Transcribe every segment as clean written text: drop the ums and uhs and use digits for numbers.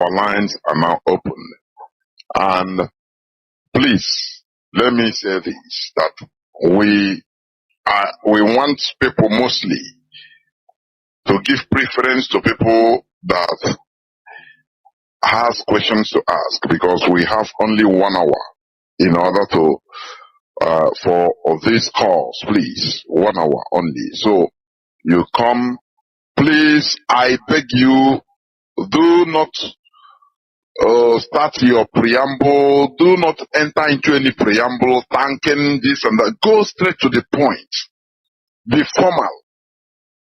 our lines are now open. And please, let me say this, that we want people mostly to give preference to people that has questions to ask, because we have only 1 hour in order to for these calls. Please, 1 hour only. So you come, please, I beg you, do not start your preamble. Do not enter into any preamble, thanking this and that. Go straight to the point. Be formal.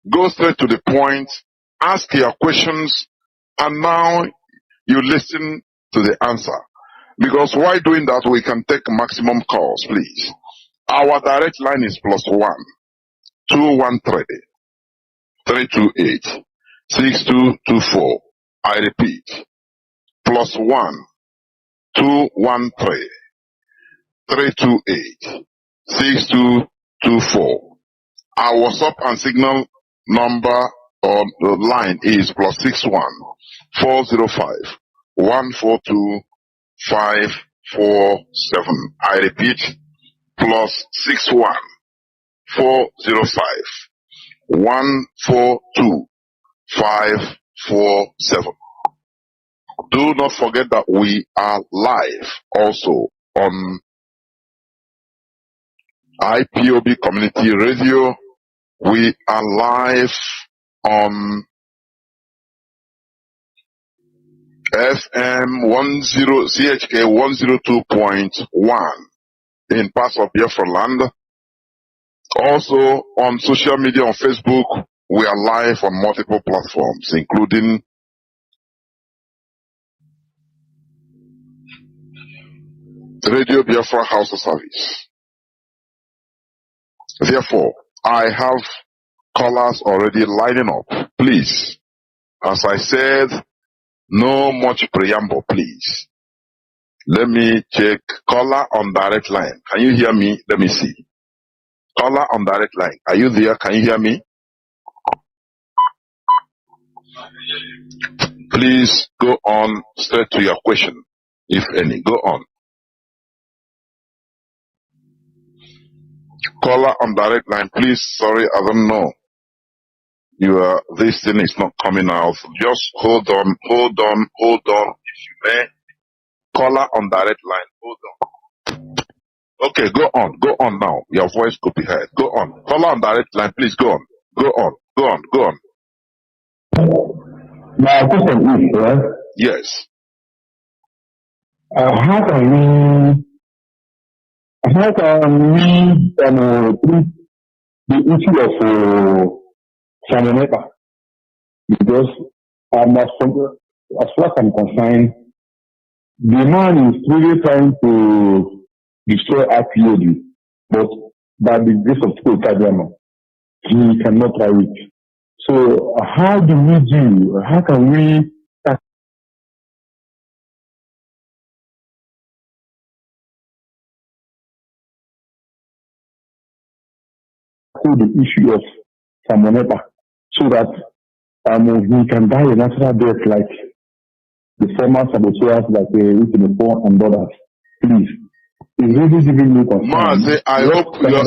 Go straight to the point. Ask your questions, and now you listen to the answer. Because while doing that, we can take maximum calls, please. Our direct line is +1 213 328 6224. I repeat, +1 213 328 6224. Our WhatsApp and Signal number on the line is +61 405 142 547. I repeat, +61 405 142 547. Do not forget that we are live also on IPOB Community Radio. We are live on FM 10 CHK 102.1 in parts of Biafra land. Also on social media, on Facebook, we are live on multiple platforms, including Radio Biafra HAUSA-SERVICE. Therefore, I have callers already lining up. Please, as I said, no much preamble, please. Let me check. Caller on direct line. Can you hear me? Let me see. Caller on direct line. Are you there? Can you hear me? Please go on straight to your question, if any. Go on. Caller on direct line, please. Sorry, I don't know. This thing is not coming out. Just hold on, if you may. Caller on direct line, hold on. Okay, go on now. Your voice could be heard. Go on. Caller on direct line, please go on. Go on. My question is, yes. How can we treat the issue of Samoneta? Because as far as I'm concerned, the man is really trying to destroy IPOD, but by the grace of God, he cannot try it. So how can we tackle the issue of Samoneta so that we can die a natural death like the former saboteurs like Wikinifor and others? Please. It's really giving me concern. Mazi, I hope did you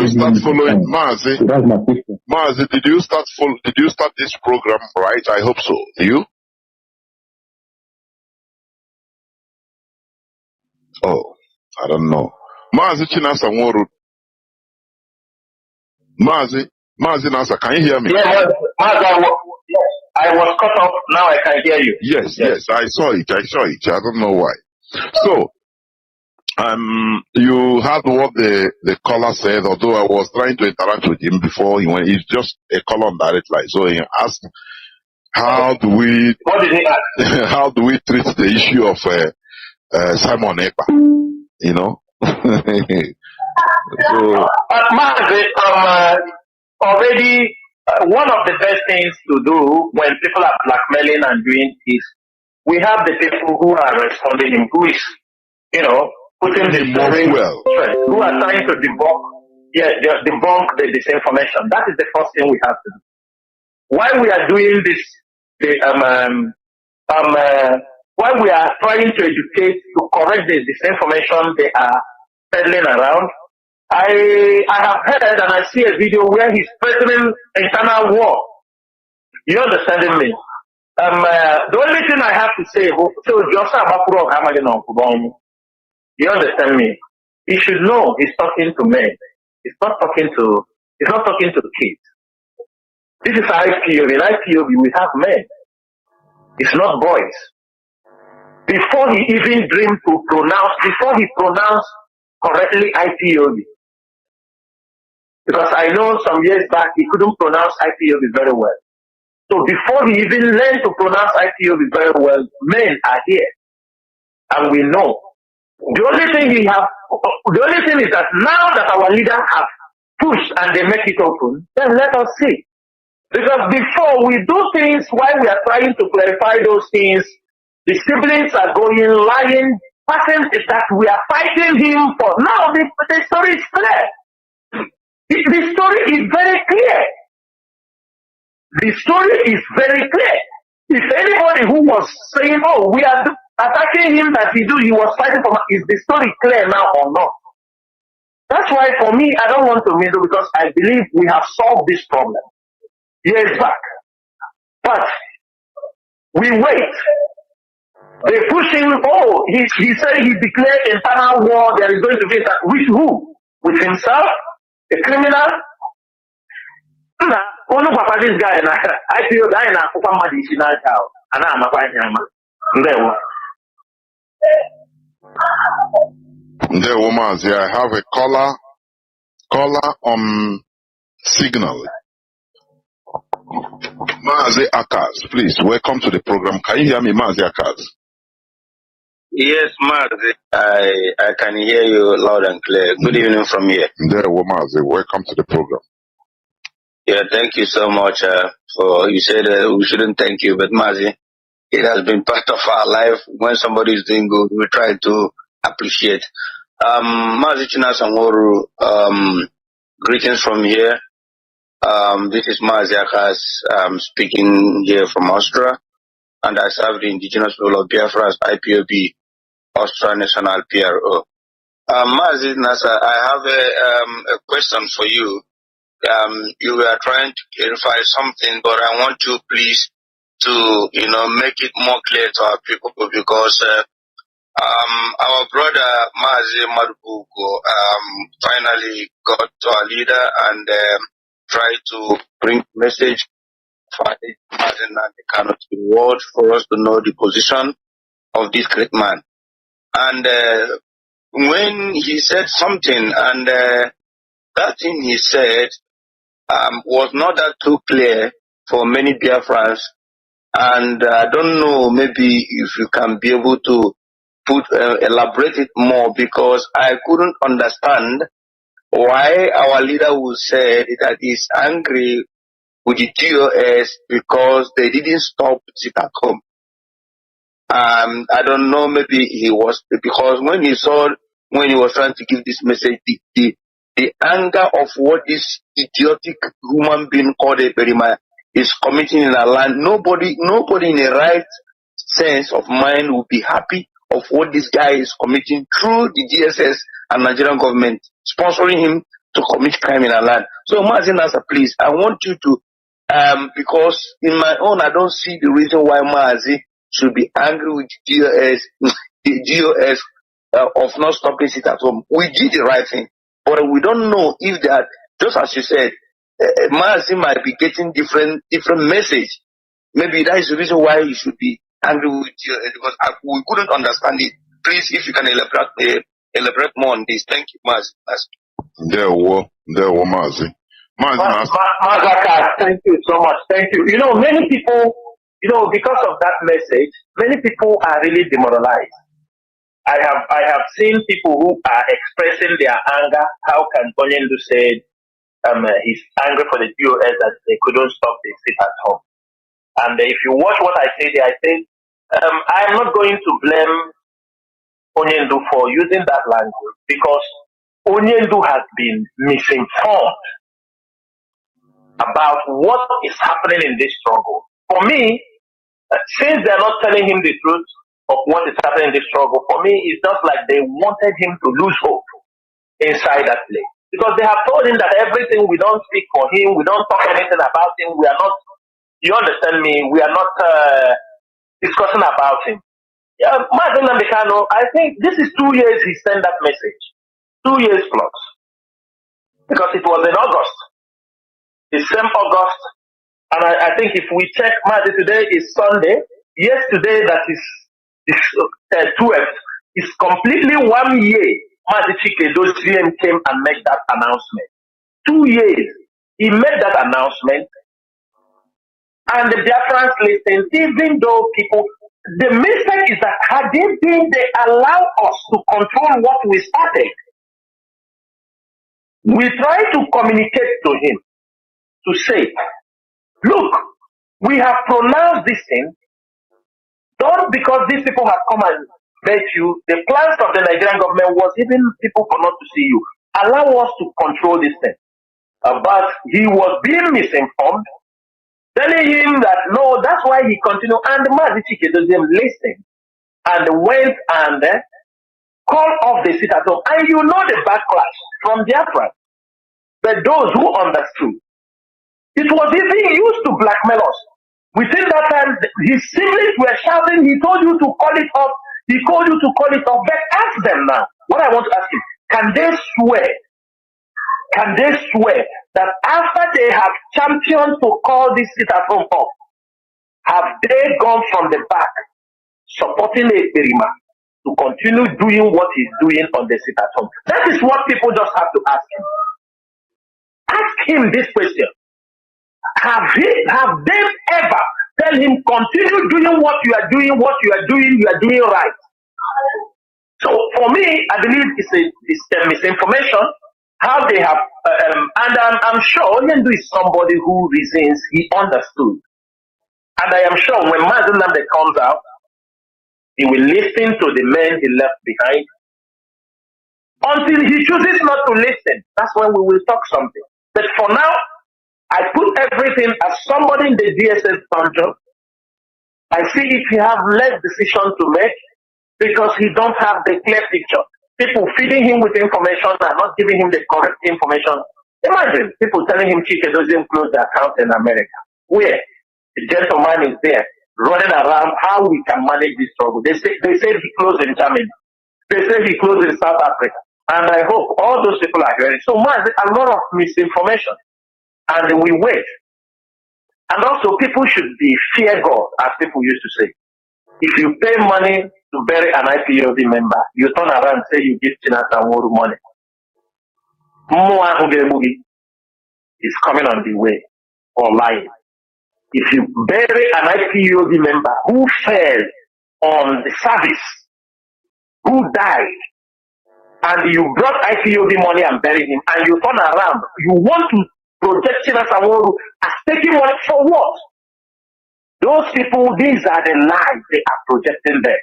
start following Mazi? So that's my question. Mazi, did you start this program right? I hope so. Do you? Oh, I don't know. Mazi Chinasa Nworu. Mazi Nasa, can you hear me? Yes, Mazi, I was cut off. Now I can hear you. Yes, I saw it. I don't know why. So, you heard what the caller said, although I was trying to interact with him before he went. He's just a caller on direct line. So he asked, how do we treat the issue of Simon Ekpa? You know? So, Mazi, already one of the best things to do when people are blackmailing and doing is we have the people who are responding him, who is, putting the story who are trying to debunk the disinformation. That is the first thing we have to do. While we are doing this, While we are trying to educate, to correct the disinformation they are peddling around, I have heard and I see a video where he's threatening internal war. You understanding me? The only thing I have to say, you understand me? He should know he's talking to men. He's not talking to kids. This is IPOB. In IPOB we have men. It's not boys. Before he even dreamed to pronounce, before he pronounced correctly IPOB. Because I know some years back he couldn't pronounce IPOB very well. So before he even learned to pronounce IPOB very well, men are here. And we know. The only thing is that now that our leaders have pushed and they make it open, then let us see. Because before we do things while we are trying to clarify those things, the siblings are going, lying, passing that we are fighting him for. Now the story is clear. The story is very clear. The story is very clear. If anybody who was saying, oh, we are attacking him that he was fighting for, is the story clear now or not? That's why for me, I don't want to meddle because I believe we have solved this problem years back. But we wait. They push him, oh, he said he declared internal war, there is going to be that. With who? With himself? A criminal? This guy, I feel that in Mazi, I have a caller on signal. Mazi Akas, please, welcome to the program. Can you hear me, Mazi Akas? Yes, Mazi, I can hear you loud and clear. Good evening from here. Mazi, welcome to the program. Yeah, thank you so much for, you said we shouldn't thank you, but Mazi, it has been part of our life. When somebody is doing good, we try to appreciate. Mazi Chinasangoru, greetings from here. This is Mazi Akas speaking here from Austria, and I serve the indigenous people of Biafra as IPOB, Austria National PRO. Mazi Nasa, I have a question for you. You were trying to clarify something, but I want you please to, make it more clear to our people because our brother Mazi Madubuko finally got to our leader and tried to bring message for Mazi Nnamdi Kanu to the world for us to know the position of this great man. And when he said something, and that thing he said was not that too clear for many Biafrans, and I don't know, maybe if you can be able to elaborate it more, because I couldn't understand why our leader would say that he's angry with the TOS because they didn't stop sit at home. I don't know, maybe he was, because when he was trying to give this message, the anger of what this idiotic human being called a Berima is committing in our land, nobody in a right sense of mind will be happy of what this guy is committing through the DSS and Nigerian government sponsoring him to commit crime in our land. So Mazi Nasa, please, I want you to, because in my own, I don't see the reason why Mazi should be angry with the DOS of not stopping sit at home. We did the right thing, but we don't know if that, just as you said, Mazi might be getting different message. Maybe that is the reason why he should be angry with you, because we couldn't understand it. Please, if you can elaborate more on this. Thank you, Mazi. There were Mazi. Thank you so much. Thank you. Many people, because of that message, many people are really demoralized. I have seen people who are expressing their anger. How can Chinedu say he's angry for the POS that they couldn't stop the sit at home? And if you watch what I say there, I say I'm not going to blame Chinedu for using that language, because Chinedu has been misinformed about what is happening in this struggle. For me, Since they're not telling him the truth of what is happening in the struggle, for me, it's just like they wanted him to lose hope inside that place. Because they have told him that everything, we don't speak for him, we don't talk anything about him, we are not, you understand me, we are not discussing about him. Yeah, Mazi Nnamdi Kanu, I think this is 2 years he sent that message. 2 years plus. Because it was in August. The same August. And I think if we check Mazi, today is Sunday. Yesterday, that is 12th. It's completely 1 year. Mazi Chinedu came and made that announcement. 2 years. He made that announcement. And the Biafrans listened, even though people, the mistake is that had they allow us to control what we started. We try to communicate to him to say, look, we have pronounced this thing, not because these people have come and met you. The plans of the Nigerian government was even people for not to see you. Allow us to control this thing. But he was being misinformed, telling him that no, that's why he continued. And Mazi Chinedu listened and went and called off the sit at home. And you know the backlash from Biafra. But those who understood, it was even used to blackmail us. Within that time, his siblings were shouting, he told you to call it off, he told you to call it off. But ask them now, what I want to ask you, can they swear that after they have championed to call this sit at home off, have they gone from the back supporting a Berima to continue doing what he's doing on the sit at home? That is what people just have to ask him. Ask him this question. Have they ever tell him continue doing what you are doing, you are doing right? So for me, I believe it's a misinformation. How they have, and I'm sure Chinedu is somebody who reasons, he understood. And I am sure when Mazi Nnamdi comes out, he will listen to the men he left behind. Until he chooses not to listen, that's when we will talk something. But for now, I put everything as somebody in the DSS dungeon. I see if he have less decision to make because he don't have the clear picture. People feeding him with information and not giving him the correct information. Imagine people telling him Chinedu doesn't close the account in America. Where the gentleman is there running around how we can manage this struggle. They said he closed in Germany. They said he closed in South Africa. And I hope all those people are hearing. So Mazi, a lot of misinformation. And we wait. And also people should be fear God, as people used to say. If you pay money to bury an IPOB member, you turn around and say you give Chinedu money. Is coming on the way or lying. If you bury an IPOB member who fell on the service, who died, and you brought IPOB money and buried him, and you turn around, you want to project Chinedu as taking money for what? Those people, these are the lies they are projecting there.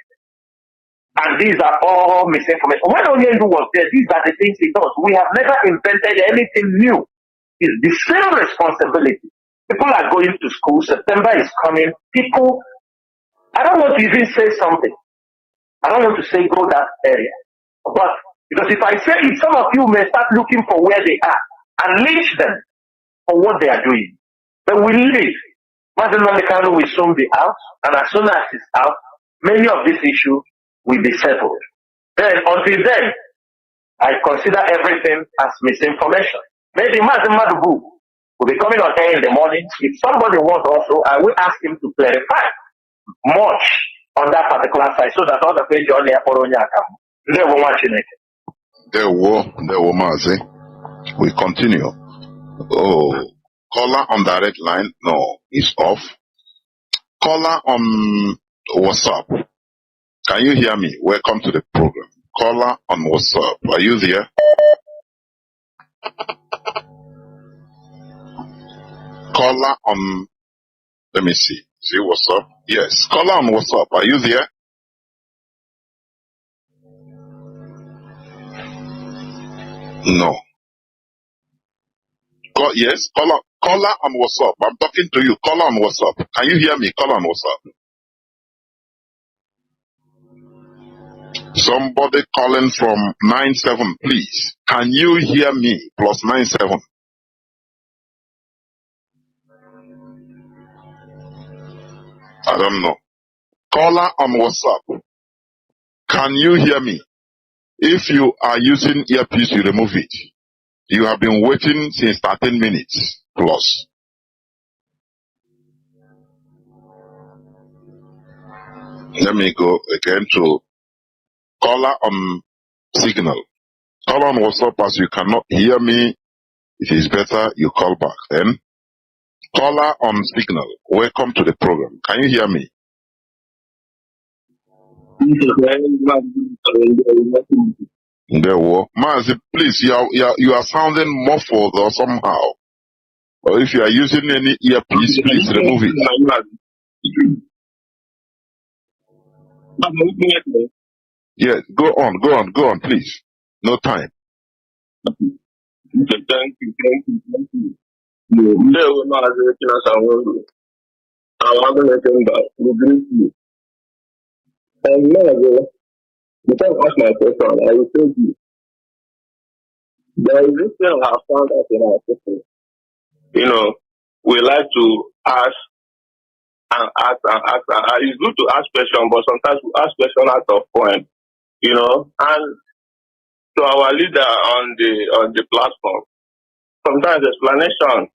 And these are all misinformation. When Chinedu was there, these are the things he does. We have never invented anything new. It's the same responsibility. People are going to school. September is coming. People, I don't want to even say something. I don't want to say go that area. But because if I say it, some of you may start looking for where they are and lynch them for what they are doing. But we leave. Mazi Nnamdi Kanu will soon be out, and as soon as it's out, many of these issues will be settled. Then, until then, I consider everything as misinformation. Maybe Mazi Nnamdi will be coming on air in the morning. If somebody wants also, I will ask him to clarify much on that particular side so that other people on there for they will watch it. There were Mazi. We continue. Oh, caller on direct line. No, it's off. Caller on WhatsApp. Can you hear me? Welcome to the program. Caller on WhatsApp. Are you there? Caller on, let me see. See WhatsApp? Yes. Caller on WhatsApp. Are you there? No. Yes, caller on WhatsApp. I'm talking to you. Caller on WhatsApp. Can you hear me? Caller on WhatsApp. Somebody calling from 97, please. Can you hear me? Plus 97. I don't know. Caller on WhatsApp. Can you hear me? If you are using earpiece, you remove it. You have been waiting since 13 minutes plus. Let me go again to caller on signal. Call on WhatsApp as you cannot hear me. It is better you call back. Then caller on signal. Welcome to the program. Can you hear me? There were Mazi, please. You are sounding muffled or somehow. Or if you are using any earpiece, please remove it. Yeah, go on, please. No time. Thank you. No, I'm going to you. And now, before I ask my question, I will tell you. There is this thing I have found out in our system. You know, we like to ask and ask and ask. It's good to ask questions, but sometimes we ask questions out of point. You know, and to our leader on the platform, sometimes explanation.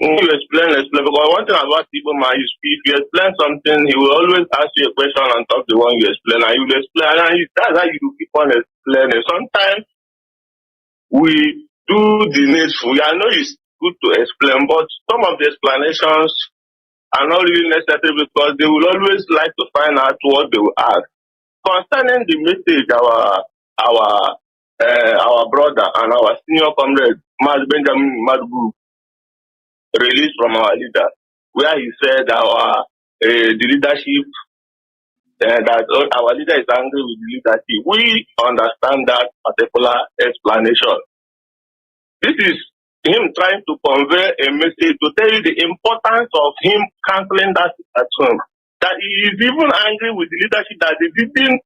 When you explain, because one thing about people, man, if you explain something, he will always ask you a question on top of the one you explain, and you will explain, and that's how you keep on explaining. Sometimes we do the needful. I know it's good to explain, but some of the explanations are not really necessary because they will always like to find out what they will ask. Concerning the message, our brother and our senior comrade, Mazi Benjamin Madugu, released from our leader, where he said the leadership, that our leader is angry with the leadership. We understand that particular explanation. This is him trying to convey a message to tell you the importance of him canceling that at home. That he is even angry with the leadership that they didn't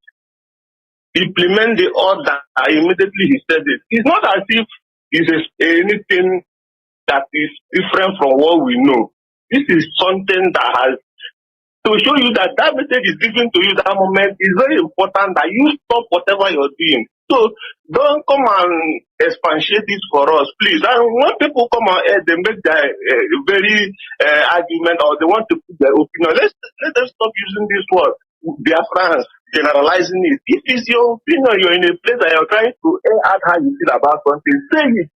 implement the order immediately he said it. It's not as if it's anything that is different from what we know. This is something that has to show you that that message is given to you that moment is very important, that you stop whatever you're doing. So don't come and expatiate this for us, please. And when people come on air, they make their very argument, or they want to put their opinion. Let them stop using this word, Biafra, generalizing it. If it's your opinion, you're in a place that you're trying to air out how you feel about something, say it.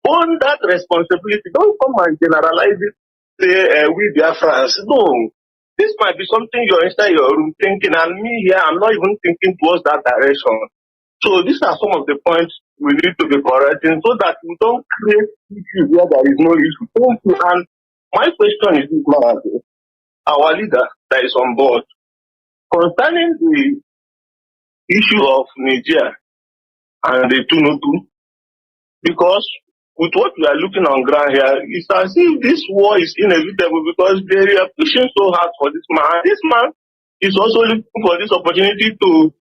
Own that responsibility. Don't come and generalize it. Say we Biafra. No, this might be something you're inside your room thinking, and me here, I'm not even thinking towards that direction. So these are some of the points we need to be correcting so that we don't create issues where there is no issue. Thank you. And my question is this, Mazi, our leader that is on board, concerning the issue of Nigeria and the Chinedu, because with what we are looking on ground here, it's as if this war is inevitable because they are pushing so hard for this man. This man is also looking for this opportunity to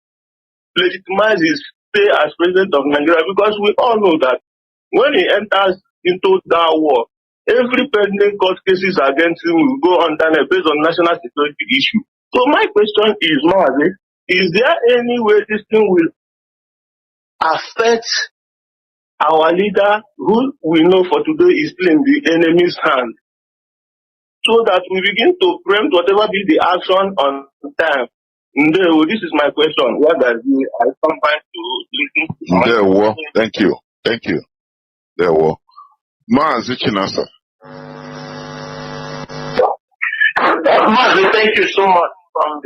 legitimize his stay as president of Nigeria, because we all know that when he enters into that war, every pending court cases against him will go under based on national security issue. So my question is, Mazi, is there any way this thing will affect our leader, who we know for today is still in the enemy's hand, so that we begin to preempt whatever be the action on time? This is my question. What does I come back to listen to? There were. Thank you. There were. Mazi Chinasa. Mazi, thank you so much from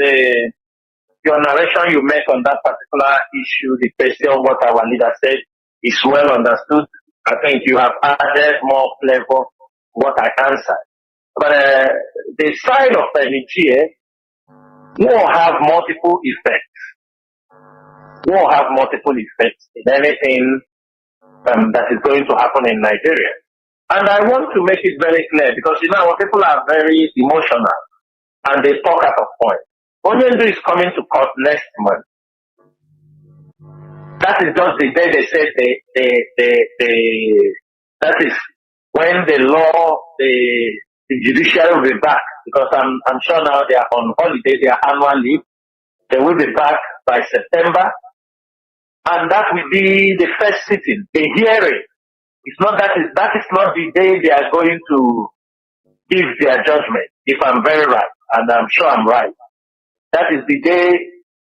your narration you made on that particular issue. The question what our leader said is well understood. I think you have added more flavor what I answered. But the side of Nigeria will have multiple effects. Will have multiple effects in anything that is going to happen in Nigeria. And I want to make it very clear, because our people are very emotional and they talk at a point. Onyendu is coming to court next month. that is just the day they said that is when the law, the judiciary will be back, because I'm sure now they are on holiday, they are annual leave. They will be back by September, and that will be the first sitting, the hearing. It's not that is not the day they are going to give their judgment, if I'm very right, and I'm sure I'm right. That is the day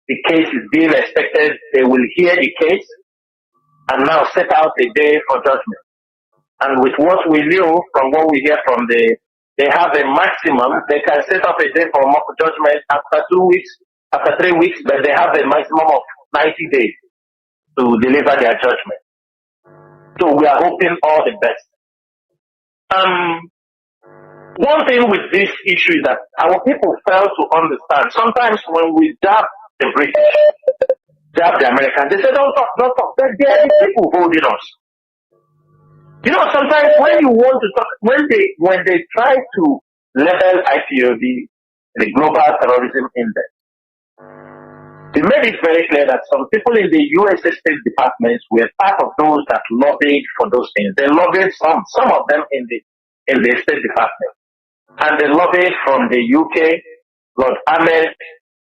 the case is being expected. They will hear the case and now set out a day for judgment. And with what we knew from what we hear from they have a maximum. They can set up a day for mock judgment after 2 weeks, after 3 weeks, but they have a maximum of 90 days to deliver their judgment. So we are hoping all the best. One thing with this issue is that our people fail to understand. Sometimes when we jab the British, jab the Americans, they say, don't talk. They're the people holding us. You know, sometimes when you want to talk, when they try to level IPOB, the Global Terrorism Index, they made it very clear that some people in the US State Departments were part of those that lobbied for those things. They lobbied some of them in the State Department. And they lobbied from the UK, Lord Ahmed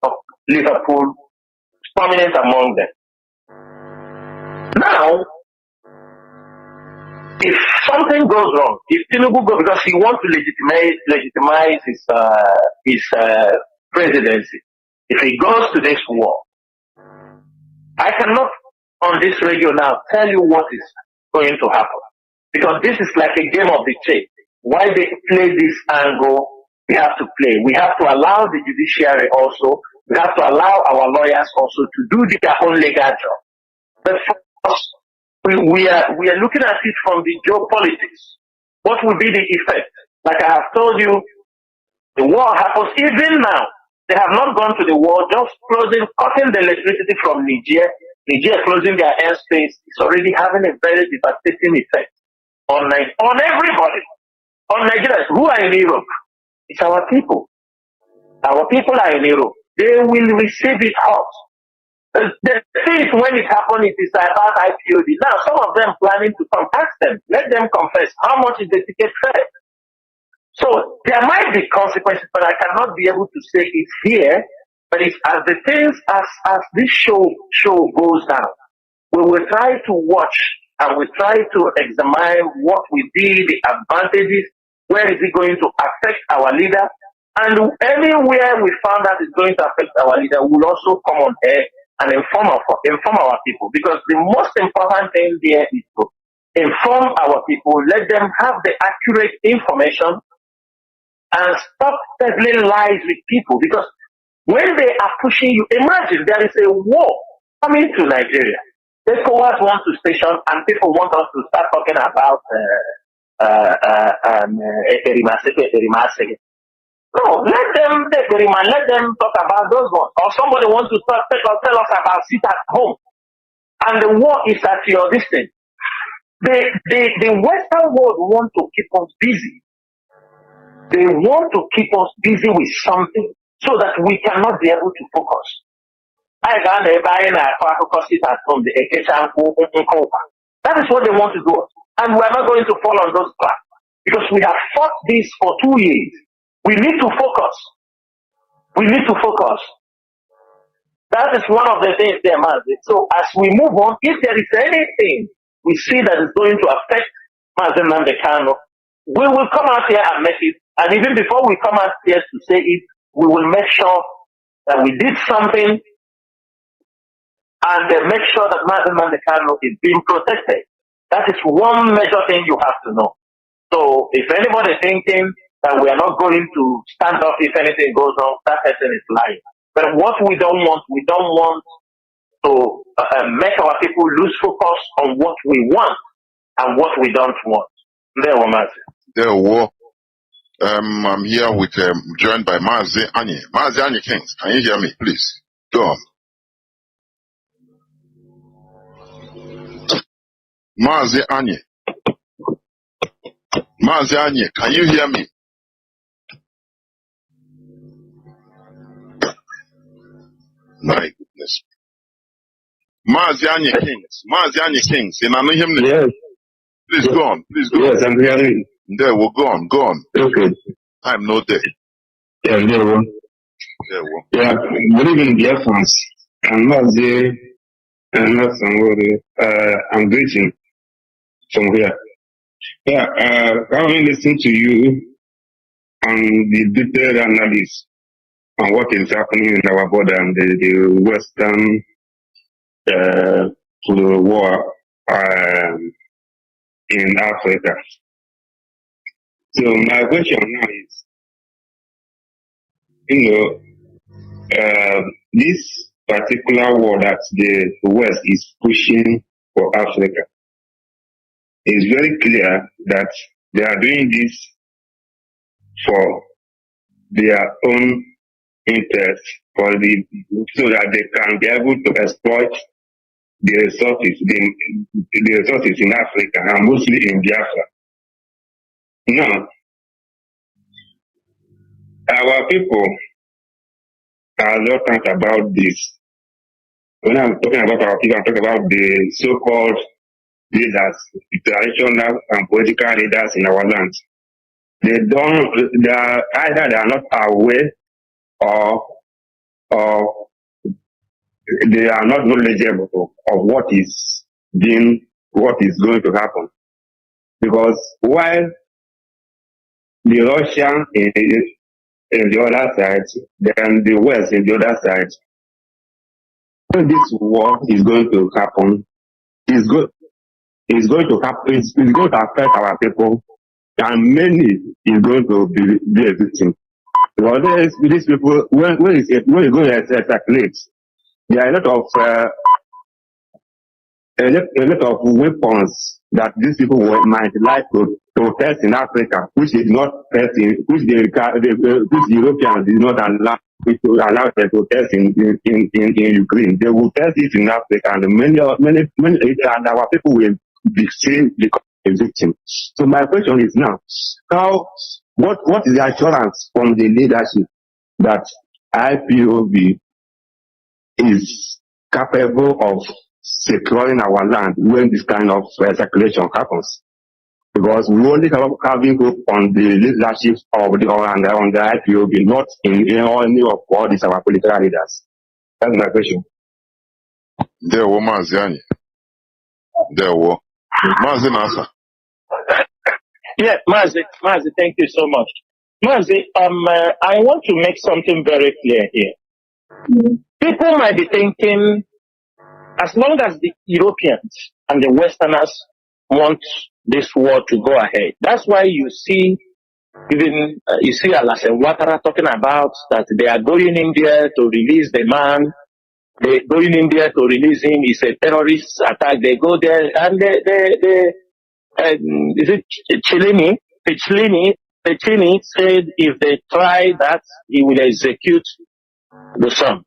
of Liverpool, prominent among them. Now, if something goes wrong, if Chinedu goes, because he wants to legitimize his presidency, if he goes to this war, I cannot on this radio now tell you what is going to happen, because this is like a game of the chase. Why they play this angle, we have to play. We have to allow the judiciary also, we have to allow our lawyers also to do their own legal job. But for us, we are looking at it from the geopolitics. What will be the effect? Like I have told you, the war happens even now. They have not gone to the war, just cutting the electricity from Niger. Niger closing their airspace is already having a very devastating effect on everybody. On Nigerians who are in Europe. It's our people. Our people are in Europe. They will receive it hot. The thing when it happened, it is about IPOD. Now, some of them planning to come, ask them, let them confess, how much is the ticket fare? So, there might be consequences, but I cannot be able to say it here. But it's as the things, as this show goes down, we will try to watch and we try to examine what will be the advantages, where is it going to affect our leader, and anywhere we found that it's going to affect our leader, we'll also come on air and inform our people, because the most important thing there is to inform our people, let them have the accurate information, and stop peddling lies with people, because when they are pushing you, imagine there is a war coming to Nigeria. The ECOWAS want to station, and people want us to start talking about no, let them talk about those ones. Or somebody wants to tell us about sit at home, and the war is at your distance. The Western world want to keep us busy. They want to keep us busy with something so that we cannot be able to focus. I got a buying a sit at home, that is what they want to do. And we are not going to fall on those tracks, because we have fought this for 2 years. We need to focus. We need to focus. That is one of the things there, Mazi. So as we move on, if there is anything we see that is going to affect Mazi Nnamdi Kanu, we will come out here and make it. And even before we come out here to say it, we will make sure that we did something and make sure that Mazi Nnamdi Kanu is being protected. That is one major thing you have to know. So if anybody thinking that we are not going to stand up if anything goes wrong, that person is lying. But what we don't want to make our people lose focus on what we want and what we don't want. There were Mazi. There were. I'm here with joined by Mazi Anye. Mazi Anye Kings, can you hear me, please? Go on. Mazi Anye. Mazi Anye, can you hear me? My goodness. Mazi Kings. In him. Yes. Please go on. Yes, I'm hearing. There, we'll go on. Okay. I'm not there. Yeah, there we go. Yeah, good evening, dear friends. I'm Mazi, and not somebody. I'm greeting from here. Yeah, having listened to you on the detailed analysis on what is happening in our border and the Western to the war in Africa. So my question now is, this particular war that the West is pushing for Africa, it's very clear that they are doing this for their own interest, so that they can be able to exploit the resources in Africa and mostly in Biafra. Now, our people are not talking about this. When I'm talking about our people, I'm talking about the so-called leaders, the traditional and political leaders in our land. Either they are not aware or they are not knowledgeable of what is going to happen. Because while the Russian in the other side, then the West in the other side, when this war is going to happen, it's going to affect our people, and many is going to be a victim. Because these people, when it's going to escalate, there are a lot of weapons that these people might like to test in Africa, which is not testing, which the Europeans did not allow them to test in Ukraine. They will test it in Africa, and many and our people will become a victim. So my question is now, what is the assurance from the leadership that IPOB is capable of securing our land when this kind of circulation happens? Because we only have having hope on the leadership of on the IPOB, not in any of all these our political leaders. That's my question. There were Mazi. There were Mazi Nasa. Yeah, Mazi, thank you so much. Mazi, I want to make something very clear here. People might be thinking, as long as the Europeans and the Westerners want this war to go ahead, that's why you see Alassane Ouattara talking about that they are going in there to release the man. They're going in there to release him. It's a terrorist attack. They go there and is it Chilini? The Chilini said if they try that, he will execute the son.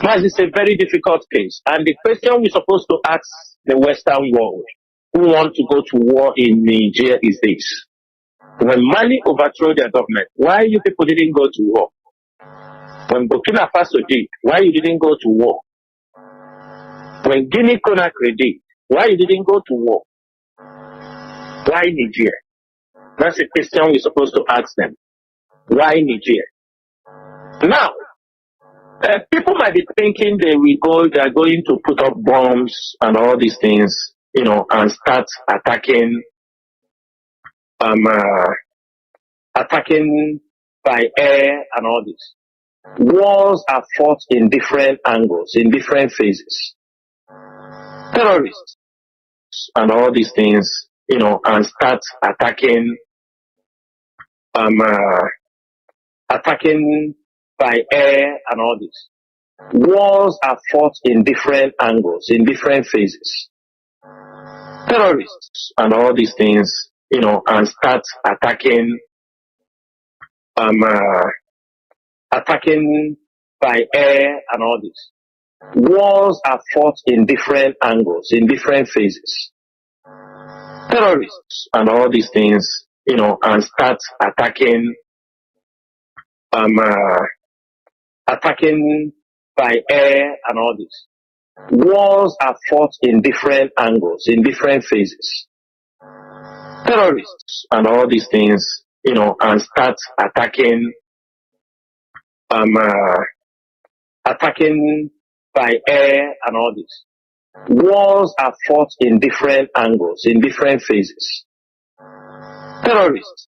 Mas, it's a very difficult case. And the question we're supposed to ask the Western world who want to go to war in Niger is this. When Mali overthrew their government, why you people didn't go to war? When Burkina Faso did, why you didn't go to war? When Guinea-Conakry did, why you didn't go to war? Why Niger? That's a question we're supposed to ask them. Why Niger? Now, people might be thinking they are going to put up bombs and all these things, and start attacking by air and all this. Wars are fought in different angles, in different phases. Terrorists and all these things, and start attacking by air and all this. Wars are fought in different angles, in different phases. Terrorists and all these things, and start attacking by air and all this. Wars are fought in different angles, in different phases. Terrorists and all these things, and start attacking by air and all this. Wars are fought in different angles, in different phases. Terrorists and all these things, and start attacking by air and all this. Wars are fought in different angles, in different phases. Terrorists.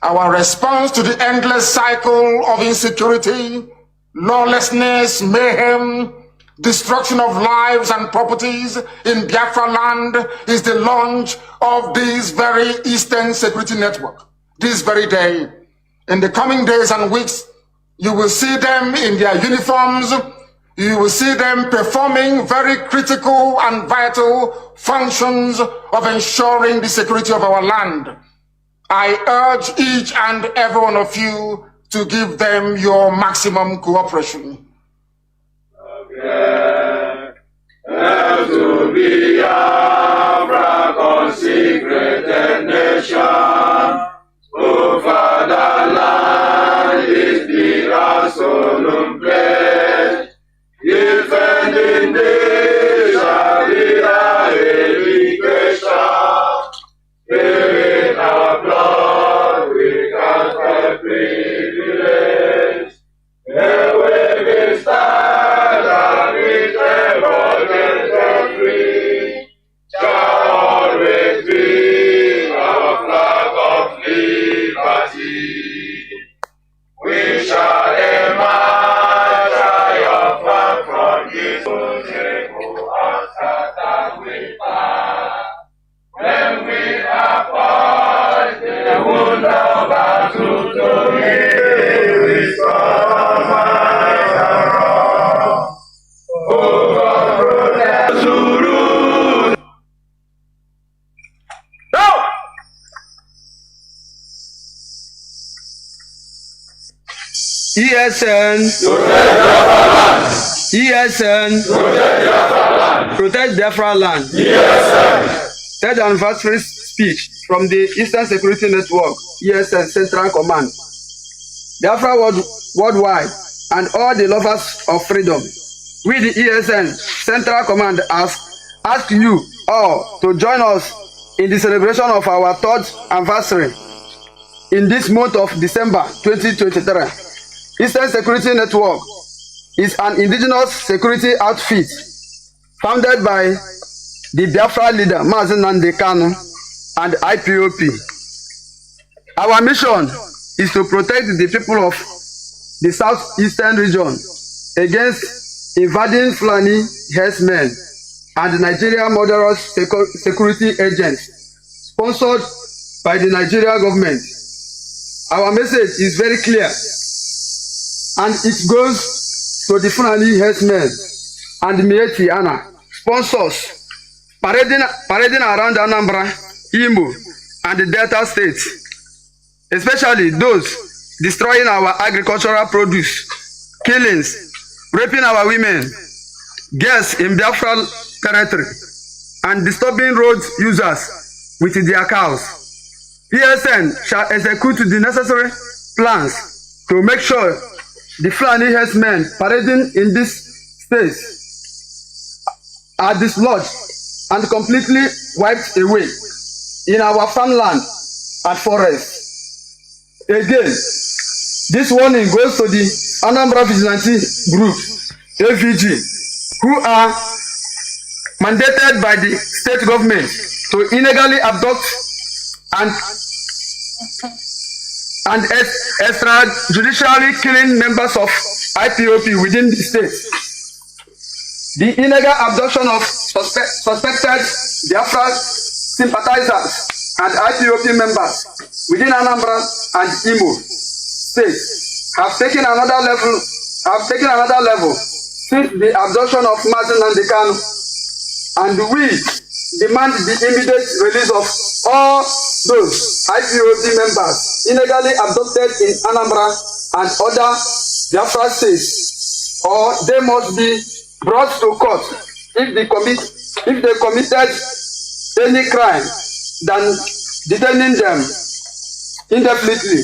Our response to the endless cycle of insecurity, lawlessness, mayhem, destruction of lives and properties in Biafra land is the launch of this very Eastern Security Network, this very day. In the coming days and weeks, you will see them in their uniforms. You will see them performing very critical and vital functions of ensuring the security of our land. I urge each and every one of you to give them your maximum cooperation. To be Biafra, consecrated nation, O fatherland is the solemn pledge. Defending thee shall be our education. Spirit our blood, we can't have privilege. The waving stand and we tremble against the free. Shall always be our flag of liberty. We shall emerge triumphant from this terrible onset that we pass. When we are forged, the wound of battle to heal, we survive and wrong. Overthrow Zulu. No! ESN, ESN, Protect Biafra land. Third anniversary speech from the Eastern Security Network, ESN Central Command. Biafra worldwide and all the lovers of freedom. We, the ESN Central Command, ask you all to join us in the celebration of our third anniversary in this month of December 2023. Eastern Security Network is an indigenous security outfit founded by the Biafra leader Mazi Kanu and IPOP. Our mission is to protect the people of the southeastern region against invading Fulani herdsmen and Nigerian murderous security agents sponsored by the Nigerian government. Our message is very clear, and it goes to the Fulani herdsmen and Mieti Ana sponsors parading around Anambra, Imo, and the Delta states, especially those destroying our agricultural produce, killings, raping our women, girls in Biafra territory, and disturbing road users with their cows. PSN shall execute the necessary plans to make sure the Fulani herdsmen parading in this space are dislodged and completely wiped away in our farmland and forests. Again, this warning goes to the Anambra Vigilante Group, AVG, who are mandated by the state government to illegally abduct and extrajudicially killing members of IPOP within the state. The illegal abduction of suspected Biafra sympathizers and IPOP members within Anambra and Imo states have taken another level since the abduction of Nnamdi Kanu, and we demand the immediate release of all those IPOP members illegally abducted in Anambra and other Biafra states, or they must be brought to court if they committed any crime than detaining them indefinitely.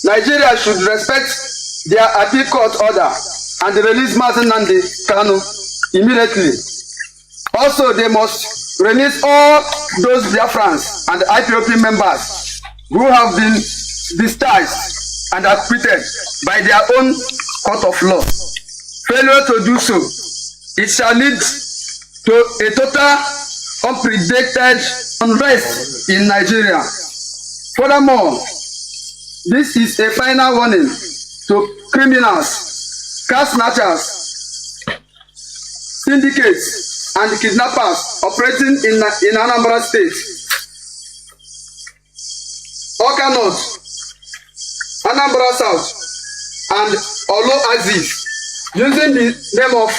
Nigeria should respect their appeal court order and release Nnamdi Kanu immediately. Also, they must release all those Biafrans and IPOP members who have been discharged and acquitted by their own court of law. Failure to do so, it shall lead to a total unprecedented unrest in Nigeria. Furthermore, This is a final warning to criminals, cash snatchers, syndicates, and kidnappers operating in Anambra State, Awka North, Anambra South, and Olo Aziz, using the name of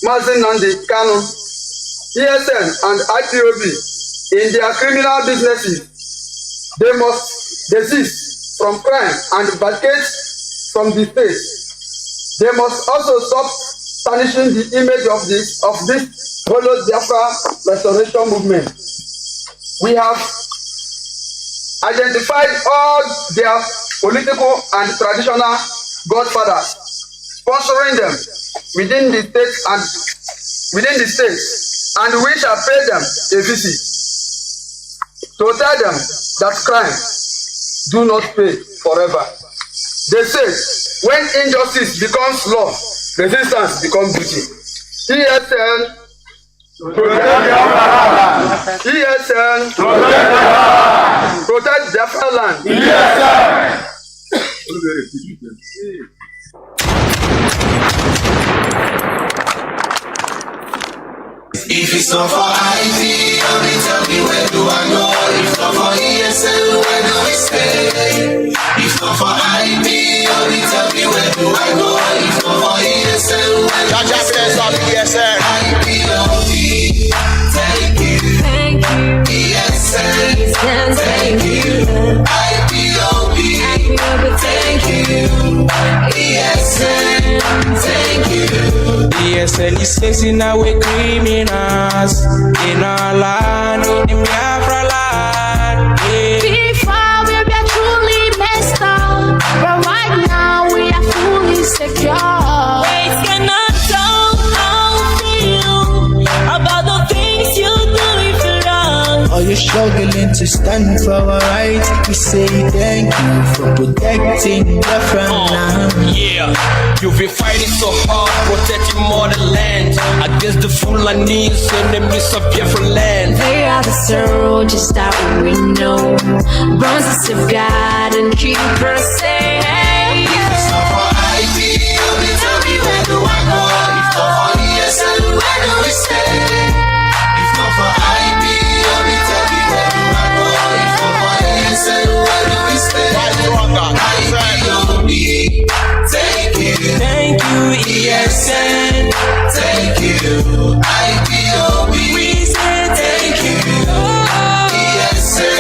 Mazi Nnamdi, Kanu, ESN, and IPOB in their criminal businesses. They must desist from crime and vacate from the state. They must also stop tarnishing the image of this hollow Biafra restoration movement. We have identified all their political and traditional godfathers, sponsoring them within the state, and we shall pay them a visit to tell them that crime do not pay forever. They say when injustice becomes law, resistance becomes duty. ESN, ESN, protect Biafra land. ESN. If it's not for IT, tell me where do I go? If not for ESL, where do we stay? If not for IT, tell me where do I go? If not for ESL, where do we stay? IPOB, thank you. ESL, thank you. IPOB, thank you. ESL, thank you. ESL is chasing away criminals in our land, in Biafra land. Before we were truly messed up, but right now we are fully secure. Words cannot tell how we feel about the things you do if you love. Are you struggling to stand for our rights? We say thank you for protecting Biafra land. Yeah, you've been fighting so hard, protecting motherland against the Fulanis, enemies of Biafra land. They are the soldiers that we know, bronze to safeguard and keep us safe. If it's not for IT, tell me where do I go? If not for ESL, where do we stay? If not for IT, tell me where do I go? If not for ESL, where do we stay? IPOB, thank you. Thank you, ESN. Thank you, IPOB. We say thank you, ESN.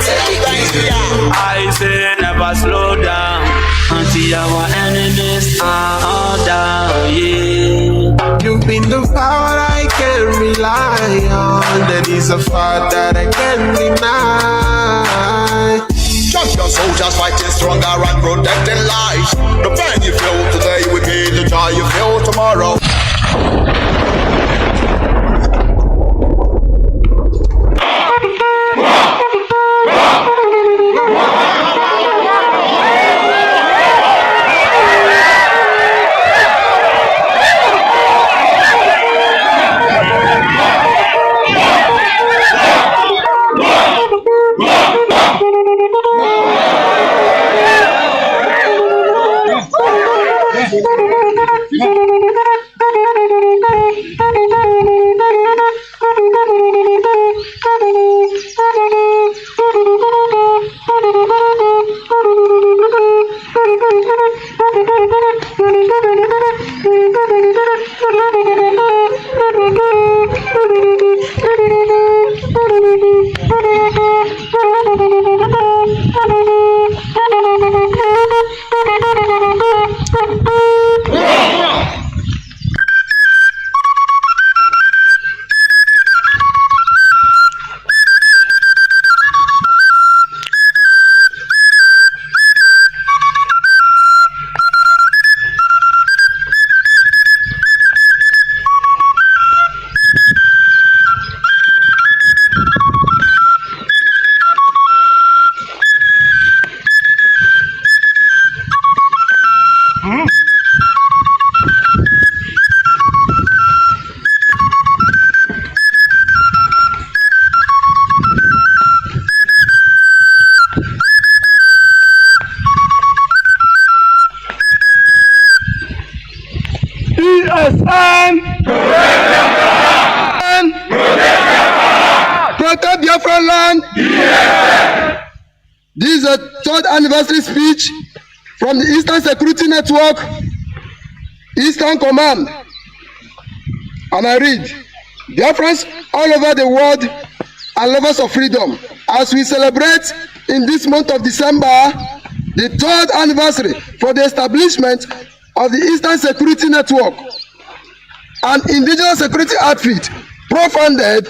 Thank you. I say never slow down until our enemies are all down. Yeah. You've been the power I can rely on. That is a fact that I can't deny. Champion soldiers fighting stronger and protecting lives. The pain you feel today will be the joy you feel tomorrow. ESN! Protect Biafra land! ESN! This is the 3rd anniversary speech from the Eastern Security Network, Eastern Command. And I read, Biafrans all over the world and lovers of freedom, as we celebrate in this month of December the 3rd anniversary for the establishment of the Eastern Security Network, an indigenous security outfit pro-funded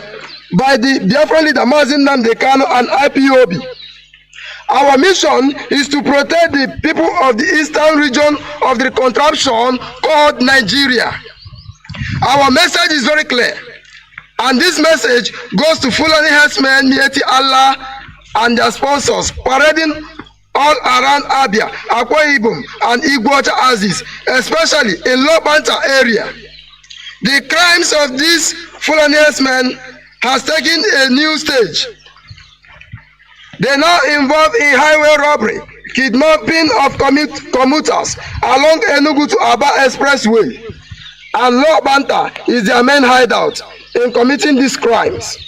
by the Biafra leader Mazi Nnamdi Kanu and IPOB. Our mission is to protect the people of the eastern region of the contraption called Nigeria. Our message is very clear, and this message goes to Fulani herdsmen, Mieti Allah, and their sponsors parading all around Abia, Akwa Ibom, and Iguacha Aziz, especially in Low Banta area. The crimes of these Fulani herdsmen has taken a new stage. They now involve in highway robbery, kidnapping of commuters along Enugu to Aba Expressway, and Low Banta is their main hideout in committing these crimes.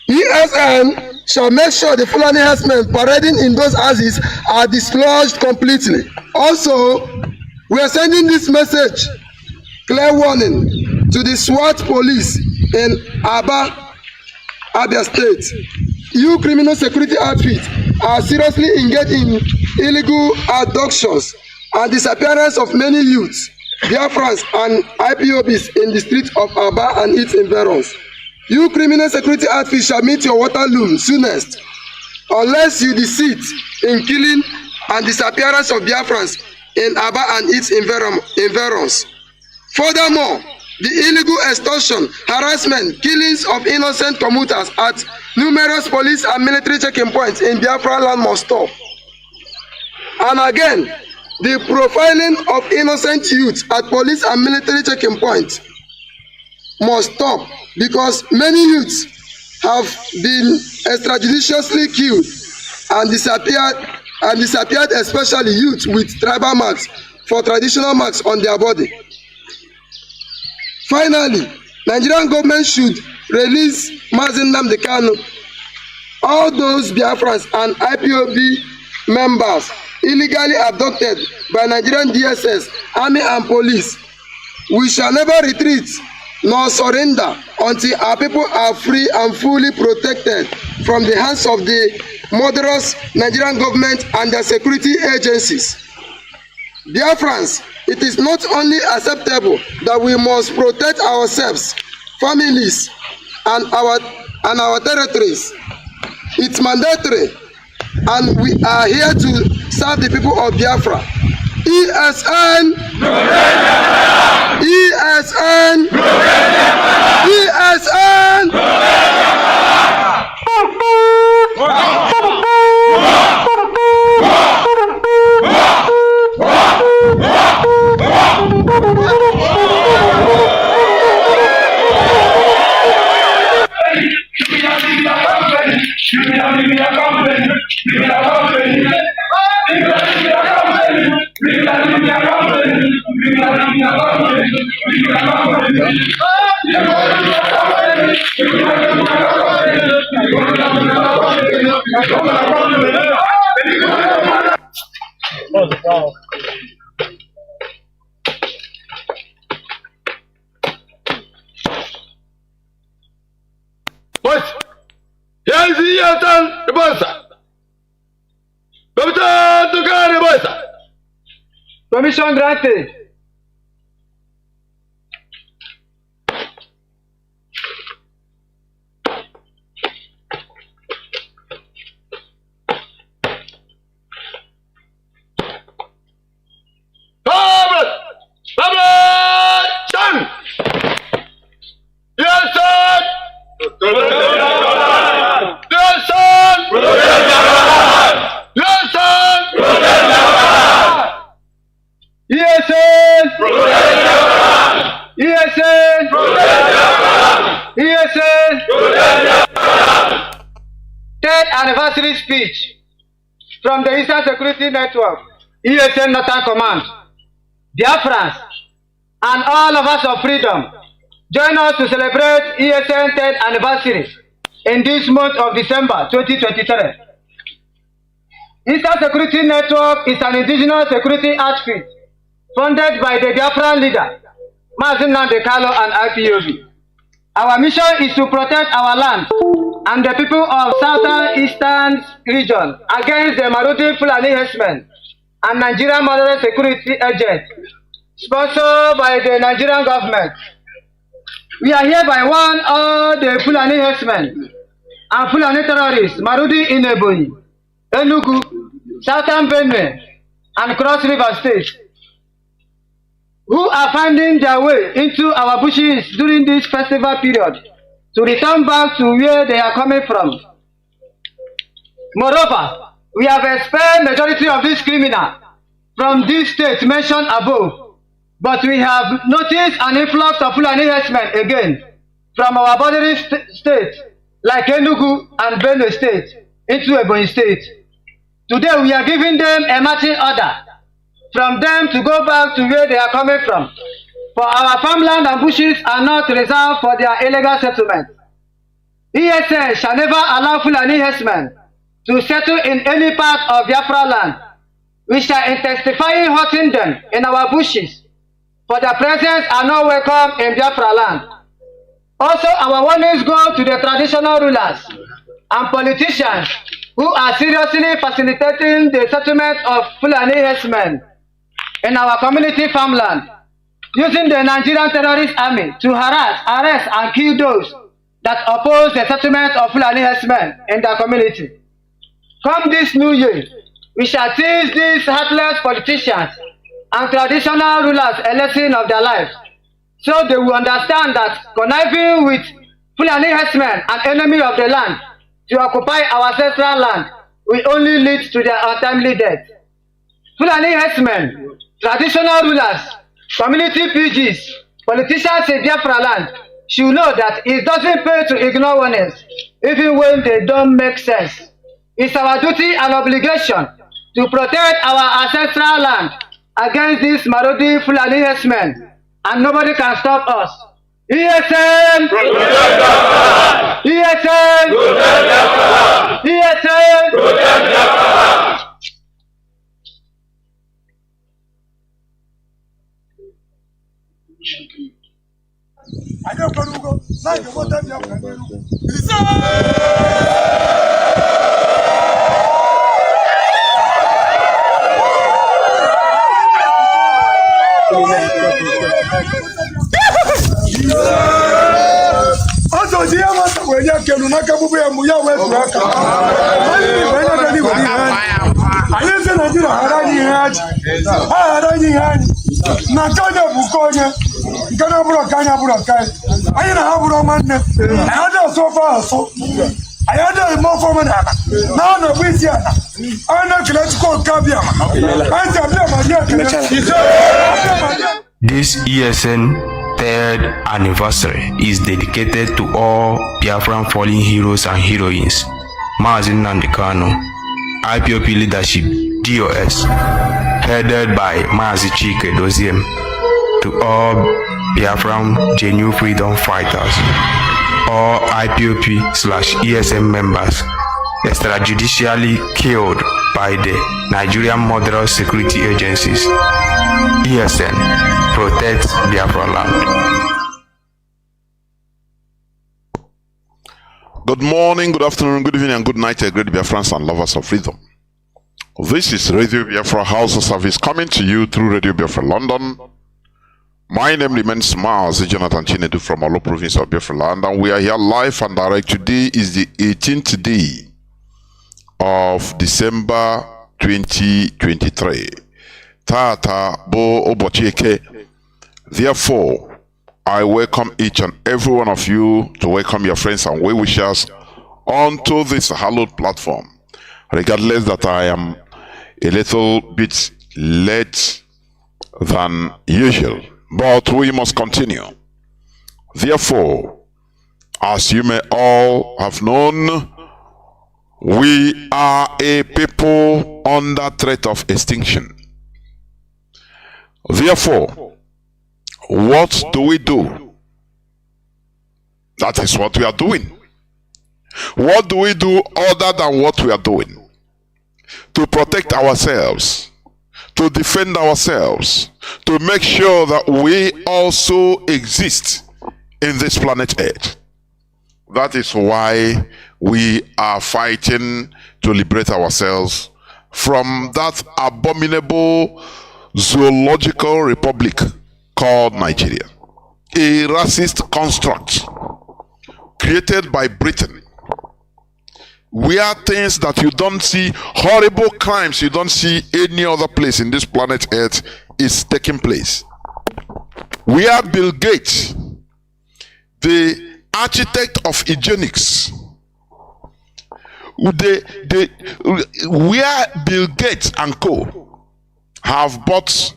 ESN shall make sure the Fulani herdsmen parading in those houses are dislodged completely. Also, we are sending this message, clear warning, to the SWAT police in Aba, Abia State. You criminal security outfits are seriously engaged in illegal abductions and disappearance of many youths, Biafrans and IPOBs in the streets of Aba and its environs. You criminal security outfits shall meet your waterloom soonest, unless you deceit in killing and disappearance of Biafrans in Aba and its environs. Furthermore, the illegal extortion, harassment, killings of innocent commuters at numerous police and military checking points in Biafra land must stop. And again, the profiling of innocent youths at police and military checking points must stop, because many youths have been extrajudiciously killed and disappeared, especially youths with tribal marks for traditional marks on their body. Finally, Nigerian government should release Mazi Nnamdi Kanu, all those Biafrans and IPOB members illegally abducted by Nigerian DSS, Army and Police. We shall never retreat nor surrender until our people are free and fully protected from the hands of the murderous Nigerian government and their security agencies. Biafrans, it is not only acceptable that we must protect ourselves, families, and our territories. It's mandatory, and we are here to serve the people of Biafra. ESN! ESN! ESN! But here's the answer, the bossa. Permission granted. Third anniversary speech from the Eastern Security Network, ESN Northern Command. Biafrans, and all of us of freedom, join us to celebrate ESN 10th anniversary in this month of December 2023. Eastern Security Network is an indigenous security outfit funded by the Biafra leader, Mazi Nnamdi and IPOB. Our mission is to protect our land and the people of Southern Eastern region against the Marudi Fulani herdsmen and Nigerian moderate security agents sponsored by the Nigerian government. We are hereby warn all the Fulani herdsmen and Fulani terrorists, Marudi in Ebonyi, Enugu, Southern Benue, and Cross River State, who are finding their way into our bushes during this festival period to return back to where they are coming from. Moreover, we have expelled majority of these criminals from these states mentioned above, but we have noticed an influx of Fulani herdsmen again from our bordering states like Enugu and Benue State into Ebonyi State. Today we are giving them a marching order from them to go back to where they are coming from, for our farmland and bushes are not reserved for their illegal settlement. ESN shall never allow Fulani herdsmen to settle in any part of Biafra land. We shall intensify hunting them in our bushes, for their presence are not welcome in Biafra land. Also, our warnings go to the traditional rulers and politicians who are seriously facilitating the settlement of Fulani herdsmen in our community farmland, using the Nigerian terrorist army to harass, arrest, and kill those that oppose the settlement of Fulani herdsmen in their community. Come this new year, we shall teach these heartless politicians and traditional rulers a lesson of their lives, so they will understand that conniving with Fulani herdsmen, an enemy of the land, to occupy our ancestral land will only lead to their untimely death. Fulani herdsmen, traditional rulers, community PGs, politicians in Biafra land should know that it doesn't pay to ignore warnings, even when they don't make sense. It's our duty and obligation to protect our ancestral land against these Marodi Fulani herdsmen, and nobody can stop us. ESN! ESN! ESN! I don't know. This ESN 3rd anniversary is dedicated to all Biafran fallen heroes and heroines, Mazi Nnamdi Kanu, IPOP leadership, DOS, headed by Mazi Chinedu, to all Biafran genuine freedom fighters, all IPOP/ESN members extrajudicially killed by the Nigerian moderate security agencies. ESN protects Biafra land. Good morning, good afternoon, good evening, and good night, great Biafrans and lovers of freedom. This is Radio Biafra HAUSA-SERVICE coming to you through Radio Biafra London. My name remains Mazi Chinedu from Olo province of Biafra land, and we are here live and direct. Today is the 18th day of December 2023. Tata bo obochike. Therefore, I welcome each and every one of you to welcome your friends and well-wishers onto this hallowed platform, regardless that I am a little bit late than usual, but we must continue. Therefore, as you may all have known, we are a people under threat of extinction. Therefore, What do we do? That is what we are doing. What do we do other than what we are doing? To protect ourselves, to defend ourselves, to make sure that we also exist in this planet Earth. That is why we are fighting to liberate ourselves from that abominable zoological republic called Nigeria. A racist construct created by Britain, where things that you don't see, horrible crimes you don't see any other place in this planet Earth is taking place. Where Bill Gates, the architect of eugenics, where Bill Gates and co have bought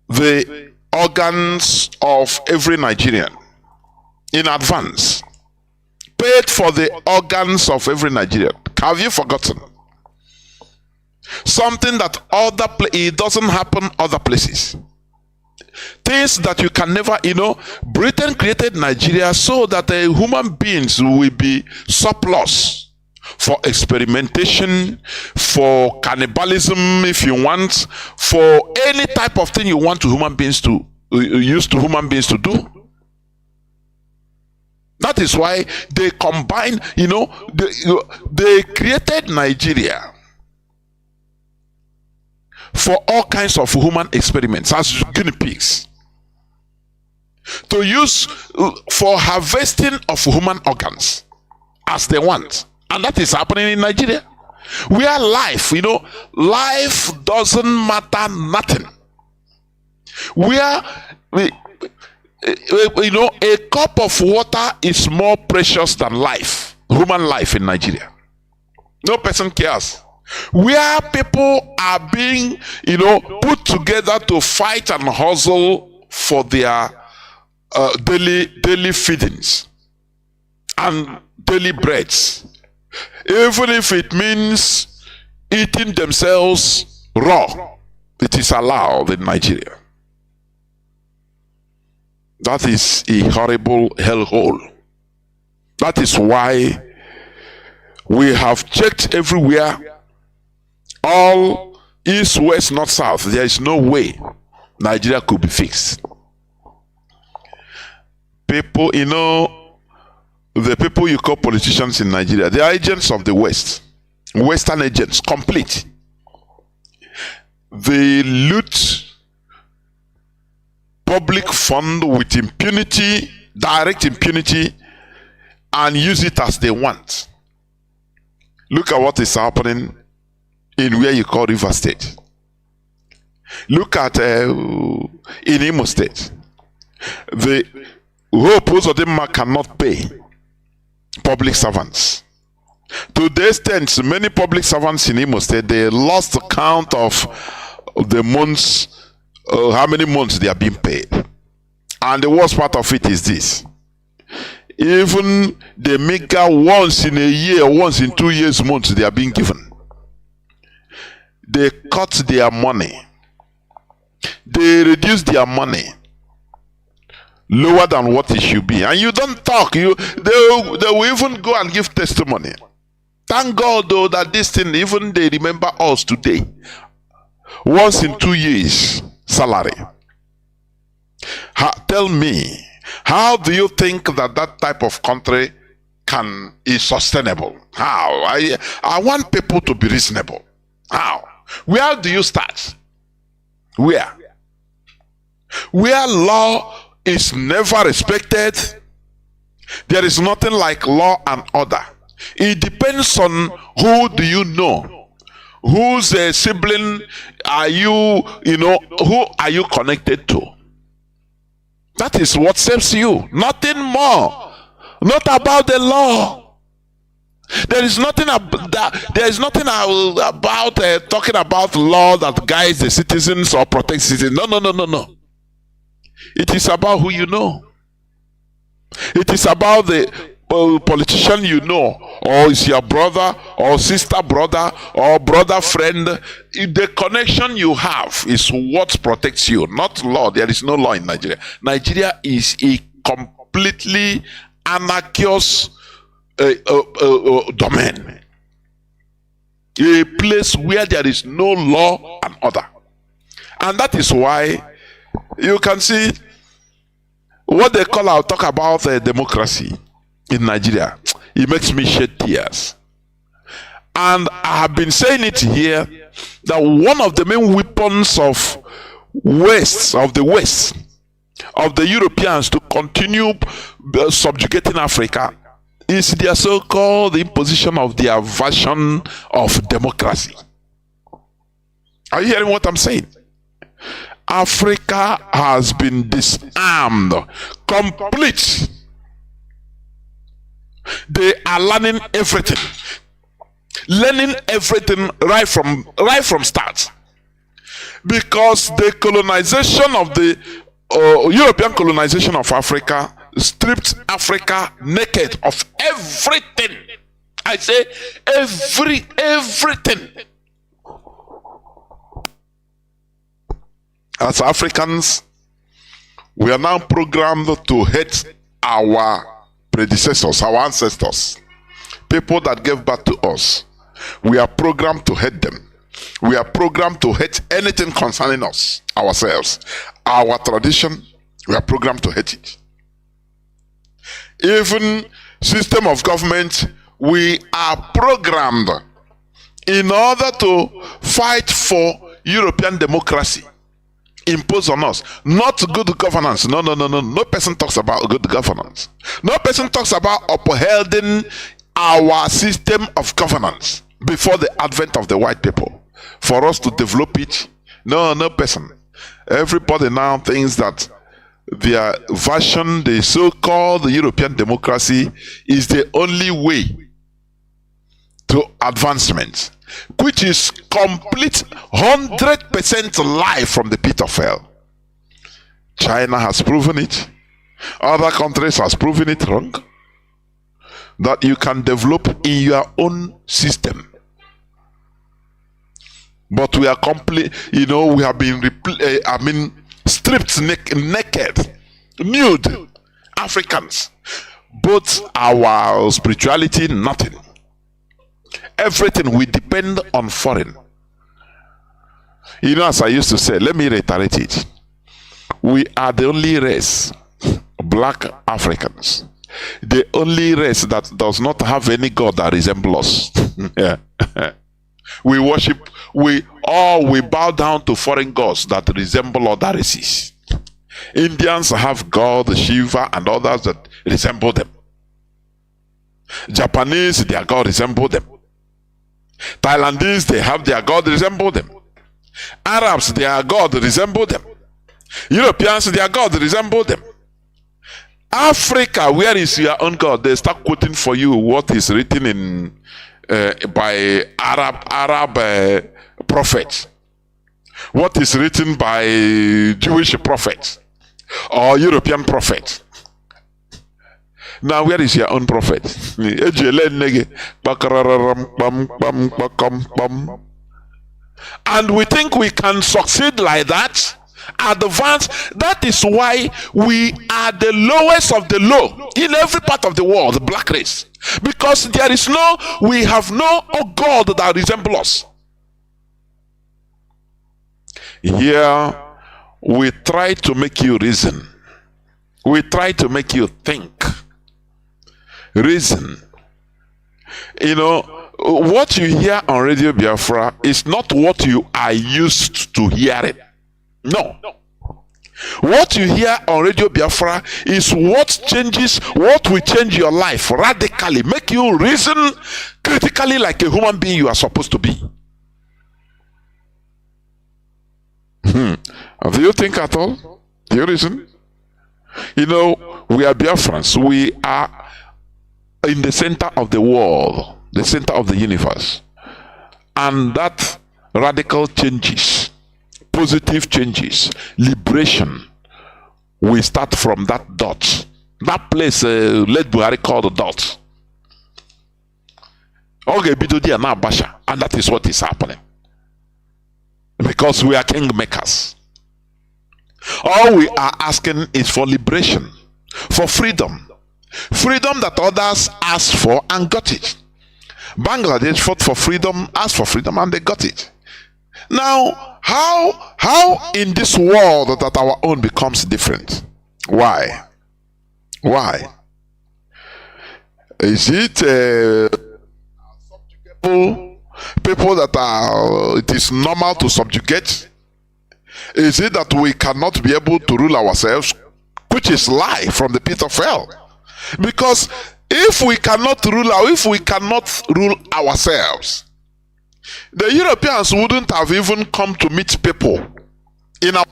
the organs of every Nigerian in advance, paid for the organs of every Nigerian. Have you forgotten? Something that it doesn't happen other places. Things that you can never, Britain created Nigeria so that human beings will be surplus for experimentation, for cannibalism if you want, for any type of thing you want human beings to do. That is why they combine, they created Nigeria for all kinds of human experiments as guinea pigs, to use for harvesting of human organs as they want. And that is happening in Nigeria, where life doesn't matter nothing, where a cup of water is more precious than life, human life in Nigeria. No person cares. Where people are being, put together to fight and hustle for their daily feedings and daily breads, even if it means eating themselves raw, it is allowed in Nigeria. That is a horrible hellhole. That is why we have checked everywhere, all east, west, north, south. There is no way Nigeria could be fixed. People, the people you call politicians in Nigeria, they are agents of the West, Western agents, complete. They loot public fund with impunity, direct impunity, and use it as they want. Look at what is happening in where you call River State. Look at in Imo State. The hope of them cannot pay public servants. To the extent many public servants in Imo State, they lost count of the months, how many months they are being paid. And the worst part of it is this: even the mega once in a year, once in 2 years months they are being given, they cut their money, they reduce their money lower than what it should be. And you don't talk, they will even go and give testimony. Thank God though that this thing, even they remember us today. Once in 2 years salary. Tell me, how do you think that type of country is sustainable? How? I want people to be reasonable. How? Where do you start? Where law is never respected, there is nothing like law and order. It depends on who do you know, whose sibling are you, who are you connected to. That is what saves you, nothing more. Not about the law. There is nothing about talking about law that guides the citizens or protects citizens. No. It is about who you know. It is about the politician you know, or is your brother or sister brother or brother friend, the connection you have is what protects you, not law. There is no law in Nigeria. Nigeria is a completely anarchous domain, a place where there is no law and order. And that is why you can see what they call, I'll talk about democracy in Nigeria. It makes me shed tears. And I have been saying it here that one of the main weapons of the West, of the Europeans to continue subjugating Africa is their so-called imposition of their version of democracy. Are you hearing what I'm saying? Africa has been disarmed, complete. They are learning everything right from start, because the colonization of the European colonization of Africa stripped Africa naked of everything. I say everything. As Africans, we are now programmed to hate our predecessors, our ancestors, people that gave birth to us. We are programmed to hate them. We are programmed to hate anything concerning us, ourselves, our tradition. We are programmed to hate it. Even system of government, we are programmed in order to fight for European democracy imposed on us, not good governance. No person talks about good governance. No person talks about upholding our system of governance before the advent of the white people for us to develop it. No person. Everybody now thinks that their version, the so-called European democracy, is the only way to advancement, which is complete 100% lie from the pit of hell. China has proven it. Other countries has proven it wrong. That you can develop in your own system. But we are complete, we have been stripped naked, nude Africans. Both our spirituality, nothing. Everything we depend on foreign. As I used to say, let me reiterate it. We are the only race, black Africans, the only race that does not have any god that resembles us. We bow down to foreign gods that resemble other races. Indians have God, Shiva, and others that resemble them. Japanese, their god resemble them. Thailandese, they have their god resemble them. Arabs, their god resemble them. Europeans, their god resemble them. Africa, where is your own god? They start quoting for you what is written in by Arab prophets, what is written by Jewish prophets or European prophets. Now, where is your own prophet? And we think we can succeed like that, advance. That is why we are the lowest of the low in every part of the world, the black race. Because we have no God that resembles us. Here, we try to make you reason. We try to make you think. Reason. What you hear on Radio Biafra is not what you are used to hearing. No. What you hear on Radio Biafra is what will change your life radically, make you reason critically like a human being you are supposed to be. Do you think at all? Do you reason? We are Biafrans. We are in the center of the world, the center of the universe. And that radical changes, positive changes, liberation, we start from that dot That place, let Buhari call the dot. Okay, Bidodia now Basha, and that is what is happening. Because we are kingmakers. All we are asking is for liberation, for freedom. Freedom that others asked for and got it. Bangladesh fought for freedom, asked for freedom, and they got it. Now, how in this world that our own becomes different? Why? Why? Is it people that are, it is normal to subjugate? Is it that we cannot be able to rule ourselves, which is lie from the pit of hell? Because if we cannot rule ourselves, the Europeans wouldn't have even come to meet people in our,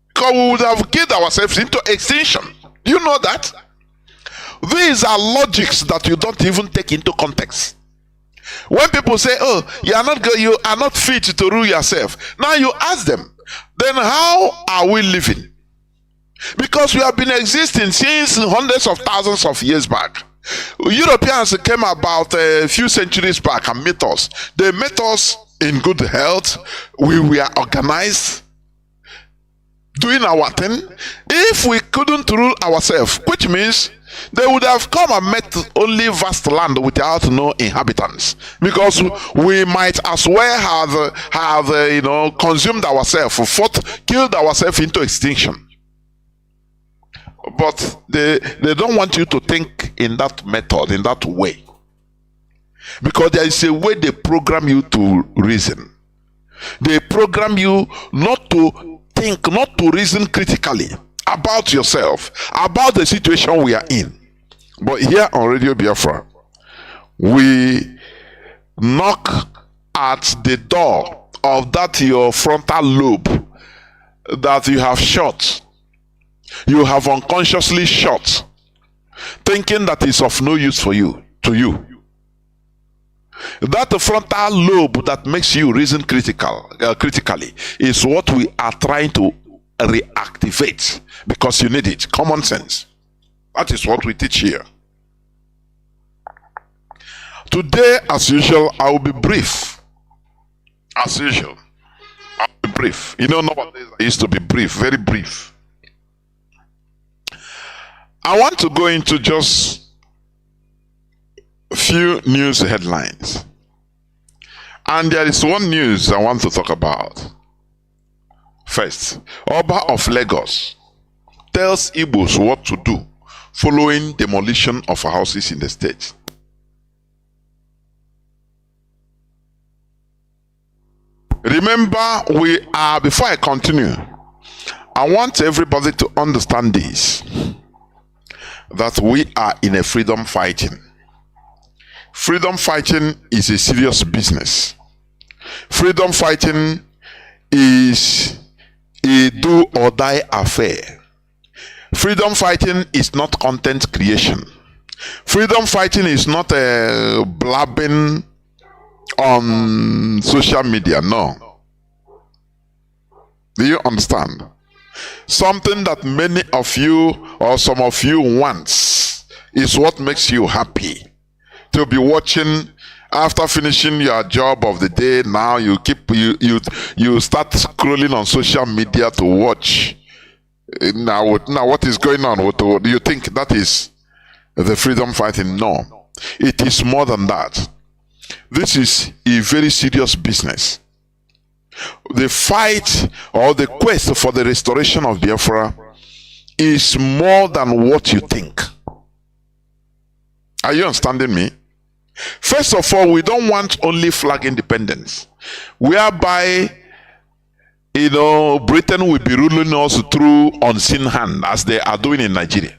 because we would have killed ourselves into extinction. Do you know that? These are logics that you don't even take into context. When people say, "Oh, you are not fit to rule yourself," now you ask them, then how are we living? Because we have been existing since hundreds of thousands of years back. Europeans came about a few centuries back and met us. They met us in good health. We were organized, doing our thing. If we couldn't rule ourselves, which means they would have come and met only vast land without no inhabitants, because we might as well have consumed ourselves, killed ourselves into extinction. But they don't want you to think in that method, in that way, because there is a way they program you to reason. They program you not to think, not to reason critically about yourself, about the situation we are in. But here on Radio Biafra, we knock at the door of that your frontal lobe that you have shut, you have unconsciously shut, thinking that is of no use for you, to you. That frontal lobe that makes you reason critically is what we are trying to reactivate, because you need it. Common sense. That is what we teach here. Today, as usual, I will be brief. As usual, I'll be brief. You know, nowadays I used to be brief, very brief. I want to go into just a few news headlines. And there is one news I want to talk about. First, Oba of Lagos tells Igbos what to do following demolition of houses in the state. Remember, before I continue, I want everybody to understand this, that we are in a freedom fighting. Freedom fighting is a serious business. Freedom fighting is a do or die affair. Freedom fighting is not content creation. Freedom fighting is not a blabbing on social media. No. Do you understand? Something that many of you or some of you wants is what makes you happy. To be watching after finishing your job of the day. Now you start scrolling on social media to watch. Now what is going on? Do you think that is the freedom fighting? No, it is more than that. This is a very serious business. The fight or the quest for the restoration of Biafra is more than what you think. Are you understanding me? First of all, we don't want only flag independence, whereby Britain will be ruling us through unseen hand, as they are doing in Nigeria.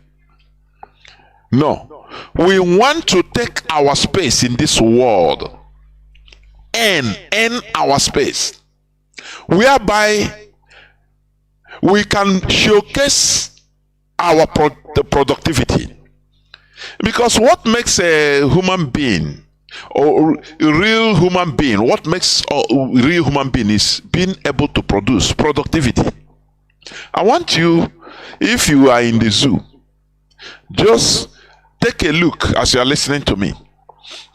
No, we want to take our space in this world and our space, whereby we can showcase our productivity. Because what makes a human being, or a real human being, what makes a real human being is being able to produce productivity. I want you, if you are in the zoo, Just take a look as you are listening to me.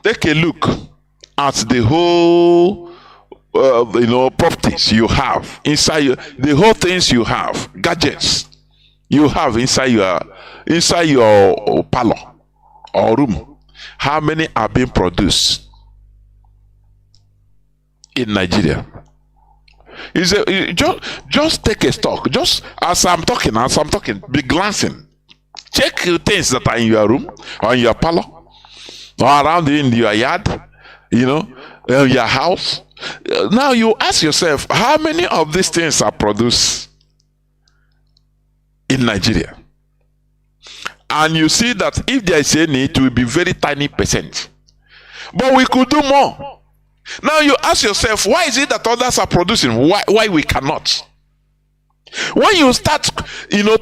Take a look at the whole, properties you have inside the whole things you have, gadgets you have inside your parlor or room. How many are being produced in Nigeria? Just take a stock. Just as I'm talking, be glancing. Check the things that are in your room or in your parlor or around in your yard, your house. Now you ask yourself, how many of these things are produced in Nigeria? And you see that if there is any, it will be very tiny percent. But we could do more. Now you ask yourself, why is it that others are producing? Why we cannot? When you start,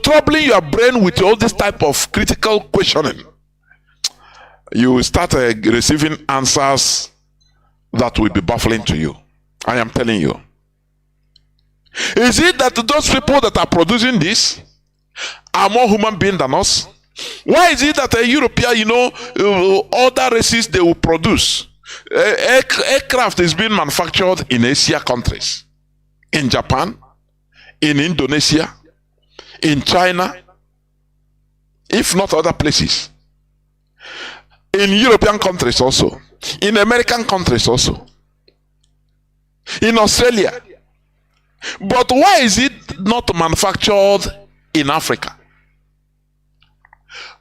troubling your brain with all this type of critical questioning, you will start receiving answers that will be baffling to you. I am telling you. Is it that those people that are producing this are more human beings than us? Why is it that a European, other races, they will produce? Aircraft is being manufactured in Asia countries, in Japan, in Indonesia, in China, if not other places, in European countries also, in American countries also, in Australia. But why is it not manufactured in Africa?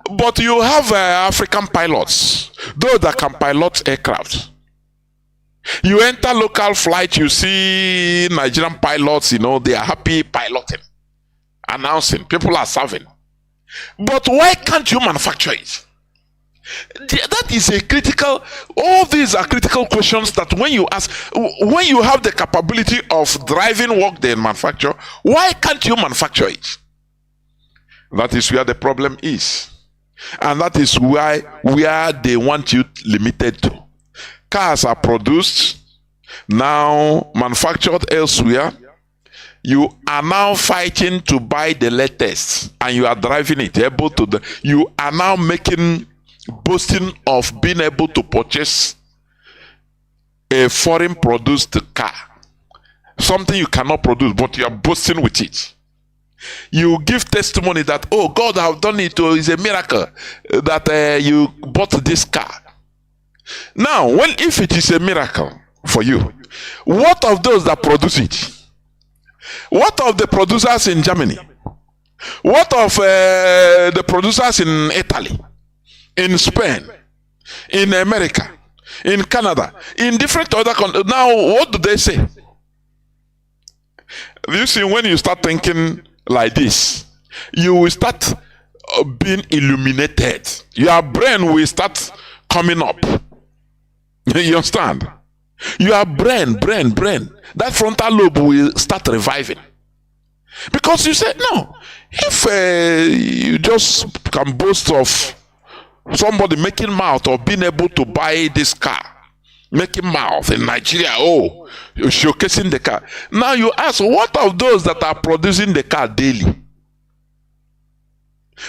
But you have African pilots, those that can pilot aircraft. You enter local flight, you see Nigerian pilots, they are happy piloting, announcing, people are serving. But why can't you manufacture it? That is a critical, all these are critical questions that when you ask, when you have the capability of driving work they manufacture, why can't you manufacture it? That is where the problem is. And that is where they want you limited to. Cars are produced, now manufactured elsewhere. You are now fighting to buy the latest, and you are driving it. You are now boasting of being able to purchase a foreign produced car, something you cannot produce, but you are boasting with it. You give testimony that, oh, God have done it, oh, it's a miracle that you bought this car. Now, if it is a miracle for you, what of those that produce it? What of the producers in Germany? What of the producers in Italy, in Spain, in America, in Canada, in different other countries? Now, what do they say? You see, when you start thinking like this, you will start being illuminated. Your brain will start coming up. You understand? Your brain, that frontal lobe will start reviving. Because you said, no, if you just can boast of somebody making mouth or being able to buy this car, making mouth in Nigeria, oh, you're showcasing the car. Now you ask, what of those that are producing the car daily?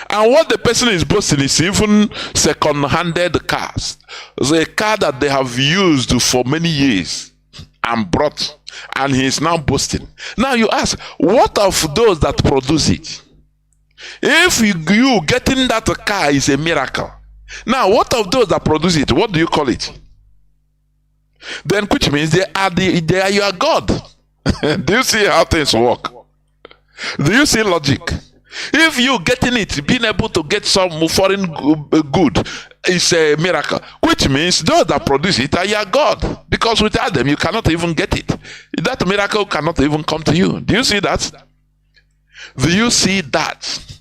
And what the person is boasting is even second-handed cars. It's a car that they have used for many years and brought, and he is now boasting. Now you ask, what of those that produce it? If you getting that car is a miracle, now what of those that produce it? What do you call it? Then, which means they are your God. Do you see how things work? Do you see logic? If you getting it, being able to get some foreign good is a miracle, which means those that produce it are your God, because without them you cannot even get it. That miracle cannot even come to you. Do you see that? Do you see that?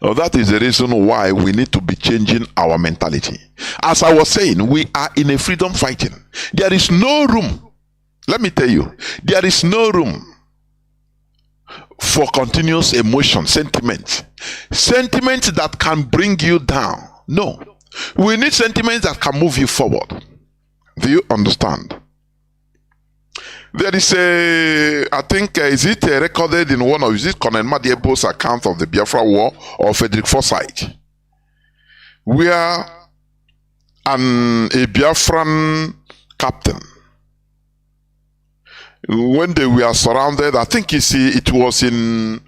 Oh, that is the reason why we need to be changing our mentality. As I was saying, we are in a freedom fighting. There is no room. Let me tell you, there is no room for continuous emotion, sentiment that can bring you down. No, we need sentiments that can move you forward. Do you understand? There is I think, is it recorded in one of, is it Colonel Madiebo's account of the Biafra War or Frederick Forsyth? where a Biafran captain, when they were surrounded, I think it was in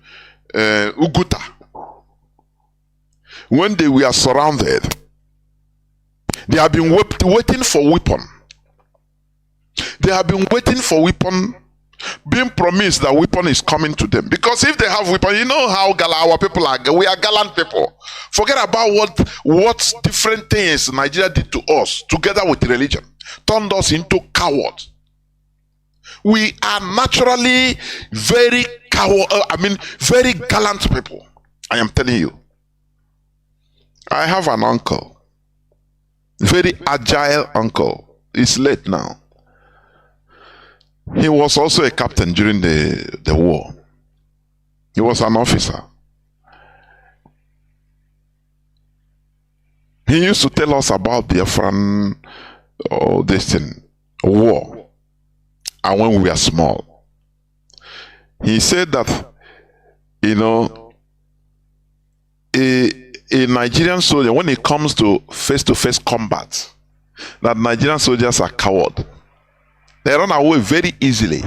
Uguta. When they were surrounded, they have been waiting for weapon. They have been waiting for weapon, being promised that weapon is coming to them. Because if they have weapon, you know how our people are. We are gallant people. Forget about what different things Nigeria did to us, together with religion, turned us into cowards. We are naturally very very gallant people. I am telling you. I have an uncle, very agile uncle. He's late now. He was also a captain during the war. He was an officer. He used to tell us about Biafran war. And when we were small, he said that, a Nigerian soldier, when it comes to face-to-face combat, that Nigerian soldiers are cowards. They run away very easily.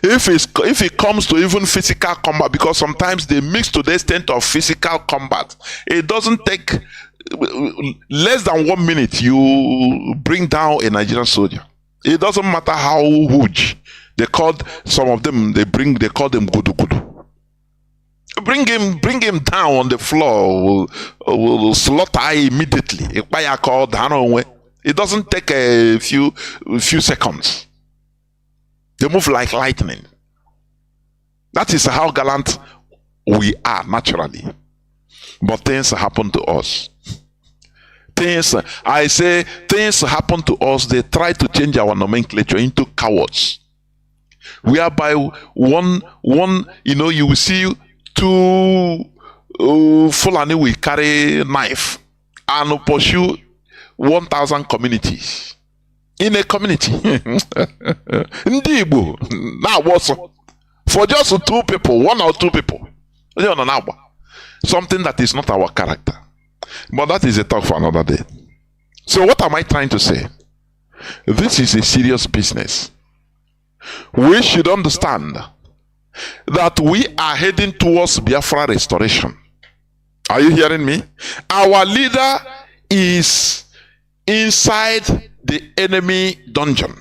If it comes to even physical combat, because sometimes they mix to the extent of physical combat, it doesn't take less than 1 minute you bring down a Nigerian soldier. It doesn't matter how huge. They called some of them. They call them gudu. Bring him down on the floor. Will slaughter immediately. It doesn't take a few seconds. They move like lightning. That is how gallant we are naturally. But things happen to us. Things happen to us. They try to change our nomenclature into cowards. Whereby you will see two Fulani will carry knife and pursue 1,000 communities. In a community. For just 2 people, 1 or 2 people. Something that is not our character. But that is a talk for another day. So what am I trying to say? This is a serious business. We should understand that we are heading towards Biafra restoration. Are you hearing me? Our leader is inside the enemy dungeon.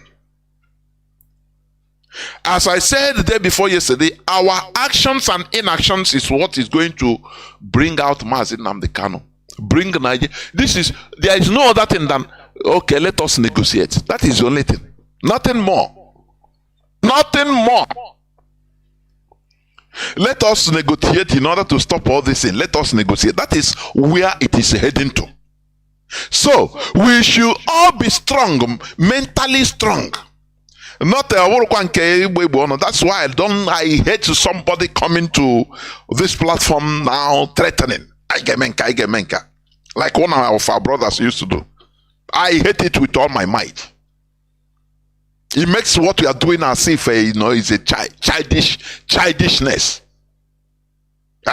As I said the day before yesterday, our actions and inactions is what is going to bring out Mazi Nnamdi Kanu. Bring Nigeria. There is no other thing than, okay, let us negotiate. That is the only thing. Nothing more. Nothing more. Let us negotiate in order to stop all this thing. Let us negotiate. That is where it is heading to. So we should all be strong, mentally strong. Not that's why I hate somebody coming to this platform now threatening. Like one of our brothers used to do. I hate it with all my might. It makes what we are doing as if is a childishness. We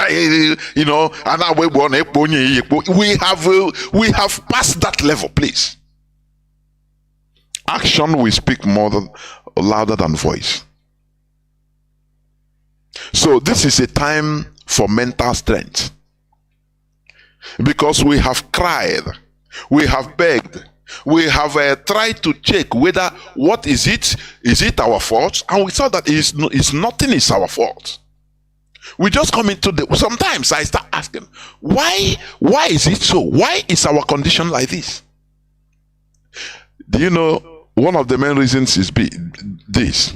have passed that level, please. Action will speak louder than voice. So this is a time for mental strength. Because we have cried, we have begged, we have tried to check whether what is it our fault, and we saw that nothing is our fault. We just come into sometimes I start asking, why is it so? Why is our condition like this? Do you know one of the main reasons is this?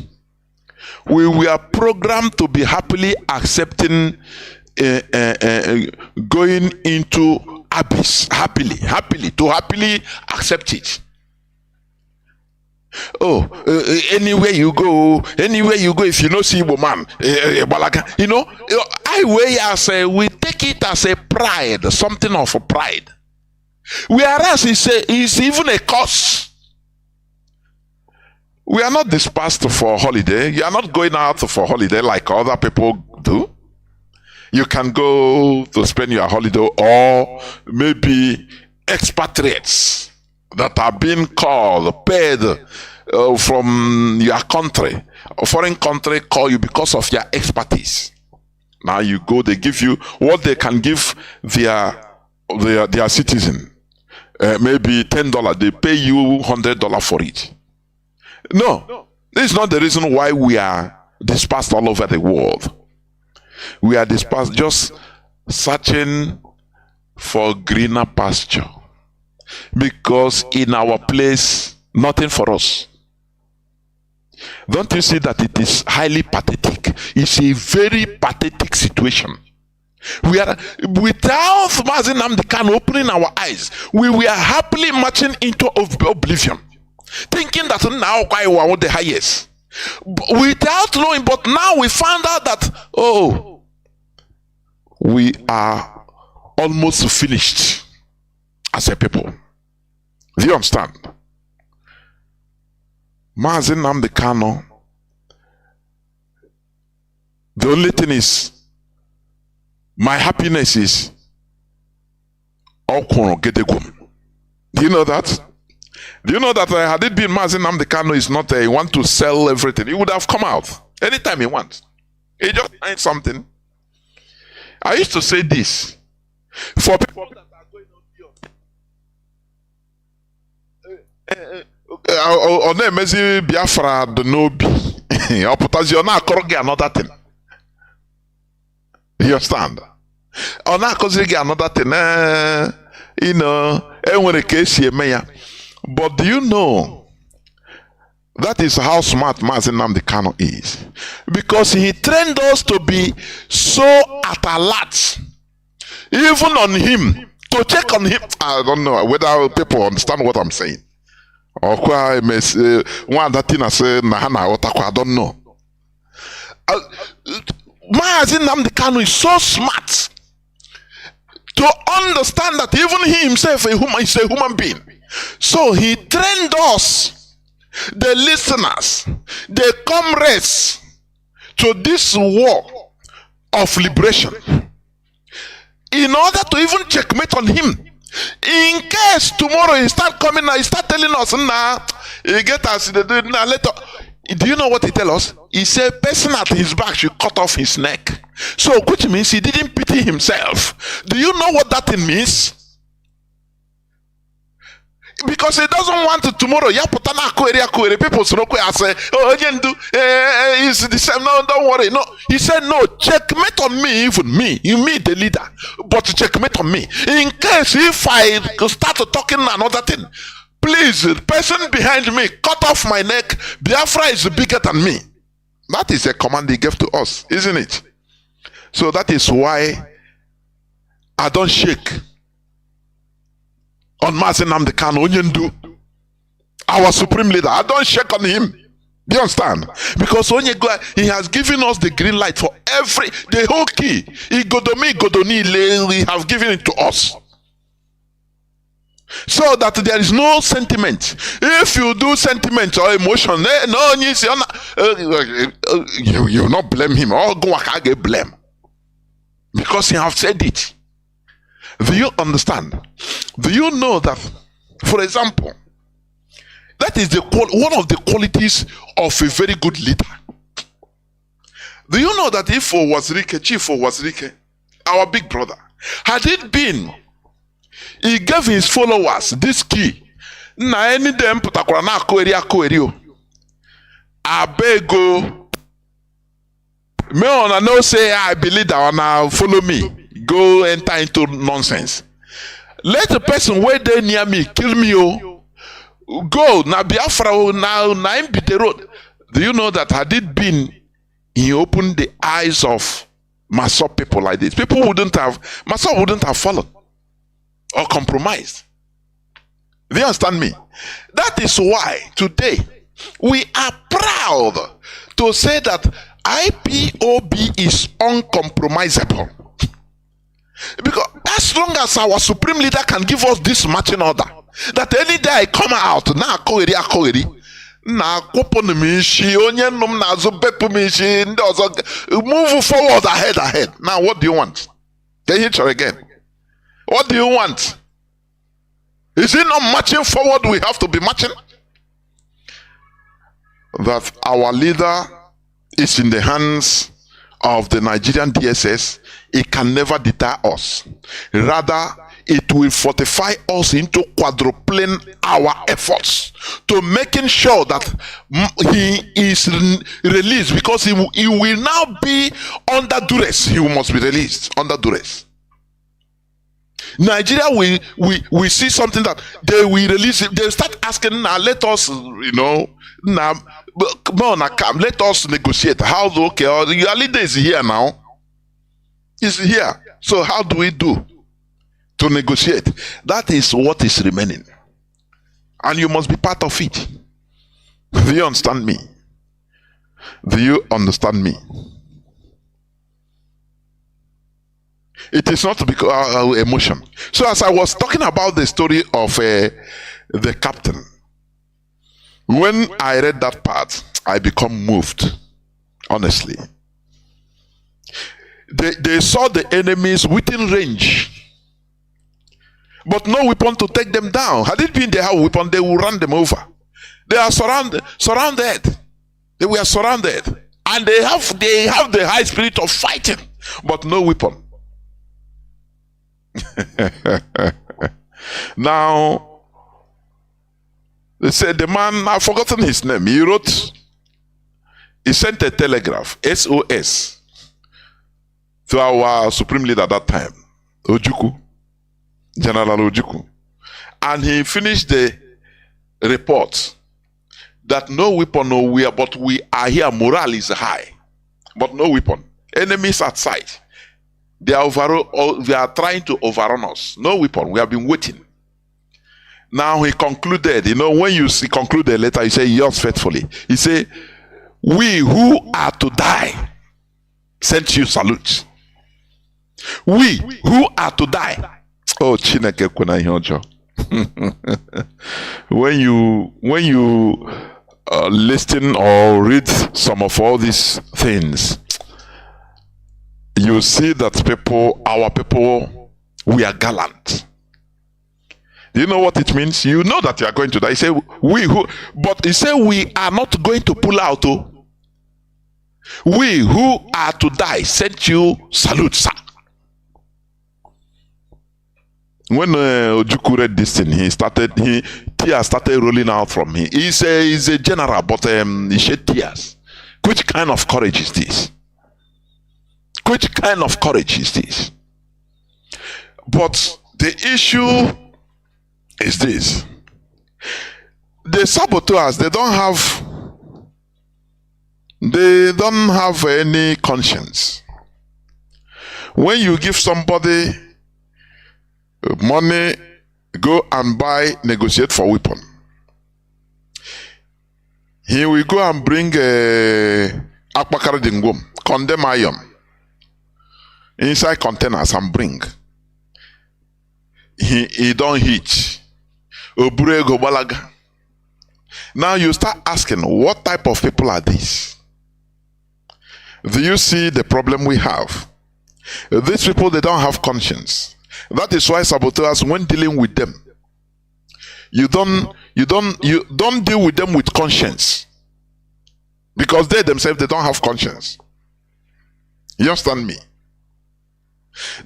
We were programmed to be happily accepting going into abyss, happily accept it. Anywhere you go, if you know see Igbo man, we take it as a pride, something of a pride. Whereas it's even a curse. We are not dispersed for holiday. You are not going out for holiday like other people do. You can go to spend your holiday, or maybe expatriates that are being called, paid from your country, a foreign country call you because of your expertise. Now you go, they give you what they can give their citizen. Maybe $10, they pay you $100 for it. No, this is not the reason why we are dispersed all over the world. We are dispersed just searching for greener pasture. Because in our place, nothing for us. Don't you see that it is highly pathetic? It's a very pathetic situation. We are, without Mazi Nnamdi Kanu opening our eyes, we were happily marching into oblivion, thinking that now we are the highest. Without knowing, but now we found out that, oh, we are almost finished as a people. Do you understand? Mazi Nnamdi Kanu, the only thing is, my happiness is Okoro Gedegum. Do you know that? Do you know that had it been Mazi Nnamdi Kanu is not he want to sell everything, he would have come out anytime he wants. He just signed something. I used to say this for people that are going on the Mazi Biafra the Nobi. Another thing. You understand? Another thing, you know, but do you know that is how smart Mazi Nnamdi Kanu is? Because he trained us to be so at alert, even on him, to check on him. I don't know whether people understand what I'm saying. Or one that thing I say, I don't know. Mazi Nnamdi Kanu is so smart to understand that even he himself is a human being. So he trained us, the listeners, the comrades, to this war of liberation, in order to even checkmate on him. In case tomorrow he start coming and he start telling us, nah, he get us, nah, later. Do you know what he tell us? He said, person at his back should cut off his neck. So, which means he didn't pity himself. Do you know what that thing means? Because he doesn't want to tomorrow. People say, oh, it's the same. No, don't worry. No, he said, no, checkmate on me, even me. You me, the leader, but checkmate on me. In case if I start talking another thing, please, the person behind me, cut off my neck. Biafra is bigger than me. That is a command he gave to us, isn't it? So that is why I don't shake on Mazi Nnamdi Kanu Onyendu, our supreme leader. I don't shake on him. Do you understand? Because he has given us the green light for the whole key. He have given it to us. So that there is no sentiment. If you do sentiment or emotion, you will not blame him. Or go get blame. Because he have said it. Do you understand? Do you know that, for example, that is one of the qualities of a very good leader. Do you know that if Chief Wazirike, our big brother, had it been, he gave his followers this key. Na any dem putakwara na akoeri. Abego. Me ona no say I believe that now follow me. Go enter into nonsense. Let the person where they near me kill me. Go na Biafra now na him be the road. Do you know that had it been he opened the eyes of Masop people like this, Masop wouldn't have followed or compromised. Do you understand me? That is why today we are proud to say that IPOB is uncompromisable. Because as long as our supreme leader can give us this marching order, that any day I come out, na akoeri, na kopon mishi, onye num na zobepu mishi, move forward ahead. Now what do you want? Can you hear again? What do you want? Is it not marching forward we have to be marching? That our leader is in the hands of the Nigerian DSS, it can never deter us. Rather, it will fortify us into quadrupling our efforts to making sure that he is released, because he will now be under duress. He must be released under duress. Nigeria we see something that they will release it. They start asking, now let us, now come, let us negotiate. How okay? Your leader is here now. He's here. So how do we do to negotiate? That is what is remaining, and you must be part of it. Do you understand me? Do you understand me? It is not because emotion. So as I was talking about the story of the captain, when I read that part, I become moved. Honestly, they saw the enemies within range, but no weapon to take them down. Had it been they have weapon, they would run them over. They are surrounded. They were surrounded, and they have the high spirit of fighting, but no weapon. Now, they said the man, I've forgotten his name. He sent a telegraph, SOS, to our supreme leader at that time, Ojukwu, General Ojukwu. And he finished the report that no weapon, nowhere, but we are here, morale is high, but no weapon. Enemies at sight. They are trying to overrun us. No weapon. We have been waiting. Now he concluded. When you conclude the letter, you say, yours faithfully. He said, we who are to die sent you salute. We who are to die. Oh, Chineke kuna ihonjo. When you listen or read some of all these things, you see that our people, we are gallant. Do you know what it means? You know that you are going to die. He said, but he said, we are not going to pull out. Oh. We who are to die sent you salute, sir. When Ojukwu read this thing, tears started rolling out from him. He's a general, but he shed tears. Which kind of courage is this? Which kind of courage is this? But the issue is this. The saboteurs, they don't have any conscience. When you give somebody money, go and negotiate for weapon, he will go and bring akpakara dingwom, condemn iron inside containers and bring. He don't hit. Oburego balaga. Now you start asking, what type of people are these? Do you see the problem we have? These people, they don't have conscience. That is why saboteurs, when dealing with them, you don't deal with them with conscience, because they themselves, they don't have conscience. You understand me?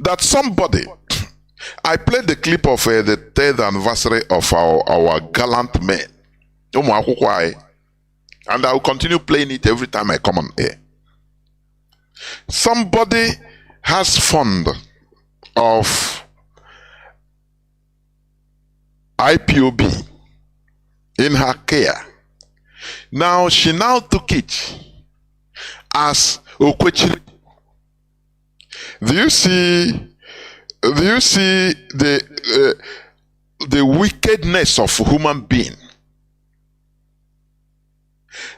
That somebody, I played the clip of the 3rd anniversary of our gallant men, and I will continue playing it every time I come on air. Somebody has fund of IPOB in her care. Now she now took it as Okwechi. Do you see the wickedness of human being?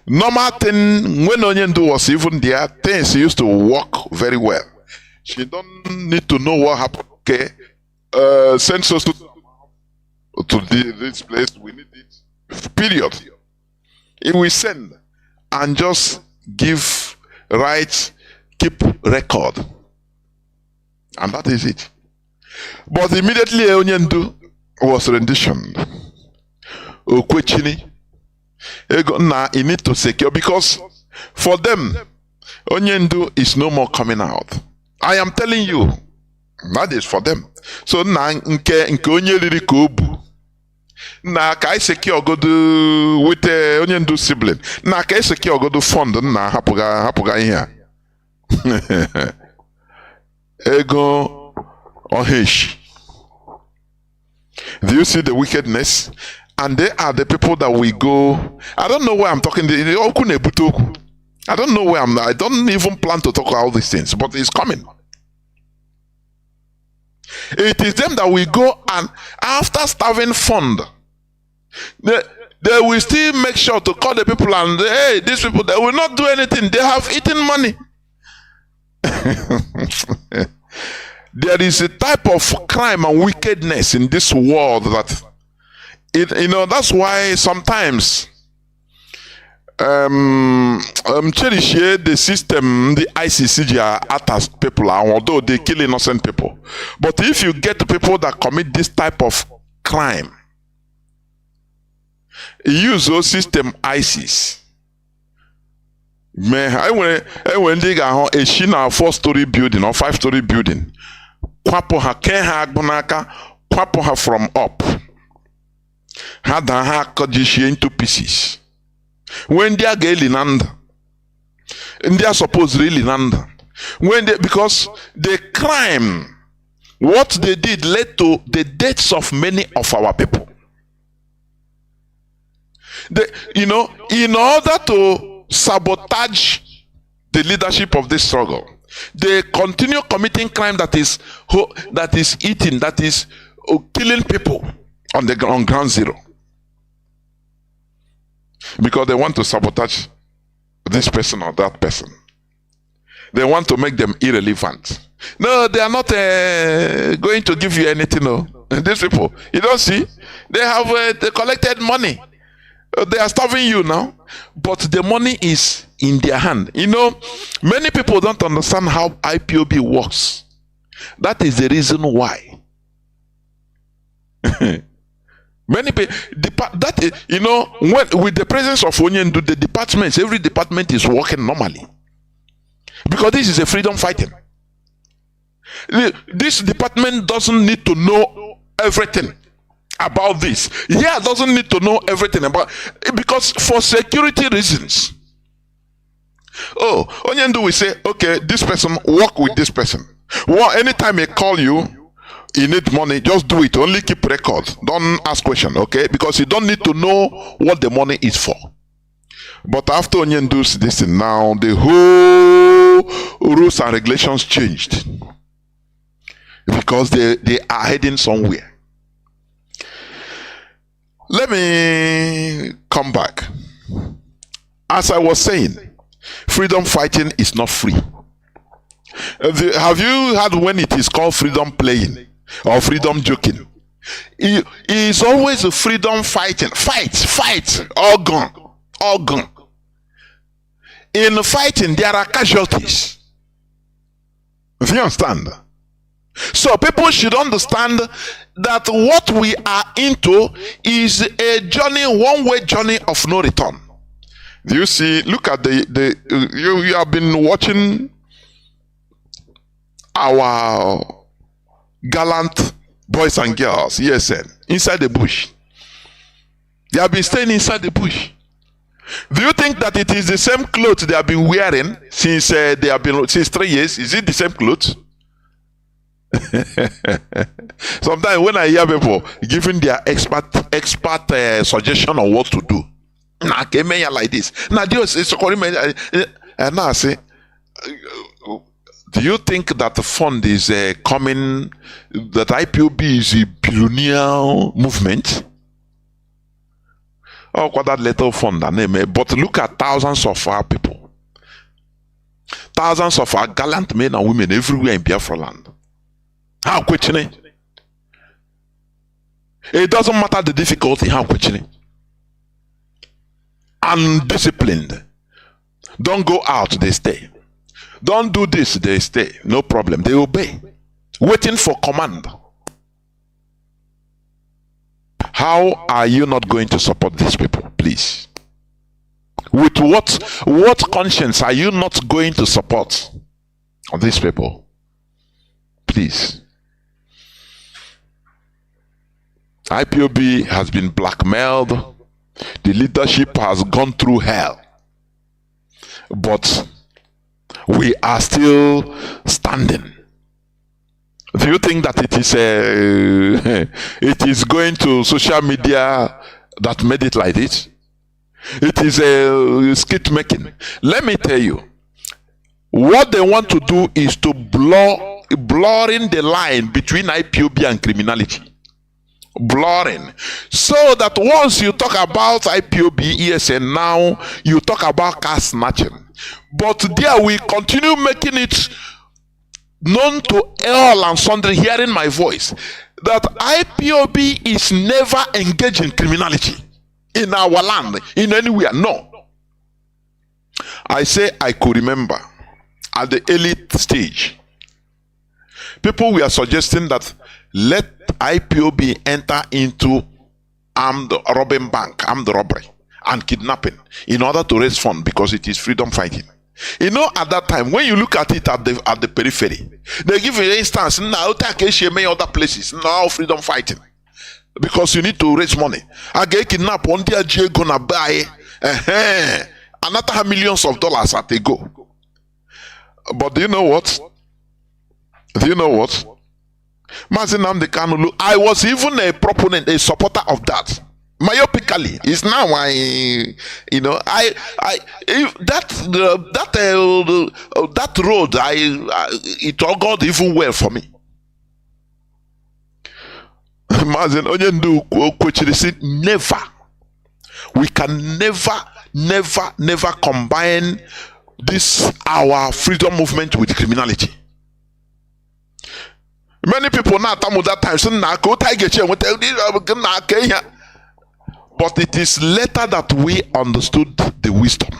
Normal thing, when Onyendu was even there, things used to work very well. She don't need to know what happened. Okay, send us to this place. We need it. Period. If we send and just give rights, keep record, and that is it. But immediately Onyendu was rendition. Okwechini. Now you need to secure, because for them, Onyendu is no more coming out. I am telling you, that is for them. So now nke onye riri ka obu. Na ka I secure godu with Onyendu sibling. Na ka I secure godu fund na hapuga here. Ego ohesh. Do you see the wickedness? And they are the people that we go. I don't know where I'm talking. I don't know where I don't even plan to talk about all these things, but it's coming. It is them that we go, and after starving fund, they will still make sure to call the people and hey, these people, they will not do anything. They have eaten money. There is a type of crime and wickedness in this world that that's why sometimes cherish the system, the ICCG attacks people, although they kill innocent people. But if you get people that commit this type of crime, use those system ISIS. I went dig a 4-story building or 5-story building. Kwapo ha from up. Had ha kodishi into pieces. When they are getting under, and they are supposed really under. Because the crime, what they did led to the deaths of many of our people. In order to sabotage the leadership of this struggle, they continue committing crime that is killing people on ground zero, because they want to sabotage this person or that person. They want to make them irrelevant. No, they are not going to give you anything. No, these people, you don't see, they have they collected money. They are starving you now, but the money is in their hand. Many people don't understand how IPOB works. That is the reason why. Many people, with the presence of Onyendu, the departments, every department is working normally. Because this is a freedom fighting. This department doesn't need to know everything about this. Yeah, doesn't need to know everything about, because for security reasons. Oh, Onyendu will say, okay, this person, work with this person. Well, anytime he call you need money, just do it. Only keep records. Don't ask questions, okay? Because you don't need to know what the money is for. But after Onyendu's this thing, now the whole rules and regulations changed. Because they are heading somewhere. Let me come back. As I was saying, freedom fighting is not free. Have you heard when it is called freedom playing or freedom joking? It is always a freedom fighting. Fight, all gone. In fighting, there are casualties. Do you understand? So people should understand that what we are into is a journey, one-way journey of no return. Do you see? Look at you have been watching our gallant boys and girls, ESN, inside the bush. They have been staying inside the bush. Do you think that it is the same clothes they have been wearing since since 3 years? Is it the same clothes? Sometimes when I hear people giving their expert suggestion on what to do, like this. And now I say, do you think that the fund is coming? That IPOB is a billionaire movement? Oh, what that little fund, but look at thousands of our people, thousands of our gallant men and women everywhere in Biafra land. How questioning? It doesn't matter the difficulty. How questioning? Undisciplined. Don't go out, they stay. Don't do this, they stay. No problem. They obey. Waiting for command. How are you not going to support these people, please? With what conscience are you not going to support these people? Please. IPOB has been blackmailed. The leadership has gone through hell. But we are still standing. Do you think that it is going to social media that made it like this? It is a skit making. Let me tell you, what they want to do is to blurring the line between IPOB and criminality. Blurring, so that once you talk about IPOB, ESN, now you talk about car snatching. But there we continue making it known to all and sundry hearing my voice that IPOB is never engaged in criminality in our land, in anywhere. No. I say I could remember at the elite stage, people were suggesting that let IPOB enter into armed robbery and kidnapping in order to raise funds because it is freedom fighting. You know, at that time, when you look at it at the periphery, they give an instance now take many other places now freedom fighting because you need to raise money. I get kidnapped one day, gonna buy another millions of dollars at a go. But do you know what? Mazi Nnamdi Kanu, I was even a proponent, a supporter of that. Myopically, it's now that road it all got even well for me. Mazi never. We can never combine this our freedom movement with criminality. Many people now tell me that time but it is later that we understood the wisdom.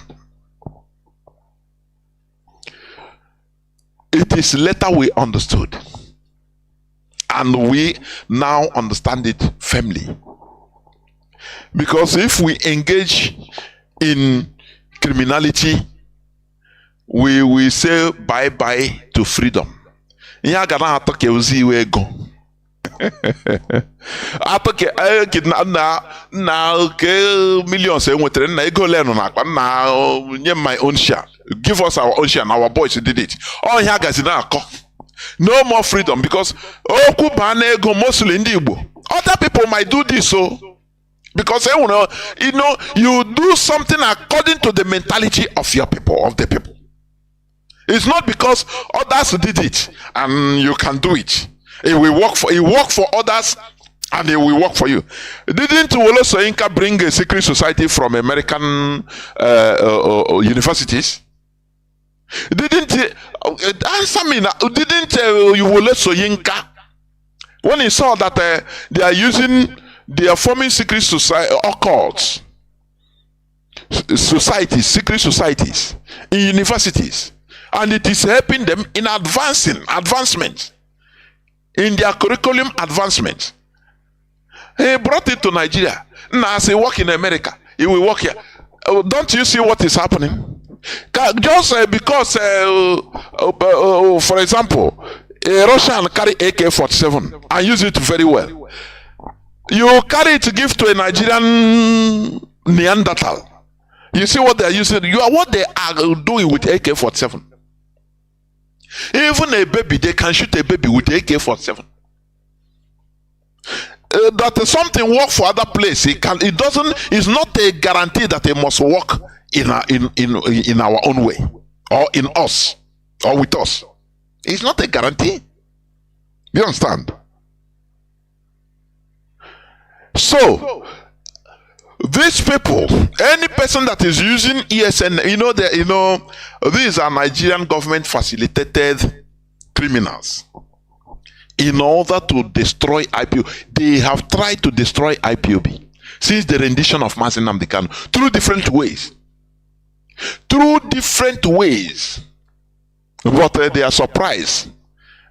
It is later we understood, and we now understand it firmly. Because if we engage in criminality, we will say bye bye to freedom. Atoke millions my own share. Give us our own share, and our boys did it. Oh, here guys no more freedom because mostly in the other people might do this so because you do something according to the mentality of your people, of the people. It's not because others did it and you can do it. It will work for others and it will work for you. Didn't Wole Soyinka bring a secret society from American universities? Didn't answer me now? Didn't Wole Soyinka, when he saw that they are forming secret society occults, secret societies in universities, and it is helping them in advancement in their curriculum advancement. He brought it to Nigeria. Now as he work in America, he will work here. Don't you see what is happening? Just because for example, a Russian carry AK-47 and use it very well. You carry it to give to a Nigerian Neanderthal. You see what they are using? What they are doing with AK-47. Even a baby, they can shoot a baby with AK-47. That something work for other place. It's not a guarantee that it must work in our own way, or in us, or with us. It's not a guarantee. You understand? So these people, any person that is using ESN, these are Nigerian government facilitated criminals. In order to destroy IPOB, they have tried to destroy IPOB since the rendition of Mazi Nnamdi Kanu through different ways. But they are surprised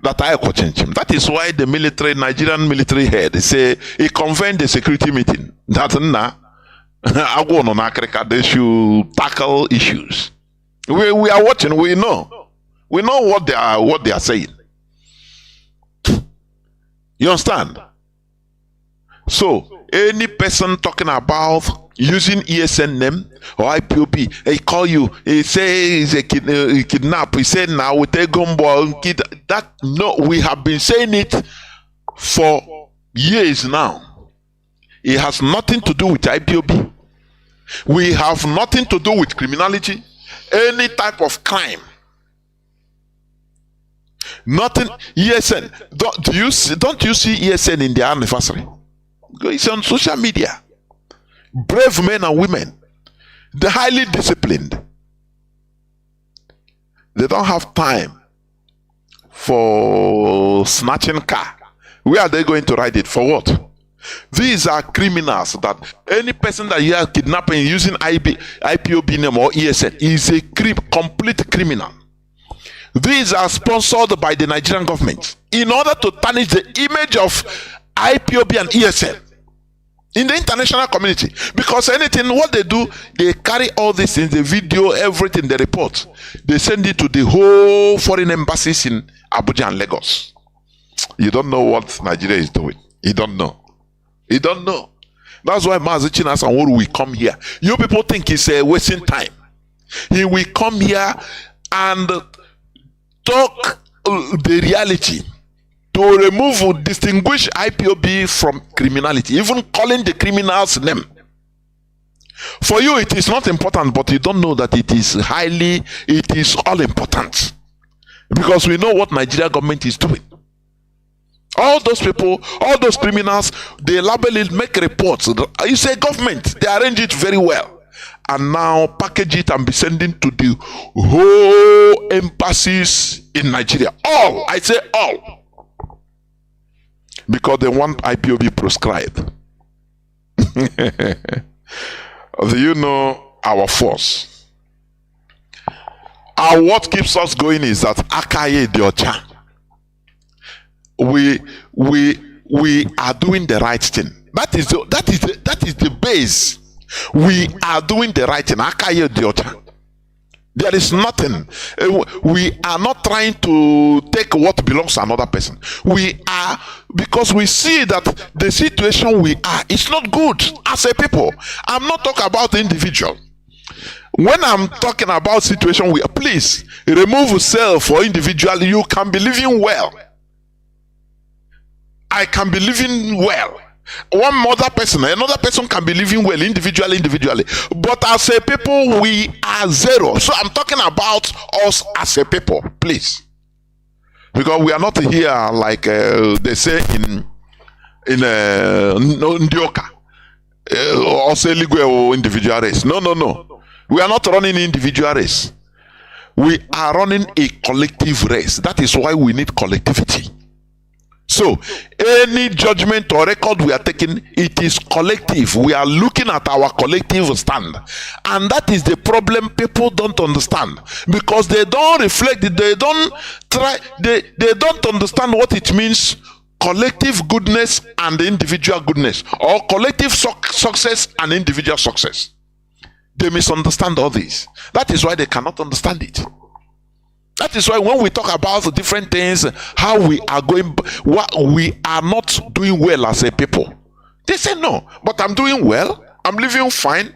that I could change him. That is why the Nigerian military head, he convened the security meeting that they should tackle issues. We are watching. We know what they are saying. You understand? So any person talking about using ESN name or IPOB, he call you, he say he's a kidnap. He said now we take gumbo kid. That no, we have been saying it for years now. It has nothing to do with IPOB. We have nothing to do with criminality, any type of crime. Nothing. ESN. Don't you see ESN in their anniversary? It's on social media. Brave men and women. They're highly disciplined. They don't have time for snatching car. Where are they going to ride it? For what? These are criminals. That any person that you are kidnapping using IPOB name or ESN is a complete criminal. These are sponsored by the Nigerian government in order to tarnish the image of IPOB and ESN in the international community. Because anything, what they do, they carry all this in the video, everything they report. They send it to the whole foreign embassies in Abuja and Lagos. You don't know what Nigeria is doing. You don't know. You don't know. That's why Mazi Chinas and Wuru will come here. You people think it's wasting time. He will come here and talk the reality to remove or distinguish IPOB from criminality, even calling the criminal's name. For you, it is not important, but you don't know that it is all important. Because we know what Nigeria government is doing. All those people, all those criminals, they label it, make reports. You say government, they arrange it very well. And now package it and be sending to the whole embassies in Nigeria. All, I say all. Because they want IPOB proscribed. Do you know our force? What keeps us going is that Akaye Diocha. We are doing the right thing. That is the base. We are doing the right thing. Akaye Diocha. There is nothing. We are not trying to take what belongs to another person. We are, because we see that the situation we are is not good as a people. I'm not talking about the individual. When I'm talking about situation, please remove self for individual. You can be living well. I can be living well. One other person, another person can be living well individually. But as a people, we are zero. So I'm talking about us as a people, please. Because we are not here like they say in Ndioka. Or say Ligwe individual race. No. We are not running individual race. We are running a collective race. That is why we need collectivity. So, any judgment or record we are taking, it is collective. We are looking at our collective stand. And that is the problem people don't understand. Because they don't reflect it, they don't understand what it means, collective goodness and individual goodness. Or collective success and individual success. They misunderstand all this. That is why they cannot understand it. That is why when we talk about the different things, how we are going, what we are not doing well as a people. They say no, but I'm doing well. I'm living fine.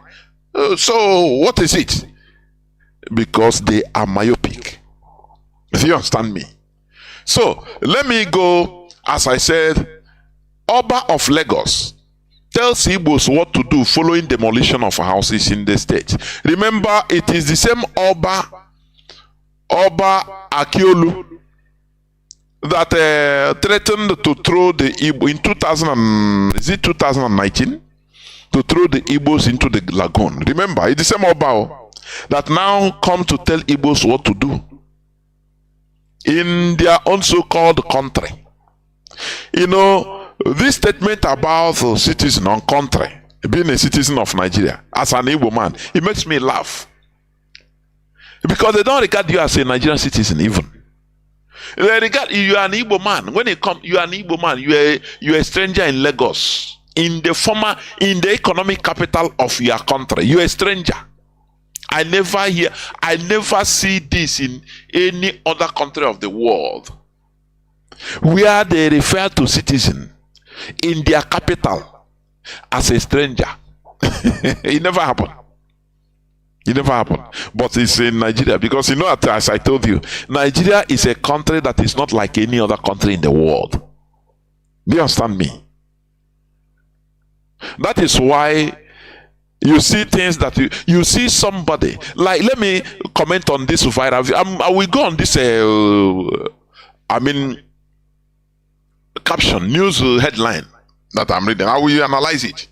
So what is it? Because they are myopic. If you understand me. So let me go, as I said, Oba of Lagos tells Igbos what to do following demolition of houses in the state. Remember, it is the same Oba Akiolu that threatened to throw the Igbo in 2019 to throw the Igbos into the lagoon. Remember, it's the same Oba that now come to tell Igbos what to do in their own so-called country. You know, this statement about citizen on country, being a citizen of Nigeria, as an Igbo man, it makes me laugh. Because they don't regard you as a Nigerian citizen even. You are an Igbo man. When it comes, you are an Igbo man. You are a stranger in Lagos, in the economic capital of your country. You are a stranger. I never see this in any other country of the world, where they refer to citizen in their capital as a stranger. It never happened. It never happened. But it's in Nigeria, because you know, as I told you, Nigeria is a country that is not like any other country in the world. Do you understand me? That is why you see things that you see somebody, like, let me comment on this viral. I will go on this caption, news headline that I'm reading. I will analyze it.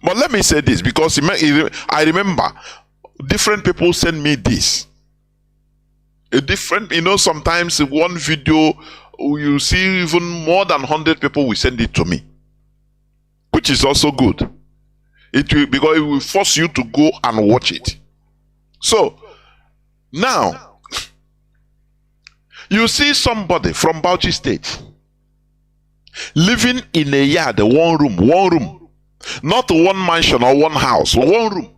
But let me say this, because I remember different people send me this. Sometimes one video you see even more than 100 people will send it to me, which is also good. Because it will force you to go and watch it. So now you see somebody from Bauchi State living in a yard, one room, not one mansion or one house, one room,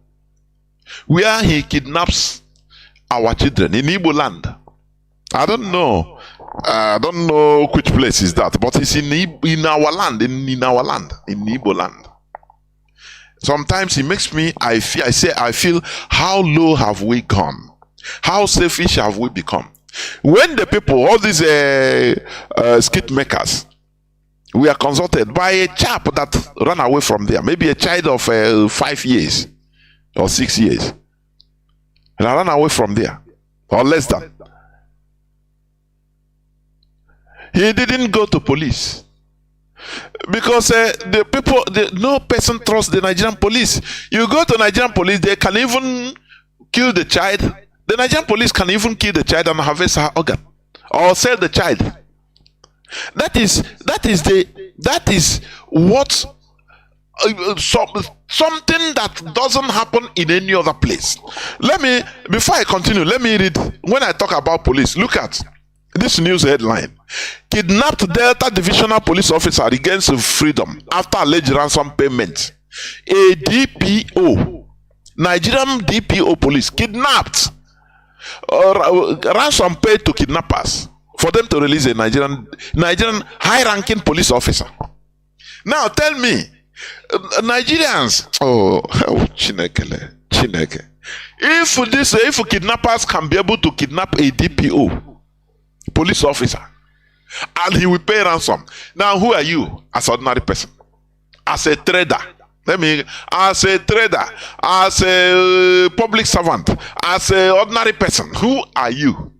where he kidnaps our children in Igbo land. I don't know which place is that, but it's in our land, in Igbo land. Sometimes it makes me, I feel, how low have we gone? How selfish have we become? When the people, all these skit makers, we are consulted by a chap that ran away from there, maybe a child of 5 years or 6 years, and I ran away from there, or less than. He didn't go to police. Because no person trusts the Nigerian police. You go to Nigerian police, they can even kill the child. The Nigerian police can even kill the child and harvest her organ, or sell the child. That is what something that doesn't happen in any other place. Before I continue, let me read. When I talk about police, look at this news headline: kidnapped Delta Divisional Police Officer regains freedom after alleged ransom payment. A DPO, Nigerian DPO police, kidnapped, ransom paid to kidnappers for them to release a Nigerian high-ranking police officer. Now tell me, Nigerians, Chineke, if kidnappers can be able to kidnap a DPO police officer, and he will pay ransom. Now, who are you as an ordinary person? As a trader, as a public servant, as an ordinary person, who are you?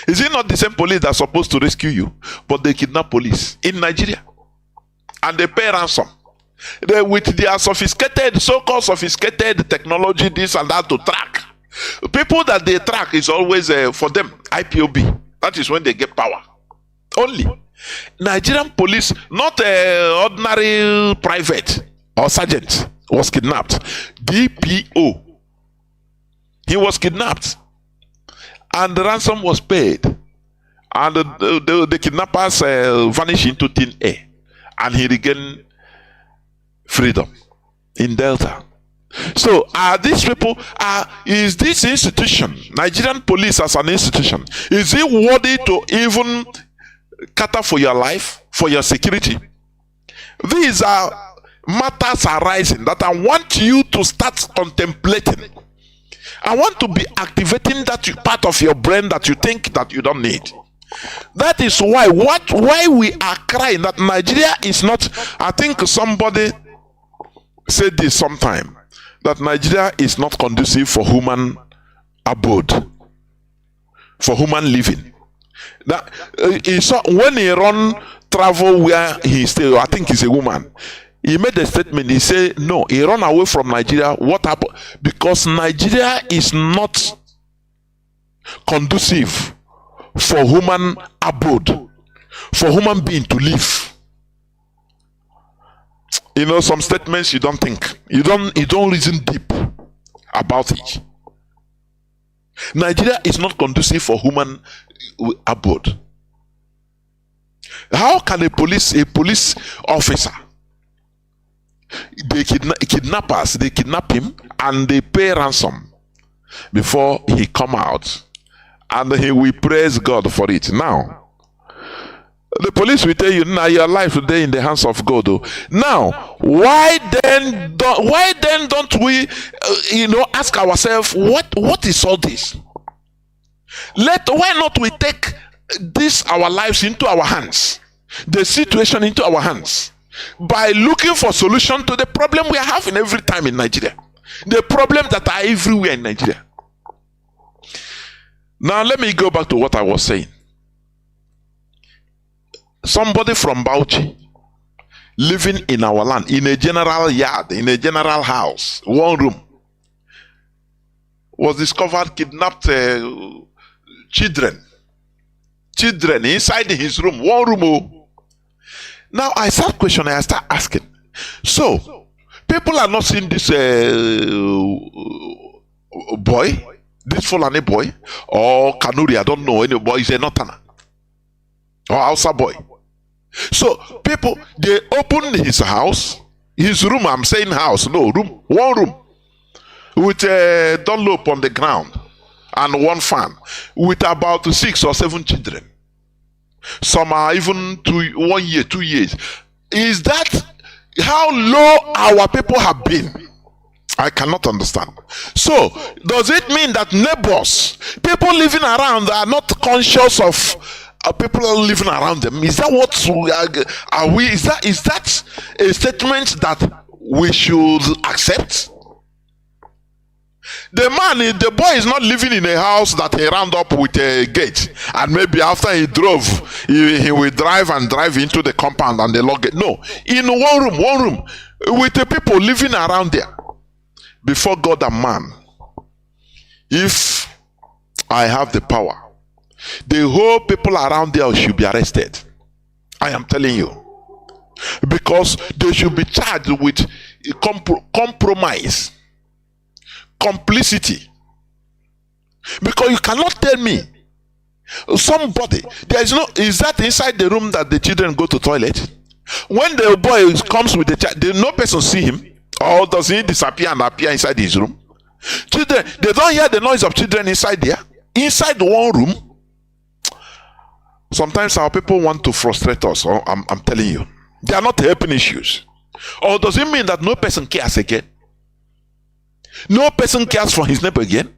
Is it not the same police that's supposed to rescue you, but they kidnap police in Nigeria and they pay ransom? With their so-called sophisticated technology, this and that, to track people that they track is always for them IPOB. That is when they get power. Only Nigerian police, not ordinary private or sergeant, was kidnapped. DPO, he was kidnapped, and the ransom was paid, and the kidnappers vanished into thin air, and he regained freedom in Delta. So these people, is this institution, Nigerian police as an institution, is it worthy to even cater for your life, for your security? These are matters arising that I want you to start contemplating. I want to be activating that part of your brain that you think that you don't need. That is why we are crying that Nigeria is not. I think somebody said this sometime, that Nigeria is not conducive for human abode, for human living. That when he travel where he stay, I think he's a woman, he made a statement. He said no, he run away from Nigeria. What happened? Because Nigeria is not conducive for human abode, for human being to live. You know, some statements you don't think, you don't reason deep about it. Nigeria is not conducive for human abode. How can a police officer, they kidnappers, they kidnap him and they pay ransom before he come out, and he will praise God for it. Now, the police will tell you, now your life today in the hands of God. Oh. Now, why then don't we, ask ourselves, what is all this? Why not we take our lives into our hands, the situation into our hands, by looking for solution to the problem we are having every time in Nigeria, the problems that are everywhere in Nigeria. Now let me go back to what I was saying. Somebody from Bauchi living in our land, in a general yard, in a general house, one room, was discovered kidnapped children inside his room, one room. Oh. Now I start questioning, I start asking. So people are not seeing this boy, this Fulani boy, or Kanuri, I don't know any boy, is a Northerner, or Hausa boy. So people, they open his house, his room, I'm saying house, no, room, one room, with a dunlop on the ground and one fan, with about 6 or 7 children. Some are even 1 year, 2 years. Is that how low our people have been? I cannot understand. So, does it mean that neighbors, people living around, are not conscious of people living around them? Is that what are we? Is that a statement that we should accept? The boy is not living in a house that he round up with a gate, and maybe after he drove, he will drive into the compound and they lock it. No, in one room, with the people living around there. Before God and man, if I have the power, the whole people around there should be arrested. I am telling you, because they should be charged with compromise, complicity. Because you cannot tell me somebody, is that inside the room that the children go to toilet? When the boy comes with the child, no person see him, or does he disappear and appear inside his room? Children, they don't hear the noise of children inside there, inside one room. Sometimes our people want to frustrate us. I'm telling you, they are not helping issues. Or does it mean that no person cares again? No person cares for his neighbor again?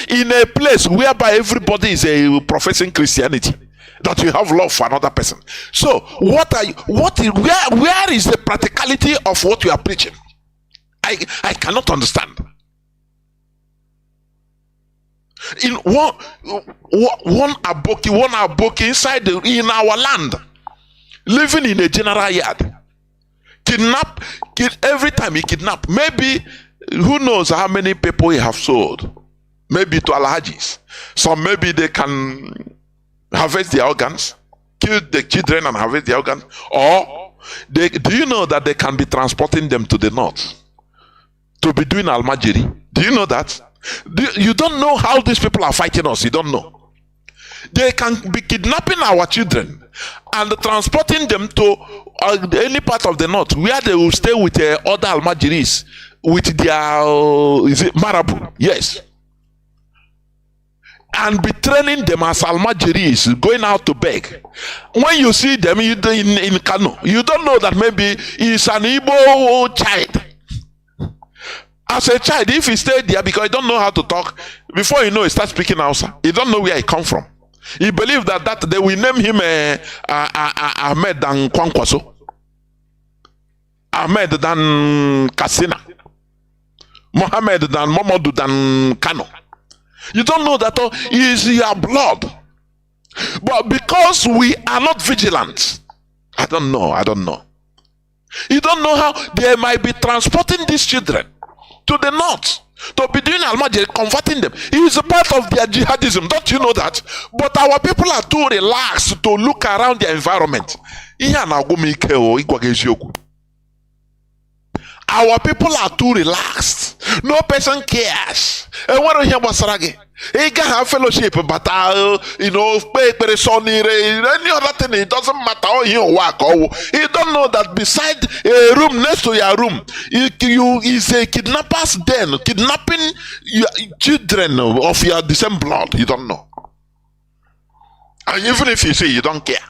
In a place whereby everybody is professing Christianity, that you have love for another person. So where is the practicality of what you are preaching? I cannot understand. In one aboki inside in our land, living in a general yard, every time he kidnap, maybe who knows how many people he have sold, maybe to Alhajis. So maybe they can harvest their organs, kill the children and harvest their organs, or do you know that they can be transporting them to the north to be doing almajiri? Do you know that? You don't know how these people are fighting us. You don't know. They can be kidnapping our children and transporting them to any part of the north where they will stay with other almajiris, with their marabu, yes, and be training them as almajiris, going out to beg. When you see them in Kanu, you don't know that maybe he's an Igbo child. As a child, if he stayed there because he don't know how to talk, before you know he starts speaking Hausa. He don't know where he come from. He believes that they will name him Ahmed than Kwankwaso, Ahmed than Kasina, Mohammed than Momodu than Kanu. You don't know that he is your blood. But because we are not vigilant, I don't know. You don't know how they might be transporting these children to the north to be doing almajiri, converting them. It is a part of their jihadism. Don't you know that? But our people are too relaxed to look around their environment. Our people are too relaxed. No person cares. He can have fellowship, but any other thing, it doesn't matter how you work. Or you don't know that beside a room next to your room, you is a kidnapper's den, kidnapping your children of your the same blood. You don't know. And even if you say you don't care.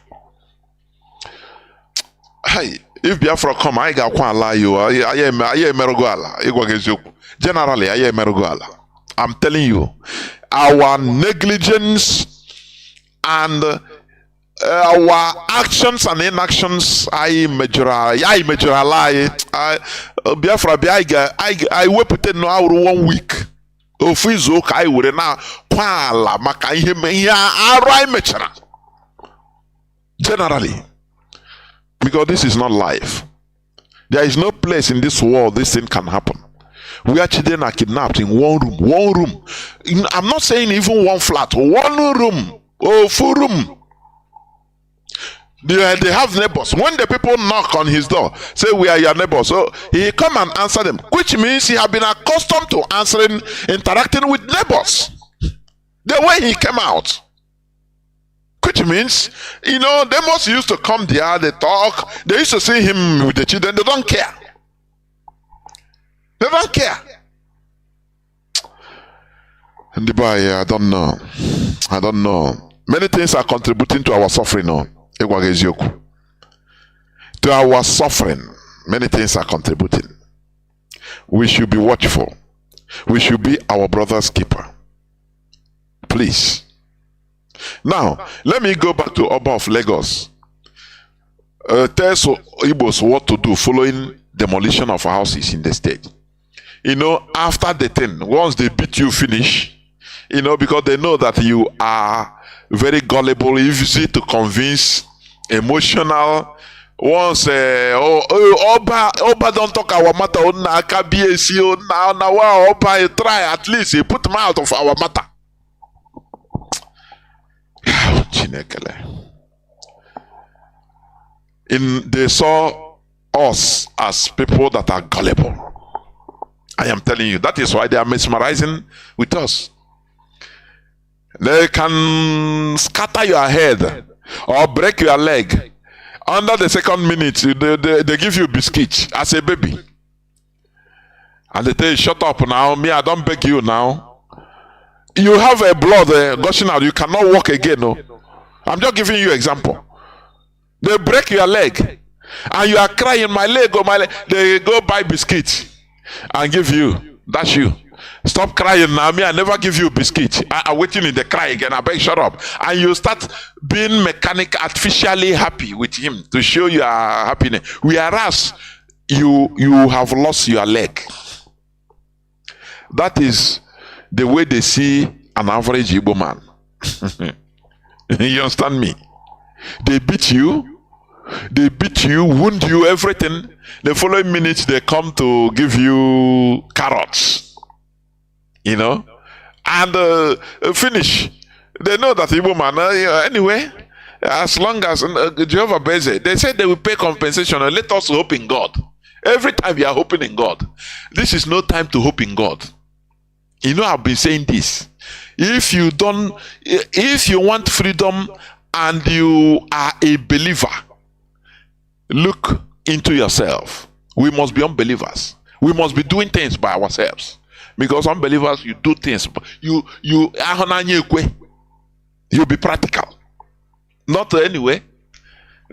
Hey, if Biafra come, I got one lie you. I am Merogoala. Generally, I am Merogoala. I'm telling you, our negligence and our actions and inactions, I measure lie. Biafra, I wept no hour 1 week. Ofizo kai wure na kwala maka ihe arai mechara. Generally, because this is not life. There is no place in this world this thing can happen. Where children are kidnapped in one room. I'm not saying even one flat, one room, full room. They have neighbors. When the people knock on his door, say we are your neighbors, so he come and answer them, which means he have been accustomed to interacting with neighbors. The way he came out, which means, they must used to come there, they talk, they used to see him with the children, they don't care. They don't care. And I don't know. Many things are contributing to our suffering now. To our suffering, many things are contributing. We should be watchful. We should be our brother's keeper. Please. Now, let me go back to Oba of Lagos. Tell Igbos what to do following demolition of houses in the state. After the thing, once they beat you finish, because they know that you are very gullible, easy to convince, emotional. Once Oba don't talk our matter, now Oba try at least he put him out of our matter. They saw us as people that are gullible. I am telling you, that is why they are mesmerizing with us. They can scatter your head or break your leg. Under the second minute, they give you biscuit as a baby. And they tell you, shut up now. Me, I don't beg you now. You have a blood gushing out. You cannot walk again. No? I'm just giving you example. They break your leg. And you are crying, my leg, oh my leg. They go buy biscuit and give you. That's you. Stop crying now. Me, I never give you biscuit. I'm waiting in the cry again. I beg, shut up. And you start being artificially happy with him to show your happiness. Whereas you have lost your leg. That is the way they see an average Igbo man. You understand me? They beat you, wound you, everything. The following minute they come to give you carrots. And finish. They know that Igbo man, anyway, as long as Jehovah Beze, they said they will pay compensation and let us hope in God. Every time you are hoping in God, this is no time to hope in God. I've been saying this. If you want freedom and you are a believer, look into yourself. We must be unbelievers. We must be doing things by ourselves. Because unbelievers, you do things. You be practical. Not anyway.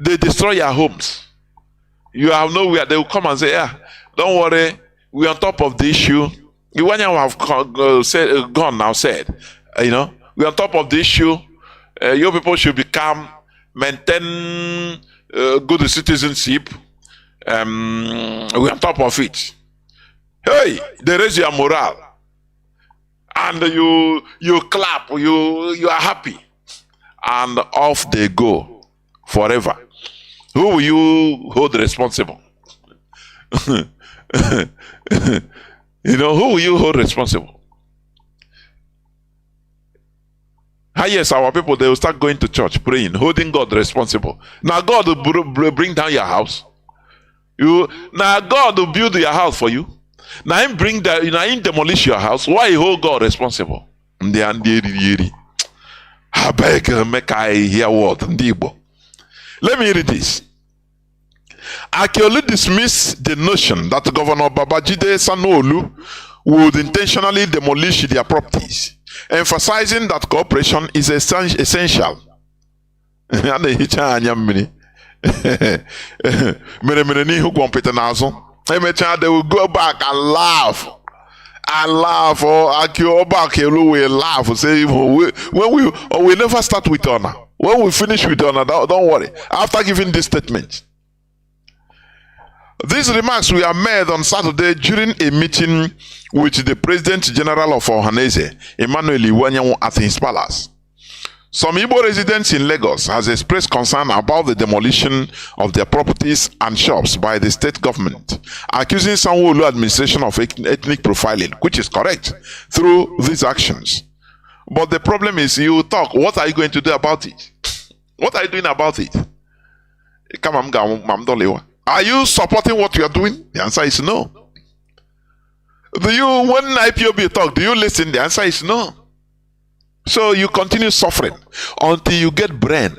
They destroy your homes. You have nowhere. They will come and say, don't worry, we're on top of the issue. The one you have gone now said, we're on top of the issue. Your people should become, maintain good citizenship. We're on top of it. Hey, they raise your morale. And you clap, you are happy. And off they go forever. Who will you hold responsible? Who will you hold responsible? Yes, our people, they will start going to church, praying, holding God responsible. Now God will bring down your house. Now God will build your house for you. Now him demolish your house. Why you hold God responsible? I beg, make I hear what? Ndibo. Let me read this. Akiolu dismissed the notion that Governor Babajide Sanwo-Olu would intentionally demolish their properties, emphasizing that cooperation is essential. They will go back and laugh. Or Akiolu will laugh. Say, we never start with honor. When we finish with honor, don't worry. After giving this statement. These remarks were made on Saturday during a meeting with the President General of Ohanese, Emmanuel Iwanyanwu, at his palace. Some Igbo residents in Lagos has expressed concern about the demolition of their properties and shops by the state government, accusing Sanwo-Olu administration of ethnic profiling, which is correct, through these actions. But the problem is, you talk, what are you going to do about it? What are you doing about it? Are you supporting what you are doing? The answer is no. When IPOB talk, do you listen? The answer is no. So you continue suffering until you get brain.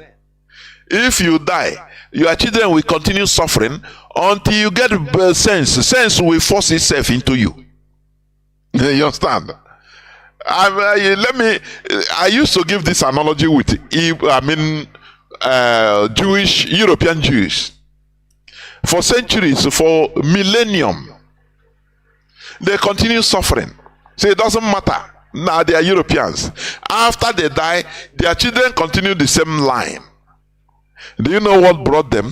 If you die, your children will continue suffering until you get sense. Sense will force itself into you. You understand? I used to give this analogy with European Jews. For centuries, for millennium, they continue suffering. So it doesn't matter. Now they are Europeans. After they die, their children continue the same line. Do you know what brought them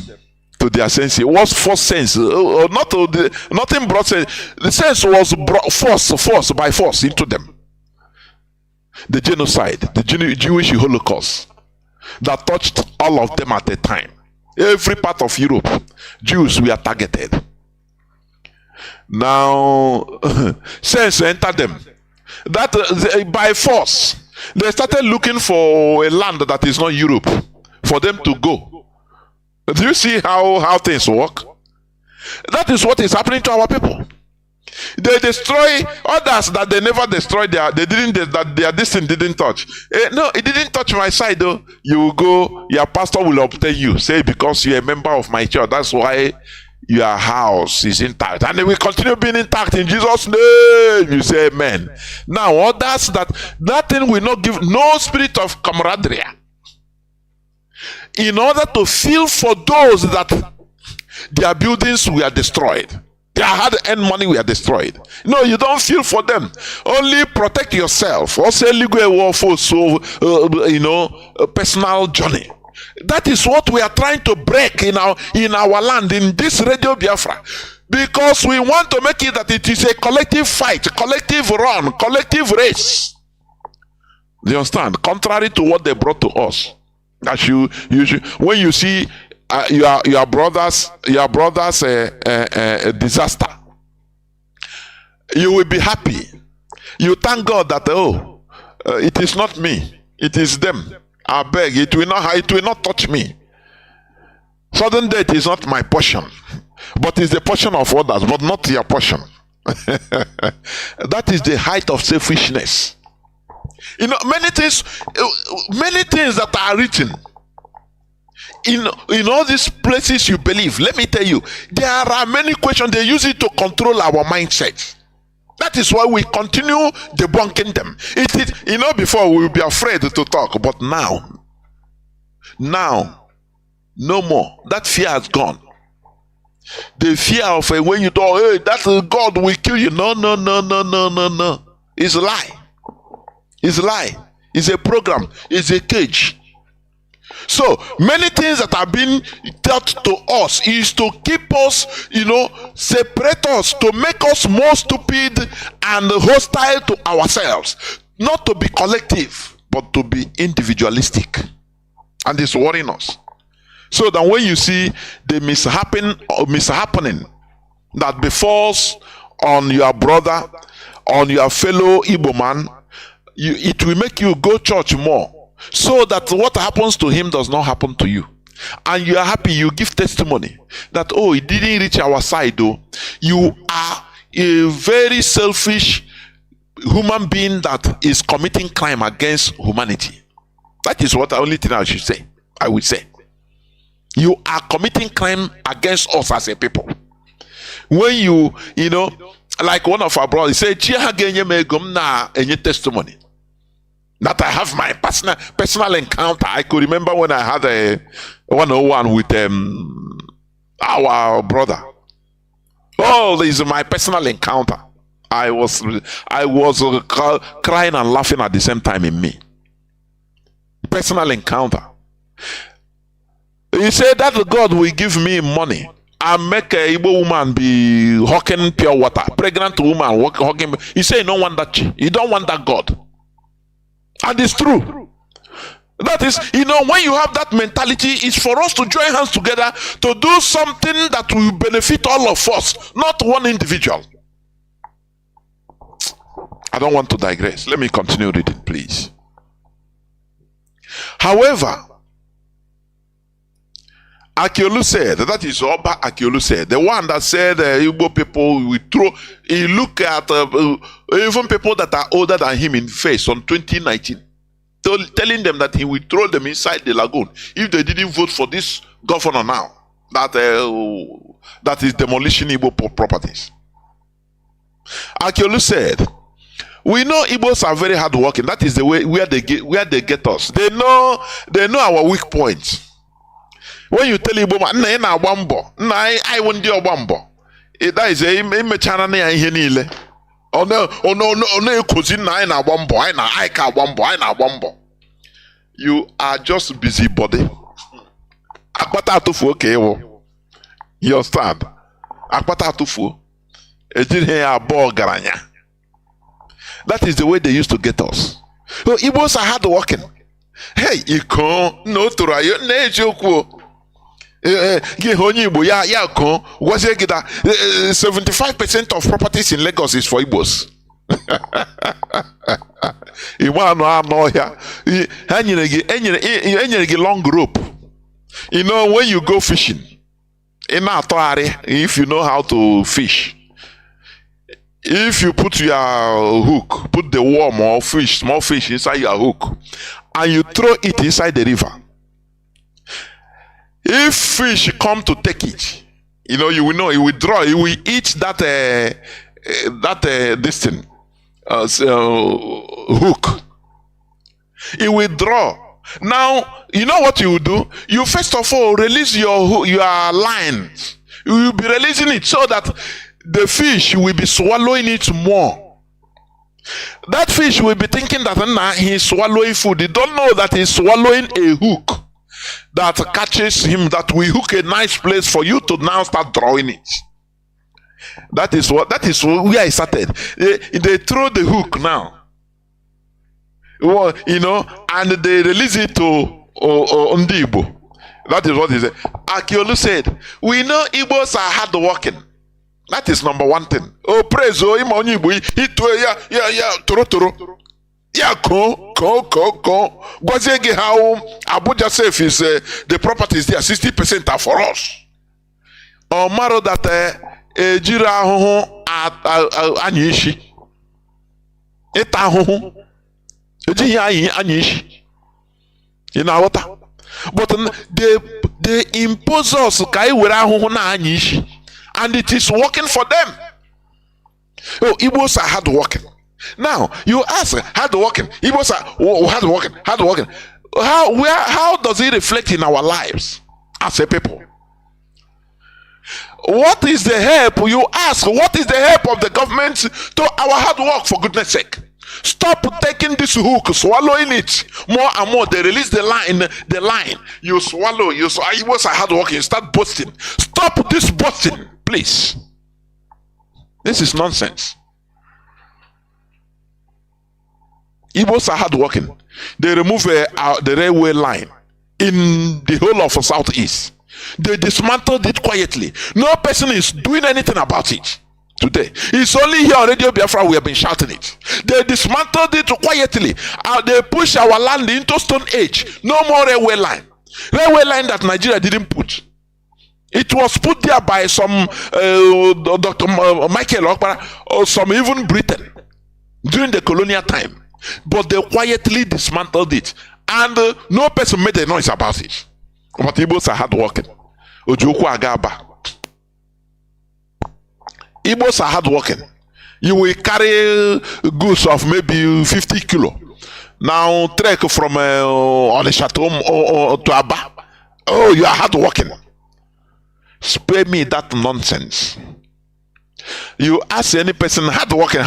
to their sense? It was force sense. Nothing brought sense. The sense was brought force by force into them. The genocide, the Jewish Holocaust that touched all of them at a time. Every part of Europe, Jews were targeted. Now, sense entered them. That by force, they started looking for a land that is not Europe for them to go. Do you see how things work? That is what is happening to our people. They destroy others that they never destroyed. Their destiny didn't touch. No, it didn't touch my side though. You will go, your pastor will obtain you. Say, because you're a member of my church, that's why your house is intact. And it will continue being intact in Jesus' name. You say amen. Now, others that thing will not give no spirit of camaraderie. In order to feel for those that their buildings were destroyed. Their hard-earned money were destroyed. No, you don't feel for them. Only protect yourself. Also, a personal journey. That is what we are trying to break in our land, in this Radio Biafra. Because we want to make it that it is a collective fight, collective run, collective race. Do you understand? Contrary to what they brought to us. That when you see your brother's disaster, you will be happy. You thank God that it is not me, it is them. I beg, it will not touch me. Sudden death is not my portion, but it's the portion of others, but not your portion. That is the height of selfishness. You know, many things that are written in all these places you believe. Let me tell you, there are many questions. They use it to control our mindset. That is why we continue debunking them. Before we would be afraid to talk, but now, no more. That fear has gone. The fear of when you talk, hey, that God will kill you. No. It's a lie. It's a lie. It's a program. It's a cage. So many things that are being taught to us is to keep us, separate us, to make us more stupid and hostile to ourselves. Not to be collective, but to be individualistic. And it's worrying us. So that when you see the mishappening that befalls on your brother, on your fellow Igbo man, it will make you go church more. So that what happens to him does not happen to you. And you are happy, you give testimony that, it didn't reach our side though. You are a very selfish human being that is committing crime against humanity. That is what the only thing I should say. I would say. You are committing crime against us as a people. When you know, like one of our brothers said, any testimony. That I have my personal encounter. I could remember when I had a 101 with our brother. Oh, this is my personal encounter. I was crying and laughing at the same time in me. Personal encounter. He said that God will give me money and make a Igbo woman be hawking pure water. Pregnant woman hawking. He said you don't want that. You don't want that God. And it's true. That is, when you have that mentality, it's for us to join hands together to do something that will benefit all of us, not one individual. I don't want to digress. Let me continue reading, please. However, Akiolu said, that is Oba Akiolu said, the one that said Igbo people will throw, he look at even people that are older than him in face on 2019, telling them that he will throw them inside the lagoon if they didn't vote for this governor now, that is demolishing Igbo properties. Akiolu said, we know Igbos are very hardworking. That is the way where they get us. They know our weak points. When you tell Igbo man, I won't do a bambo. That is a mechana ihe niile. You are just busybody. Akpata atufu okewo. You understand? Akpata atufu. Ejire abo garanya. That is the way they used to get us. So Igbos are hard working. Hey, iko no turayo na ejoku. 75% of properties in Lagos is for Igbos. Long rope. When you go fishing, if you know how to fish, if you put your hook, put the worm or fish, small fish inside your hook, and you throw it inside the river, if fish come to take it, you will know, it will draw, it will eat that this thing, hook. It will draw. Now, you know what you will do? You first of all release your line. You will be releasing it so that the fish will be swallowing it more. That fish will be thinking that he's swallowing food. He don't know that he's swallowing a hook that catches him, that will hook a nice place for you to now start drawing it. That is where I started. They throw the hook now, and they release it to Ndibo. That is what he said. Akiolu said, we know Igbos are hard working. That is number one thing. Oh, praise him on Igbo. Toro. Yeah, ko. Gwazege how Abuja safe is the properties there, 60% are for us. Or maro that ejira hoho anyishi. Eta hoho. Eji anyishi. You know what? But they impose us kai wera hoho na anyishi. And it is working for them. Oh, Igbos are hard working. Now you ask, hard working. Igbos are hard working. How does it reflect in our lives as a people? What is the help? You ask, what is the help of the government to our hard work, for goodness sake? Stop taking this hook, swallowing it more and more. They release the line. You swallow. Igbos are hard working. Start boasting. Stop this boasting, please. This is nonsense. Igbos are hard working. They remove the railway line in the whole of the southeast. They dismantled it quietly. No person is doing anything about it today. It's only here on Radio Biafra we have been shouting it. They dismantled it quietly. They push our land into Stone Age. No more railway line. Railway line that Nigeria didn't put. It was put there by some Dr. Michael Okpara or some even Britain. during the colonial time, but they quietly dismantled it, and no person made a noise about it. But Igbos are hardworking. Ojukwu Agaba. Igbos are hardworking. You will carry goods of maybe 50 kilo. Now trek from Onisha to Aba. Oh, you are hardworking. Spare me that nonsense. You ask any person hardworking.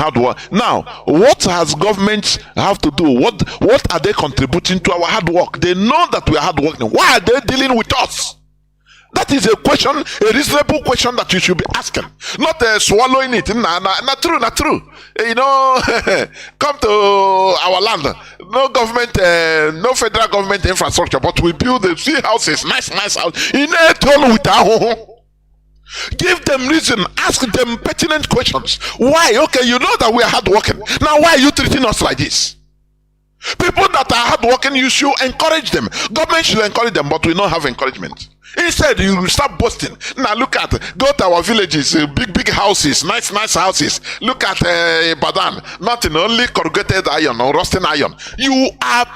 Now, what has government have to do? What are they contributing to our hard work? They know that we are hardworking. Why are they dealing with us? That is a question, a reasonable question that you should be asking, not swallowing it. Not true. You know, come to our land. No government, no federal government infrastructure, but we build the sea houses, nice house. In a town with our. Give them reason, ask them pertinent questions. Why? Okay, you know that we are hardworking. Now, why are you treating us like this? People that are hardworking, you should encourage them. Government should encourage them, but we don't have encouragement. Instead, you start boasting. Now go to our villages, big houses, nice houses. Look at Badan, nothing, only corrugated iron or rusting iron. You are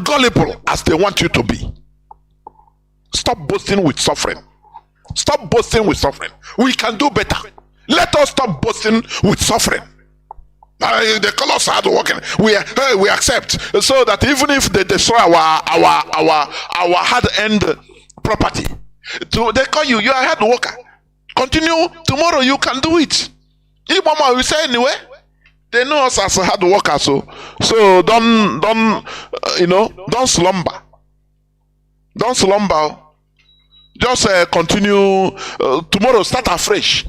gullible as they want you to be. Stop boasting with suffering. Stop boasting with suffering. We can do better. Let us stop boasting with suffering. They call us hardworking. We accept, so that even if they destroy our hard-earned property, they call you are a hard worker. Continue. Tomorrow you can do it. Ibama will say anyway. They know us as a hard worker, so don't slumber. Don't slumber. Just continue. Tomorrow start afresh.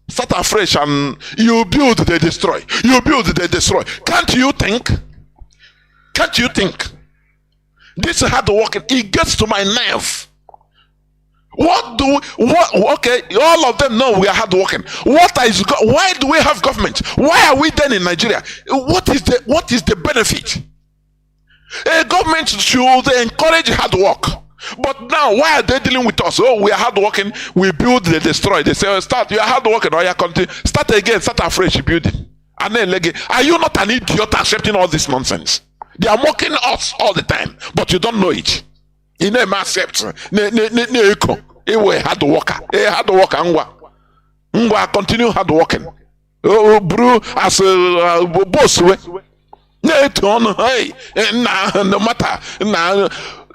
Start afresh, and you build, they destroy. You build, they destroy. Can't you think? This hard working, it gets to my nerve. Okay, all of them know we are hard working. Why do we have government? Why are we then in Nigeria? What is the benefit? A government should encourage hard work. But now, why are they dealing with us? Oh, we are hardworking. We build, they destroy. They say, oh, start. You are hardworking. Or you continue. Start again. Start afresh building. And then, are you not an idiot accepting all this nonsense? They are mocking us all the time, but you don't know it. You never accept. Hard worker. Hard worker. Ngwa continue hard working. Oh, bro, as a boss. No matter.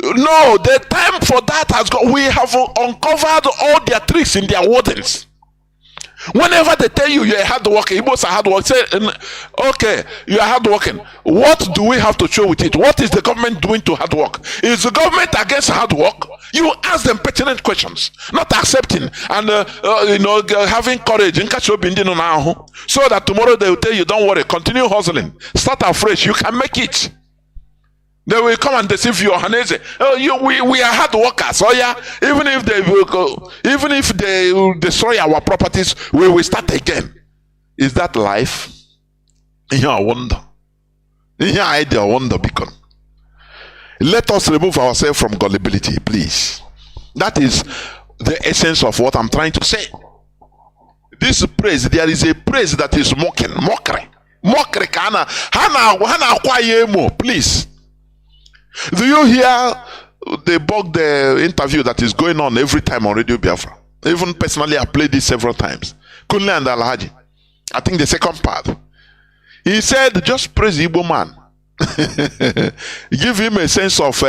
No, the time for that has gone. We have uncovered all their tricks in their wardens. Whenever they tell you are hard working, Igbos are hard working, say, okay, you are hard working. What do we have to show with it? What is the government doing to hard work? Is the government against hard work? You ask them pertinent questions, not accepting and having courage so that tomorrow they will tell you, don't worry, continue hustling, start afresh, you can make it. They will come and deceive you and say, we are hard workers. Oh yeah, even if they will destroy our properties, we will start again. Is that life? I wonder. I wonder beacon. Let us remove ourselves from gullibility, please. That is the essence of what I'm trying to say. This praise, there is a praise that is mockery. Please. Do you hear the interview that is going on every time on Radio Biafra? Even personally, I played this several times. Kunle and Alhaji. I think the second part. He said, just praise the Igbo man. Give him a sense of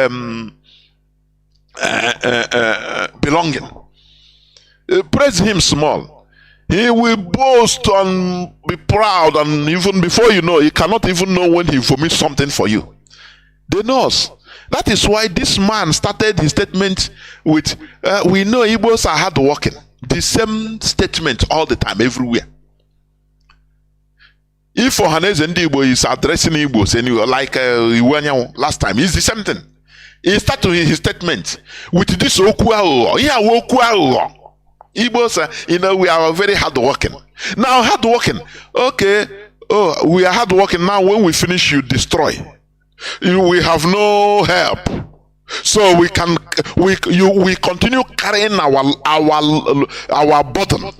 belonging. Praise him small. He will boast and be proud, and even before you know, he cannot even know when he vomits something for you. They know us. That is why this man started his statement with, we know Igbos are hardworking. The same statement all the time, everywhere. If Ohaneze Igbo is addressing Igbos, and you like last time, it's the same thing. He started his statement with this Okuao. Yeah, Okuao. Igbos, we are very hardworking. Now, hardworking. Okay. Oh, we are hardworking. Now, when we finish, you destroy. We have no help, so we continue carrying our burden.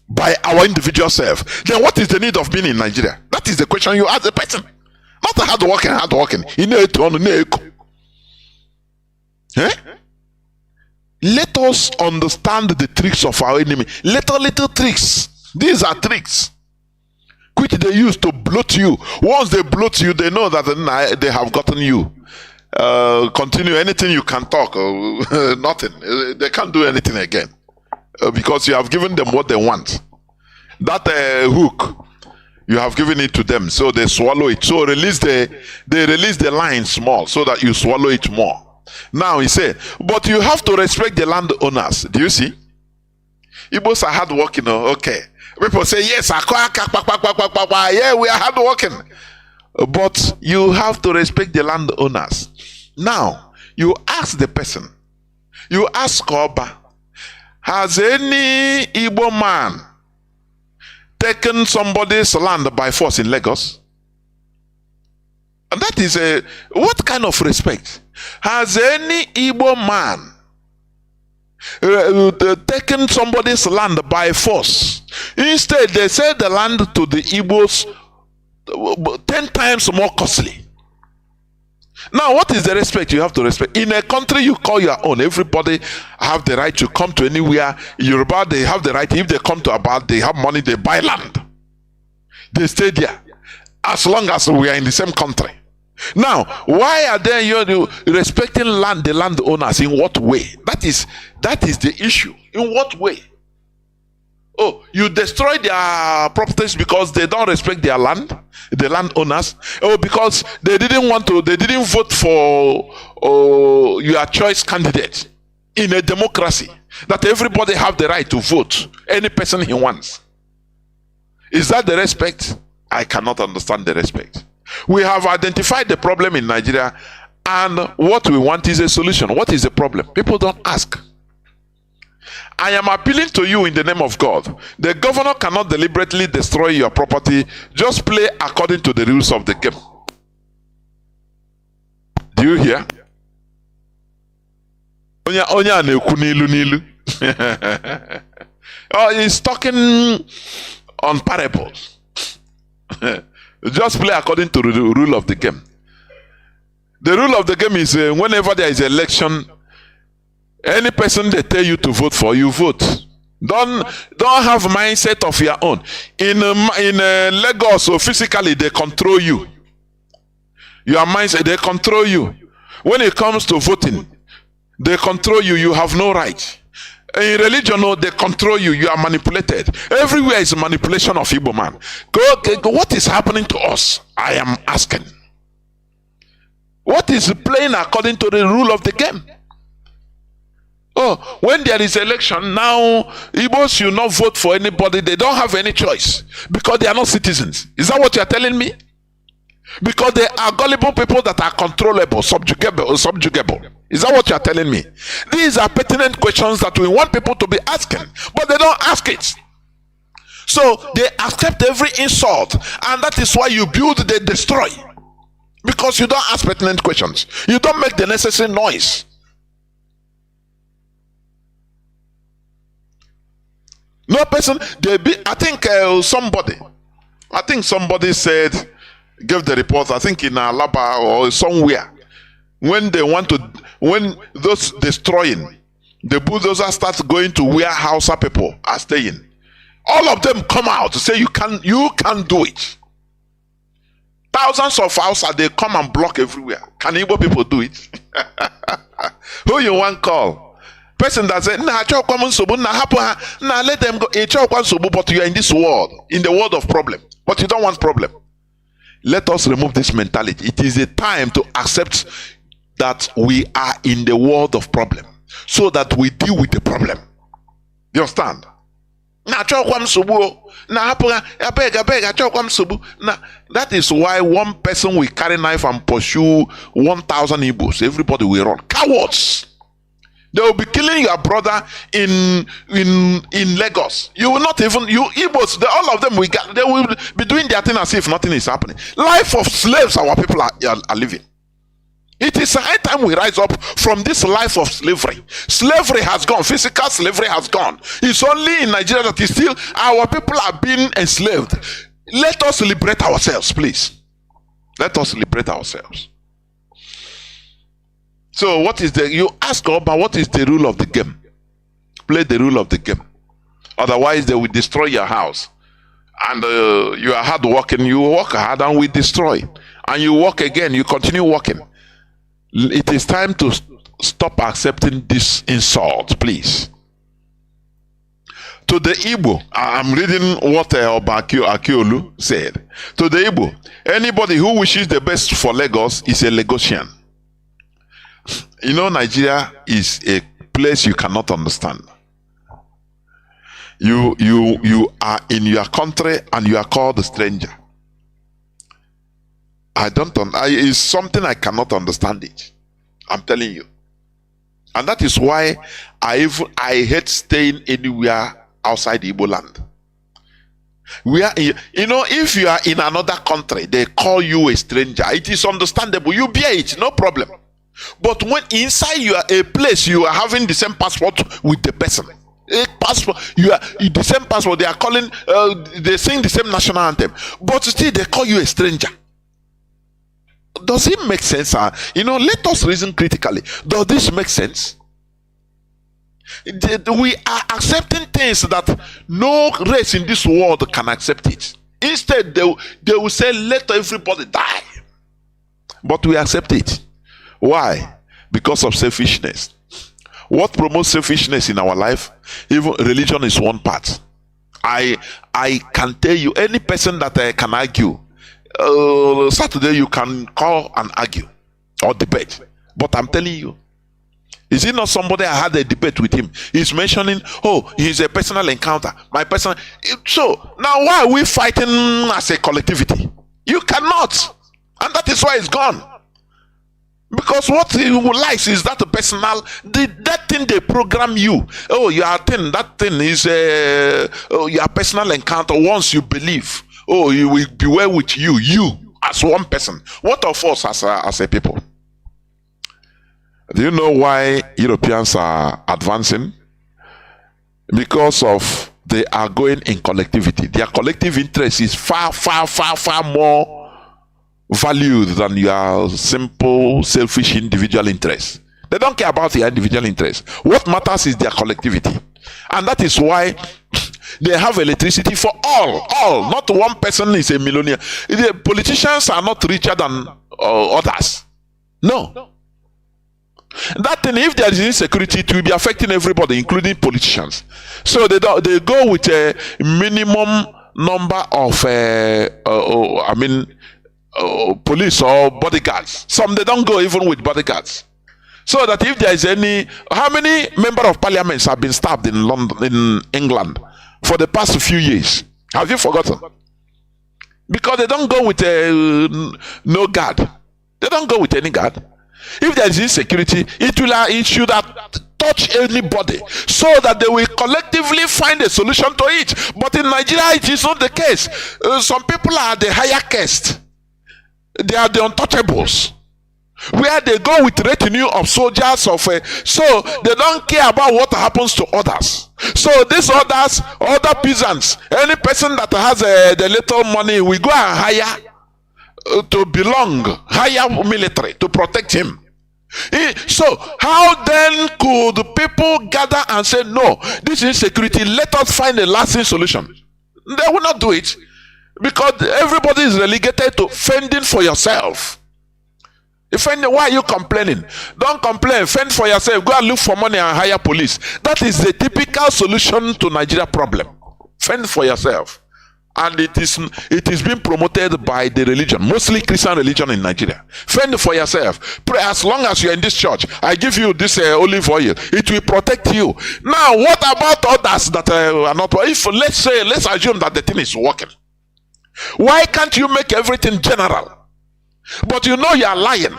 by our individual self, then what is the need of being in Nigeria? That is the question you ask the person. Not hard working. Eh? Let us understand the tricks of our enemy. Little tricks. These are tricks which they use to bloat you. Once they bloat you, they know that they have gotten you. Continue anything you can talk, nothing. They can't do anything again because you have given them what they want. That hook, you have given it to them, so they swallow it. So they release the line small so that you swallow it more. Now he said, but you have to respect the landowners. Do you see? Igbos are hardworking. Okay. People say, yes, yeah, we are hardworking. But you have to respect the landowners. Now, you ask the person, you ask Oba, has any Igbo man taken somebody's land by force in Lagos? And that is what kind of respect? Has any Igbo man taken somebody's land by force? Instead, they sell the land to the Igbos 10 times more costly. Now, what is the respect you have to respect? In a country you call your own, everybody have the right to come to anywhere. Yoruba, they have the right. If they come to Abad, they have money, they buy land. They stay there. As long as we are in the same country. Now, why are they respecting the landowners? In what way? That is the issue. In what way? Oh, you destroy their properties because they don't respect their land, the landowners. Oh, because they didn't vote for your choice candidate in a democracy. That everybody have the right to vote any person he wants. Is that the respect? I cannot understand the respect. We have identified the problem in Nigeria, and what we want is a solution. What is the problem? People don't ask. I am appealing to you in the name of God. The governor cannot deliberately destroy your property. Just play according to the rules of the game. Do you hear? Oh, he's talking on parables. Just play according to the rule of the game. The rule of the game is whenever there is an election, any person they tell you to vote for, you vote. Don't have mindset of your own. In Lagos, so physically they control you. Your mindset, they control you. When it comes to voting, they control you. You have no right. In religion, no, they control you. You are manipulated. Everywhere is manipulation of Igbo man. What is happening to us? I am asking. What is playing according to the rule of the game? Oh, when there is election, now Igbos should not vote for anybody. They don't have any choice because they are not citizens. Is that what you are telling me? Because they are gullible people that are controllable, subjugable. Is that what you are telling me? These are pertinent questions that we want people to be asking, but they don't ask it. So they accept every insult, and that is why you build, they destroy. Because you don't ask pertinent questions. You don't make the necessary noise. No person, I think somebody said, gave the report, I think in Alaba or somewhere, when those destroying, the bulldozer starts going to where Hausa people are staying. All of them come out to say you can't do it. Thousands of Hausa, they come and block everywhere. Can Igbo people do it? Who you want call? Person that said, let them go, but you are in this world, in the world of problem, but you don't want problem. Let us remove this mentality. It is a time to accept that we are in the world of problem, so that we deal with the problem. You understand? That is why one person will carry knife and pursue 1,000 Igbos. Everybody will run. Cowards. They will be killing your brother in Lagos. You will not even, you Igbos, all of them, they will be doing their thing as if nothing is happening. Life of slaves our people are living. It is high time we rise up from this life of slavery. Slavery has gone. Physical slavery has gone. It's only in Nigeria that is still our people are being enslaved. Let us liberate ourselves, please. Let us liberate ourselves. So what is you ask Oba, what is the rule of the game? Play the rule of the game. Otherwise they will destroy your house. And you are hard working, you work hard and we destroy. And you work again, you continue working. It is time to stop accepting this insult, please. To the Igbo, I'm reading what Oba Akiolu said. To the Igbo, anybody who wishes the best for Lagos is a Lagosian. You know, Nigeria is a place you cannot understand. You are in your country and you are called a stranger. It's something I cannot understand it. I'm telling you. And that is why I hate staying anywhere outside Igbo land. If you are in another country, they call you a stranger. It is understandable. You bear it, no problem. But when inside you are a place, you are having the same passport with the person. A passport, you are the same passport. They are calling, they sing the same national anthem, but still they call you a stranger. Does it make sense? Let us reason critically. Does this make sense? We are accepting things that no race in this world can accept it. Instead, they will say, let everybody die. But we accept it. Why? Because of selfishness. What promotes selfishness in our life? Even religion is one part. I can tell you, any person that can argue, Saturday you can call and argue or debate. But I'm telling you, is it not somebody I had a debate with him? He's mentioning, he's a personal encounter. So now why are we fighting as a collectivity? You cannot. And that is why it's gone. Because what he likes is that personal, that thing they program you. That thing is your personal encounter. Once you believe, he will be well with you as one person. What of us as a people? Do you know why Europeans are advancing? Because of they are going in collectivity. Their collective interest is far, far, far, far more valued than your simple, selfish individual interest. They don't care about your individual interest. What matters is their collectivity. And that is why they have electricity for all. Not one person is a millionaire. The politicians are not richer than others. No. That thing, if there is insecurity, it will be affecting everybody, including politicians. So they go with a minimum number of police or bodyguards. Some they don't go even with bodyguards. So that if there is how many members of parliament have been stabbed in England for the past few years? Have you forgotten? Because they don't go with no guard. They don't go with any guard. If there is insecurity, it should have touched anybody so that they will collectively find a solution to it. But in Nigeria, it is not the case. Some people are the higher caste. They are the untouchables, where they go with retinue of soldiers so they don't care about what happens to others. So these other peasants, any person that has the little money, we go and hire to belong, hire military to protect him. So how then could people gather and say, no, this insecurity, let us find a lasting solution? They will not do it. Because everybody is relegated to fending for yourself. Why are you complaining? Don't complain. Fend for yourself. Go and look for money and hire police. That is the typical solution to Nigeria problem. Fend for yourself. And it is being promoted by the religion, mostly Christian religion in Nigeria. Fend for yourself. Pray as long as you are in this church. I give you this olive oil. It will protect you. Now, what about others that are not? If let's assume that the thing is working. Why can't you make everything general? But you are lying.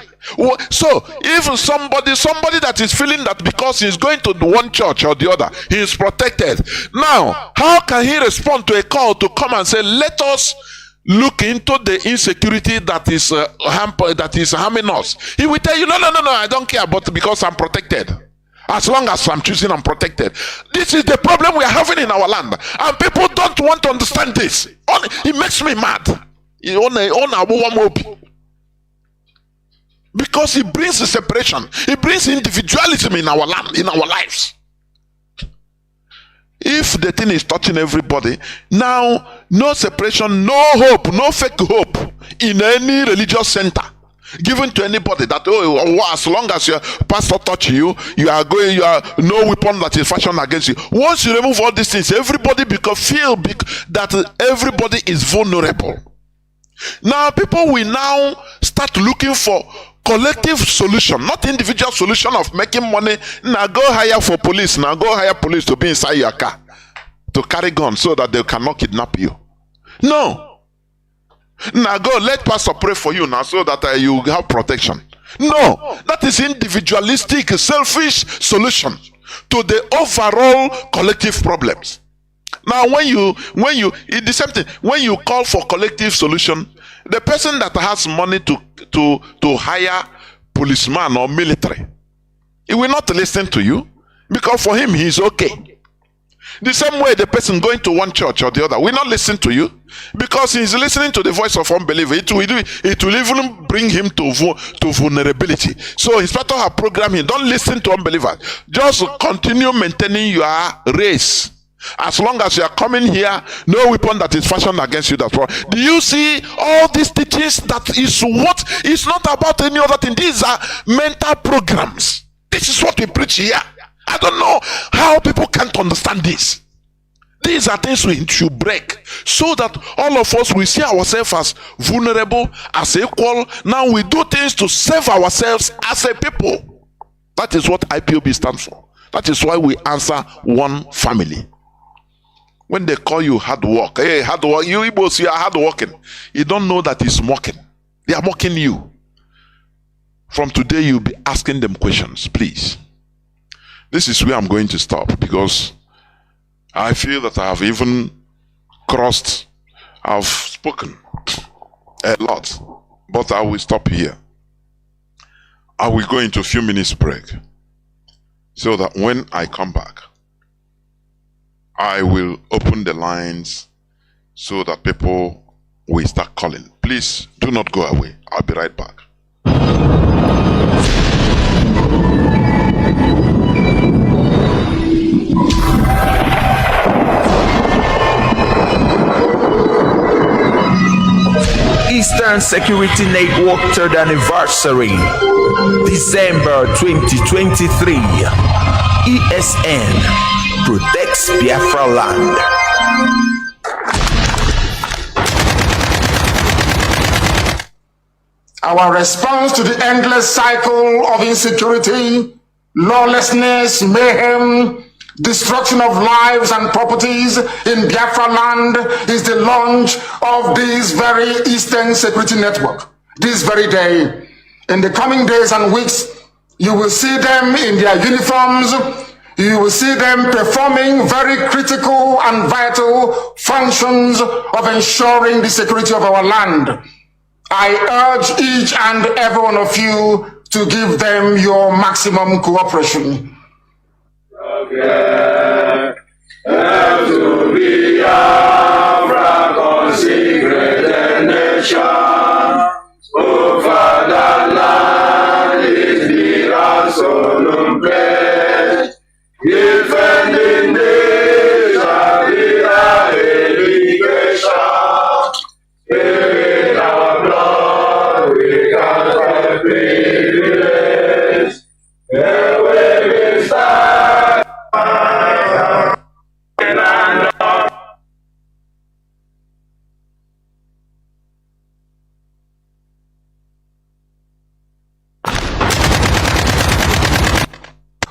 So if somebody that is feeling that because he's going to one church or the other, he is protected. Now, how can he respond to a call to come and say, let us look into the insecurity that is harming us. He will tell you, no, I don't care, but because I'm protected. As long as I'm choosing, I'm protected. This is the problem we are having in our land. And people don't want to understand this. It makes me mad. Because it brings a separation. It brings individualism in our land, in our lives. If the thing is touching everybody, now no separation, no hope, no fake hope in any religious center given to anybody that as long as your pastor touch you, you are no weapon that is fashioned against you. Once you remove all these things, everybody feel that everybody is vulnerable. Now people will now start looking for collective solution, not individual solution of making money. Now go hire for police. Now go hire police to be inside your car to carry guns so that they cannot kidnap you. No. Now go let pastor pray for you now so that you have protection. No, that is individualistic, selfish solution to the overall collective problems. Now when you it's the same thing. When you call for collective solution, the person that has money to hire policeman or military, he will not listen to you because for him he is okay. The same way the person going to one church or the other will not listen to you because he is listening to the voice of unbeliever. It will even bring him to vulnerability. So inspector have programmed him. Don't listen to unbelievers. Just continue maintaining your race. As long as you are coming here, no weapon that is fashioned against you. That's wrong. Do you see all these teachings? That is what it's not about any other thing. These are mental programs. This is what we preach here. I don't know how people can't understand this. These are things we should break so that all of us will see ourselves as vulnerable, as equal. Now we do things to save ourselves as a people. That is what IPOB stands for. That is why we answer one family. When they call you hard work, hey, hard work, you Igbos, you are hard working. You don't know that it's mocking. They are mocking you. From today, you'll be asking them questions, please. This is where I'm going to stop because I feel that I have even I've spoken a lot, but I will stop here. I will go into a few minutes break so that when I come back, I will open the lines so that people will start calling. Please do not go away. I'll be right back. Eastern Security Network 3rd anniversary, December 2023. ESN protects Biafra land. Our response to the endless cycle of insecurity, lawlessness, mayhem, destruction of lives and properties in Biafra land is the launch of this very Eastern Security Network. This very day, in the coming days and weeks, you will see them in their uniforms. You will see them performing very critical and vital functions of ensuring the security of our land. I urge each and every one of you to give them your maximum cooperation. To be Biafra, consecrated nation, O fatherland is the ransom pledge. Defending this shall be our education. In our blood we can privilege. There will be stars.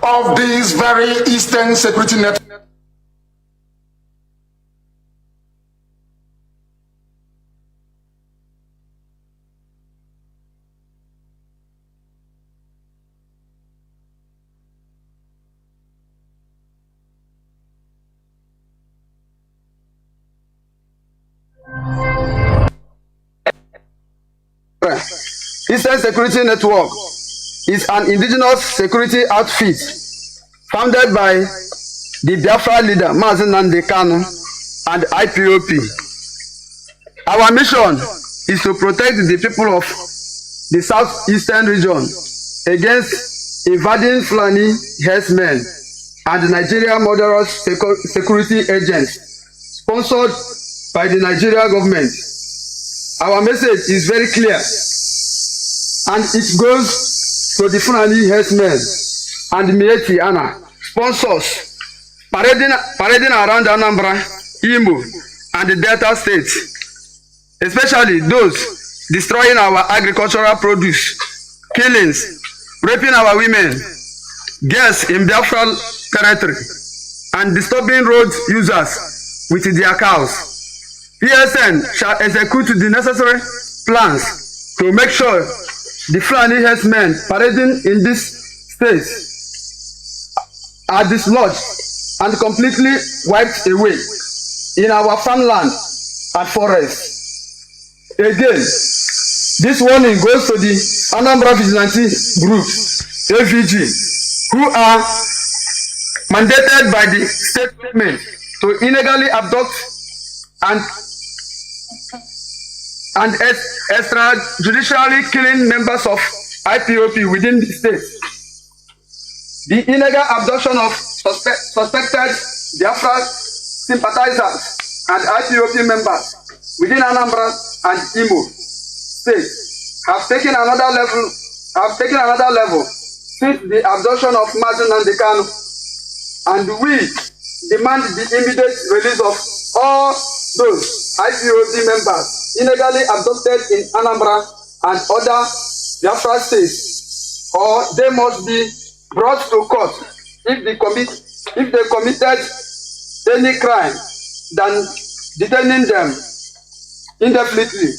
Of this very Eastern Security Network. Eastern Security Network is an indigenous security outfit founded by the Biafra leader Mazi Nnamdi Kanu and IPOP. Our mission is to protect the people of the southeastern region against invading Fulani herdsmen and Nigeria murderous security agents sponsored by the Nigeria government. Our message is very clear, and it goes to the Fulani herdsmen and Mieti Ana sponsors parading around Anambra, Imo, and the Delta states, especially those destroying our agricultural produce, killings, raping our women, girls in Biafra territory, and disturbing road users with their cows. PSN shall execute the necessary plans to make sure the Fulani herdsmen parading in this state are dislodged and completely wiped away in our farmland and forests. Again, this warning goes to the Anambra Vigilante Group, AVG, who are mandated by the state government to illegally abduct and extrajudicially killing members of IPOP within the state. The illegal abduction of suspected Biafra sympathizers and IPOP members within Anambra and Imo states have taken another level since the abduction of Mazi Nnamdi Kanu, and we demand the immediate release of all those IPOP members illegally abducted in Anambra and other Biafra states, or they must be brought to court if they committed any crime than detaining them indefinitely.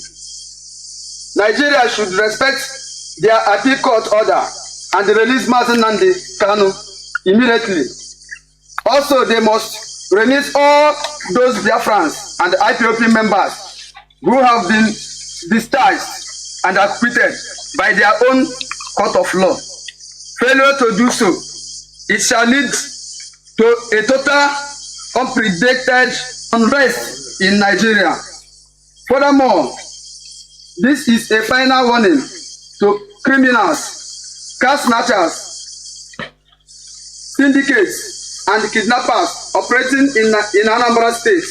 Nigeria should respect their appeal court order and release Mazi Nnamdi Kanu immediately. Also, they must release all those Biafrans and IPOP members who have been discharged and acquitted by their own court of law. Failure to do so, it shall lead to a total unprecedented unrest in Nigeria. Furthermore, this is a final warning to criminals, cash snatchers, syndicates, and kidnappers operating in Anambra State,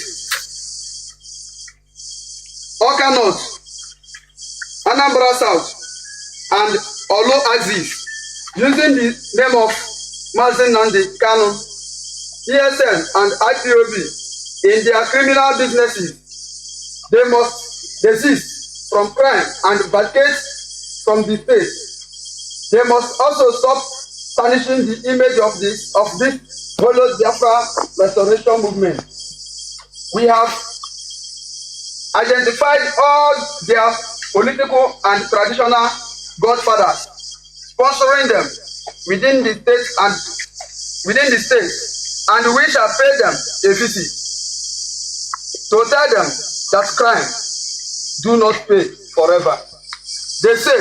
Awka North, Anambra South, and Olo Axis, using the name of Mazi Nnamdi Kanu, ESN, and IPOB in their criminal businesses. They must desist from crime and vacate from the state. They must also stop tarnishing the image of this Holo Biafra restoration movement. We have identified all their political and traditional godfathers, sponsoring them within the state, and we shall pay them a visit to tell them that crime do not pay forever. They say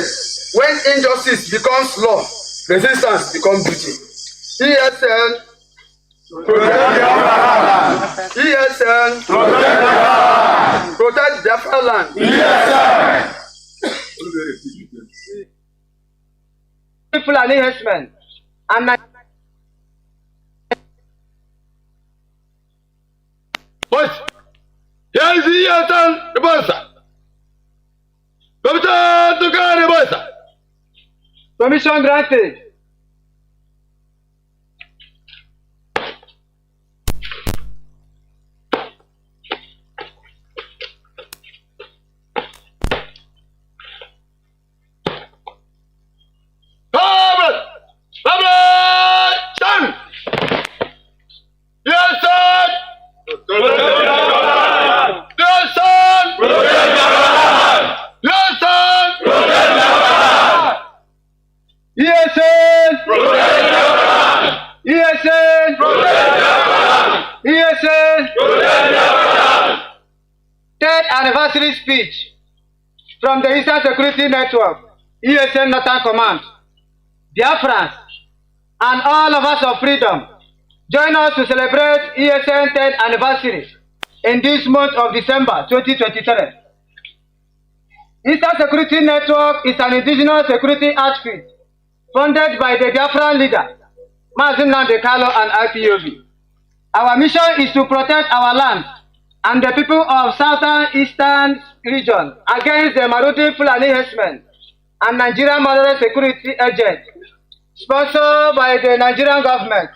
when injustice becomes law, resistance becomes duty. ESN, protect Biafra land. ESN, protect Biafra land. ESN. Fulani herdsmen and Boys, here is the ESN, the bossa. Permission to carry bossa. Permission granted. Third anniversary speech from the Eastern Security Network, ESN Northern Command, Biafrans, and all lovers of freedom, join us to celebrate ESN 10th anniversary in this month of December 2023. Eastern Security Network is an indigenous security outfit funded by the Biafran leader, Mazi Nnamdi and IPOB. Our mission is to protect our land and the people of Southern Eastern region against the marauding Fulani herdsmen and Nigerian moderate security agents sponsored by the Nigerian government.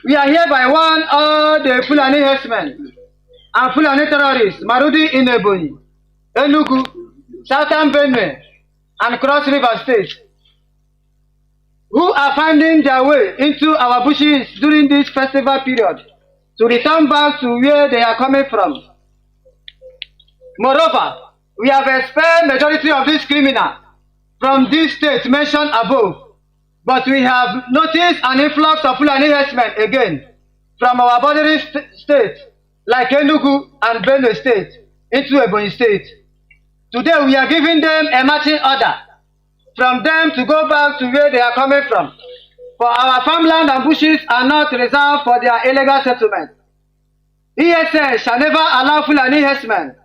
We are hereby warn all the Fulani herdsmen and Fulani terrorists marauding in Ebonyi, Enugu, Southern Benue, and Cross River State, who are finding their way into our bushes during this festival period, to return back to where they are coming from. Moreover, we have expelled majority of these criminals from these states mentioned above, but we have noticed an influx of Fulani herdsmen again from our bordering states like Enugu and Benue State into Ebonyi State. Today we are giving them a marching order from them to go back to where they are coming from. For our farmland and bushes are not reserved for their illegal settlement. ESN shall never allow Fulani herdsmen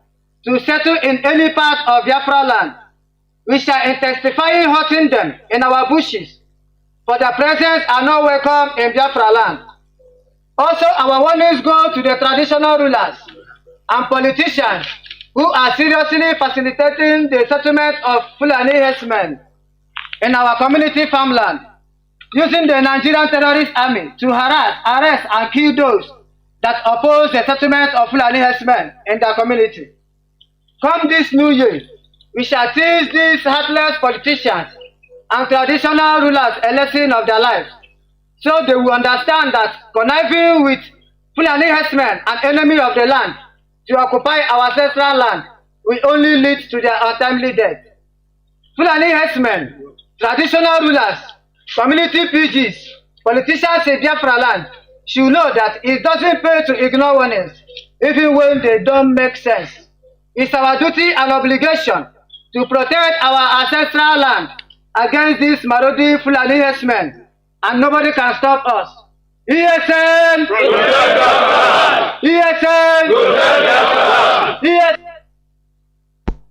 to settle in any part of Biafra land. We shall intensify hunting them in our bushes, for their presence are not welcome in Biafra land. Also, our warnings go to the traditional rulers and politicians who are seriously facilitating the settlement of Fulani herdsmen in our community farmland, using the Nigerian terrorist army to harass, arrest, and kill those that oppose the settlement of Fulani herdsmen in their community. Come this new year, we shall teach these heartless politicians and traditional rulers a lesson of their lives, so they will understand that conniving with Fulani herdsmen, an enemy of the land, to occupy our ancestral land will only lead to their untimely death. Fulani herdsmen, traditional rulers, community PGs, politicians in Biafra land should know that it doesn't pay to ignore warnings, even when they don't make sense. It's our duty and obligation to protect our ancestral land against these marauding Fulani herdsmen, and nobody can stop us. ESN! ESN! ESN!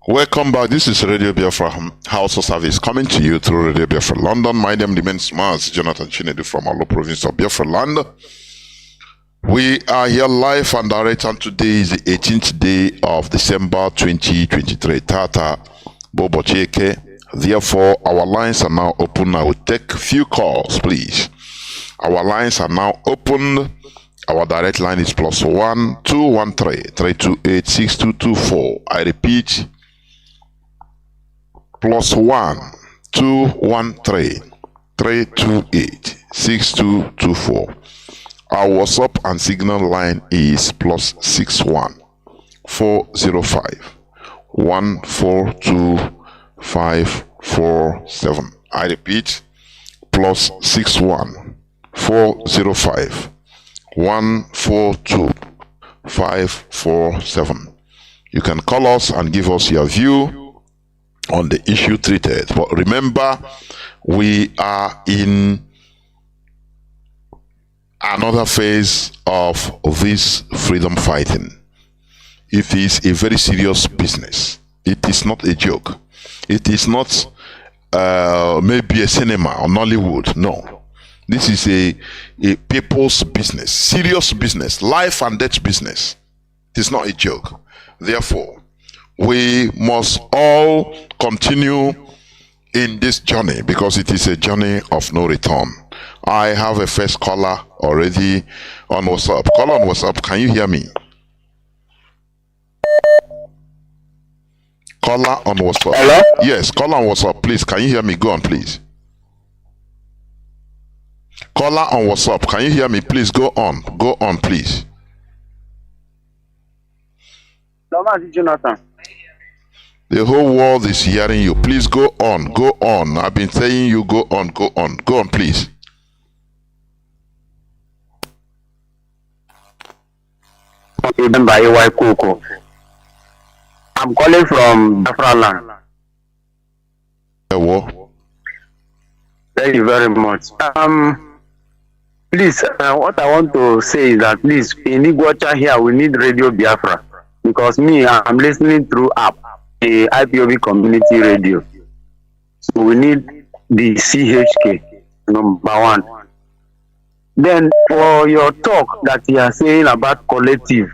Welcome back. This is Radio Biafra HAUSA-SERVICE coming to you through Radio Biafra London. My name remains Mazi, Jonathan Chinedu from our province of Biafra land. We are here live and direct, and today is the 18th day of December 2023. Tata Bobo Cheke. Therefore, our lines are now open. I will take a few calls, please. Our lines are now open. Our direct line is +1 213 328 6224. I repeat, +1 213 328 6224. Our WhatsApp and Signal line is +61 405 142 547. I repeat, +61 405 142 547. You can call us and give us your view on the issue treated. But remember, we are in another phase of this freedom fighting. It is a very serious business. It is not a joke. It is not maybe a cinema or Nollywood. No. This is a people's business, serious business, life and death business. It is not a joke. Therefore, we must all continue in this journey, because it is a journey of no return. I have a first caller already on WhatsApp. Caller on WhatsApp, can you hear me? Caller on WhatsApp. Hello? Yes, caller on WhatsApp, please. Can you hear me? Go on, please. Caller on WhatsApp, can you hear me? Please go on. Go on, please. Jonathan. The whole world is hearing you. Please go on. Go on. I've been saying you go on. Go on. Go on, please. I'm calling from Biafra land. Thank you very much. Please, what I want to say is that please, in Iguacha here, we need Radio Biafra because I'm listening through app, the IPOB community radio. So we need the CHK, number one. Then for your talk that you are saying about collective,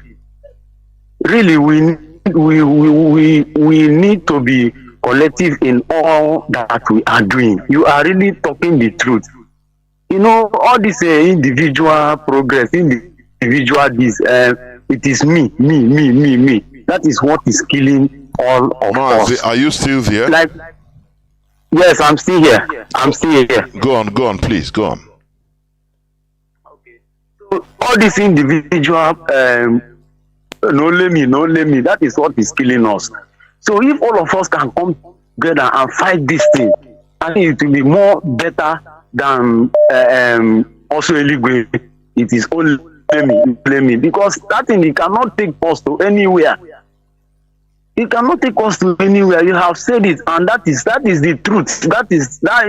really we need to be collective in all that we are doing. You are really talking the truth. You know, all this individual progress, individual this, it is me. That is what is killing all of us. Are you still there? Like, yes, I'm still here. Go on, please, go on. Okay. So all this individual, no let me, that is what is killing us. So if all of us can come together and fight this thing, I think it will be more better than also illegal. It is only blame me because that thing it cannot take us to anywhere. It cannot take us to anywhere. You have said it, and that is the truth. That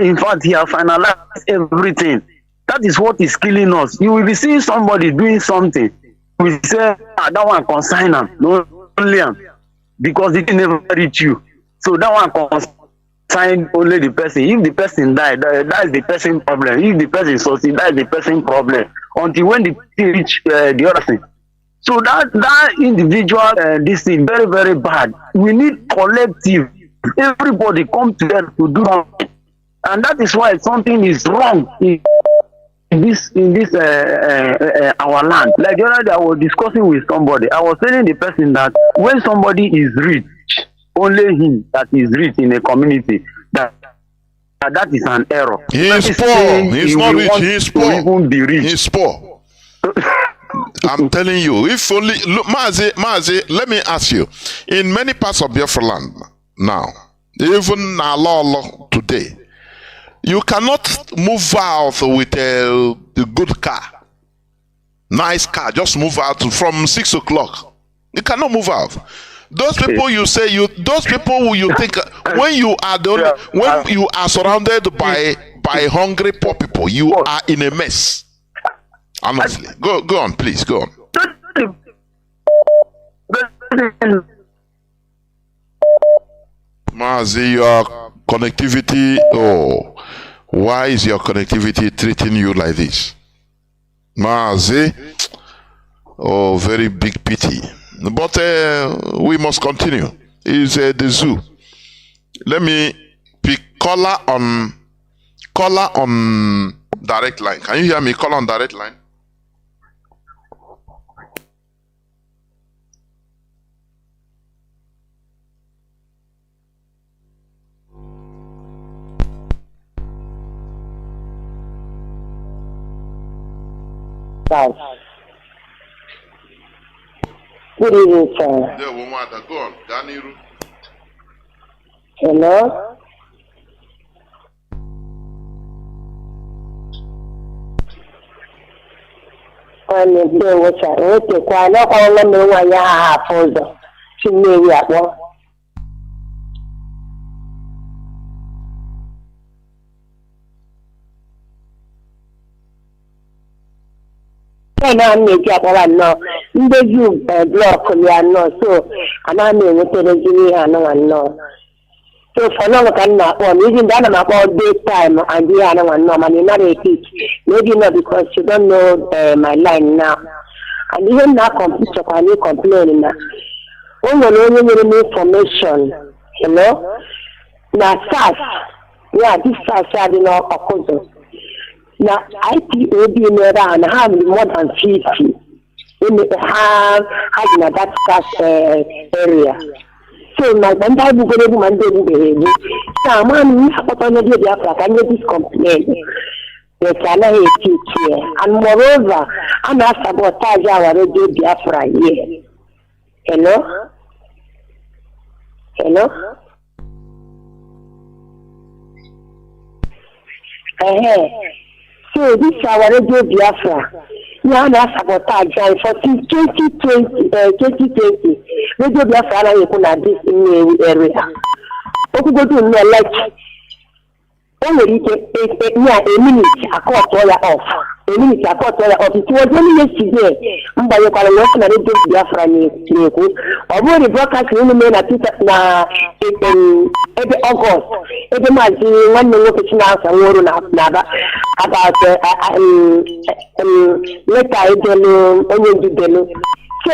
in fact he has finalized everything. That is what is killing us. You will be seeing somebody doing something. We say that one consign him, no only him, because it never reach you. So that one consign only the person. If the person died, that is the person problem. If the person succeed, that is the person problem. Until when the person reach the other thing. So that individual, this thing very, very bad. We need collective. Everybody come together to do something, and that is why something is wrong in this our land. Like the other day, I was discussing with somebody. I was telling the person that when somebody is rich, only him that is rich in a community, that is an error. He is poor. He's not rich. He is poor. Even be rich. He's poor. I'm telling you, if only look, Mazi, let me ask you. In many parts of Biafra land now, even Nalolo today, you cannot move out with a good car, nice car. Just move out from 6 o'clock. You cannot move out. Those people you say those people who you think when you are when you are surrounded by hungry poor people, you are in a mess. Honestly, go on, please, go on. Mazi, your connectivity. Oh, why is your connectivity treating you like this, Mazi? Oh, very big pity. But we must continue. It's the zoo. Let me pick caller on direct line. Can you hear me? Call on direct line. Good evening, sir. Go on. Ganiru. Hello? Wetekwa n'ọkwa nwanne m nwaanyị ahụ hapụ ụzọ Chinedu akpọ. Na m na-eji akpọra nnọọ ndezi blọkụ ya nnọọ so anaghị m enwetereziri ihe anụnwa nnọọ. So for now ka m na-akpọ m iji mgbe ana m akpọ daytime and ihe anụnwa nnọọ mana ị nara epic maybe not because you don't know my line now. And ihe m na-akọmpụtakwa na complain na o nwere onye nyere m information na SAS ya dị SAS adị n'ọkụzọ. Now, IPOB and have more than 50 in that area. So, my Bible going to Monday, so man, we have opportunity to can you this complaint? They cannot teach here. And moreover, I'm asked sabotage our radio Biafra here. Hello? So this is our radio Biafra. We have sabotage for 2020. Radio Biafra is in this area. We go to elect o nwere ike a minute akọtọ ya off. A minute akọtọ ya off. It was only yesterday mgbanyekwara na ọkụ na redio Biafra na-ekwu. Ọ bụrụ broadcast unu mee na ebe August ebe Mazi nwanne nwoke Chinasa nwụrụ na-aba about leta edelu onye ndidelu. So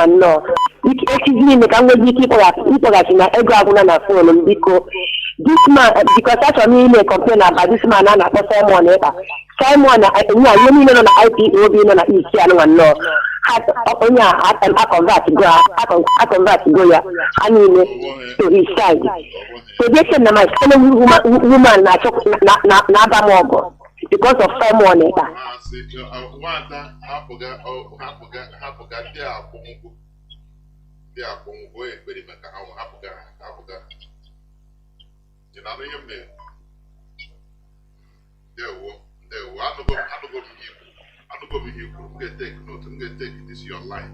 no, niile ka nwere ike ịkpọghachi na ego agwụna na fon m biko. This man, because achọrọ m ime complain about this man a na-akpọ Simon Ekpa. Simon ihe niile nọ na IPOB nọ na isi anụnwa nnọọ onye a go ya ha niile to his side. So they said na my fellow woman na-aba m ọgụ because of Simon Ekpa. Take note. I'm going to take this your line.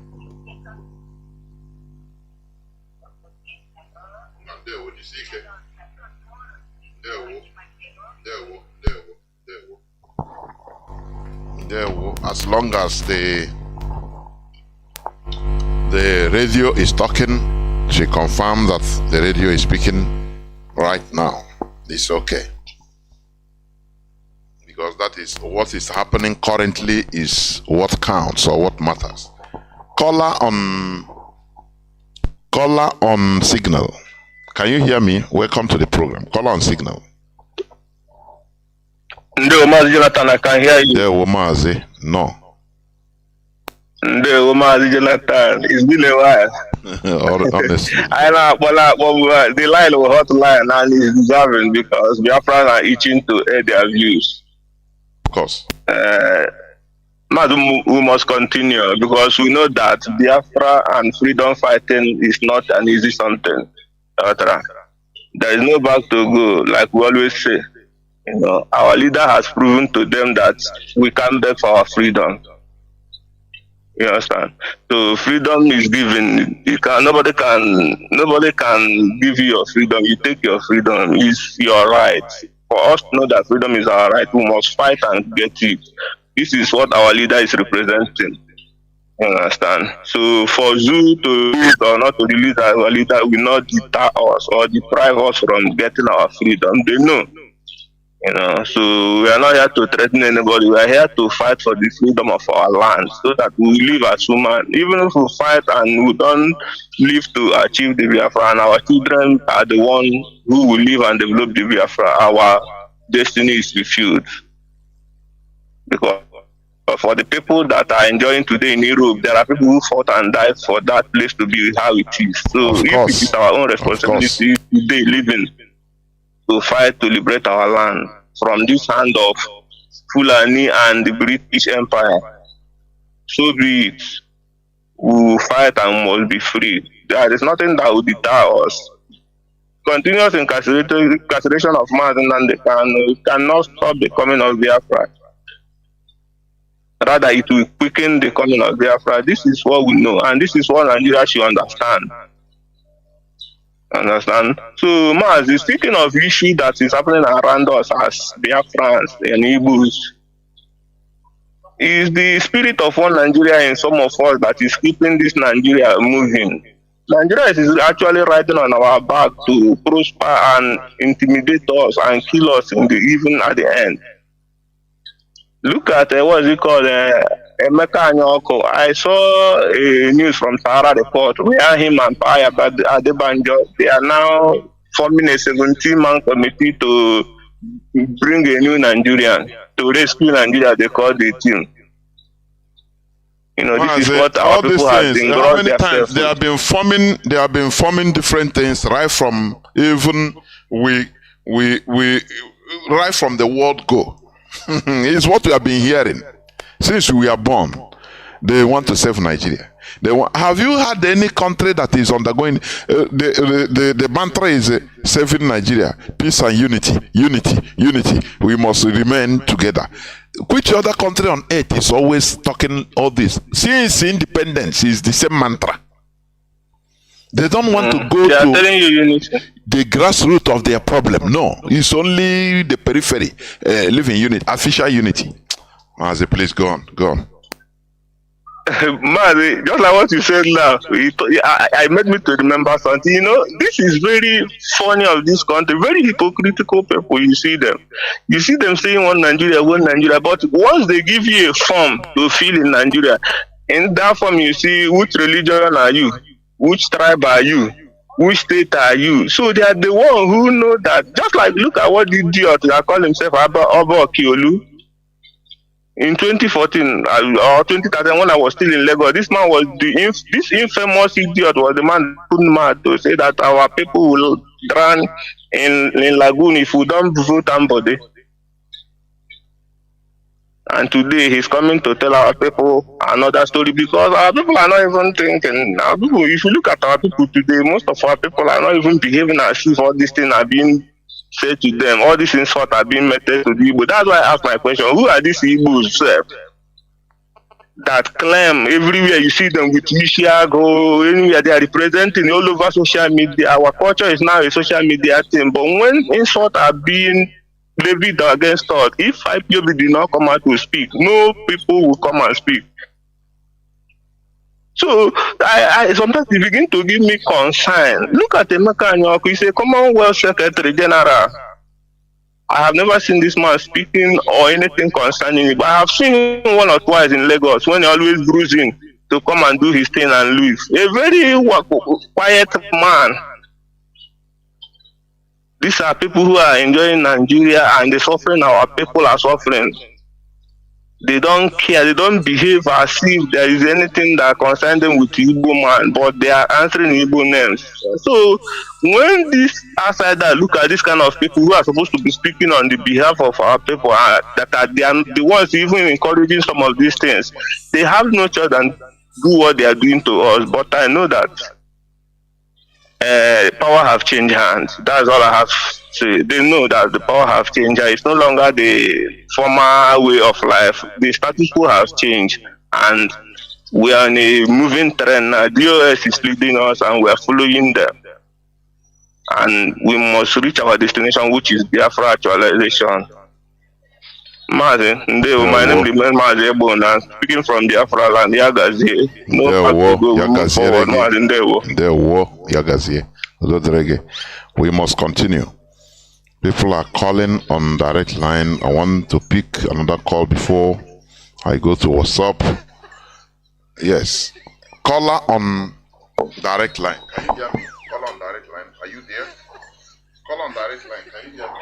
There, what you see? There. As long as the radio is talking, she confirmed that the radio is speaking right now. It's okay. Because that is what is happening currently is what counts or what matters. Caller on signal. Can you hear me? Welcome to the program. Caller on signal. Mazi Jonathan, I can hear you. Mazi, no. Mazi Jonathan, it's been a while. Honestly. I know, but the line was hot line and it's deserving because Biafra are itching to air their views. Of course. We must continue because we know that Biafra and freedom fighting is not an easy something. There is no back to go, like we always say. You know, our leader has proven to them that we can beg for our freedom. You understand? So freedom is given. Nobody can give you your freedom. You take your freedom. It's your right. For us to know that freedom is our right, we must fight and get it. This is what our leader is representing. You understand? So for Zoo to release or not to release our leader will not deter us or deprive us from getting our freedom. They know. You know, so we are not here to threaten anybody. We are here to fight for the freedom of our land so that we live as human. Even if we fight and we don't live to achieve the Biafra, and our children are the ones who will live and develop the Biafra, our destiny is fulfilled. Because for the people that are enjoying today in Europe, there are people who fought and died for that place to be how it is. So if it is our own responsibility today living to fight to liberate our land from this hand of Fulani and the British Empire, so be it. We will fight and must be free. There is nothing that will deter us. Continuous incarceration of Mazi and Kanu cannot stop the coming of Biafra. Rather, it will quicken the coming of Biafra. This is what we know, and this is what Nigeria should understand. Understand? So, Mazi, speaking of issue that is happening around us as Biafrans and Igbos, is the spirit of one Nigeria in some of us that is keeping this Nigeria moving. Nigeria is actually riding on our back to prosper and intimidate us and kill us even at the end. Look at what is it called? Emeka Anyoko. I saw a news from Sahara Report where him and Paya Adebanjo, they are now forming a 17-man committee to bring a new Nigerian to rescue Nigeria. They call the team. You know, this is what our people have been. How many times they have been forming? They have been forming different things right from even right from the word go. It's what we have been hearing since we are born. They want to save Nigeria. Have you had any country that is undergoing the mantra is saving Nigeria, peace and unity. We must remain together. which other country on earth is always talking all this? Since independence is the same mantra. They don't want to go to the grassroots of their problem. No, it's only the periphery, living unit, official unity. Mazi, please go on. Mazi, just like what you said now, I made me to remember something. You know, this is very funny of this country. Very hypocritical people. You see them saying one Nigeria, but once they give you a form to fill in Nigeria, in that form you see which religion are you, which tribe are you, which state are you. So they are the one who know that. Just like look at what the idiot that call himself Abba Okiolu. In 2014 or 2013, when I was still in Lagos, this man was this infamous idiot was the man put mad to say that our people will drown in lagoon if we don't vote somebody. And today he's coming to tell our people another story because our people are not even thinking. Our people, if you look at our people today, most of our people are not even behaving as if all these things are being said to them, all these insults are being meted to the Igbo. That's why I asked my question, who are these Igbos that claim everywhere you see them with Mishiago, anywhere they are representing all over social media? Our culture is now a social media thing, but when insults are being levied against us, if IPOB did not come out to speak, no people will come and speak. So I sometimes it begin to give me concern. Look at Emeka Anyoko, he's a Commonwealth Secretary General. I have never seen this man speaking or anything concerning it, but I have seen him one or twice in Lagos when he always bruising to come and do his thing and leave. A very quiet man. These are people who are enjoying Nigeria and the suffering our people are suffering. They don't care, they don't behave as if there is anything that concerns them with Igbo man, but they are answering Igbo names. So when these outsiders look at this kind of people who are supposed to be speaking on the behalf of our people, that are the ones even encouraging some of these things, they have no choice than do what they are doing to us. But I know that power have changed hands. That's all I have to say. They know that the power have changed. It's no longer the former way of life. The status quo has changed, and we are in a moving trend now. DOS is leading us, and we are following them. And we must reach our destination, which is Biafra actualization. Mazi, my name is Mazi Ebona, speaking from Biafra land, Yagazie. We must continue. People are calling on direct line. I want to pick another call before I go to WhatsApp. Yes. Caller on direct line. Can you hear me? Caller on direct line. Are you there? Call on direct line. Can you hear me?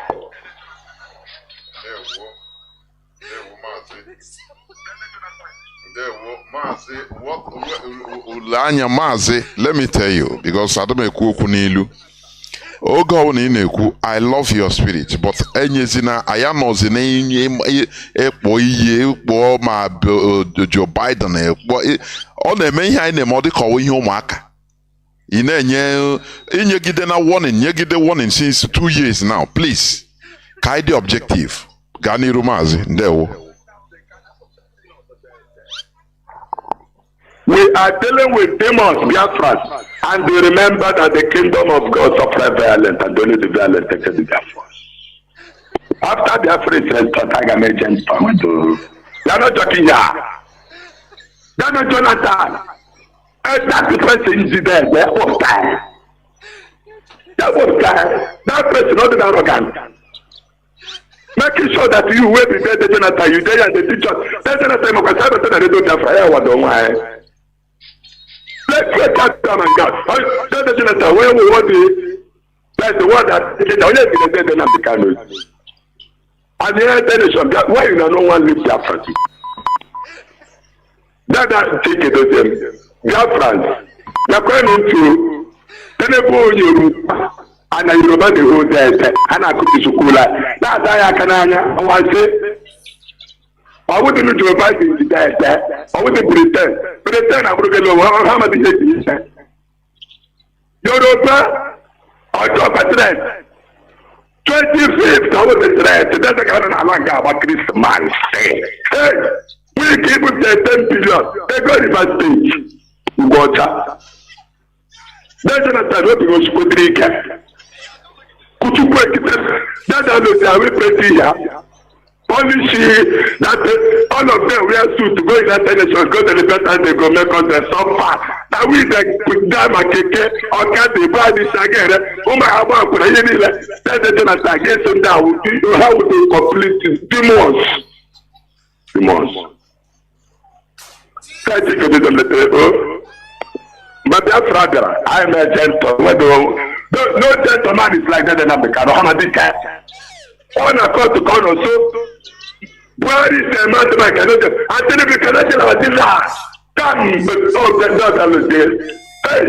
Mazi, let me tell you, because I don't make nilu. Oh God, I love your spirit, but enyezina I am ozina ma Joe Biden ọ na-eme ihe anyị na-eme ọ dịka ọwụ ihe ụmụaka. Ị na-enye inyegide na warning, nyegide warning since 2 years now. Please, ka the objective. Gani Rumazi, ndewo. We are dealing with demons, Biafras, and they remember that the kingdom of God suffered violence, and only the violent take the Biafras. After Biafra is Tiger Agent power to, they are not talking here. They are not Jonathan. That the first incident, that was time. That was time. That person not arrogant. Making sure that you will be there, Jonathan, you there and the teacher. That's Jonathan, because I don't know they don't have fire. What don't I? Let's get them and God. That's Jonathan, where we want to. That's the one that the only thing that they have the Kanu. And the other nation, why you don't want to live Biafra? That take it to them. Biafrans, they are going into Tenebu Yoruba. And I Yoruba the whole day, and I could be Sukula. That's why I can answer. I wouldn't do a fight in the day. I wouldn't pretend I would get over how much is it? Yoruba, or top at that. 25th, I was the threat. That's the kind of Alaga about Christmas. Hey, we give them the 10 billion. They go to the stage. Water. That's not the way to go to the could you break it? That's how we pray here. Only she that all of them we are sued to go in that election, go to the better and they go make us so far. Now we put down my keke or can they buy this again? Oh my God, that's the thing that against them now. How would they complete this? Demons. Thank you for this. But that's rather, I am a gentleman. No gentleman is like that in America. I'm a big guy. On a call to Kanu, so where is the man I cannot? I tell you, cannot tell our dinner. Come, but all the dogs there. Hey,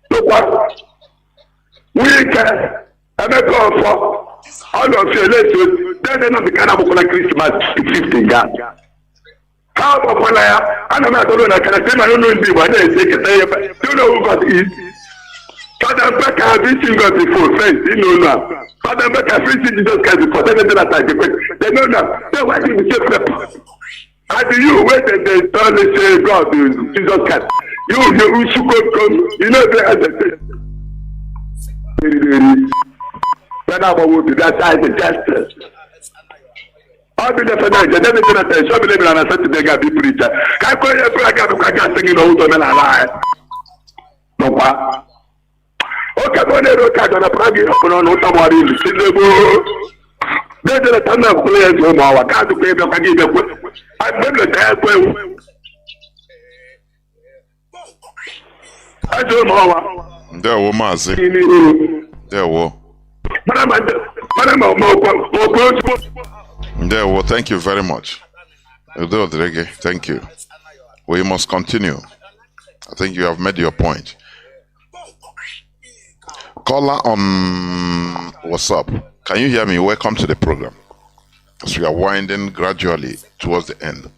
look what we can. I'm a call for all of you. Let's then not the kind of Christmas 15 guys. How about I don't know. I can say I don't know if you want to take it. You know who got it. Father Becker has been God before, friends, you know now. Father Becker has seen Jesus Christ before, they know now. They why did you say prep? How do you wait and they totally say God, Jesus Christ? You should come, you know they are the when I want to that side the justice. I'll be there for that. They never did that. Show me living on a Saturday, God be preacher. Can't call you a prayer, singing out on a lie. No, okay, when they look at the Prague, on somebody in the city, there's a ton of players who are can't pay the Paggy. I've been the airplane. I don't know. There were Mazi. There were. There were. Thank you very much. Thank you. We must continue. I think you have made your point. Caller on WhatsApp, can you hear me? Welcome to the program. As we are winding gradually towards the end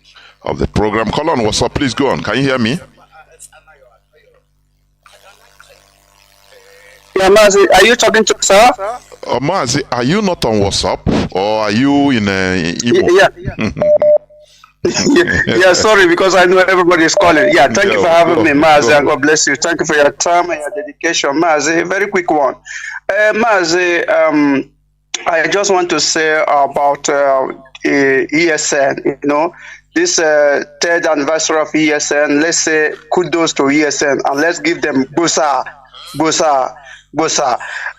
of the program. Caller on WhatsApp, please go on. Can you hear me? Yeah, Mazi, are you talking to sir? Mazi, are you not on WhatsApp or are you in Imo? Yeah. Yeah, sorry, because I know everybody is calling. Yeah, thank you for having me, Mazi, and God bless you. Thank you for your time and your dedication, Mazi. Very quick one. Mazi, I just want to say about ESN, you know, this third anniversary of ESN. Let's say kudos to ESN and let's give them busa.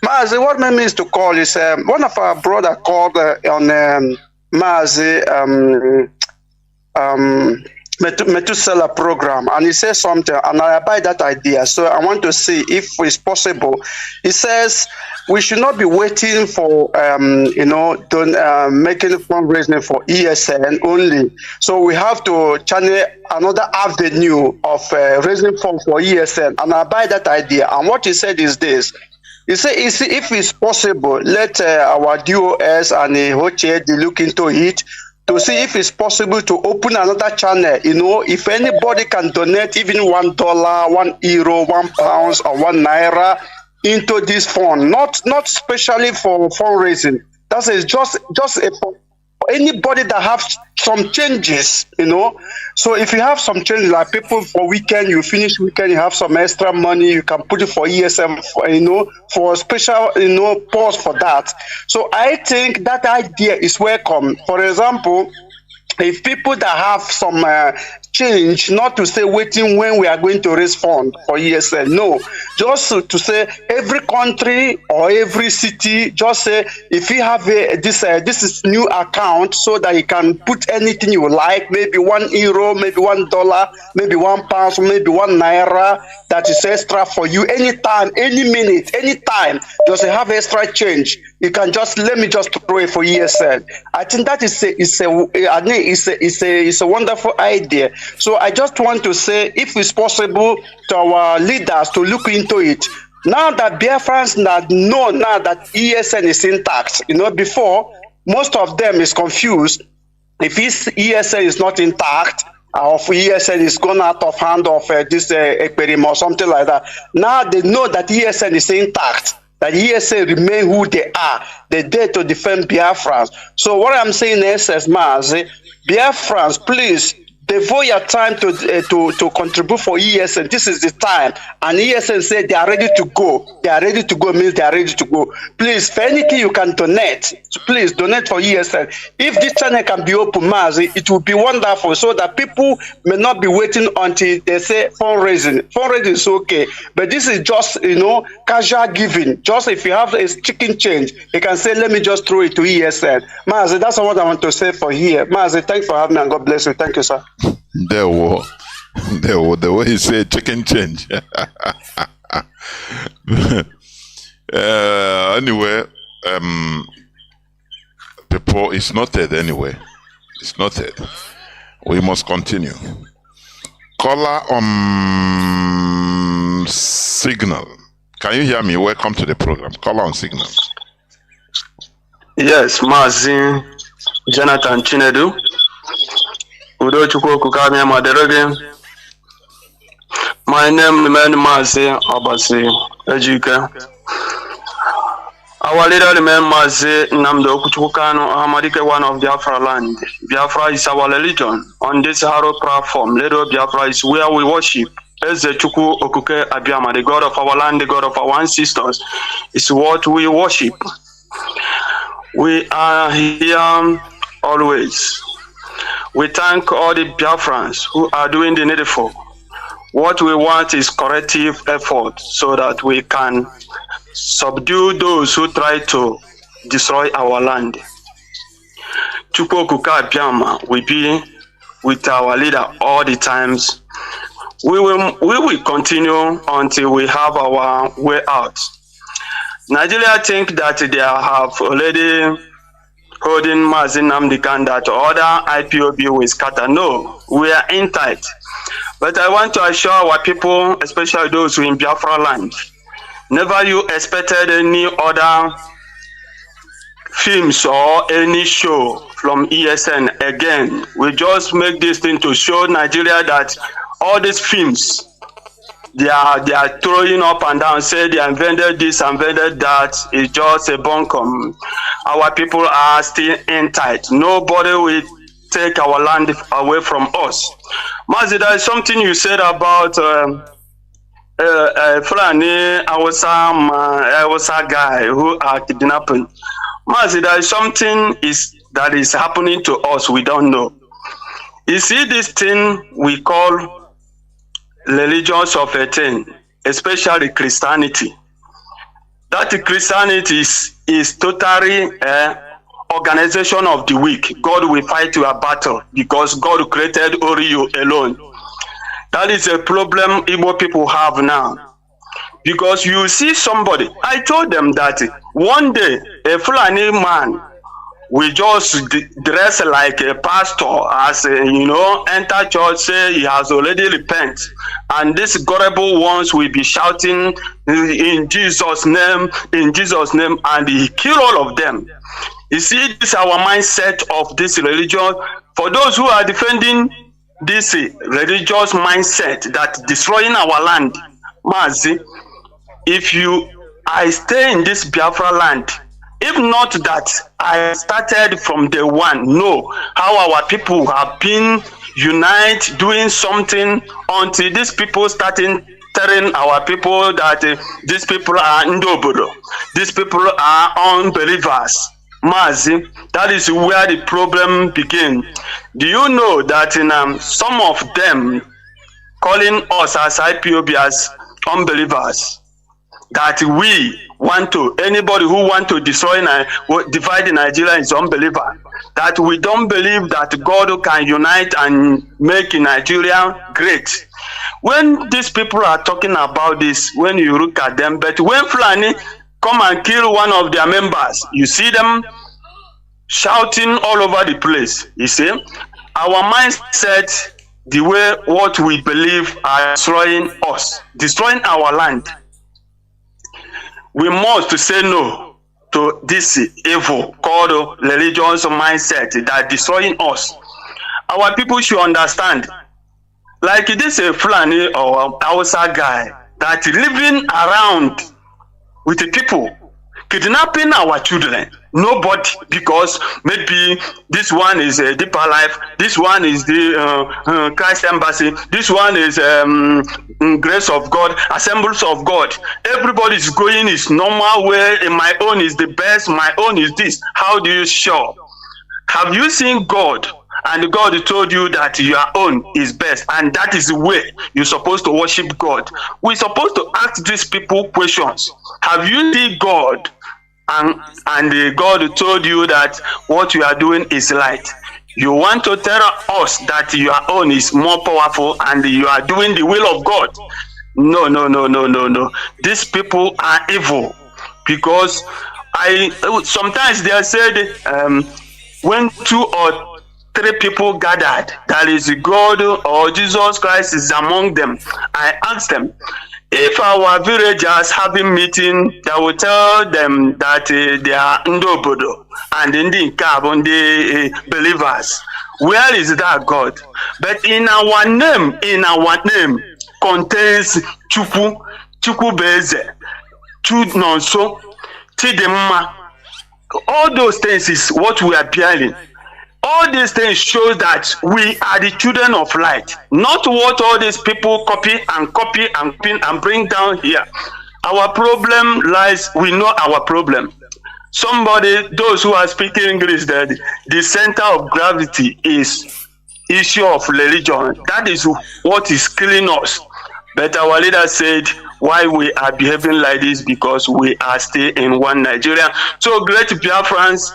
Mazi, what made me to call is one of our brother called on Mazi, Methuselah program, and he says something, and I buy that idea. So I want to see if it's possible. He says we should not be waiting for making fundraising for ESN only. So we have to channel another avenue of raising funds for ESN, and I buy that idea. And what he said is this. He said, if it's possible, let our DOS and HOCHED look into it to see if it's possible to open another channel. You know, if anybody can donate even $1, €1, £1, or £1 into this fund, not specially for fundraising. That is just for anybody that have some changes, you know. So if you have some changes, like people for weekend, you finish weekend, you have some extra money, you can put it for ESM, for a special, pause for that. So I think that idea is welcome. For example, if people that have some change, not to say waiting when we are going to raise fund for ESL, no, just to say every country or every city, just say if you have this is new account, so that you can put anything you like, maybe €1, maybe $1, maybe £1, maybe £1, that is extra for you anytime, any minute, anytime. Just have extra change. You can let me just throw it for ESL. I think that is a wonderful idea. So I just want to say, if it's possible to our leaders to look into it. Now that Biafrans know now that ESN is intact, before most of them is confused. If ESN is not intact, or if ESN is gone out of hand of this experiment or something like that, now they know that ESN is intact. that ESN remain who they are. They're there to defend Biafrans. So what I'm saying is, Mazi, Biafrans, please devote your time to contribute for ESN. This is the time. And ESN said they are ready to go. They are ready to go means they are ready to go. Please, for anything you can donate, please donate for ESN. If this channel can be open, Mazi, it will be wonderful so that people may not be waiting until they say fundraising. Fundraising is okay. But this is just, casual giving. Just if you have a chicken change, you can say, let me just throw it to ESN. Mazi, that's what I want to say for here. Mazi, thanks for having me and God bless you. Thank you, sir. The way he said chicken change. Anyway, people, it's noted anyway. It's noted. We must continue. Caller on signal. Can you hear me? Welcome to the program. Caller on signal. Yes, Mazi, Jonathan Chinedu. My name is Mazi Obasi Ejike. Our leader remains Mazi Nnamdi Kanu, one of Biafra land. Biafra is our religion. On this Haro platform, Leader Biafra is where we worship. Eze Chukwu Okuke Abiyama, the God of our land, the God of our ancestors, is what we worship. We are here always. We thank all the Biafrans who are doing the needful. What we want is corrective effort so that we can subdue those who try to destroy our land. Chukwu Okuke Abiyama will be with our leader all the times. We will continue until we have our way out. Nigeria think that they have already holding Mazi Nnamdi that other IPOB will scatter. No, we are in tight. But I want to assure our people, especially those who in Biafra land, never you expected any other films or any show from ESN again. We just make this thing to show Nigeria that all these films, they are throwing up and down, say they invented this, invented that, is just a bunkum. Our people are still in tight. Nobody will take our land away from us. Mazi, there is something you said about Fulani Hausa guy who are kidnapping. Mazi, there is something that is happening to us we don't know. You see this thing we call religions of a thing, especially Christianity. That Christianity is totally organization of the weak. God will fight your battle because God created only you alone. That is a problem Igbo people have now. Because you see somebody, I told them that one day a Fulani man will just dress like a pastor, as enter church, say he has already repented, and these gullible ones will be shouting in Jesus' name, and he kill all of them. You see, this is our mindset of this religion. For those who are defending this religious mindset that destroying our land, Mazi, if I stay in this Biafra land, if not that I started from day one, know how our people have been united, doing something until these people starting telling our people that these people are ndobodo, these people are unbelievers. Mazi, that is where the problem begins. Do you know that some of them calling us as IPOB as unbelievers, that we want to, anybody who want to destroy divide Nigeria is unbeliever, that we don't believe that God can unite and make Nigeria great. When these people are talking about this, when you look at them, but when Fulani come and kill one of their members, you see them shouting all over the place. You see, our mindset, the way what we believe are destroying us, destroying our land. We must say no to this evil called religious mindset that destroying us. Our people should understand, like this Fulani or Hausa guy that living around with the people kidnapping our children. Nobody, because maybe this one is a deeper life, this one is the Christ Embassy, this one is Grace of God, Assemblies of God. Everybody is going his normal way. And my own is the best, my own is this. How do you show? Have you seen God? And God told you that your own is best, and that is the way you're supposed to worship God. We're supposed to ask these people questions. Have you seen God? And God told you that what you are doing is right. You want to tell us that your own is more powerful and you are doing the will of God. No. These people are evil, because sometimes they said when 2 or 3 people gathered, that is God or Jesus Christ is among them. I asked them, if our villagers having meeting, they will tell them that they are Ndobodo and the believers. Where is that God? But in our name contains Chukwu Beze, Chudnonso, Chidemma. All those things is what we are bearing. All these things show that we are the children of light, not what all these people copy and bring down here. Our problem lies, we know our problem. Somebody, those who are speaking English, that the center of gravity is issue of religion. That is what is killing us. But our leader said, why we are behaving like this? Because we are still in one Nigeria. So great Biafrans,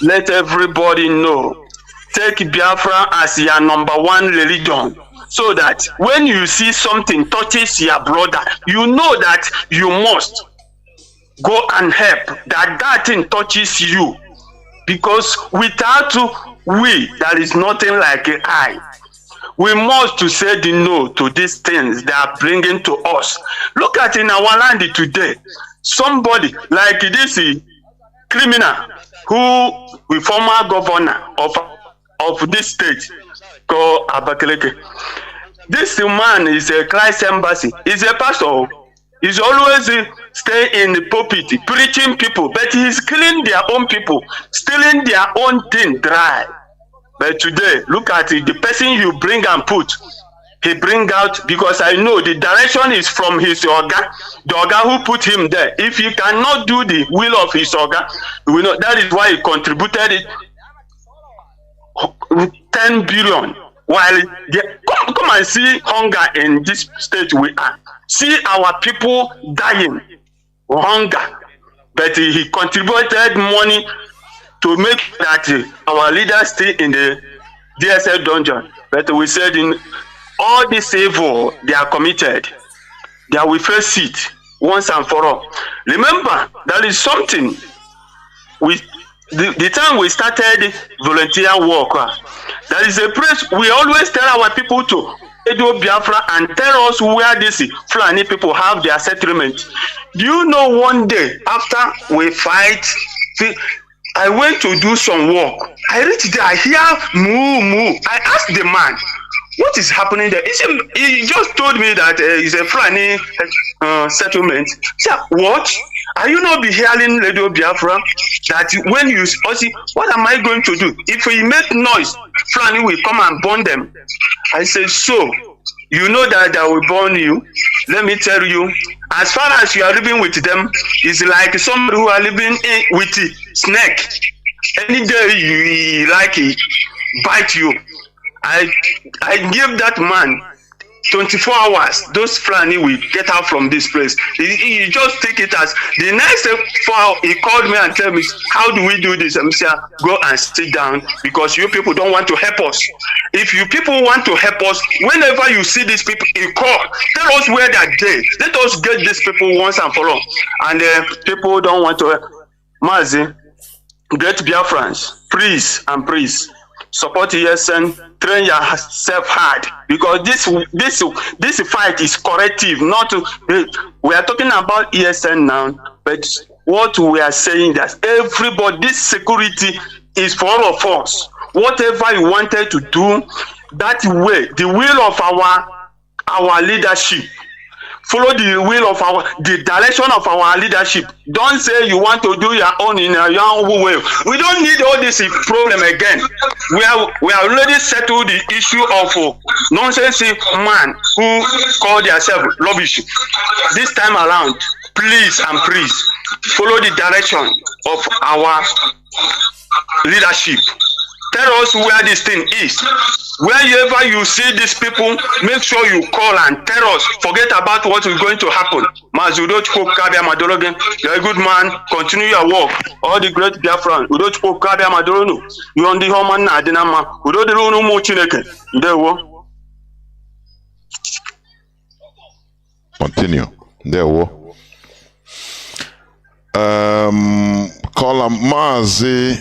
let everybody know, take Biafra as your number 1 religion, so that when you see something touches your brother, you know that you must go and help, that thing touches you. Because without we, there is nothing like an I. We must to say the no to these things they are bringing to us. Look at in our land today, somebody like this criminal who the former governor of this state called Abakaleke. This man is a Christ Embassy. He's a pastor. He's always stay in the pulpit preaching people, but he's killing their own people, stealing their own thing dry. But today, look at it, the person you bring and put, he bring out, because I know the direction is from his Oga, the Oga who put him there. If he cannot do the will of his Oga, we know that is why he contributed 10 billion. While come and see hunger in this state we are. See our people dying, hunger. But he contributed money to make that our leaders stay in the DSL dungeon. But we said in all this evil they are committed, they will face it once and for all. Remember, there is something with the time we started volunteer work. There is a place we always tell our people to Edo Biafra and tell us where these Fulani people have their settlement. Do you know, one day after we fight, I went to do some work. I reached there, I hear moo. I asked the man, what is happening there? He just told me that it's a Fulani settlement. I said, what? Are you not be hearing Radio Biafra? That when you see, what am I going to do? If we make noise, Fulani will come and burn them. I said, so you know that I will burn you. Let me tell you, as far as you are living with them, it's like somebody who are living with a snake. Any day you like it, bite you. I give that man 24 hours. Those Fulani will get out from this place. He just take it as the next 4 hours. He called me and tell me, how do we do this? I'm saying, go and sit down, because you people don't want to help us. If you people want to help us, whenever you see these people, you call, tell us where they're dead. Let us get these people once and for all. And people don't want to help. Mazi, get Biafrans, please and please support ESN. Train yourself hard, because this fight is corrective. Not to, we are talking about ESN now, but what we are saying that everybody, this security is for all of us. Whatever you wanted to do, that way, the will of our leadership follow the will of the direction of our leadership. Don't say you want to do your own in your own way. We don't need all this problem again. We have already settled the issue of nonsense man who call themselves rubbish. This time around, please and please follow the direction of our leadership. Tell us where this thing is. Wherever you see these people, make sure you call and tell us. Forget about what is going to happen. Mazi, you're a good man. Continue your work. All the great Biafran. You on the home and Adinama. We don't know more Chineke. Continue. There we call Mazi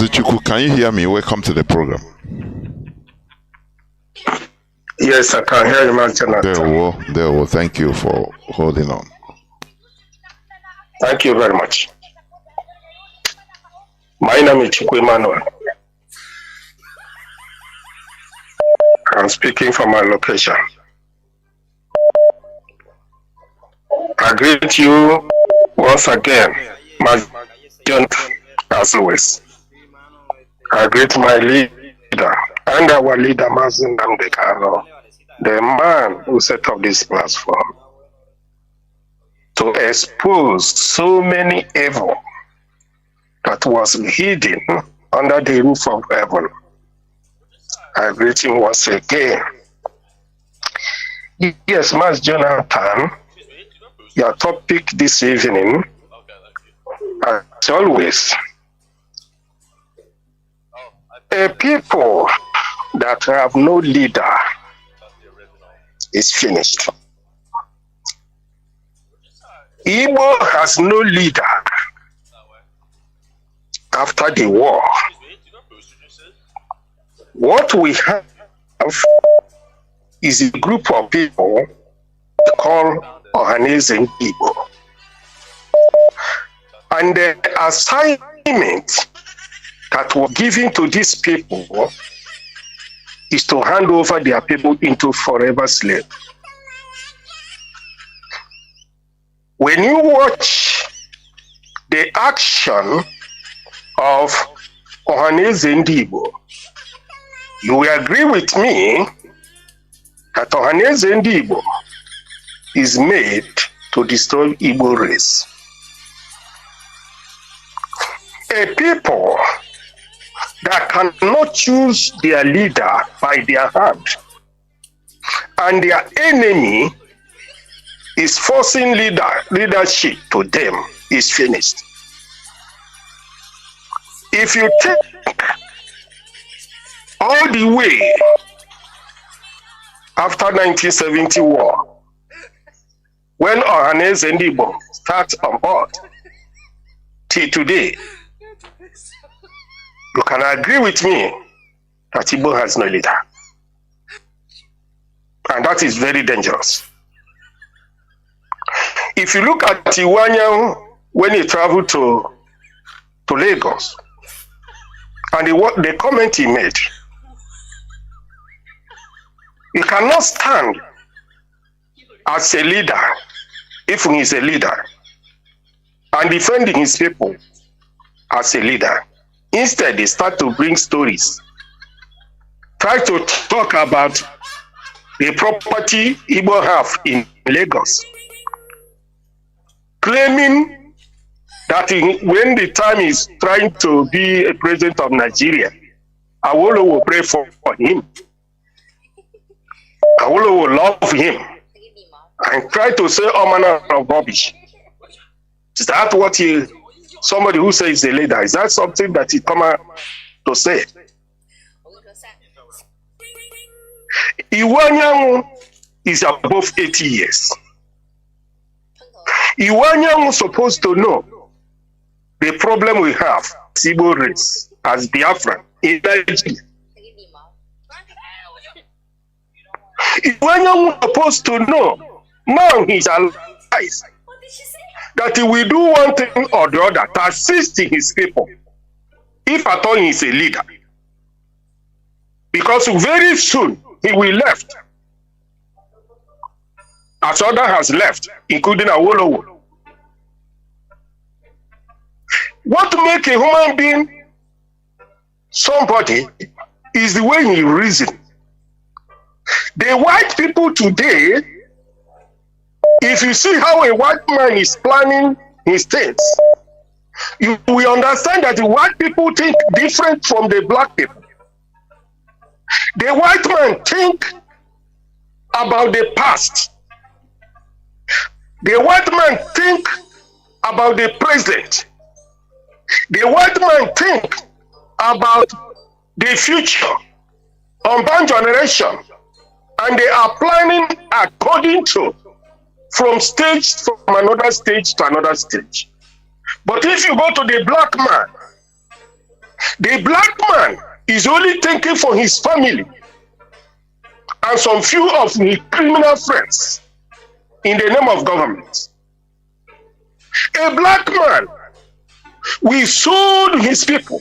Chuku, can you hear me? Welcome to the program. Yes, I can hear you, man. There we thank you for holding on. Thank you very much. My name is Chuku Emmanuel. I'm speaking from my location. I greet you once again, my John, as always. I greet my leader and our leader, Mazi Nnamdi, the man who set up this platform to expose so many evil that was hidden under the roof of heaven. I greet him once again. Yes, Mazi Jonathan, your topic this evening, as always, a people that have no leader is finished. Igbo has no leader after the war. What we have is a group of people called Ohanese Igbo. And the assignment that was given to these people is to hand over their people into forever slave. When you watch the action of Ohanese Igbo, you will agree with me that Ohanese Igbo is made to destroy Igbo race. A people that cannot choose their leader by their hand, and their enemy is forcing leadership to them, is finished. If you take all the way after 1970 war, when Ohanese and Igbo start on board, till today, you can agree with me that Igbo has no leader. And that is very dangerous. If you look at Iwanya when he traveled to Lagos, and the comment he made, he cannot stand as a leader, if he is a leader, and defending his people as a leader. Instead, they start to bring stories. Try to talk about the property Igbo have in Lagos, claiming that when the time is trying to be a president of Nigeria, Awolowo will pray for him. Awolowo will love him and try to say all manner of rubbish. Is that what somebody who says he's a leader, is that something that he come out to say? Iwanyangu is above 80 years. Iwanyangu is supposed to know the problem we have, Igbo race, as Biafra in Nigeria. Iwanyangu is supposed to know, now he's alive, that he will do one thing or the other to assist his people, if at all he is a leader. Because very soon he will left. as other has left, including Awolowo. What make a human being somebody is the way he reasons. The white people today, if you see how a white man is planning his states, you will understand that the white people think different from the black people. The white man think about the past. The white man think about the present. The white man think about the future, unborn generation, and they are planning according to from another stage to another stage. But if you go to the black man is only thinking for his family and some few of his criminal friends in the name of government. A black man will sold his people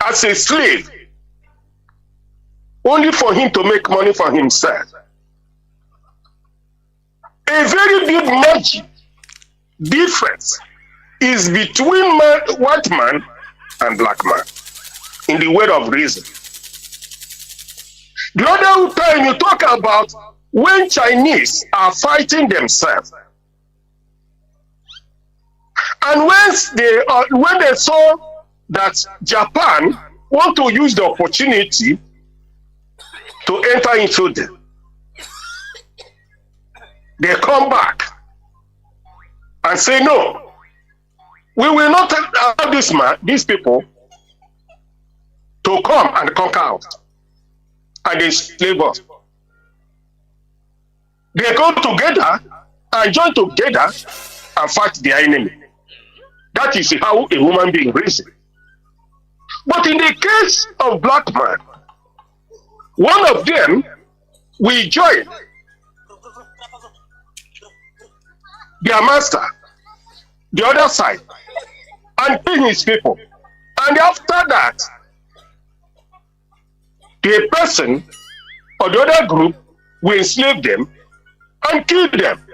as a slave only for him to make money for himself. A very big margin difference is between white man and black man in the way of reason. The other time you talk about when Chinese are fighting themselves, and when they saw that Japan want to use the opportunity to enter into them, they come back and say, no, we will not allow these people to come and conquer us and enslave us. They go together and join together and fight their enemy. That is how a human being reasons. But in the case of black man, one of them will join their master, the other side, and kill his people. And after that, the person or the other group will enslave them and kill them,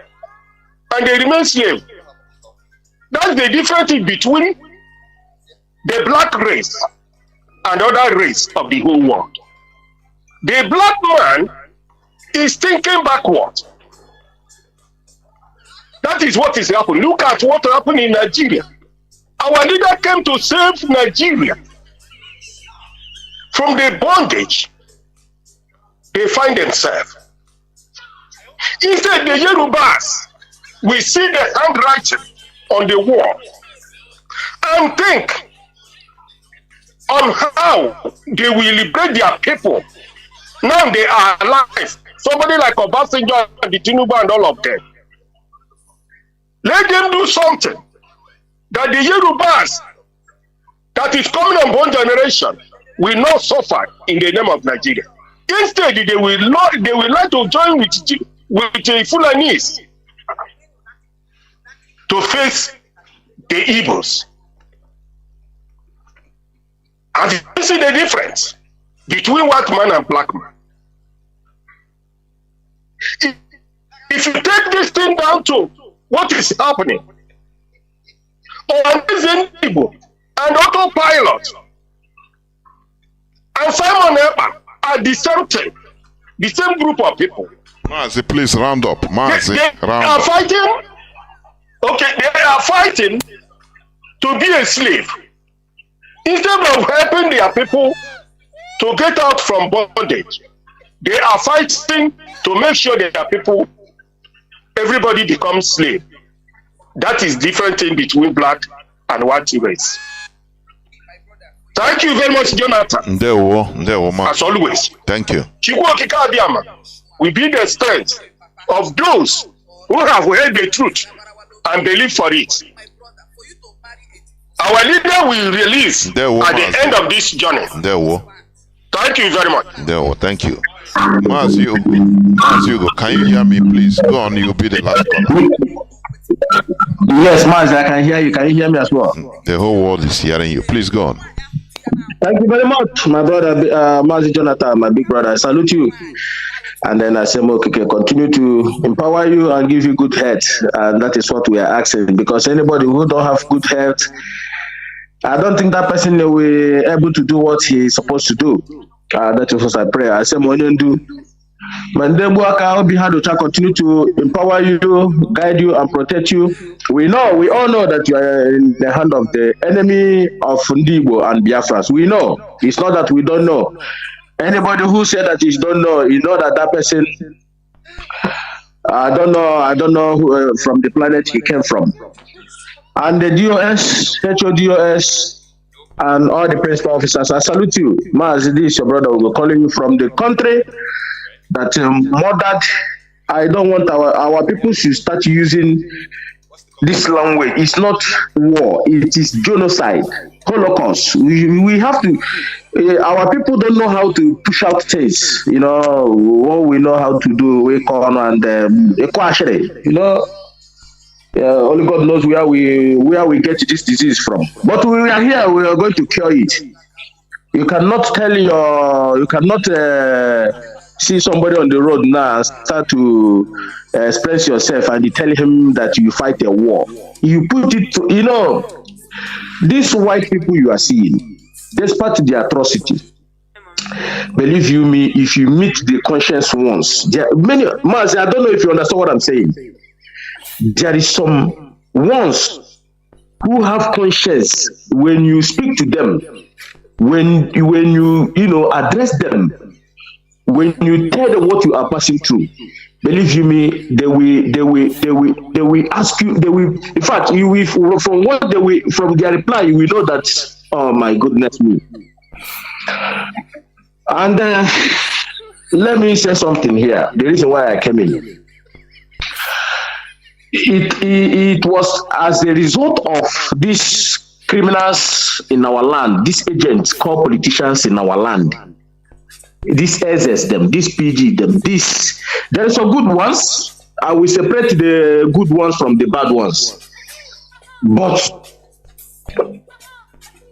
and they remain slaves. That's the difference between the black race and other race of the whole world. The black man is thinking backward. That is what is happening. Look at what happened in Nigeria. Our leader came to save Nigeria from the bondage they find themselves. Instead, the Yorubas will see the handwriting on the wall and think on how they will liberate their people. Now they are alive. Somebody like Obasanjo and the Tinubu and all of them. Let them do something that the Yorubas that is coming on one generation will not suffer in the name of Nigeria. Instead, they will like to join with the Fulanis to face the Igbos. And you see the difference between white man and black man. If you take this thing down to what is happening on this Igbo and autopilot and Simon Ekpa are the same thing, the same group of people. Mazi, please round up. Mazi, they round are up. fighting. Okay, they are fighting to be a slave instead of helping their people to get out from bondage. They are fighting to make sure that their people, everybody becomes slave. That is different thing between black and white race. Thank you very much, Jonathan. As always. Thank you. We be the strength of those who have heard the truth and believe for it. Our leader will release at the end of this journey. Thank you very much. Thank you. Mazi, can you hear me, please? Go on, you'll be the last caller. Yes, Mazi, I can hear you. Can you hear me as well? The whole world is hearing you. Please go on. Thank you very much, my brother, Mazi Jonathan, my big brother. I salute you. And then I said, okay, continue to empower you and give you good health. And that is what we are asking. Because anybody who don't have good health, I don't think that person will be able to do what he is supposed to do. That is what I pray. I said, Mandembuaka be had to continue to empower you, guide you, and protect you. We all know that you are in the hand of the enemy of Ndibo and Biafras. We know. It's not that we don't know. Anybody who said that you don't know, you know that person. I don't know who, from the planet he came from. And the DOS, HODOS, and all the principal officers, I salute you. Mazi, this is your brother. We're calling you from the country that murdered. I don't want our people should start using this language. It's not war, it is genocide, Holocaust. We have to, our people don't know how to push out things, what we know how to do, we call and only God knows where we get this disease from. But we are here, we are going to cure it. You cannot see somebody on the road now and start to express yourself and you tell him that you fight a war. You put it to, these white people you are seeing, despite the atrocity, believe you me, if you meet the conscious ones, there are many, Mazi, I don't know if you understand what I'm saying. There is some ones who have conscience. When you speak to them, when you address them, when you tell them what you are passing through, believe you me, they will ask you, in fact, you will, from their reply, you will know that, oh my goodness me. And let me say something here. The reason why I came in. It was as a result of these criminals in our land, these agents called politicians in our land, these SS them, these PG them, this. There are some good ones. I will separate the good ones from the bad ones. But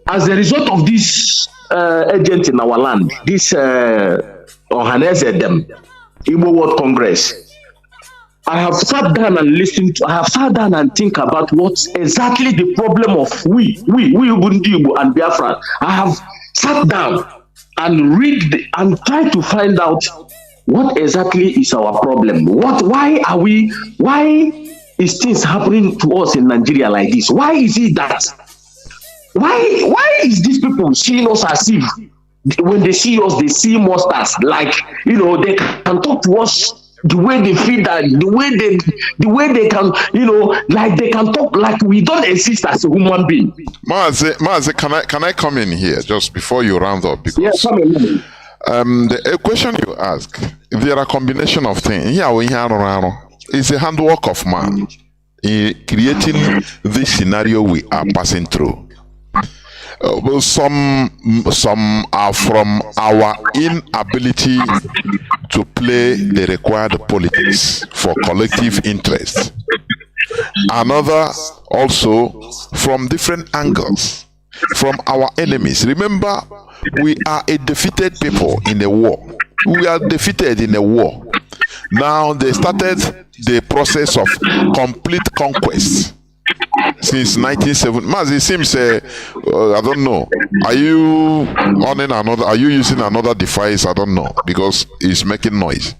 as a result of these agents in our land, this Ohanese them, Igbo World Congress, I have sat down and listened. I have sat down and think about what's exactly the problem of we Igbo and Biafra. I have sat down and read and try to find out what exactly is our problem. Why is things happening to us in Nigeria like this? Why is it that? Why is these people seeing us as if when they see us, they see monsters? Like, they can talk to us the way they feel, that the way they can, like they can talk like we don't exist as a human being. Mazi, can I come in here just before you round up? Because come in. The question you ask, there are a combination of things. It's a handwork of man in creating this scenario we are passing through. Some are from our inability to play the required politics for collective interest. Another also from different angles, from our enemies. Remember, we are a defeated people in a war. We are defeated in a war. Now they started the process of complete conquest since 1970. Mazi, it seems I don't know. Are you on another? Are you using another device? I don't know, because it's making noise.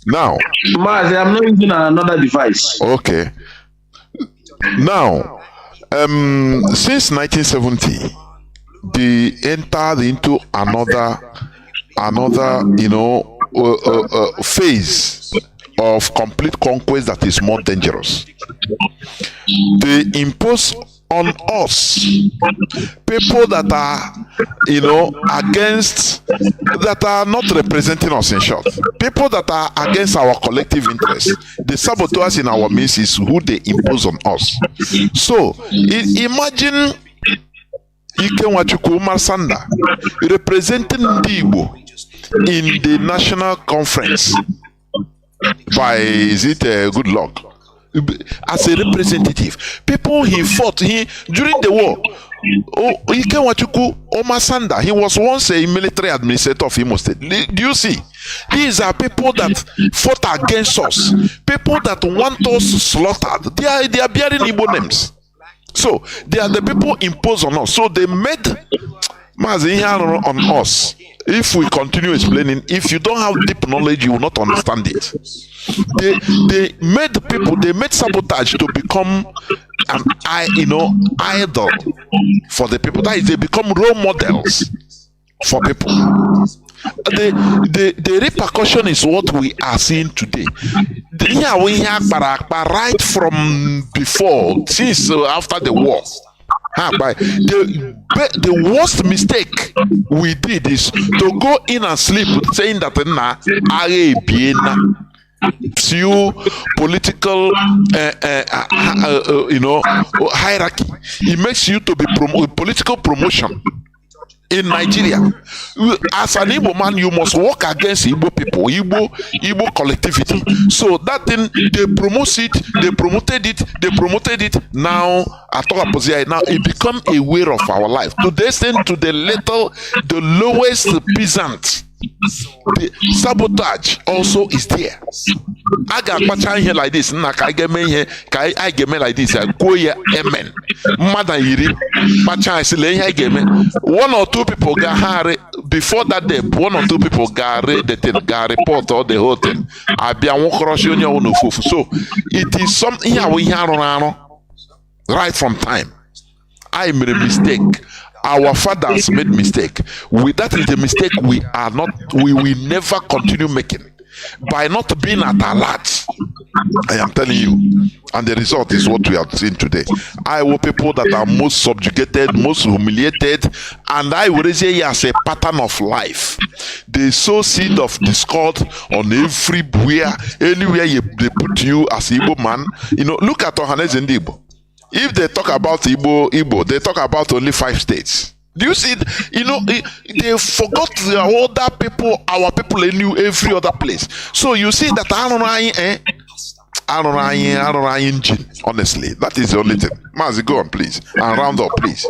Now, Mazi, I'm not using another device. Okay. Now, since 1970, they entered into another phase of complete conquest that is more dangerous. They impose on us people that are against, that are not representing us, in short, people that are against our collective interests. The saboteurs in our midst is who they impose on us. So imagine Ikenwachukwu Marsanda representing Ndibo in the national conference by, is it Good Luck, as a representative. People he fought during the war. Ike Nwachukwu Omasanda, he was once a military administrator of Imo State. Do you see? These are people that fought against us, people that want us slaughtered. They are bearing Igbo names. So they are the people imposed on us. So they made Mazi on us. If we continue explaining, if you don't have deep knowledge, you will not understand it. They made sabotage to become an idol for the people. That is, they become role models for people. The repercussion is what we are seeing today. We have right from before, since after the war. The worst mistake we did is to go in and sleep saying that political hierarchy. It makes you to be political promotion. In Nigeria, as an Igbo man, you must work against Igbo people, Igbo collectivity. So that thing, they promoted it. Now, now it become a way of our life. To descend to the lowest peasant. The sabotage also is there. I got pacha here like this. I get me like this. I go here, amen. Mother yiri pacha is laying here. One or two people got hired before that day. One or two people got report all the whole thing. I be a so it is something here we have right from time. I made a mistake. Our fathers made mistake. That is the mistake we will never continue making. By not being at alert. I am telling you. And the result is what we have seen today. I will people that are most subjugated, most humiliated, and I will say as a pattern of life. They sow seed of discord on everywhere, anywhere they put you as Igbo man. Look at Ohanes and Igbo. If they talk about Igbo, they talk about only 5 states. Do you see? They forgot the other people, our people in every other place. So you see that honestly, that is the only thing. Mazi, go on, please, and round up, please.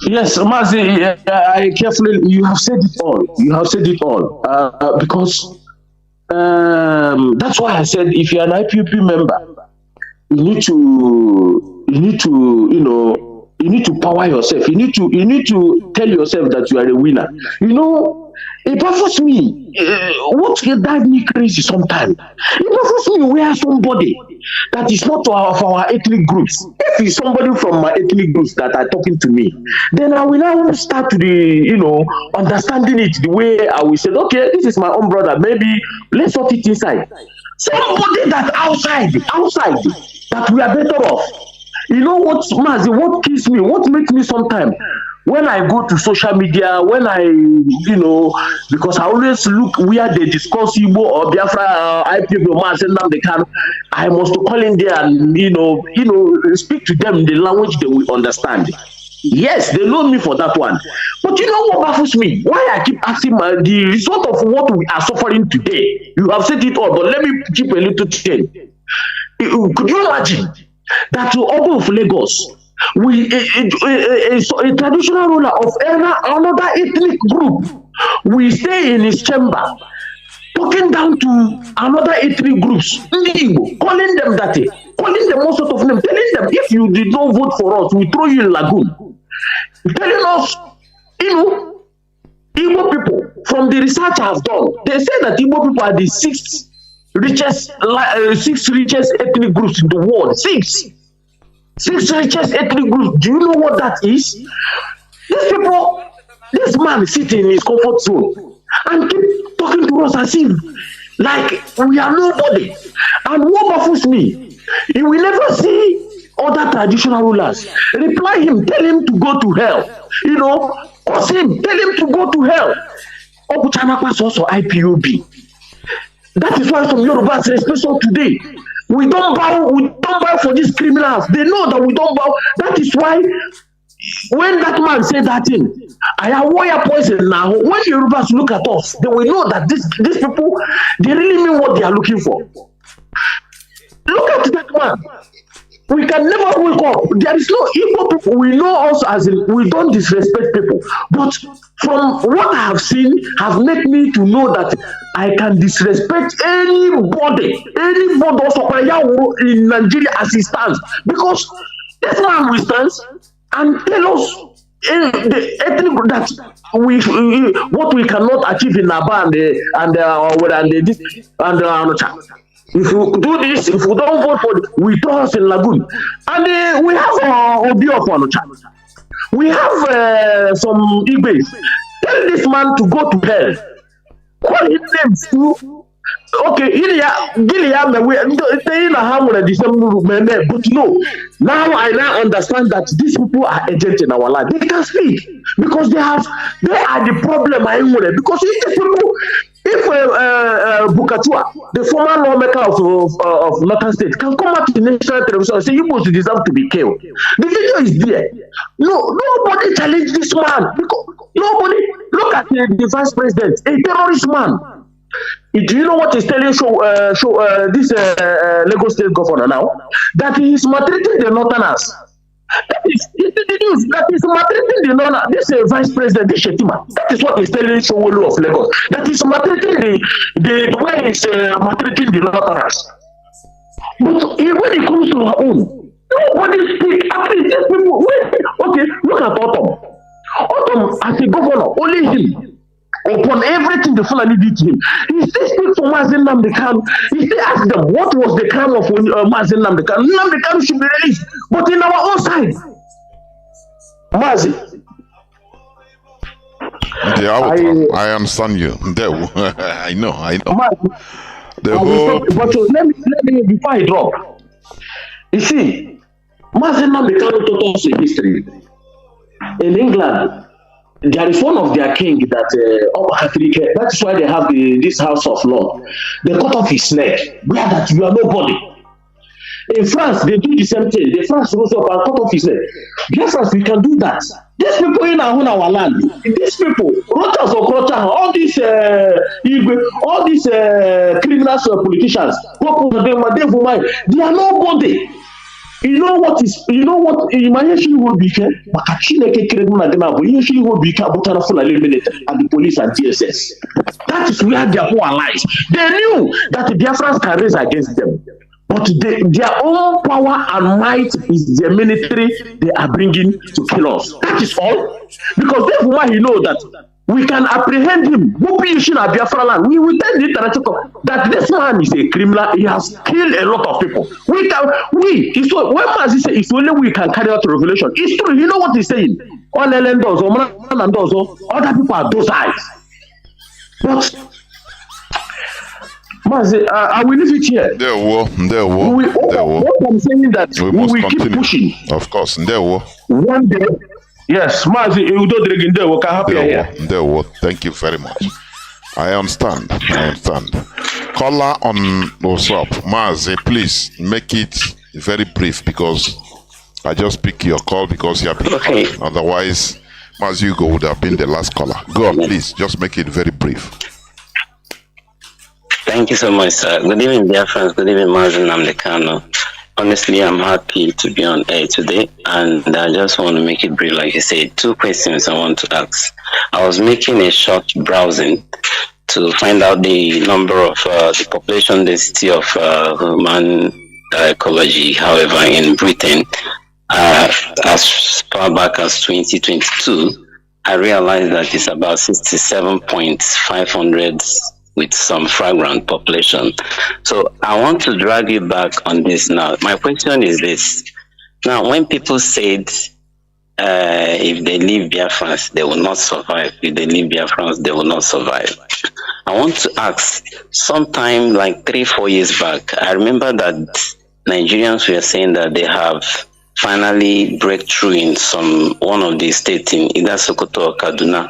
Yes, Mazi, I carefully. You have said it all. Because that's why I said if you're an IPP member, you need to power yourself. You need to tell yourself that you are a winner. It baffles me. What drives me crazy sometimes? It baffles me where somebody that is not of our ethnic groups. If it's somebody from my ethnic groups that are talking to me, then I will now start to understanding it the way I will say, okay, this is my own brother. Maybe let's sort it inside. Somebody that outside, that we are better off. You know what, Mazi, what kills me, what makes me sometimes, when I go to social media, when I, because I always look where they discuss Igbo or Biafra, IPP, Mazi, Nnamdi Kanu, I must call in there and, speak to them in the language they will understand. Yes, they know me for that one. But you know what baffles me? Why I keep asking the result of what we are suffering today. You have said it all, but let me keep a little change. Could you imagine that to Oba of Lagos, a traditional ruler of another ethnic group, we stay in his chamber, talking down to another ethnic groups, calling them calling them all sort of names, telling them if you did not vote for us, we throw you in lagoon, telling us, Igbo people, from the research I've done, they say that Igbo people are the sixth richest ethnic groups in the world. Six richest ethnic groups. Do you know what that is? These people, this man sitting in his comfort zone and keep talking to us as if like we are nobody. And what baffles me, you will never see other traditional rulers reply him, tell him to go to hell. Curse him, tell him to go to hell. Obuchanakwa also IPOB. That is why some Yorubas, especially today, we don't bow for these criminals. They know that we don't bow. That is why when that man said that thing, I have warrior poison now. When Yorubas look at us, they will know that these people, they really mean what they are looking for. Look at that man. We can never wake up. There is no equal people. We know us as in we don't disrespect people. But from what I have seen have made me to know that I can disrespect anybody also in Nigeria as he stands. Because this man will stand and tell us the ethnic group that what we cannot achieve in Aba and if we do this, if we don't vote for we toss in Lagoon. And we have Obi of Onocha. We have some Igbes. Tell this man to go to hell. Call his names too. Okay, but no. Now I now understand that these people are agents in our life. They can speak because they are the problem. Because if these people, if Bukatua, the former lawmaker of Northern State, can come out to national television and say you must deserve to be killed, the video is there. No, nobody challenge this man because nobody. Look at the vice president, a terrorist man. Do you know what he's telling this Lagos State governor now? That he is maltreating the Northerners. That is the news. That is maltreating the Northerners. This vice president, this Shetima. That is what he's telling Showolu of Lagos. That is maltreating the way he's maltreating the Northerners. But when it comes to our own, nobody speaks. At least these people. Okay, look at Autumn. Autumn as a governor, only him. Upon everything the Fulani did to him, he still speaks for Mazi Nnamdi Kanu. He still asks them, what was the crime of Mazi Nnamdi Kanu? Nnamdi Kanu should be released, but in our own side. Mazi. I understand you. I know. Mazi, but let me, before I drop, you see, Mazi Nnamdi Kanu taught us a history. In England, there is one of their king that that's why they have this House of Law. They cut off his neck. Where that you are nobody. In France, they do the same thing. The France rose up and cut off his neck. Guess us, we can do that. These people in our land, these people, Rotas or Krocha, all these criminals or politicians, they are nobody. You know what usually would be fair? Usually would be full eliminated and the police and DSS. That is where their whole lies. They knew that the Biafrans can raise against them. But their own power and might is the military they are bringing to kill us. That is all. Because therefore he knows that we can apprehend him. Biafra land. We will tell the international that this man is a criminal. He has killed a lot of people. When Mazi say it's only we can carry out a revolution. It's true. You know what he's saying? All other people are those eyes. But Mazi, I will leave it here. What I'm saying that we will keep pushing. Of course, one day. Yes, Mazi, thank you very much. I understand. Caller on WhatsApp, Mazi, please make it very brief because I just pick your call because you have been calling. Otherwise, Mazi Hugo would have been the last caller. Go on, please. Just make it very brief. Thank you so much, sir. Good evening, dear friends. Good evening, Mazi Nnamdi Kanu. Honestly, I'm happy to be on air today, and I just want to make it brief. Like you said, 2 questions I want to ask. I was making a short browsing to find out the number of the population density of human ecology. However, in Britain, as far back as 2022, I realized that it's about 67.500 with some fragrant population. So I want to drag you back on this now. My question is this. Now, when people said if they leave Biafrans, they will not survive. If they leave Biafrans, they will not survive. I want to ask, sometime like 3-4 years back, I remember that Nigerians were saying that they have finally breakthrough in one of the states in either Sokoto or Kaduna,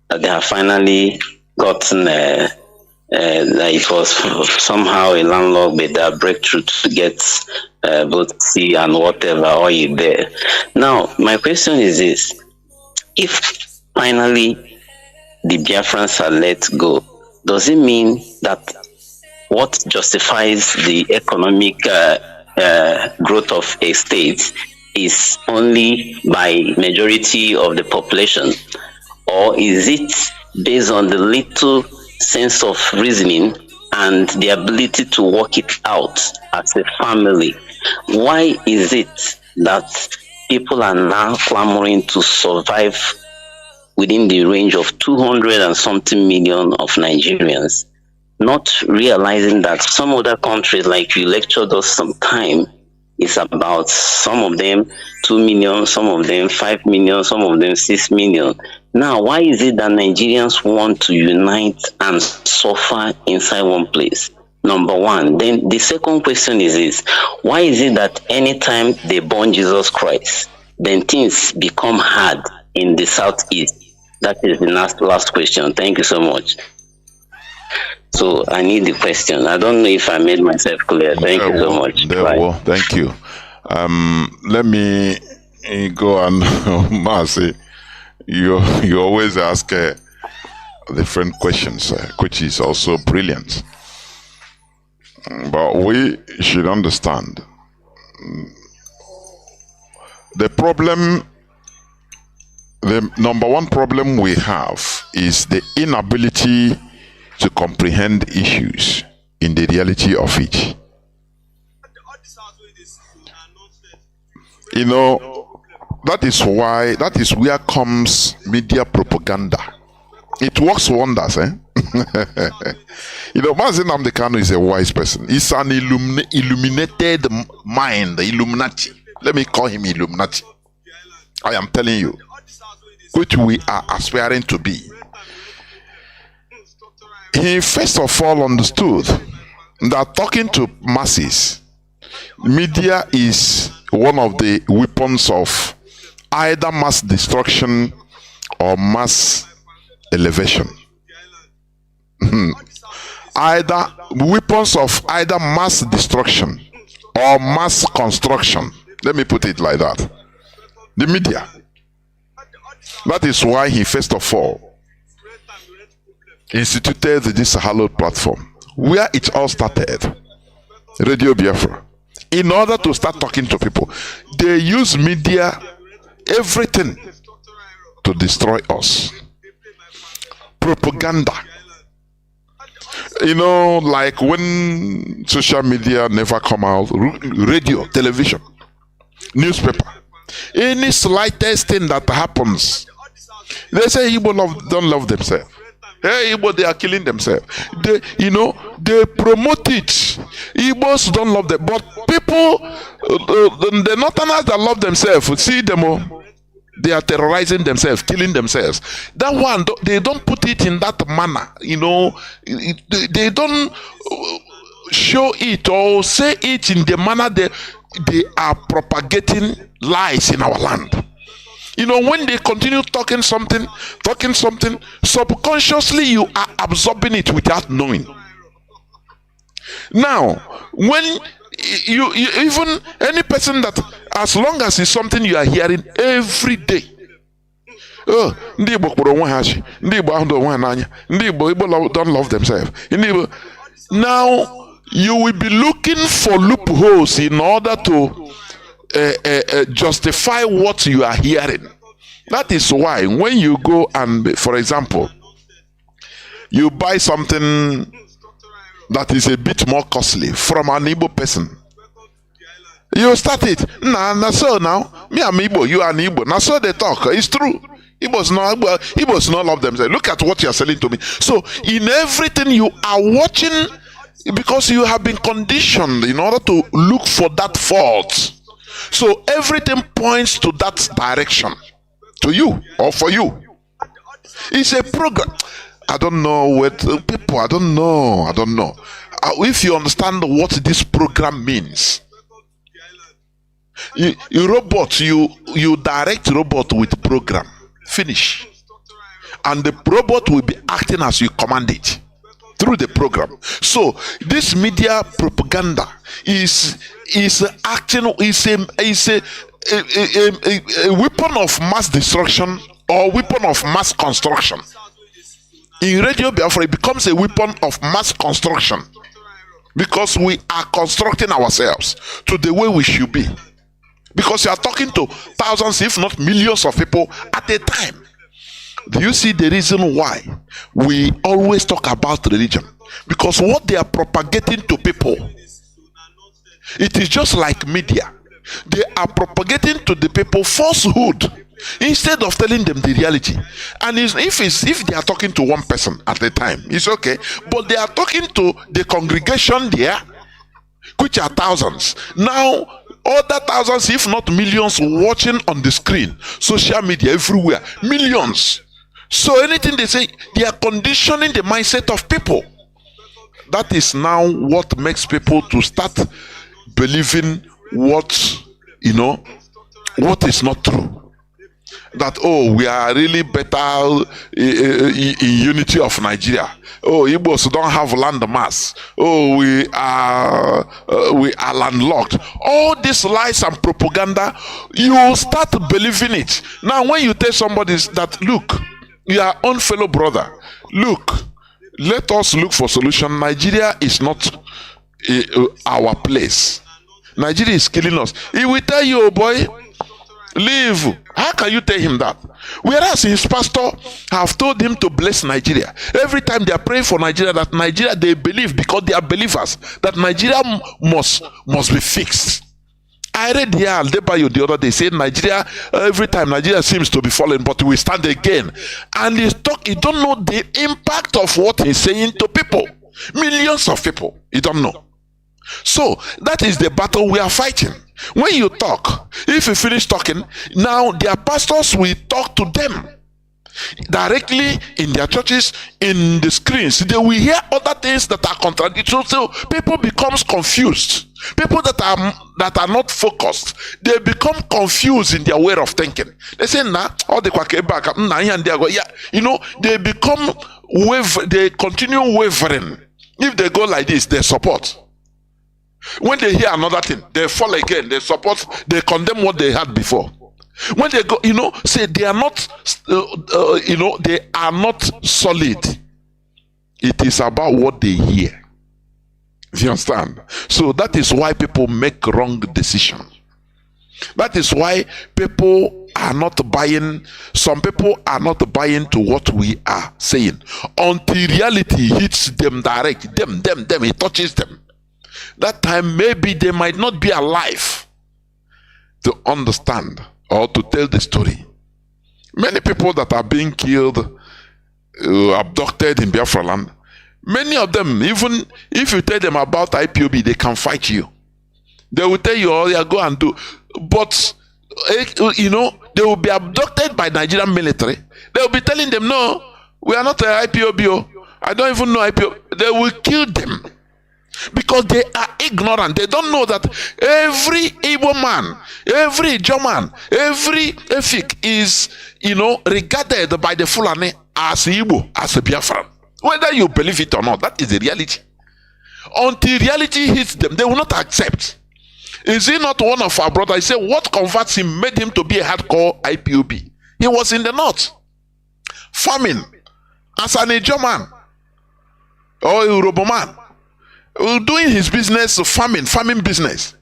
that they have finally gotten that it was somehow a landlocked with that breakthrough to get both sea and whatever oil there. Now, my question is this. If finally the Biafrans are let go, does it mean that what justifies the economic growth of a state is only by majority of the population, or is it based on the little sense of reasoning and the ability to work it out as a family? Why is it that people are now clamoring to survive within the range of 200 and something million of Nigerians, not realizing that some other countries, like you lectured us some time, is about some of them 2 million, some of them 5 million, some of them 6 million. Now, why is it that Nigerians want to unite and suffer inside one place? Number one. Then the second question is this: why is it that anytime they born Jesus Christ, then things become hard in the southeast? That is the last question. Thank you so much. So I need the question. I don't know if I made myself clear. Thank you so much. Thank you. Let me go and Mazi, you always ask different questions, which is also brilliant. But we should understand the problem. The number one problem we have is the inability to comprehend issues in the reality of it. You know, that is where comes media propaganda. It works wonders, eh? You know, Mazi Nnamdi Kanu is a wise person. He's an illuminated mind, Illuminati. Let me call him Illuminati. I am telling you, which we are aspiring to be. He first of all understood that talking to masses, media is one of the weapons of either mass destruction or mass elevation. Either weapons of either mass destruction or mass construction. Let me put it like that. The media. That is why he first of all instituted this hallowed platform, where it all started, Radio Biafra. In order to start talking to people, they use media, everything, to destroy us. Propaganda. You know, like when social media never come out, radio, television, newspaper, any slightest thing that happens, they say Igbo don't love themselves. Hey, Igbo, they are killing themselves. They promote it. Igbos don't love them, but people, the Northerners that love themselves, see them all. They are terrorizing themselves, killing themselves. That one, they don't put it in that manner. You know, they don't show it or say it in the manner they are propagating lies in our land. You know, when they continue talking something, subconsciously you are absorbing it without knowing. Now, when you even any person that, as long as it's something you are hearing every day, oh, ndị Igbo kpọrọ onwe ha chi, ndị Igbo ahụ onwe ha n'anya, ndị Igbo don't love themselves. Now you will be looking for loopholes in order to justify what you are hearing. That is why when you go and, for example, you buy something that is a bit more costly from an Igbo person, you start it. Nah, so now, me I'm Igbo, you are an Igbo. Now so they talk. It's true. Igbos not love themselves. Look at what you are selling to me. So in everything you are watching, because you have been conditioned in order to look for that fault. So everything points to that direction, to you or for you. It's a program. I don't know what people. I don't know. If you understand what this program means, you direct robot with program. Finish, and the robot will be acting as you command it through the program. So this media propaganda is acting, is a weapon of mass destruction or weapon of mass construction. In Radio Biafra, it becomes a weapon of mass construction. because we are constructing ourselves to the way we should be. Because you are talking to thousands, if not millions of people at a time. Do you see the reason why we always talk about religion? Because what they are propagating to people, it is just like media. They are propagating to the people falsehood instead of telling them the reality. And if they are talking to one person at a time, it's okay. But they are talking to the congregation there, which are thousands. Now, other thousands, if not millions, watching on the screen, social media everywhere, millions. So anything they say, they are conditioning the mindset of people. That is now what makes people to start believing what is not true. That, oh, we are really better in unity of Nigeria. Oh, Igbos don't have land mass. Oh, we are landlocked. All these lies and propaganda, you start believing it. Now, when you tell somebody that, look, your own fellow brother, look, let us look for solution. Nigeria is not our place. Nigeria is killing us. He will tell you, oh boy, leave. How can you tell him that? Whereas his pastor have told him to bless Nigeria. Every time they are praying for Nigeria, that Nigeria, they believe, because they are believers, that Nigeria must be fixed. I read here Aldebayo the other day saying Nigeria, every time Nigeria seems to be falling, but we stand again. And he don't know the impact of what he's saying to people. Millions of people. You don't know. So that is the battle we are fighting. When you talk, if you finish talking, now their pastors will talk to them directly in their churches, in the screens. They will hear other things that are contradictory. So people becomes confused. People that are not focused, they become confused in their way of thinking. They say, nah, all the back, they become they continue wavering. If they go like this, they support. When they hear another thing, they fall again, they support, they condemn what they had before. When they go, say they are not, they are not solid. It is about what they hear. Do you understand? So that is why people make wrong decisions. That is why people are not buying, some people are not buying to what we are saying. Until reality hits them direct, it touches them. That time maybe they might not be alive to understand or to tell the story. Many people that are being killed, abducted in Biafra land, many of them, even if you tell them about IPOB, they can fight you. They will tell you, oh yeah, go and do. But, they will be abducted by Nigerian military. They will be telling them, no, we are not an IPOB. I don't even know IPOB. They will kill them. Because they are ignorant. They don't know that every Igbo man, every German, every Efik is, regarded by the Fulani as Igbo, as a Biafran. Whether you believe it or not, that is the reality. Until reality hits them, they will not accept. Is he not one of our brothers? He said, what converts him, made him to be a hardcore IPOB? He was in the north, farming, as an Ijo man, or a Yoruba man, doing his business, farming business.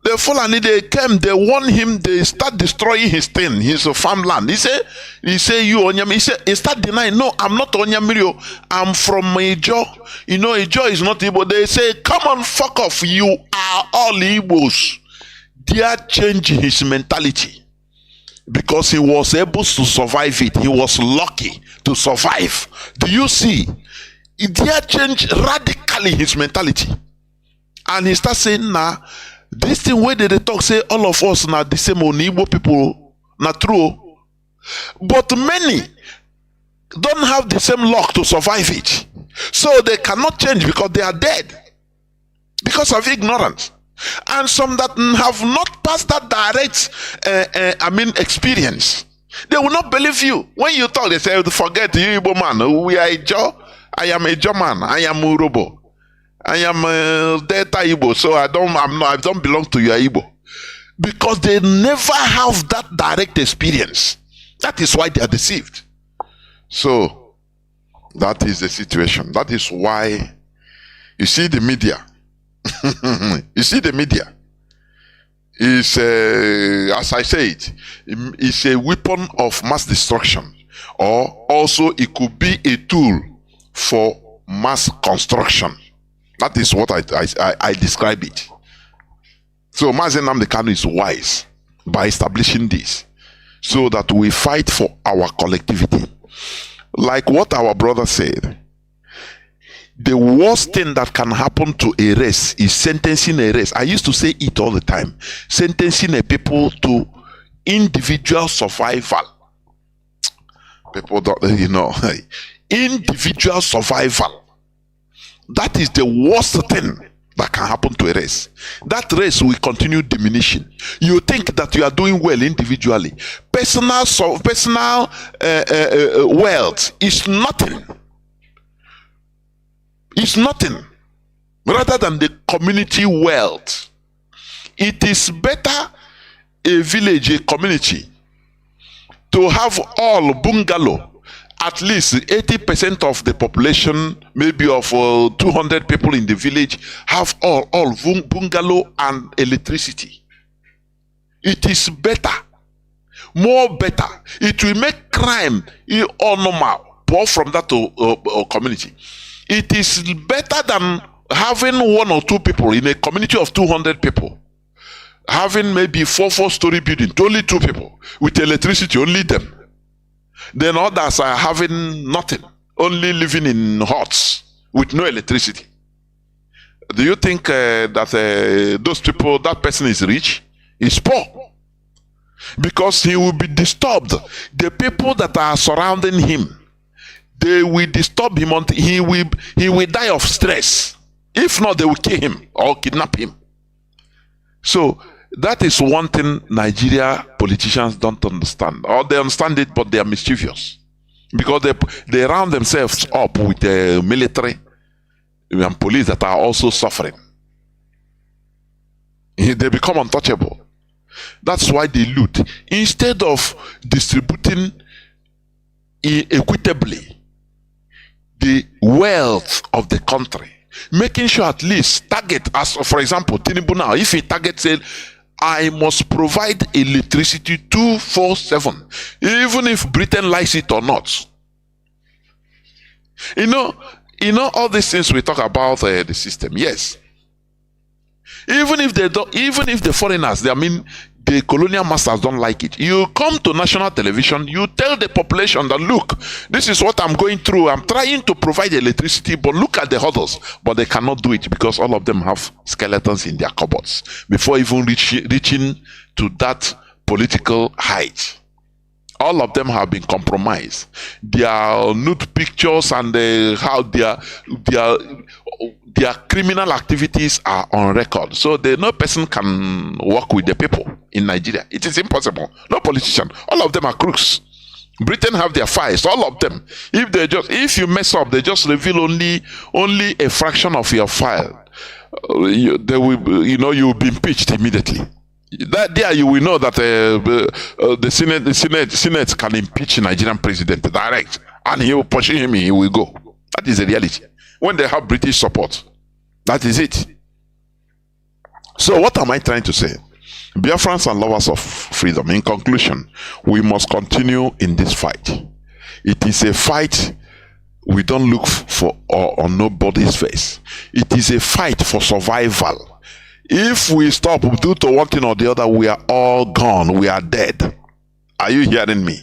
The Fulani, they came, they warned him, they start destroying his thing, his farmland. He say, you Onyam. He start denying, no, I'm not Onyamirio, I'm from Ijo. Ijo is not Igbo. They say, come on, fuck off, you are all Igbos. They are changing his mentality. Because he was able to survive it. He was lucky to survive. Do you see? They are changed radically his mentality. And he starts saying, nah, this thing where they talk, say all of us now the same on Igbo people, not true. But many don't have the same luck to survive it. So they cannot change because they are dead. Because of ignorance. And some that have not passed that direct experience. They will not believe you. When you talk, they say, forget you Igbo man, we are Ijo. I am a German, I am Urobo. I am Delta Igbo, so I don't belong to your Igbo. Because they never have that direct experience. That is why they are deceived. So, that is the situation. That is why, you see the media, You see, the media is, as I said, is a weapon of mass destruction, or also it could be a tool for mass construction. That is what I describe it. So Mazi Nnamdi Kanu is wise by establishing this, so that we fight for our collectivity. Like what our brother said, the worst thing that can happen to a race is sentencing a race. I used to say it all the time. Sentencing a people to individual survival. People don't, individual survival. That is the worst thing that can happen to a race. That race will continue diminishing. You think that you are doing well individually. Personal wealth is nothing. It's nothing rather than the community wealth. It is better a village, a community, to have all bungalow, at least 80% of the population, maybe of 200 people in the village, have all bungalow and electricity. It is better, more better. It will make crime all normal, pour from that community. It is better than having 1 or 2 people in a community of 200 people, having maybe 4-story building, only 2 people with electricity, only them. Then others are having nothing, only living in huts with no electricity. Do you think that those people, that person is rich? Is poor, because he will be disturbed. The people that are surrounding him, they will disturb him until he will die of stress. If not, they will kill him or kidnap him. So that is one thing Nigeria politicians don't understand, or they understand it but they are mischievous, because they round themselves up with the military and police that are also suffering. They become untouchable. That's why they loot instead of distributing equitably the wealth of the country, making sure at least target, as for example Tinubu now, if he targets say, I must provide electricity 24/7, even if Britain likes it or not. You know all these things we talk about the system. Yes, even if they don't, even if the foreigners, the colonial masters don't like it, you come to national television, you tell the population that, look, this is what I'm going through. I'm trying to provide electricity, but look at the others. But they cannot do it because all of them have skeletons in their cupboards before even reaching to that political height. All of them have been compromised. Their nude pictures and how their criminal activities are on record. So no person can work with the people in Nigeria. It is impossible. No politician. All of them are crooks. Britain have their files. All of them. If you mess up, they just reveal only a fraction of your file. You will be impeached immediately. There you will know that the Senate can impeach a Nigerian president direct, and he will pursue him. He will go. That is the reality. When they have British support, that is it. So what am I trying to say? Biafrans and lovers of freedom, in conclusion, we must continue in this fight. It is a fight we don't look for on nobody's face. It is a fight for survival. If we stop due to one thing or the other, we are all gone. We are dead. Are you hearing me?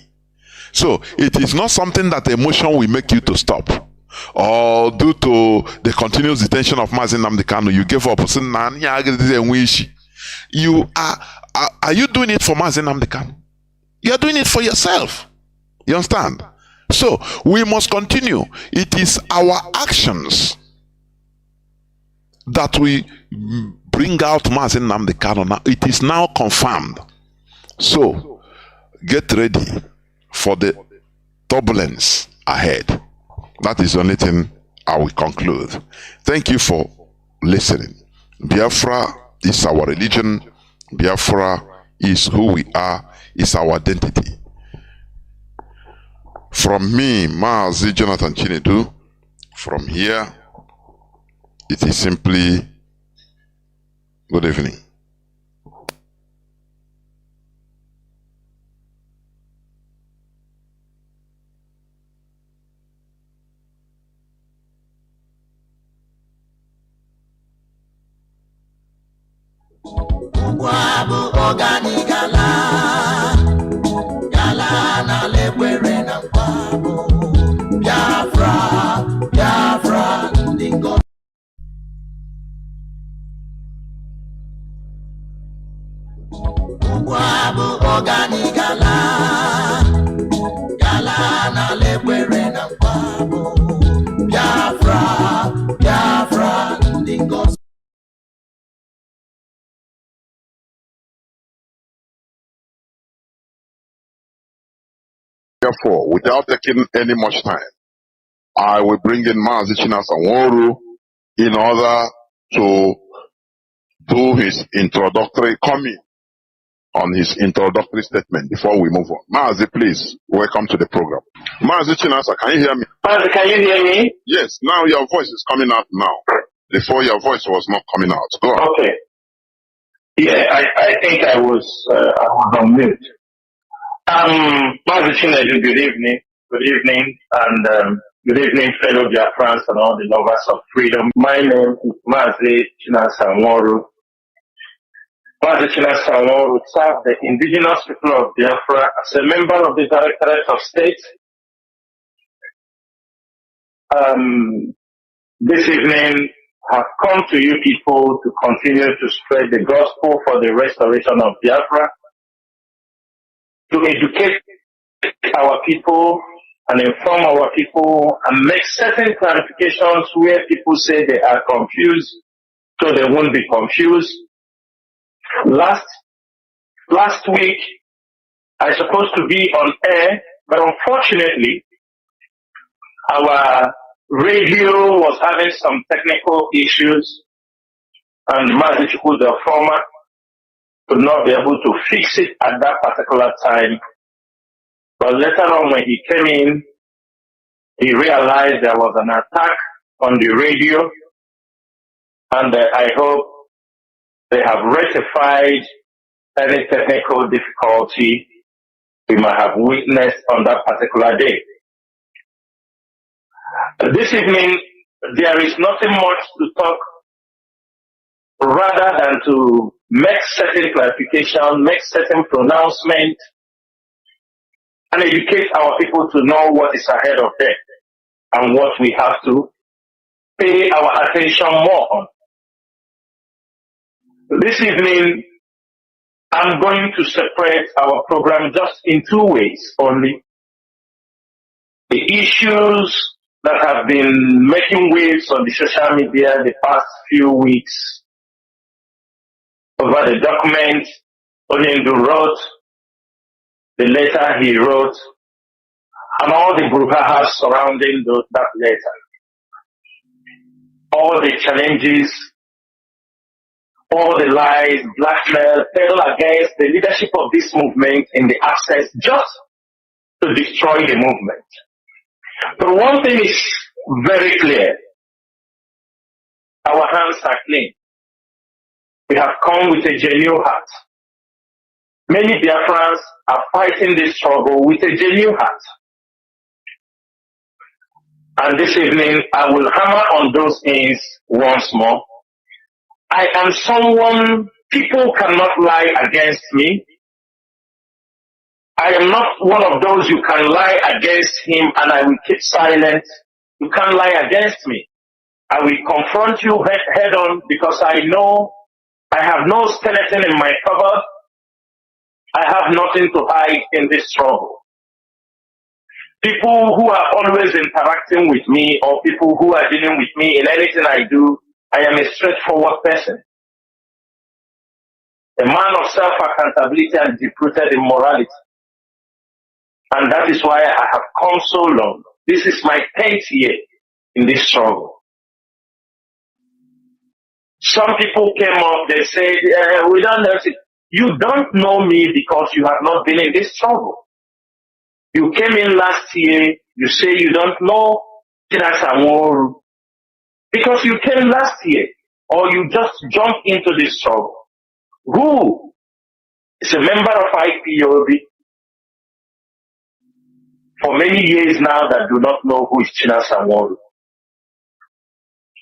So it is not something that emotion will make you to stop, or due to the continuous detention of Mazi Nnamdi Kanu, you give up. You are you doing it for Mazi Nnamdi Kanu? You are doing it for yourself. You understand? So we must continue. It is our actions that we bring out Mazi Nnamdi Kanu. Now it is now confirmed. So get ready for the turbulence ahead. That is the only thing I will conclude. Thank you for listening. Biafra is our religion. Biafra is who we are, is our identity. From me, Mazi Jonathan Chinedu, from here, it is simply Good evening. Biafra, Ndingo. Wabu ogani gala, gala na lekwere na wabu. Biafra, Biafra, Ndingo. Therefore, without taking any much time, I will bring in Mazi in order to do his introductory comment on his introductory statement before we move on. Mazi, please, welcome to the program. Mazi Chinasa, can you hear me? Mazi, can you hear me? Yes, now your voice is coming out now. Before your voice was not coming out. Go on. Okay. Yeah, I think I was on mute. Mazi Chinedu, good evening. Good evening, and good evening, fellow Biafrans and all the lovers of freedom. My name is Mazi Chinasa. Mazi Chinasa serve the indigenous people of Biafra as a member of the Directorate of State. This evening, I have come to you people to continue to spread the gospel for the restoration of Biafra, to educate our people and inform our people and make certain clarifications where people say they are confused, so they won't be confused. Last week, I was supposed to be on air, but unfortunately, our radio was having some technical issues, and Mazi Chukwu, the former, could not be able to fix it at that particular time. But later on, when he came in, he realized there was an attack on the radio, and I hope they have rectified any technical difficulty we might have witnessed on that particular day. This evening, there is nothing much to talk rather than to make certain clarification, make certain pronouncement, and educate our people to know what is ahead of them and what we have to pay our attention more on. This evening, I'm going to separate our program just in two ways only. The issues that have been making waves on the social media the past few weeks over the document Chinedu wrote, the letter he wrote, and all the brouhaha surrounding that letter. All the challenges, all the lies, blackmail, pedal against the leadership of this movement in the access just to destroy the movement. But one thing is very clear. Our hands are clean. We have come with a genuine heart. Many Biafrans are fighting this struggle with a genuine heart. And this evening, I will hammer on those things once more. I am someone, people cannot lie against me. I am not one of those you can lie against him and I will keep silent. You can't lie against me. I will confront you head on because I know I have no skeleton in my cupboard. I have nothing to hide in this struggle. People who are always interacting with me or people who are dealing with me in anything I do, I am a straightforward person. A man of self-accountability and deep-rooted in morality. And that is why I have come so long. This is my 10th year in this struggle. Some people came up, they said, we don't know. You don't know me because you have not been in this struggle. You came in last year, you say you don't know Chinasa because you came last year. or you just jump into this struggle. Who is a member of IPOB for many years now that do not know who is Chinedu Sanwo-Olu?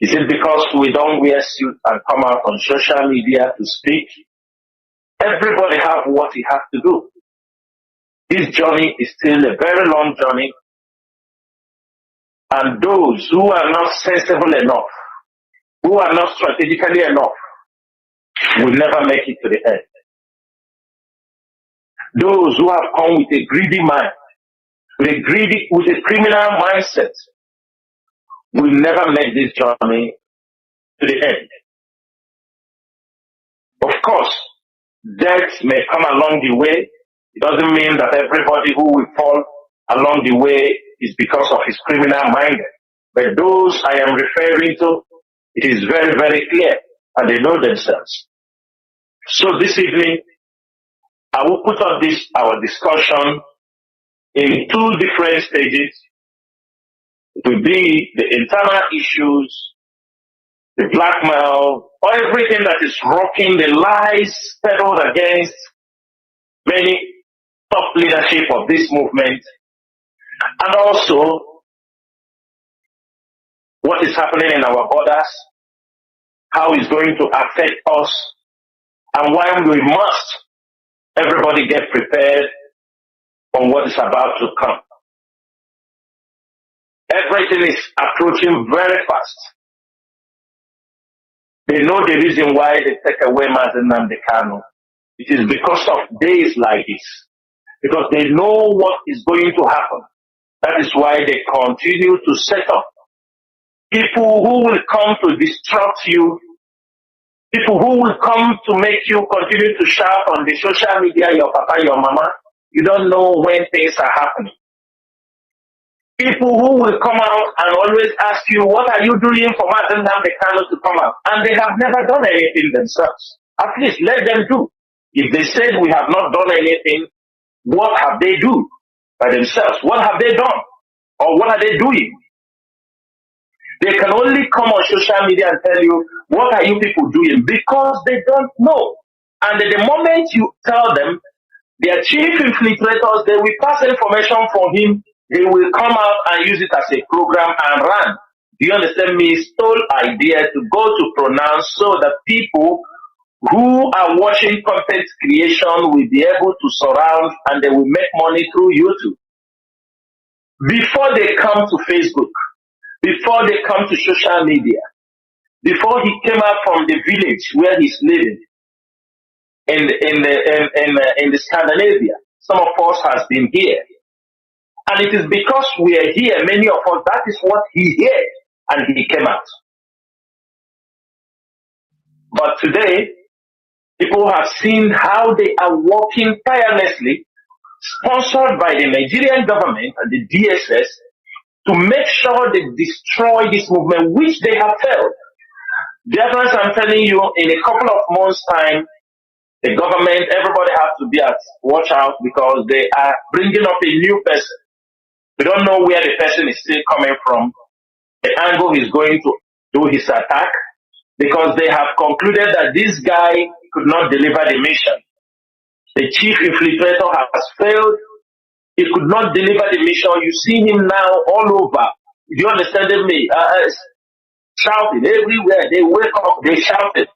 Is it because we don't wear suit and come out on social media to speak? Everybody have what he has to do. This journey is still a very long journey, and those who are not sensible enough, who are not strategically enough, will never make it to the end. Those who have come with a greedy mind, with a criminal mindset, will never make this journey to the end. Of course, death may come along the way. It doesn't mean that everybody who will fall along the way is because of his criminal mind. But those I am referring to, it is very, very clear, and they know themselves. So this evening, I will put up our discussion in two different stages. It will be the internal issues, the blackmail, or everything that is rocking the lies peddled against many top leadership of this movement, and also what is happening in our borders, how it's going to affect us, and why we must everybody get prepared on what is about to come. Everything is approaching very fast. They know the reason why they take away Mazi Nnamdi Kanu. It is because of days like this. Because they know what is going to happen. That is why they continue to set up people who will come to distract you, people who will come to make you continue to shout on the social media, your papa, your mama. You don't know when things are happening. People who will come out and always ask you, what are you doing for Mazi Nnamdi Kanu to come out? And they have never done anything themselves. At least let them do. If they said we have not done anything, what have they do by themselves? What have they done? Or what are they doing? They can only come on social media and tell you, what are you people doing? Because they don't know. And the moment you tell them, their chief infiltrators, they will pass information for him, they will come out and use it as a program and run. Do you understand me? Stole idea to go to pronounce so that people who are watching content creation will be able to surround and they will make money through YouTube. Before they come to Facebook, before they come to social media, before he came out from the village where he's living in the Scandinavia, some of us has been here. And it is because we are here, many of us, that is what he heard and he came out. But today, people have seen how they are working tirelessly, sponsored by the Nigerian government and the DSS, to make sure they destroy this movement, which they have failed. Therefore, I'm telling you, in a couple of months' time, the government, everybody has to be at watch out because they are bringing up a new person. We don't know where the person is still coming from, the angle he's going to do his attack, because they have concluded that this guy could not deliver the mission. The chief infiltrator has failed. He could not deliver the mission. You see him now all over. Do you understand me? Shouting everywhere. They wake up, they shouted.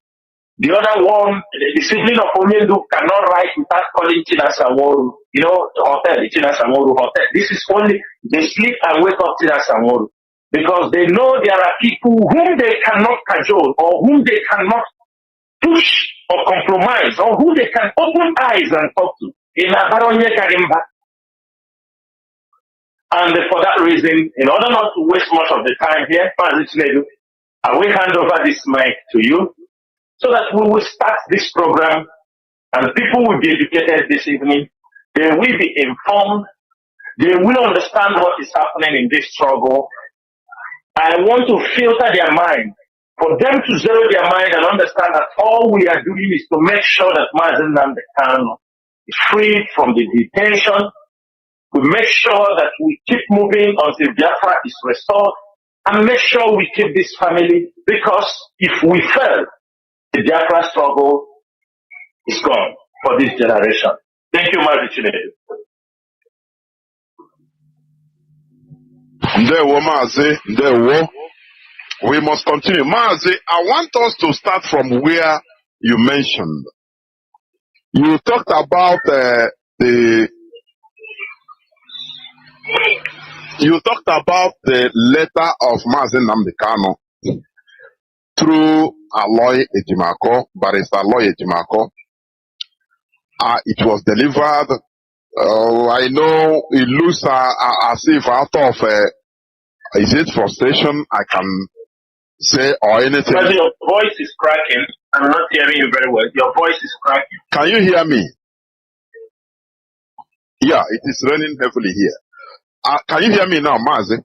The other one, the sibling of Onyendu cannot write without calling Chinedu Sanwo-Olu. You know, the hotel, the Chinedu Sanwo-Olu hotel. This is only, they sleep and wake up Chinedu Sanwo-Olu. Because they know there are people whom they cannot cajole or whom they cannot push or compromise or who they can open eyes and talk to. And for that reason, in order not to waste much of the time here, Mazi Chinedu, I will hand over this mic to you so that we will start this program and people will be educated this evening. They will be informed. They will understand what is happening in this struggle. I want to filter their mind, for them to zero their mind and understand that all we are doing is to make sure that Mazi Nnamdi Kanu is freed from the detention. We make sure that we keep moving until Biafra is restored. and make sure we keep this family, because if we fail, the Biafra struggle is gone for this generation. Thank you, Mazi Chinedu. Ndewo Mazi, Ndewo. We must continue. Mazi, I want us to start from where you mentioned. You talked about the letter of Mazi Nnamdi Kanu through Aloy Ejimako, Barrister Aloy Ejimako. It was delivered. I know it looks as if out of is it frustration? I can say or anything. But your voice is cracking. I'm not hearing you very well. Your voice is cracking. Can you hear me? Yeah, it is raining heavily here. Can you hear me now, Mazi?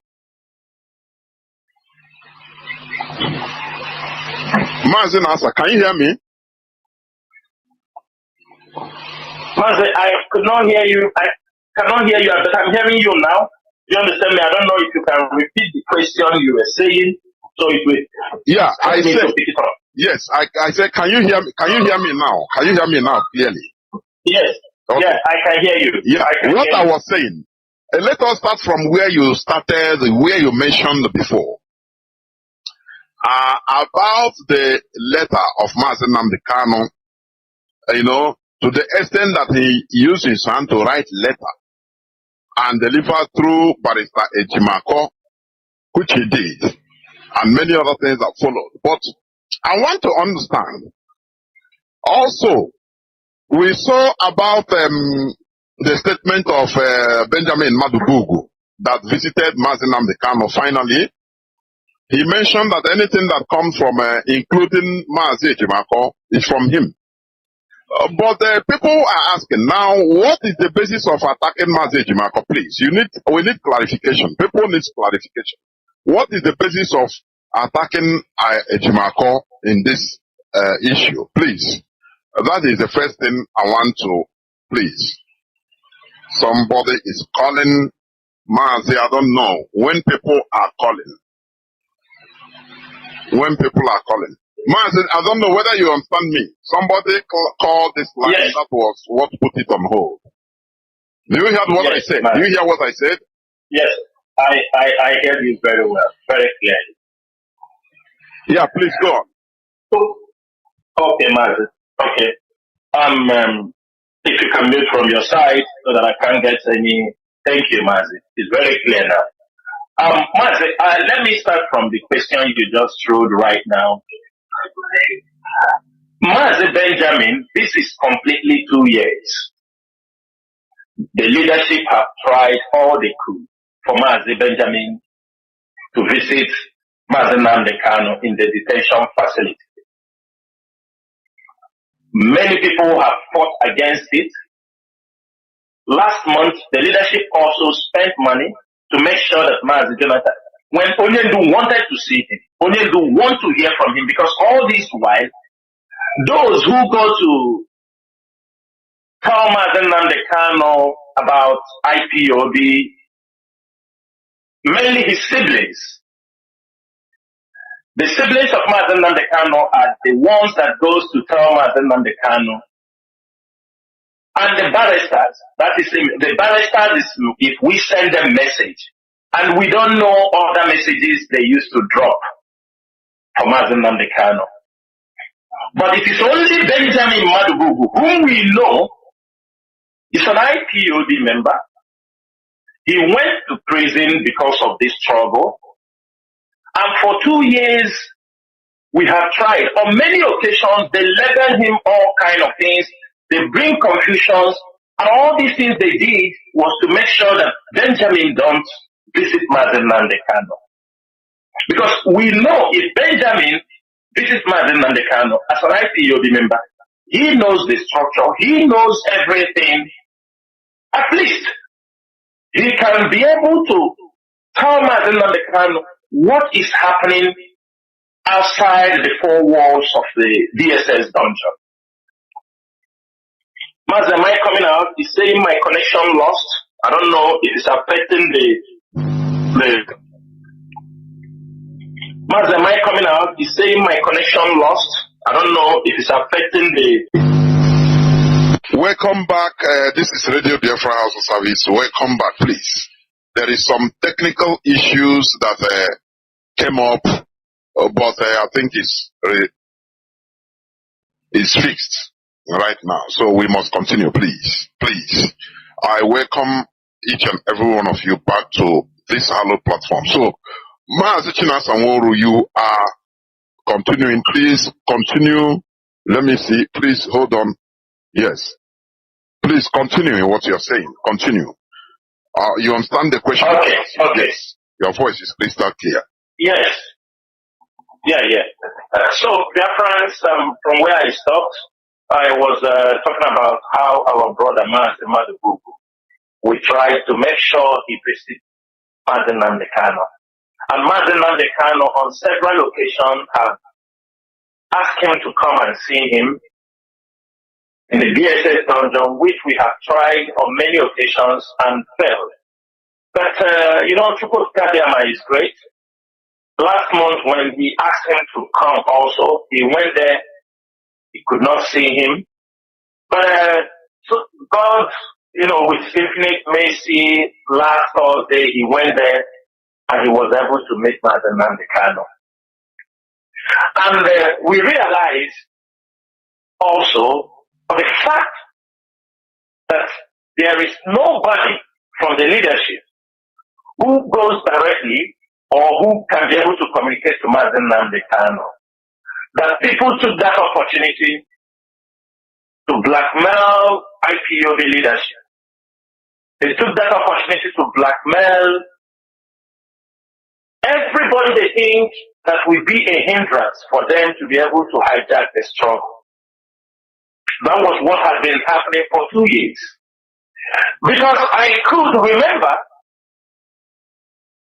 Mazi Nasa, can you hear me? Mazi, I could not hear you. I cannot hear you, but I'm hearing you now. You understand me? I don't know if you can repeat the question you were saying. So it will. Yeah, I said. Yes, I said. Can you hear me? Can you hear me now? Can you hear me now clearly? Yes. Okay. Yeah, I can hear you. Yeah. What I was saying. Let us start from where you started, where you mentioned before. About the letter of Mazi Nnamdi Kanu, to the extent that he used his hand to write letter and deliver through Barrister Ejimako, which he did, and many other things that followed. But I want to understand. Also, we saw about the statement of Benjamin Madubugu that visited Mazi Nnamdi Kanu. Finally, he mentioned that anything that comes from, including Mazi Ejimako, is from him. But people are asking now, what is the basis of attacking Mazi Ejimako? Please, we need clarification. People need clarification. What is the basis of attacking Ejimako in this issue? Please, that is the first thing I want to. Please, somebody is calling Mazi. I don't know when people are calling. Mazi, I don't know whether you understand me. Somebody called this line. Yes. That was what put it on hold. Do you hear what I said? Do you hear what I said? Yes, I heard you very well, very clearly. Yeah, please go on. Okay, Mazi. Okay. If you can mute from your side so that I can't get any. Thank you, Mazi. It's very clear now. Mazi, let me start from the question you just threw right now. Mazi Benjamin, this is completely 2 years. The leadership have tried all they could for Mazi Benjamin to visit Mazi Nnamdi Kanu in the detention facility. Many people have fought against it. Last month, the leadership also spent money to make sure that Mazi Jonathan, when Onyendu wanted to see him, Onyendu want to hear from him, because all this while, those who go to tell Mazi Nnamdi Kanu about IPOB, mainly his siblings. The siblings of Mazi Nnamdi Kanu are the ones that goes to tell Mazi Nnamdi Kanu. And the barristers, that is, the barristers is if we send them message, and we don't know other messages they used to drop for Mazi Nnamdi Kanu. But it is only Benjamin Madubugu, whom we know is an IPOB member. He went to prison because of this struggle. And for 2 years, we have tried. On many occasions, they label him all kind of things. They bring confusions. And all these things they did was to make sure that Benjamin don't visit Mazi Nnamdi Kanu. Because we know if Benjamin visits Mazi Nnamdi Kanu as an IPOB member, he knows the structure, he knows everything. At least he can be able to tell Mazi Nnamdi Kanu what is happening outside the four walls of the DSS dungeon. Mazi, am I coming out? Is saying my connection lost? I don't know if it's affecting the Mazi, am I coming out? Is saying my connection lost? I don't know if it's affecting the... Welcome back. This is Radio Biafra HAUSA-SERVICE. Welcome back, please. There is some technical issues that came up, but I think it's fixed right now. So we must continue, please. Please. I welcome each and every one of you back to this hallowed platform. So, Mazi Sanwo-Olu, you are continuing. Please continue. Let me see. Please hold on. Yes. Please continue in what you're saying. Continue. You understand the question? Okay. Yes. Your voice is crystal clear. Yes. Yeah. So, Biafrans, from where I stopped, I was talking about how our brother Mazi we tried to make sure he visits Mazi Nnamdi Kanu. And Mazi Nnamdi Kanu on several occasions have asked him to come and see him in the DSS dungeon, which we have tried on many occasions and failed. But, Chukwu Kadiama is great. Last month when we asked him to come also, he went there, he could not see him. But so God, with infinite mercy, last Thursday he went there and he was able to meet Mazi Nnamdi Kanu. And we realized also the fact that there is nobody from the leadership who goes directly or who can be able to communicate to Mazi Nnamdi Kanu. That people took that opportunity to blackmail IPOB leadership. They took that opportunity to blackmail everybody they think that will be a hindrance for them to be able to hijack the struggle. That was what had been happening for 2 years. Because I could remember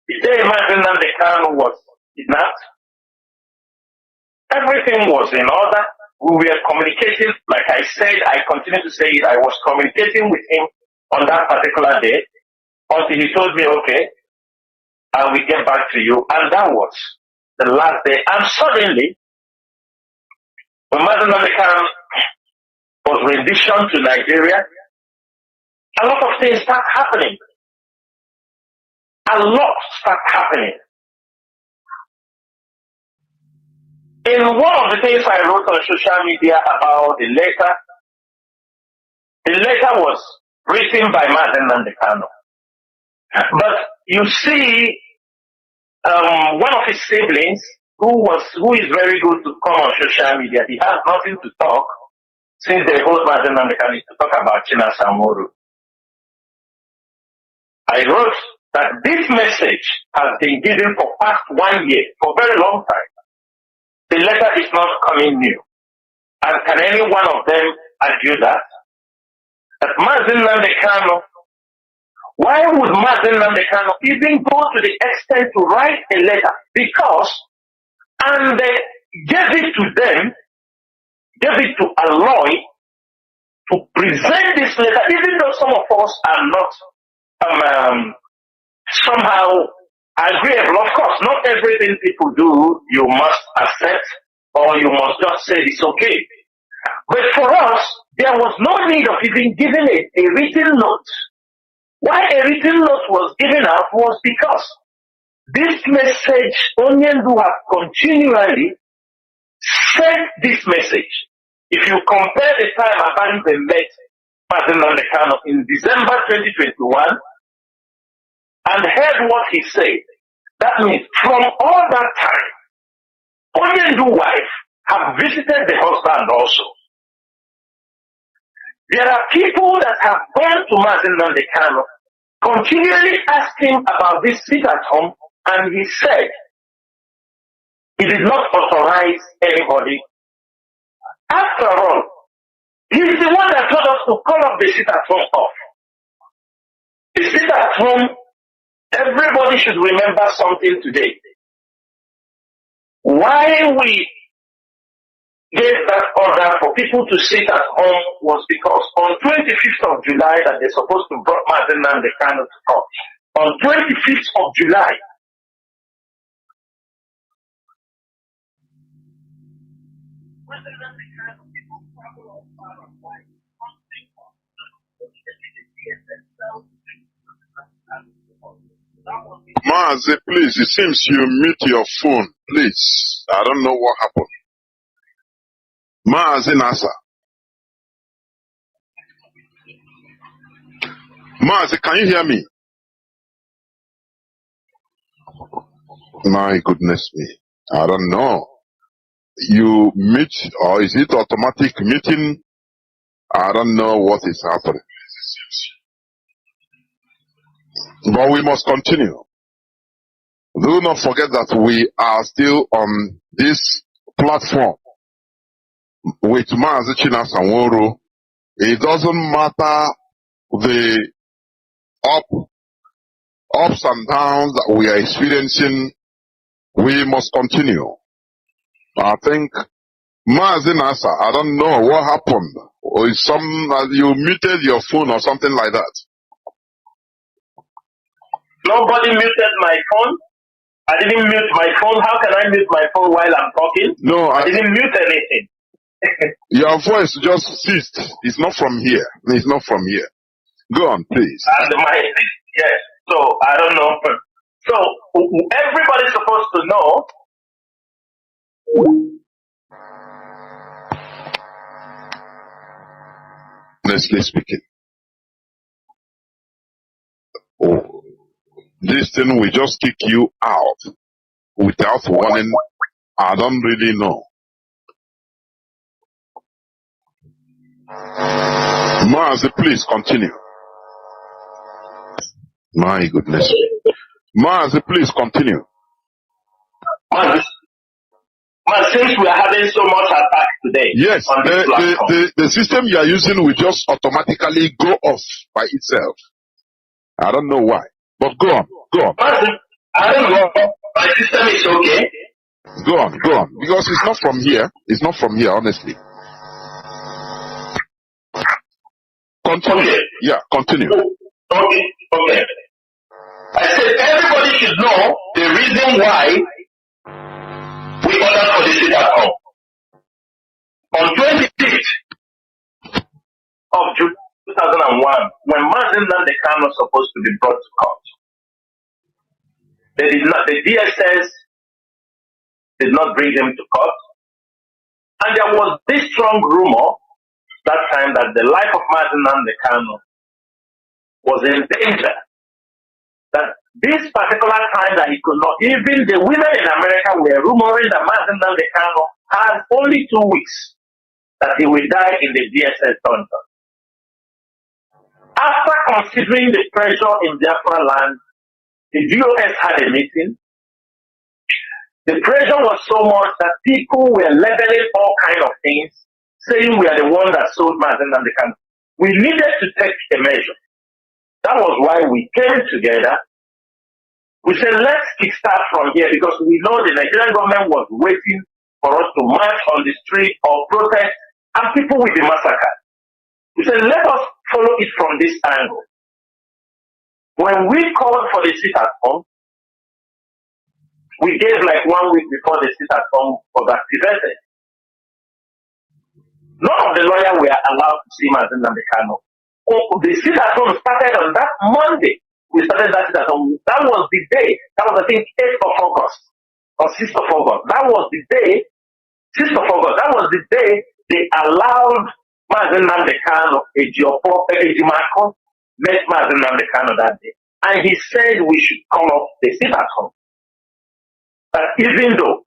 the day Mazi Nnamdi Kanu was kidnapped, everything was in order. We were communicating, like I said, I continue to say it, I was communicating with him on that particular day until he told me, okay, I will get back to you. And that was the last day. And suddenly, when Mazi Nnamdi Kanu was renditioned to Nigeria, a lot of things start happening. A lot start happening. In one of the things I wrote on social media about the letter was written by Mazi Nnamdi Kanu. But you see, one of his siblings, who is very good to come on social media, he has nothing to talk since they hold Mazi Nnamdi Kanu to talk about Chinedu Samuru. I wrote that this message has been given for past 1 year, for a very long time. The letter is not coming new. And can any one of them argue that? That Mazi Nnamdi Kanu, why would Mazi Nnamdi Kanu even go to the extent to write a letter? Because, and they gave it to them, gave it to Aloy to present this letter, even though some of us are not somehow agreeable. Of course, not everything people do you must accept or you must just say it's okay. But for us, there was no need of even giving a written note. Why a written note was given out was because this message, Onyendu have continually sent this message. If you compare the time Abanibe met Mazi Nnamdi Kanu in December 2021 and heard what he said, that means from all that time, Onyendu wife have visited the husband also. There are people that have gone to Mazi Nnamdi Kanu, continually asking about this seat at home, and he said he did not authorize anybody. After all, he is the one that told us to call up the seat at home off. The seat at home, everybody should remember something today. Why we gave that order for people to sit at home was because on 25th of July that they're supposed to bring Mazi Nnamdi Kanu to court. On 25th of July, Mazi, please, it seems you mute your phone. Please. I don't know what happened. Mazi Nasa. Mazi, can you hear me? My goodness me. I don't know. You mute, or is it automatic muting? I don't know what is happening. But we must continue. Do not forget that we are still on this platform with Mazi Chinasa. It doesn't matter the ups and downs that we are experiencing, we must continue. I think Mazi Nasa, I don't know what happened. Or is you muted your phone or something like that. Nobody muted my phone. I didn't mute my phone. How can I mute my phone while I'm talking? No, I didn't mute anything. Your voice just ceased. It's not from here. It's not from here. Go on, please. And yes. So I don't know. So everybody's supposed to know. Honestly speaking. Oh, this thing will just kick you out without warning. I don't really know. Mazi, please continue. My goodness. Mazi, please continue. Since we are having so much attack today, yes, on this platform, the system you are using will just automatically go off by itself. I don't know why. But go on, go on. I don't know. My system is okay. Go on, go on. Because it's not from here. It's not from here, honestly. Continue. Okay. Yeah, continue. Okay. I said everybody should know the reason why we ordered for this sit at home. On 26th of June 2001, when Nnamdi Kanu was supposed to be brought to court, the DSS did not bring him to court, and there was this strong rumor that time that the life of Nnamdi Kanu was in danger. That this particular time that he could not, even the women in America were rumoring that Nnamdi Kanu has only 2 weeks that he will die in the DSS dungeon. After considering the pressure in Biafra land, the DOS had a meeting. The pressure was so much that people were leveling all kinds of things, saying we are the one that sold Nnamdi Kanu. We needed to take a measure. That was why we came together. We said, let's kickstart from here because we know the Nigerian government was waiting for us to march on the street or protest and people will be massacred. We said, let us follow it from this angle. When we called for the sit at home, we gave like 1 week before the sit at home was activated. None of the lawyers were allowed to see Nnamdi Kanu. The sit at home started on that Monday. We started that sit at home. That was the day. That was, I think, 8th of August or 6th of August. That was the day, 6th of August. That was the day they allowed Nnamdi Kanu, Ejimako, met Nnamdi Kanu that day. And he said we should call off the sit at home. But even though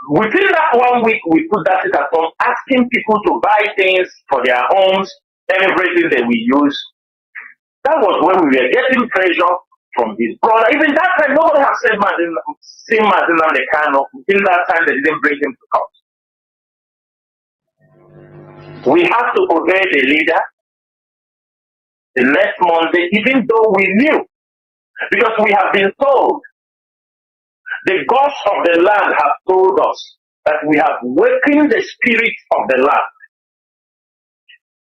within that 1 week we put that sit at home, asking people to buy things for their homes, everything that we use. That was when we were getting pressure from his brother. Even that time, nobody has said seen Nnamdi Kanu. Until that time, they didn't bring him to court. We have to obey the leader the next Monday, even though we knew, because we have been told, the gods of the land have told us that we have wakened the spirit of the land.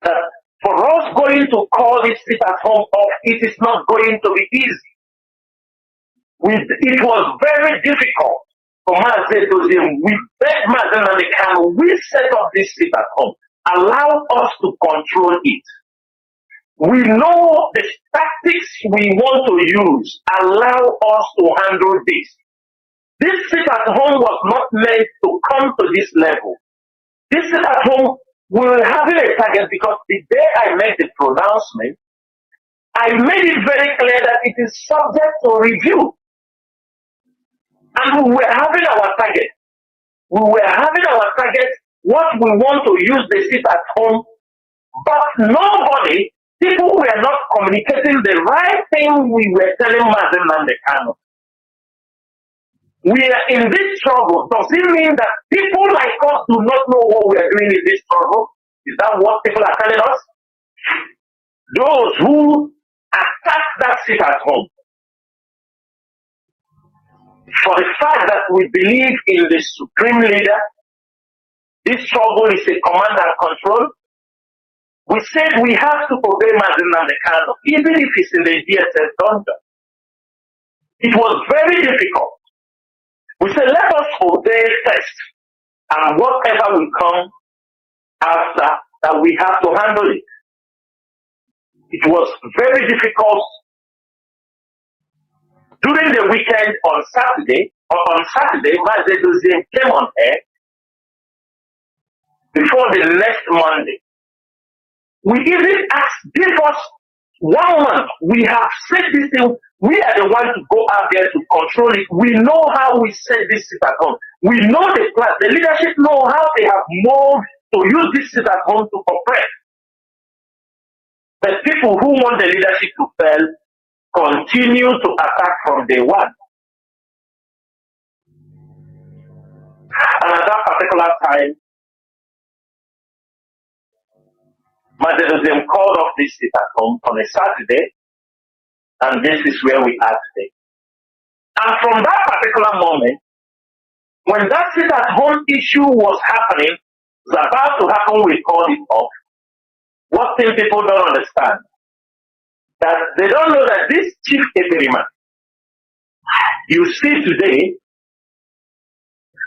That for us going to call this sit at home off, it is not going to be easy. It was very difficult for Mazi, we beg Mazi Nnamdi Kanu, we set up this seat at home. Allow us to control it. We know the tactics we want to use. Allow us to handle this. This seat at home was not meant to come to this level. This seat at home, we were having a target because the day I made the pronouncement, I made it very clear that it is subject to review. And we were having our target. We were having our target, what we want to use the seat at home, but nobody, people were not communicating the right thing we were telling Mazi Nnamdi Kanu. We are in this struggle. Does it mean that people like us do not know what we are doing in this struggle? Is that what people are telling us? Those who attack that seat at home, for the fact that we believe in the supreme leader, this struggle is a command and control. We said we have to obey Mazi Nnamdi Kanu, even if it's in the DSS dungeon. It was very difficult. We said, let us obey first, and whatever will come after, that we have to handle it. It was very difficult. During the weekend on Saturday, Mazi came on air before the next Monday. We even asked, give us 1 month. We have said this thing. We are the ones to go out there to control it. We know how we set this seat at home. We know the plan. The leadership know how they have moved to use this seat at home to oppress. But people who want the leadership to fail continue to attack from day one. And at that particular time, Mazi called off this seat at home on a Saturday, and this is where we are today. And from that particular moment, when that seat at home issue was happening, was about to happen, we called it off. What thing people don't understand, that they don't know that this chief Eperima, you see today,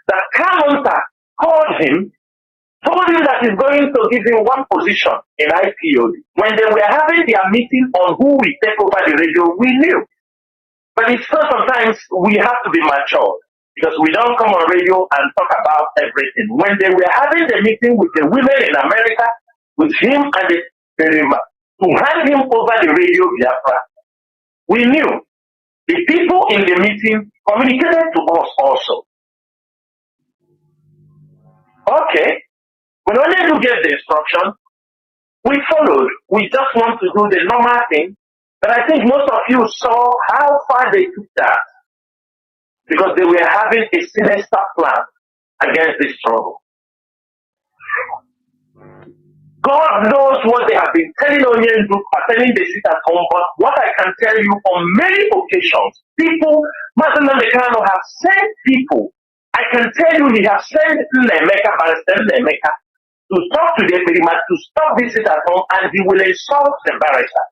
that Kanu called him, told him that he's going to give him one position in IPOB. When they were having their meeting on who will take over the radio, we knew. But it's so sometimes we have to be mature, because we don't come on radio and talk about everything. When they were having the meeting with the women in America, with him and the Perima, to hand him over the radio Biafra, we knew. The people in the meeting communicated to us also. Okay. We only to get the instruction, we followed. We just want to do the normal thing. But I think most of you saw how far they took that, because they were having a sinister plan against this struggle. God knows what they have been telling Onion Group, telling the sit at home, but what I can tell you on many occasions, people, Mazi Nnamdi Kanu have sent people. I can tell you he has sent Nnamdi to talk to the Perima to stop this sit at home, and he will insult the barrister.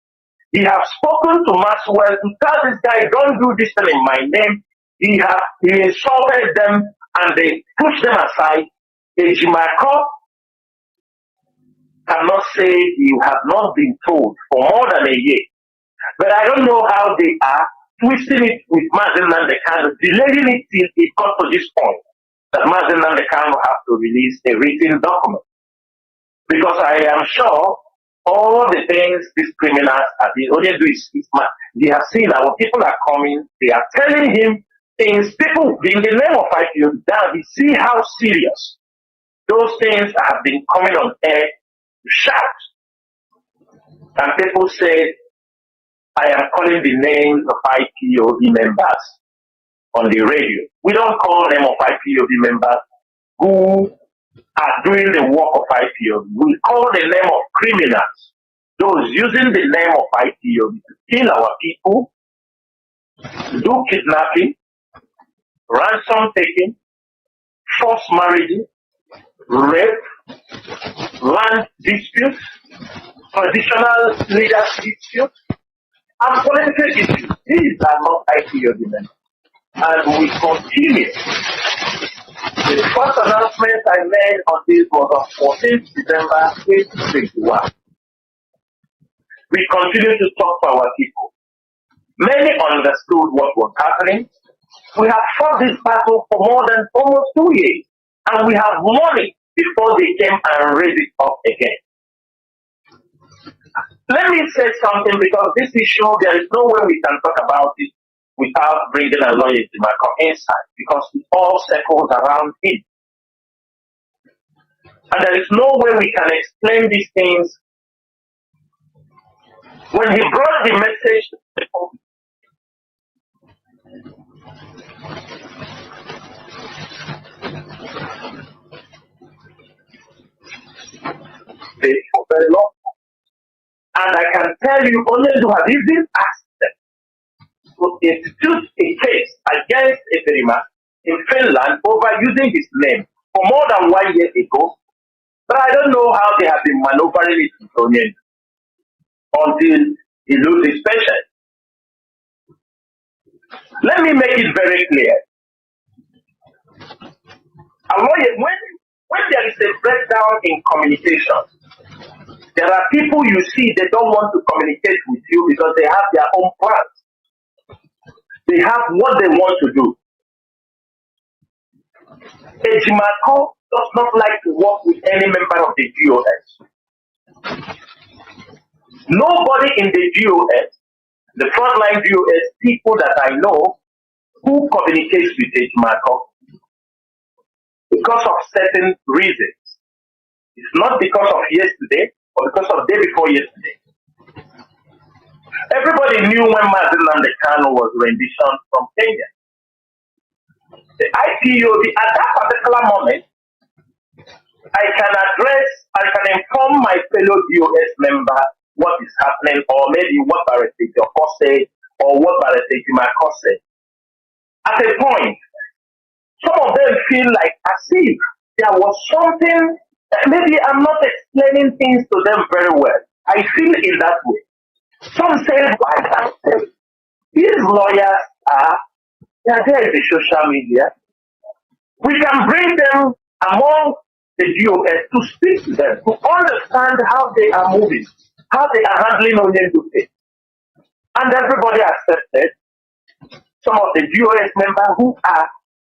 He has spoken to Maxwell to tell this guy, don't do this thing in my name. He insulted them and they pushed them aside. Ejimako cannot say you have not been told for more than a year. But I don't know how they are twisting it with Mazi Nnamdi Kanu, delaying it till it got to this point that Mazi Nnamdi Kanu has to release a written document. Because I am sure all the things these criminals are doing, all they do is mad. They have seen our people are coming, they are telling him things, people in the name of IPO, that we see how serious those things have been coming on air to shout. And people say, I am calling the names of IPOB members on the radio. We don't call them of IPOB members who are doing the work of IPOB. We call the name of criminals, those using the name of IPOB to kill our people, to do kidnapping, ransom taking, forced marriages, rape, land disputes, traditional leaders disputes, and political issues. These are not IPOB members. And we continue The first announcement I made on this was on 14th December 2021. We continue to talk to our people. Many understood what was happening. We have fought this battle for more than almost 2 years, and we have money before they came and raised it up again. Let me say something, because this issue, there is no way we can talk about it without bringing a lawyer to my inside, because it all circles around him. And there is no way we can explain these things. When he brought the message to people, for very long. And I can tell you, only to have even asked them to institute a case against Eferima in Finland over using his name for more than 1 year ago. But I don't know how they have been maneuvering it in Chinedu until he loses his patience. Let me make it very clear. When there is a breakdown in communication, there are people you see, they don't want to communicate with you because they have their own plans. They have what they want to do. Ejimako does not like to work with any member of the GOS. Nobody in the GOS, the frontline GOS, people that I know who communicates with Ejimako because of certain reasons. It's not because of yesterday or because of the day before yesterday. Everybody knew when Mazi Nnamdi Kanu was renditioned from Kenya. The IPOB, at that particular moment, I can inform my fellow DOS member what is happening, or maybe what Barrister Joko said, or what Barrister Jimako said. At a point, some of them feel like as if there was something, maybe I'm not explaining things to them very well. I feel in that way. Some say, I can't say. These lawyers they are there in the social media. We can bring them among the DOS to speak to them, to understand how they are moving, how they are handling Onyendupe. And everybody accepted. Some of the DOS members who are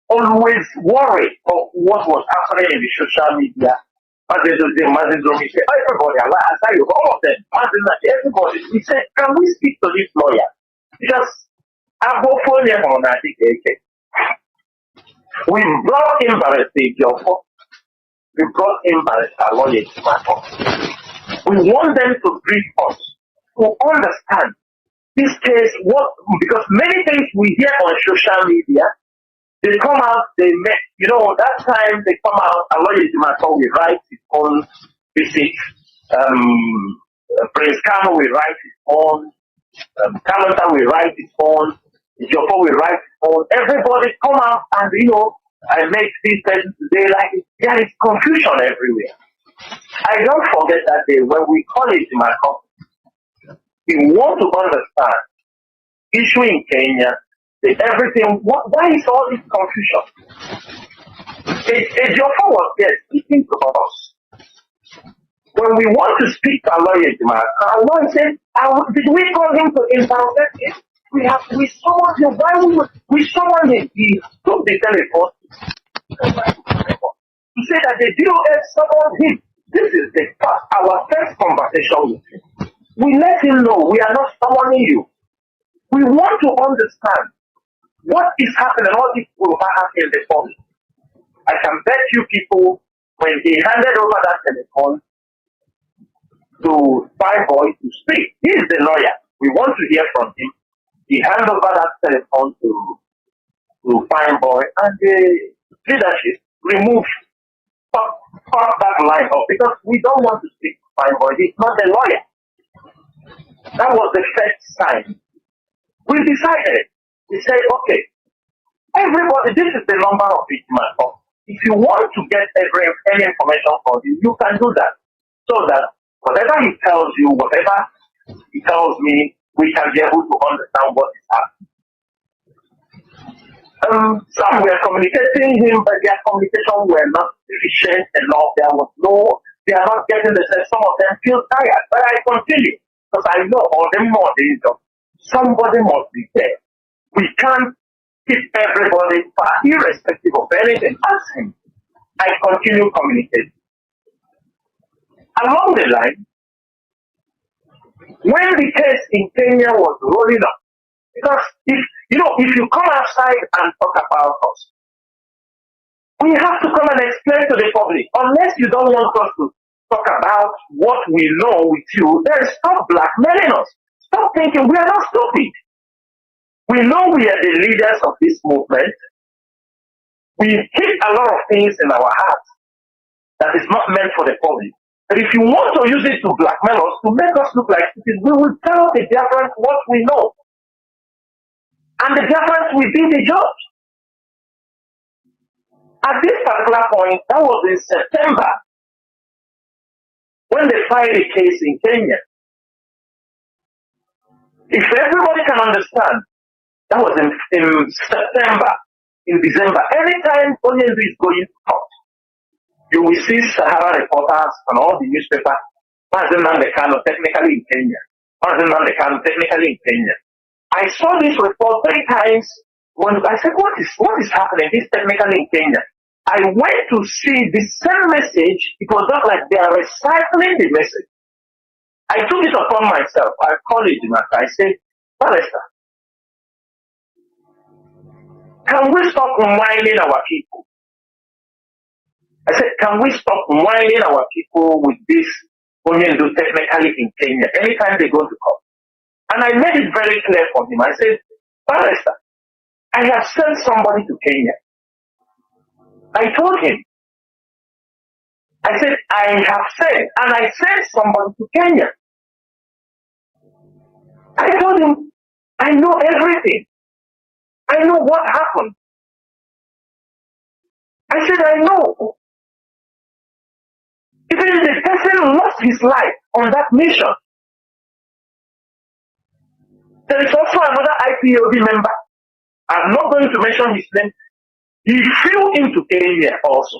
always worried of what was happening in the social media. Everybody, all of them, everybody, we said, can we speak to this lawyer? Because I'm hopefully on that. We brought in Barrister Joko. We brought in Barrister Lawyer Jimako. We want them to brief us, to understand this case, because many things we hear on social media, they come out, they met, that time they come out, a Lawyer Jimako will write his own visit, Prince Kanu will write his own, Kalanta will write his own, Joko will write his own. Everybody come out and, I make this person today like there is confusion everywhere. I don't forget that day when we call it Jimako. We want to understand issue in Kenya, everything. Why is all this confusion? Joko was there speaking to us. When we want to speak to our lawyer, our lawyer said, did we call him to intercept him? We summoned him. Why we summoned him? He took the telephone to say that the DOS summoned him. This is our first conversation with him. We let him know we are not summoning you. We want to understand what is happening, what is going to happen in the phone. I can bet you people, when he handed over that telephone to Fireboy to speak, he is the lawyer. We want to hear from him. He handed over that telephone to Fireboy, and the leadership removed that line up because we don't want to speak to Fireboy. He's not the lawyer. That was the first sign. We decided. We said, okay, everybody, this is the number of Bitman. If you want to get any information from him, you can do that. So that whatever he tells you, whatever he tells me, we can be able to understand what is happening. Some were communicating him, but their communication were not efficient enough. They are not getting the sense. Some of them feel tired, but I continue because I know all them more days of somebody must be there. We can't keep everybody far, irrespective of anything. Ask him. I continue communicating. Along the line, when the case in Kenya was rolling up, because if you come outside and talk about us, we have to come and explain to the public. Unless you don't want us to talk about what we know with you, then stop blackmailing us. Stop thinking we are not stupid. We know we are the leaders of this movement. We keep a lot of things in our hearts that is not meant for the public. But if you want to use it to blackmail us, to make us look like stupid, we will tell the Biafrans what we know. And the Biafrans will be the judge. At this particular point, that was in September, when they filed a case in Kenya. If everybody can understand, that was in September, in December. Anytime Onyendu is going to court, you will see Sahara reporters and all the newspapers, Mazi Nnamdi Kanu technically in Kenya. Mazi Nnamdi Kanu technically in Kenya. I saw this report 3 times when I said, what is happening? This technically in Kenya. I went to see the same message. It was not like they are recycling the message. I took it upon myself. I called it in I said, Barrister, can we stop whining our people? I said, can we stop whining our people with this Onyendu technically in Kenya anytime they go to court? And I made it very clear for him. I said, Barrister, I have sent somebody to Kenya. I told him. I said, I have sent, and I sent somebody to Kenya. I told him, I know everything. I know what happened. I said, I know. Even the person lost his life on that mission. There is also another IPOB member. I'm not going to mention his name. He flew into Kenya also.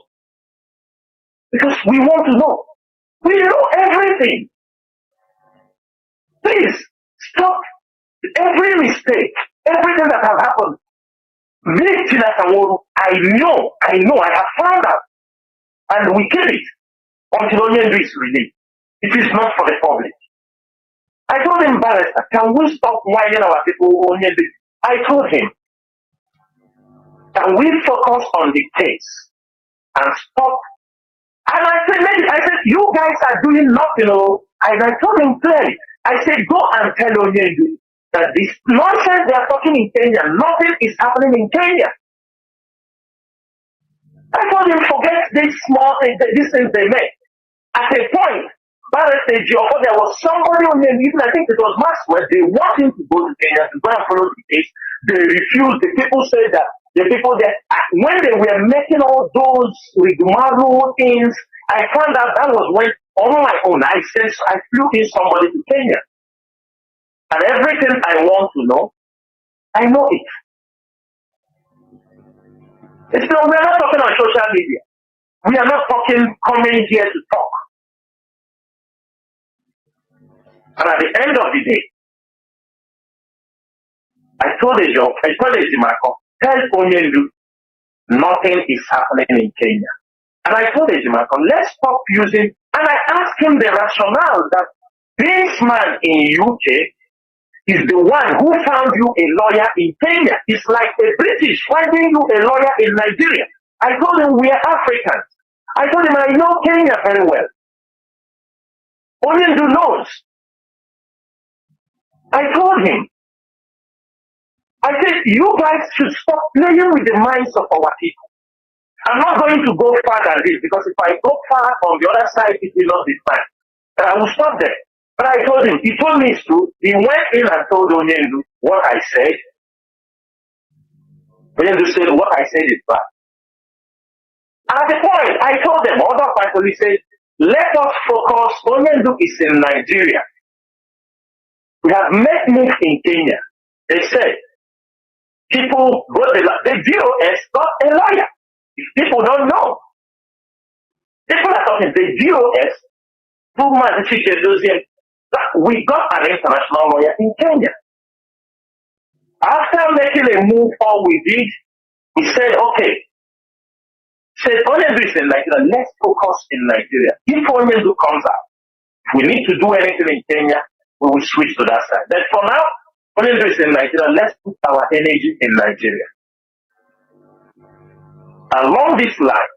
Because we want to know. We know everything. Please, stop every mistake, everything that has happened. I know, I have found out. And we kill it until Onyendu is released. It is not for the public. I told him, Barrister, can we stop whining our people Onyendu? I told him, can we focus on the case and stop? And I said, you guys are doing nothing. And I told him clearly, I said, go and tell Onyendu that this nonsense they are talking in Kenya, nothing is happening in Kenya. I told him, forget this small thing, these things they make. At a point, there was somebody on him, even I think it was Maxwell, they want him to go to Kenya to go and follow the case. They refused. The people said that the people that, when they were making all those rigmarole things, I found out that was when, on my own, I flew in somebody to Kenya. And everything I want to know, I know it. We are not talking on social media. We are not coming here to talk. And at the end of the day, I told Ejimakor, tell Onyendu, nothing is happening in Kenya. And I told Ejimakor, let's stop using, and I asked him the rationale that this man in UK is the one who found you a lawyer in Kenya. It's like a British finding you a lawyer in Nigeria. I told him we are Africans. I told him I know Kenya very well. Onyendu knows. I told him, I said, you guys should stop playing with the minds of our people. I'm not going to go far than this, because if I go far on the other side, it will not be fine. And I will stop there. But I told him, he told me it's true. He went in and told Onyendu what I said. Onyendu said, what I said is bad. And at the point, I told them, other people, he said, let us focus. Onyendu is in Nigeria. We have met him in Kenya. They said, People got the DOS got a lawyer. If people don't know, people are talking the DOS, we got an international lawyer in Kenya. After making a move, all we did, we said, okay, Nnamdi is in Nigeria, let's focus in Nigeria. If Nnamdi comes out, if we need to do anything in Kenya, we will switch to that side. But for now, Nnamdi is in Nigeria, let's put our energy in Nigeria. Along this line,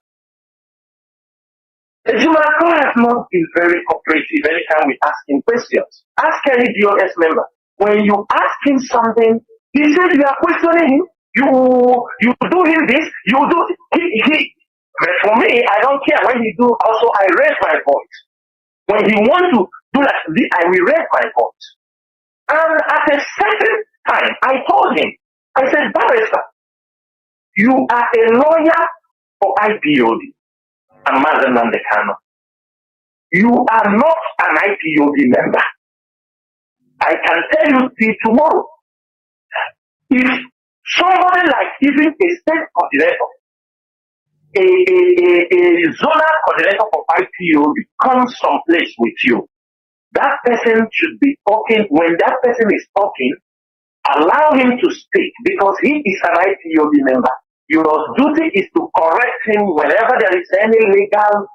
Ejimako has not been very cooperative anytime we ask him questions. Ask any DOS member. When you ask him something, he said you are questioning him. You do him this, you do he. But for me, I don't care when he do. Also, I raise my voice. When he want to do that, I will raise my voice. And at a certain time, I told him, I said, Barrister, you are a lawyer for IPOB and Mazi Nnamdi Kanu. You are not an IPOB member. I can tell you till tomorrow. If somebody like even a state coordinator, a zonal coordinator for IPOB comes someplace with you, that person should be talking. When that person is talking, allow him to speak because he is an IPOB member. Your duty is to correct him whenever there is any legal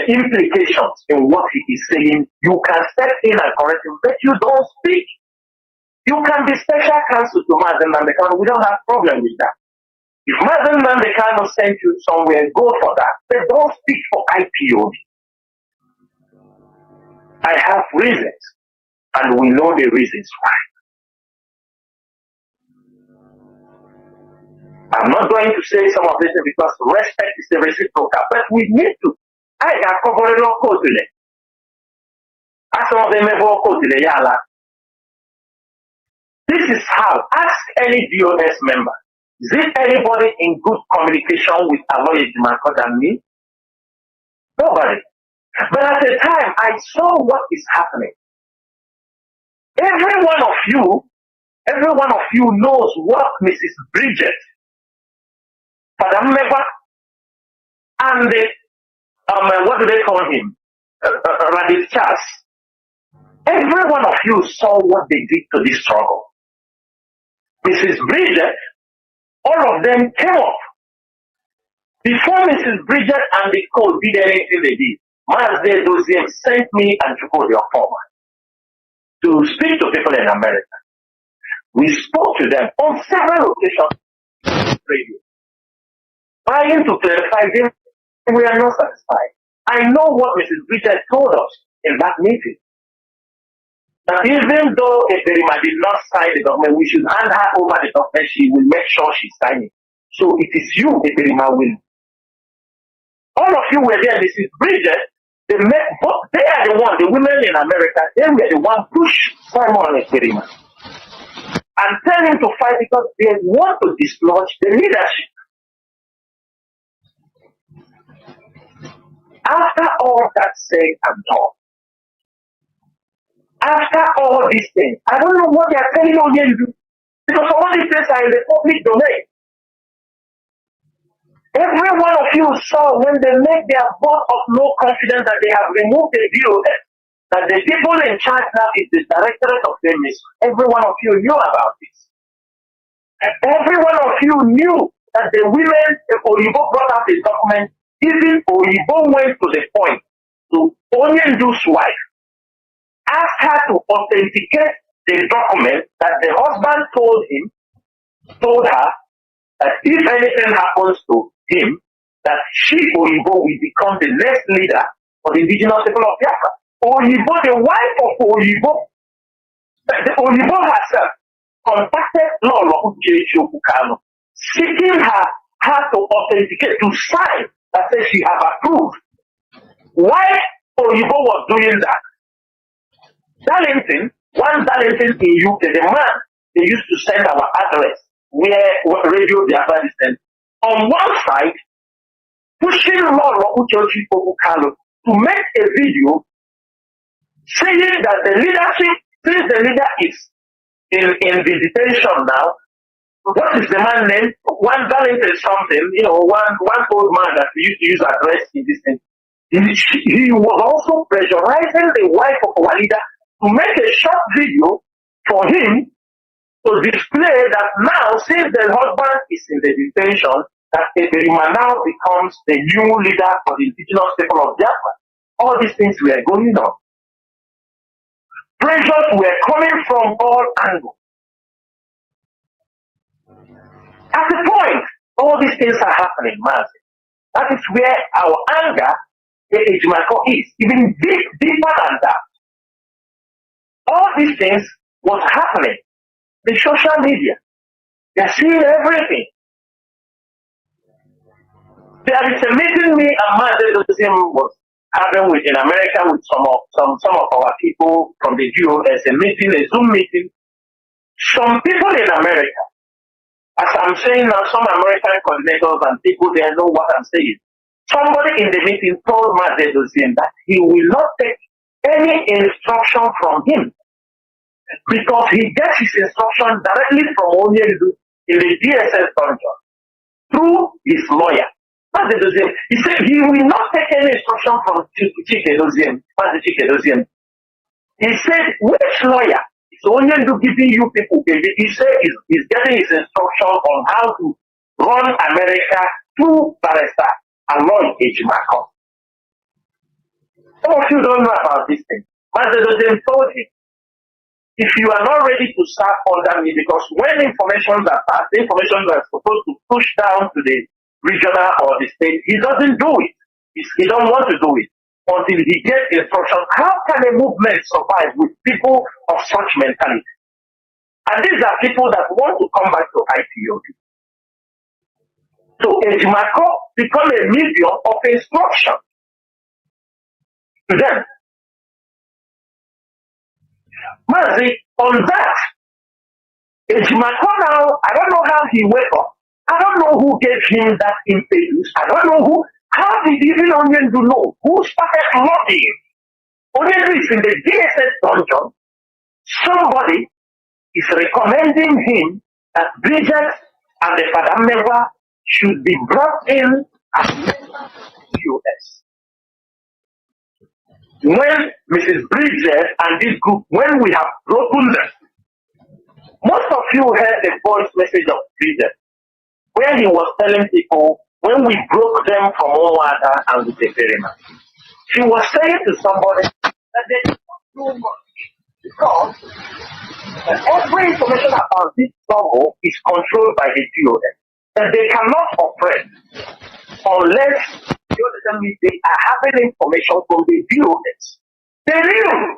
implications in what he is saying. You can step in and correct him, but you don't speak. You can be special counsel to Mazi Nnamdi Kanu. We don't have problem with that. If Mazi Nnamdi Kanu sent you somewhere, go for that. But don't speak for IPOB. I have reasons, and we know the reasons why. I'm not going to say some of this because respect is a reciprocal, but we need to. I got covered in our today. As some of them have today, yala. This is how. Ask any DOS member. Is it anybody in good communication with a lawyer than me? Nobody. But at the time, I saw what is happening. Every one of you knows what Mrs. Bridget, Madam Meba, and the, what do they call him? Radis Charles. Every one of you saw what they did to this struggle. Mrs. Bridget, all of them came up. Before Mrs. Bridget and the code did anything they did, Mazi Doziem sent me and to call your former to speak to people in America. We spoke to them on several occasions radio, trying to clarify them. We are not satisfied. I know what Mrs. Bridget told us in that meeting. That even though Eberima did not sign the document, we should hand her over the document. She will make sure she signs it. So it is you, Eberima, will. All of you were there. Mrs. Bridget, they are the one, the women in America, they were the one push Simon Eberima and tell him to fight because they want to dislodge the leadership. After all that said and done, after all these things, I don't know what they are telling you here to do. Because all these things are in the public domain. Every one of you saw when they made their vote of no confidence that they have removed the DOS, that the people in charge now is the Directorate of the Ministry. Every one of you knew about this. And every one of you knew that the women, if Oyibo brought out the document, even Oyibo went to the point to Onyendu's wife, asked her to authenticate the document that the husband told her that if anything happens to him, that she, Oyibo, will become the next leader of the indigenous people of Biafra. Oyibo, the wife of Oyibo, the Oyibo herself, contacted Lolo Kanu, seeking her to authenticate, to sign that says she have approved. Why Oyibo was doing that? Darlington, one Darlington in UK, the man they used to send our address where Radio Biafra is sent. On one side, pushing Lolo Kanu to make a video saying that the leadership, since the leader is in the detention now, What is the man's name? One Valentine something, one old man that we used to use address in this thing. He was also pressurizing the wife of our leader to make a short video for him to display that now, since the husband is in the detention, that Eberima now becomes the new leader for the indigenous people of Biafra. All these things were going on. Pressures were coming from all angles. At the point, all these things are happening, Mazi. That is where our anger, the Ejimako, is, even deeper than that. All these things was happening. The social media, they are seeing everything. There is a meeting me and Mazi was having in America with some of our people from the US, a meeting, a Zoom meeting. Some people in America, as I'm saying now, some American coordinators and people there know what I'm saying. Somebody in the meeting told Mazi that he will not take any instruction from him because he gets his instruction directly from Onyedu in the DSS dungeon through his lawyer. He said he will not take any instruction from Chinedu. He said, which lawyer is Onyedu giving you people? He said he's getting his instruction on how to run America through Barrister and Lloyd Ejimako. Some of you don't know about this thing. Mazi told him, if you are not ready to serve under me, because when information are passed, the information are supposed to push down to the regional or the state, he doesn't do it. He don't want to do it until he gets instruction. How can a movement survive with people of such mentality? And these are people that want to come back to IPOB. So Ejimako become a medium of instruction to them. Mazi, on that, Ejimako now, I don't know how he wake up. I don't know who gave him that impetus. I don't know who. How did even Onyedu know? Who started lobbying? Onyedu is in the DSS dungeon. Somebody is recommending him that Bridget and the Fadamewa should be brought in as members of the US. When Mrs. Bridget and this group, when we have broken them, most of you heard the voice message of Bridget, where he was telling people, when we broke them from Owada and with the Verima, she was saying to somebody that they did not do much because every information about this struggle is controlled by the DOS. That they cannot operate unless they are having information from the DOS. They knew.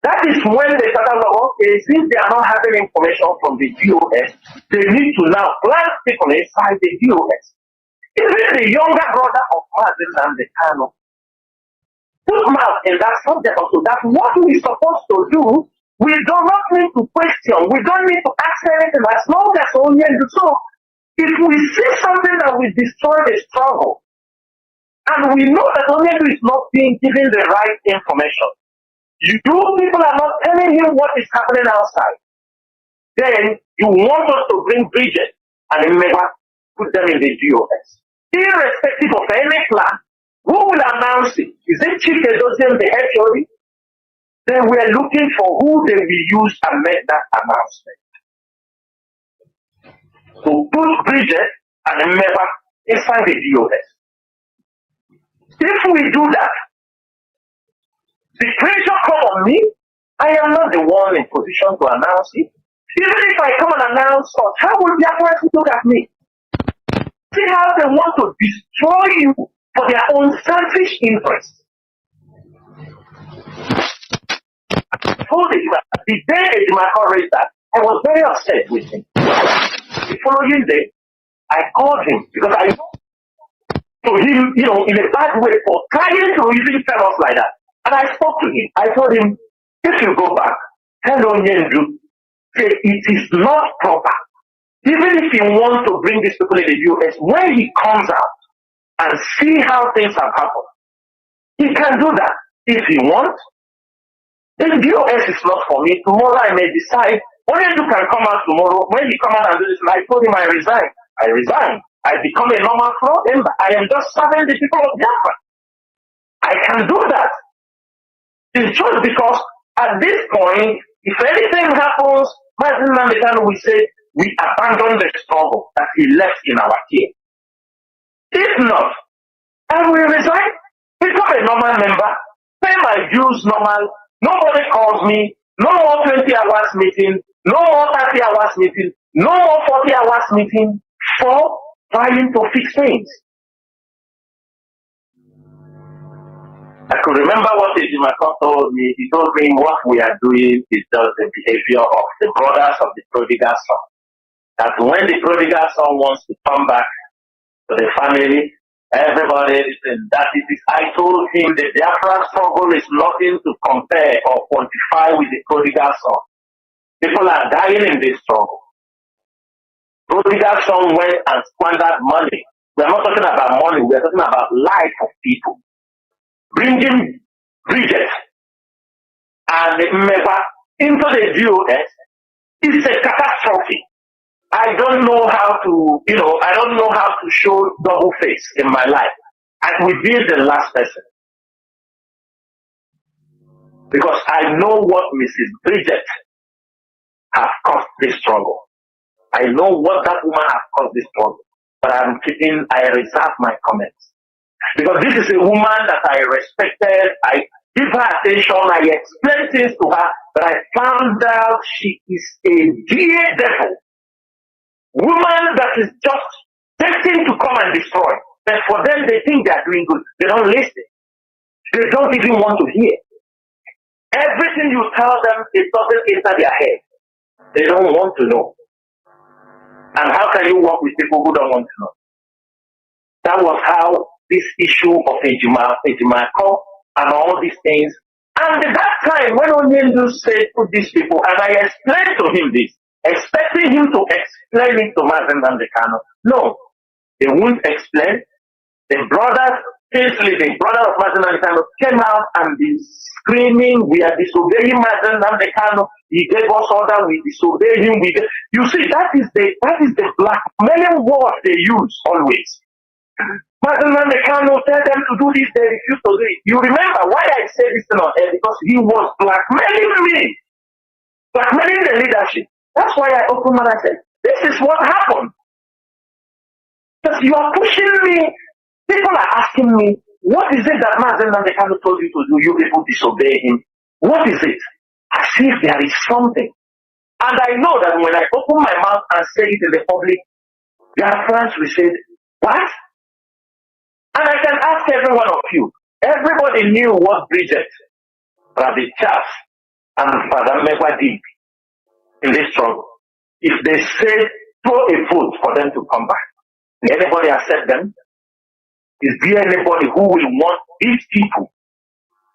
That is when they started, okay, since they are not having information from the DOS, they need to now plant people inside the DOS. Even the younger brother of Mazi Nnamdi Kanu put mouth in that subject also. That's what we're supposed to do. We do not need to question. We don't need to ask anything as long as only do so. If we see something that will destroy the struggle, and we know that Onyedu is not being given the right information, you people are not telling him what is happening outside, then you want us to bring Bridget and never put them in the DOS. Irrespective of any plan, who will announce it? Is it Chinedu, the HOD? Then we are looking for who they will use and make that announcement. To put Bridget and never inside the DOS. If we do that, the pressure come on me. I am not the one in position to announce it. Even if I come and announce such, how will Biafra look at me? See how they want to destroy you for their own selfish interests. I told you that the day Ejimako raised that, I was very upset with him. The following day, I called him because I know to him, in a bad way for trying to even tell us like that. And I spoke to him. I told him, if you go back, tell Onyedu, say it is not proper. Even if you want to bring these people in the US, when he comes out and see how things have happened, he can do that. If he wants, the US is not for me. Tomorrow I may decide Nnamdi can come out tomorrow. When he come out and do this, I told him I resign. I resign. I become a normal floor member. I am just serving the people of Biafra. I can do that. It's just because at this point, if anything happens, Mazi Nnamdi Kanu will say, we abandon the struggle that he left in our care. If not, I will resign, become a normal member, pay my dues normal, nobody calls me, no more 20 hours meeting, no more 30 hours meeting, no more 40 hours meeting for trying to fix things. I could remember what Ejimako told me. He told me what we are doing is just the behavior of the brothers of the prodigal son. That when the prodigal son wants to come back to the family, everybody listen, that it is. I told him the Biafra struggle is nothing to compare or quantify with the prodigal son. People are dying in this struggle. Prodigal son went and squandered money. We are not talking about money, we are talking about life of people. Bringing Bridget and Meba into the DOS is a catastrophe. I don't know how to, I don't know how to show double face in my life. I will be the last person. Because I know what Mrs. Bridget has caused this struggle. I know what that woman has caused this struggle. But I reserve my comments. Because this is a woman that I respected, I give her attention, I explain things to her, but I found out she is a dear devil. Woman that is just destined to come and destroy. But for them, they think they are doing good. They don't listen. They don't even want to hear. Everything you tell them, it doesn't enter their head. They don't want to know. And how can you work with people who don't want to know? That was how this issue of Ejimako and all these things. And at that time, when Nnamdi said to these people, and I explained to him this, expecting him to explain it to Mazi Nnamdi Kanu. No, they won't explain. The brothers, Kingsley, the brother of Mazi Nnamdi Kanu, came out and be screaming, we are disobeying Mazi Nnamdi Kanu. He gave us order, we disobey him. You see, that is the blackmailing word they use always. Mazi Nnamdi Kanu tell them to do this, they refuse to do it. You remember why I said this thing on air? Because he was blackmailing me, blackmailing the leadership. That's why I opened and I said, this is what happened. Because you are pushing me. People are asking me, what is it that Mazi Nnamdi Kanu told you to do? You people disobey him. What is it? As if there is something. And I know that when I open my mouth and say it in the public, there are friends who say, what? And I can ask every one of you. Everybody knew what Bridget, Rabbi Charles, and Father Megwa did in this struggle. If they say throw a vote for them to come back, will anybody accept them? Is there anybody who will want these people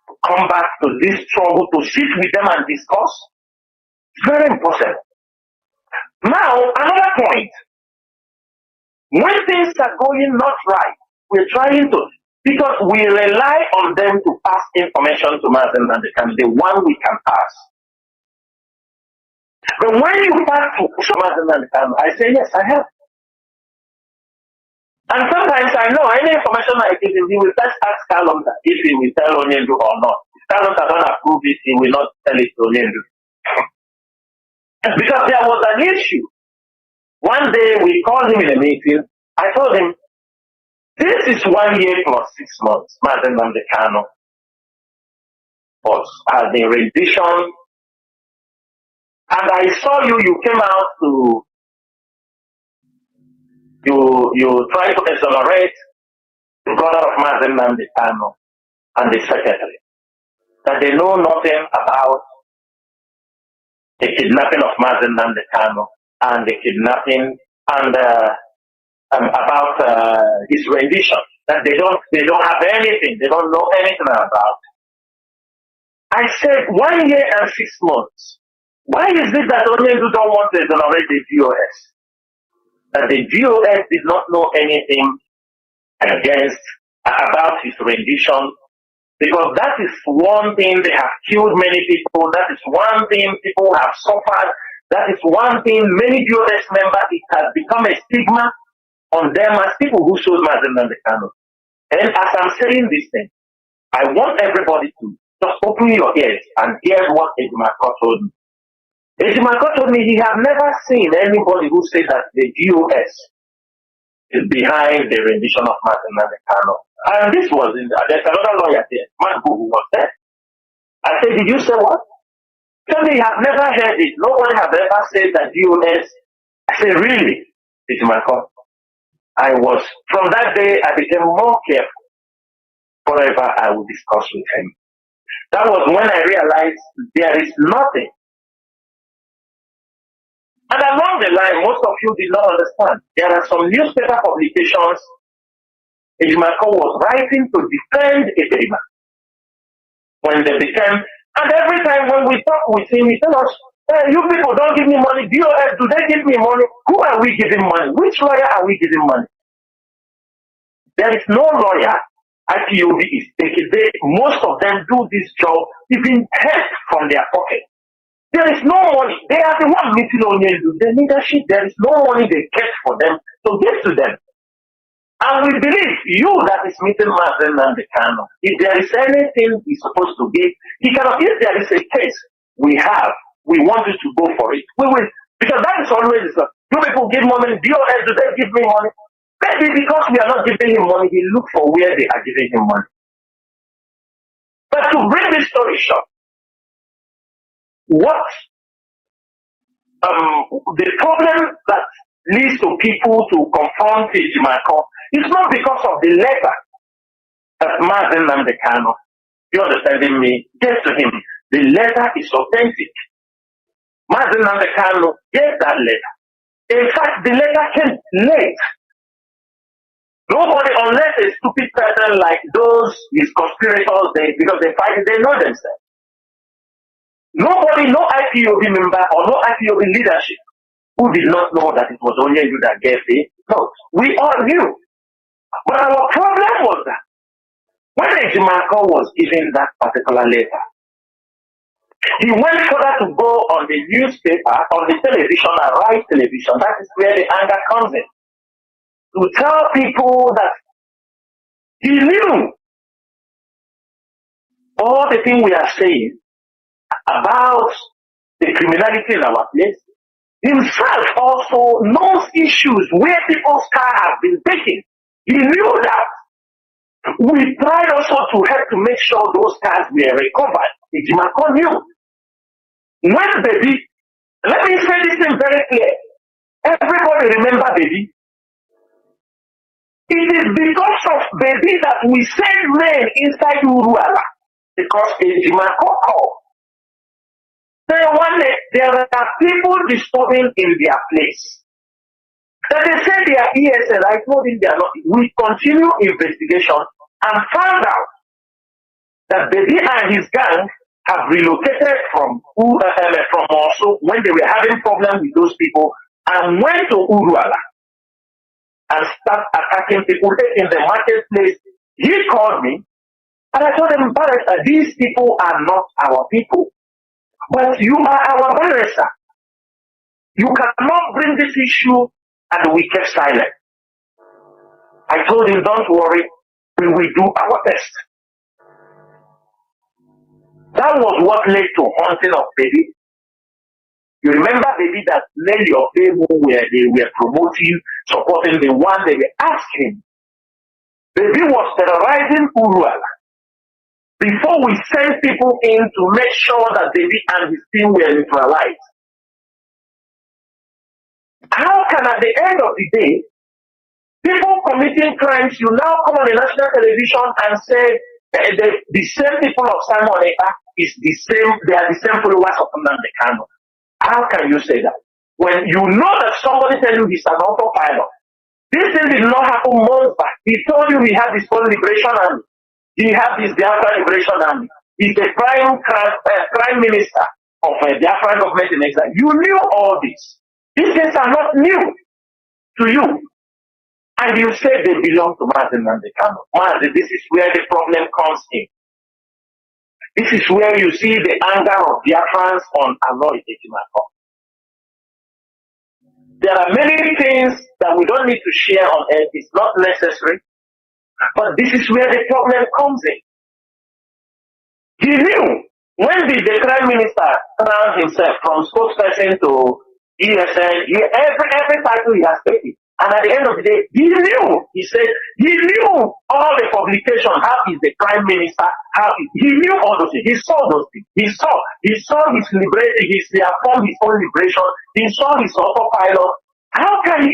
to come back to this struggle, to sit with them and discuss? It's very important. Now, another point. When things are going not right, we're trying to, because we rely on them to pass information to Mazi Nnamdi Kanu, the one we can pass. But when you pass to Mazi Nnamdi Kanu, I say, yes, I have. And sometimes I know any information I give him, he will first ask Kalonda if he will tell Nnamdi or not. If Kalonda don't approve it, he will not tell it to Nnamdi. Because there was an issue. One day we called him in a meeting. I told him, this is 1 year plus 6 months. Mazi Nnamdi Kanu has been rendition. And I saw you came out to, you try to exonerate the brother of Mazi Nnamdi Kanu and the secretary. That they know nothing about the kidnapping of Mazi Nnamdi Kanu and the kidnapping and about his rendition. That they don't have anything, they don't know anything about. I said 1 year and 6 months. Why is it that Nnamdi don't want to exonerate the DOS? That the DOS did not know anything about his rendition, because that is one thing. They have killed many people. That is one thing people have suffered. That is one thing many BOS members, it has become a stigma on them as people who sold Mazi Nnamdi Kanu. And as I'm saying this thing, I want everybody to just open your ears and hear what Ejimako told me. Ejimako told me he had never seen anybody who said that the GOS is behind the rendition of Mazi Nnamdi Kanu. And this was there's another lawyer there, man who was there. I said, did you say what? Tell me, I've never heard it. Nobody has ever said that GOS. I said, really? Ejimako. From that day, I became more careful whatever I would discuss with him. That was when I realized there is nothing. And along the line, most of you did not understand. There are some newspaper publications Ejimako was writing to defend Eberima. When they became, and every time when we talk with him, he tells us, hey, you people don't give me money. DOS, do they give me money? Who are we giving money? Which lawyer are we giving money? There is no lawyer. IPOB is taking. Most of them do this job even help from their pocket. There is no money. They are the one meeting on the leadership. There is no money they kept for them to give to them. And we believe you that is meeting Mazi Nnamdi Kanu. If there is anything he's supposed to give, he cannot. If there is a case we want you to go for it. We will, because that is always you people give money. DOS, do they give me money? Maybe because we are not giving him money, he look for where they are giving him money. But to bring this story short, what the problem that leads to people to confront Ejimako is not because of the letter that Mazi Nnamdi Kanu, you understanding me, gave to him. The letter is authentic. Mazi Nnamdi Kanu gave that letter. In fact, the letter came late. Nobody, unless a stupid person like those, these conspirators, because they fight it, they know themselves. Nobody, no IPOB member or no IPOB leadership who did not know that it was only you that gave the note. We all knew. But our problem was that when Ejimako was given that particular letter, he went further to go on the newspaper, on the television, and write television. That is where the anger comes in. To tell people that he knew all the things we are saying about the criminality in our place. Himself also knows issues where people's cars have been taken. He knew that. We tried also to help to make sure those cars were recovered. Ejimako knew. When baby, let me say this thing very clear. Everybody remember baby. It is because of baby that we send men inside Uruala. Because Ejimako called. There are people disturbing in their place. That they say they are ESL. I told him they are not. We continue investigation and found out that baby and his gang have relocated from also when they were having problems with those people and went to Uruala and start attacking people in the marketplace. He called me and I told him, Barrister, these people are not our people. But you are our barrister. You cannot bring this issue, and we kept silent. I told him, don't worry, we will do our best. That was what led to haunting of baby. You remember baby that many of them who were promoting, supporting the one they were asking. Baby was terrorizing Uruala. Before we send people in to make sure that baby and his team were neutralized. How can at the end of the day, people committing crimes, you now come on the national television and say the same people of Simon Eka is the same, they are the same followers of Nnamdi Kanu. How can you say that? When you know that somebody tell you he's an autopilot. This thing did not happen months back. He told you he had his own liberation army. He had this Biafra Liberation Army. He's the prime minister of the Biafra government in exile. You knew all this. These things are not new to you. And you say they belong to Mazi Nnamdi Kanu. Mazi, this is where the problem comes in. This is where you see the anger of Biafrans on Aloy Ejimako. There are many things that we don't need to share on earth. It's not necessary. But this is where the problem comes in. He knew when the Prime Minister crowned himself from spokesperson to ESN, every title he has taken. And at the end of the day, he knew. He said he knew all the publication. How is the Prime Minister? He knew all those things. He saw those things. He saw his liberation. He formed his own liberation. He saw his autopilot. How can he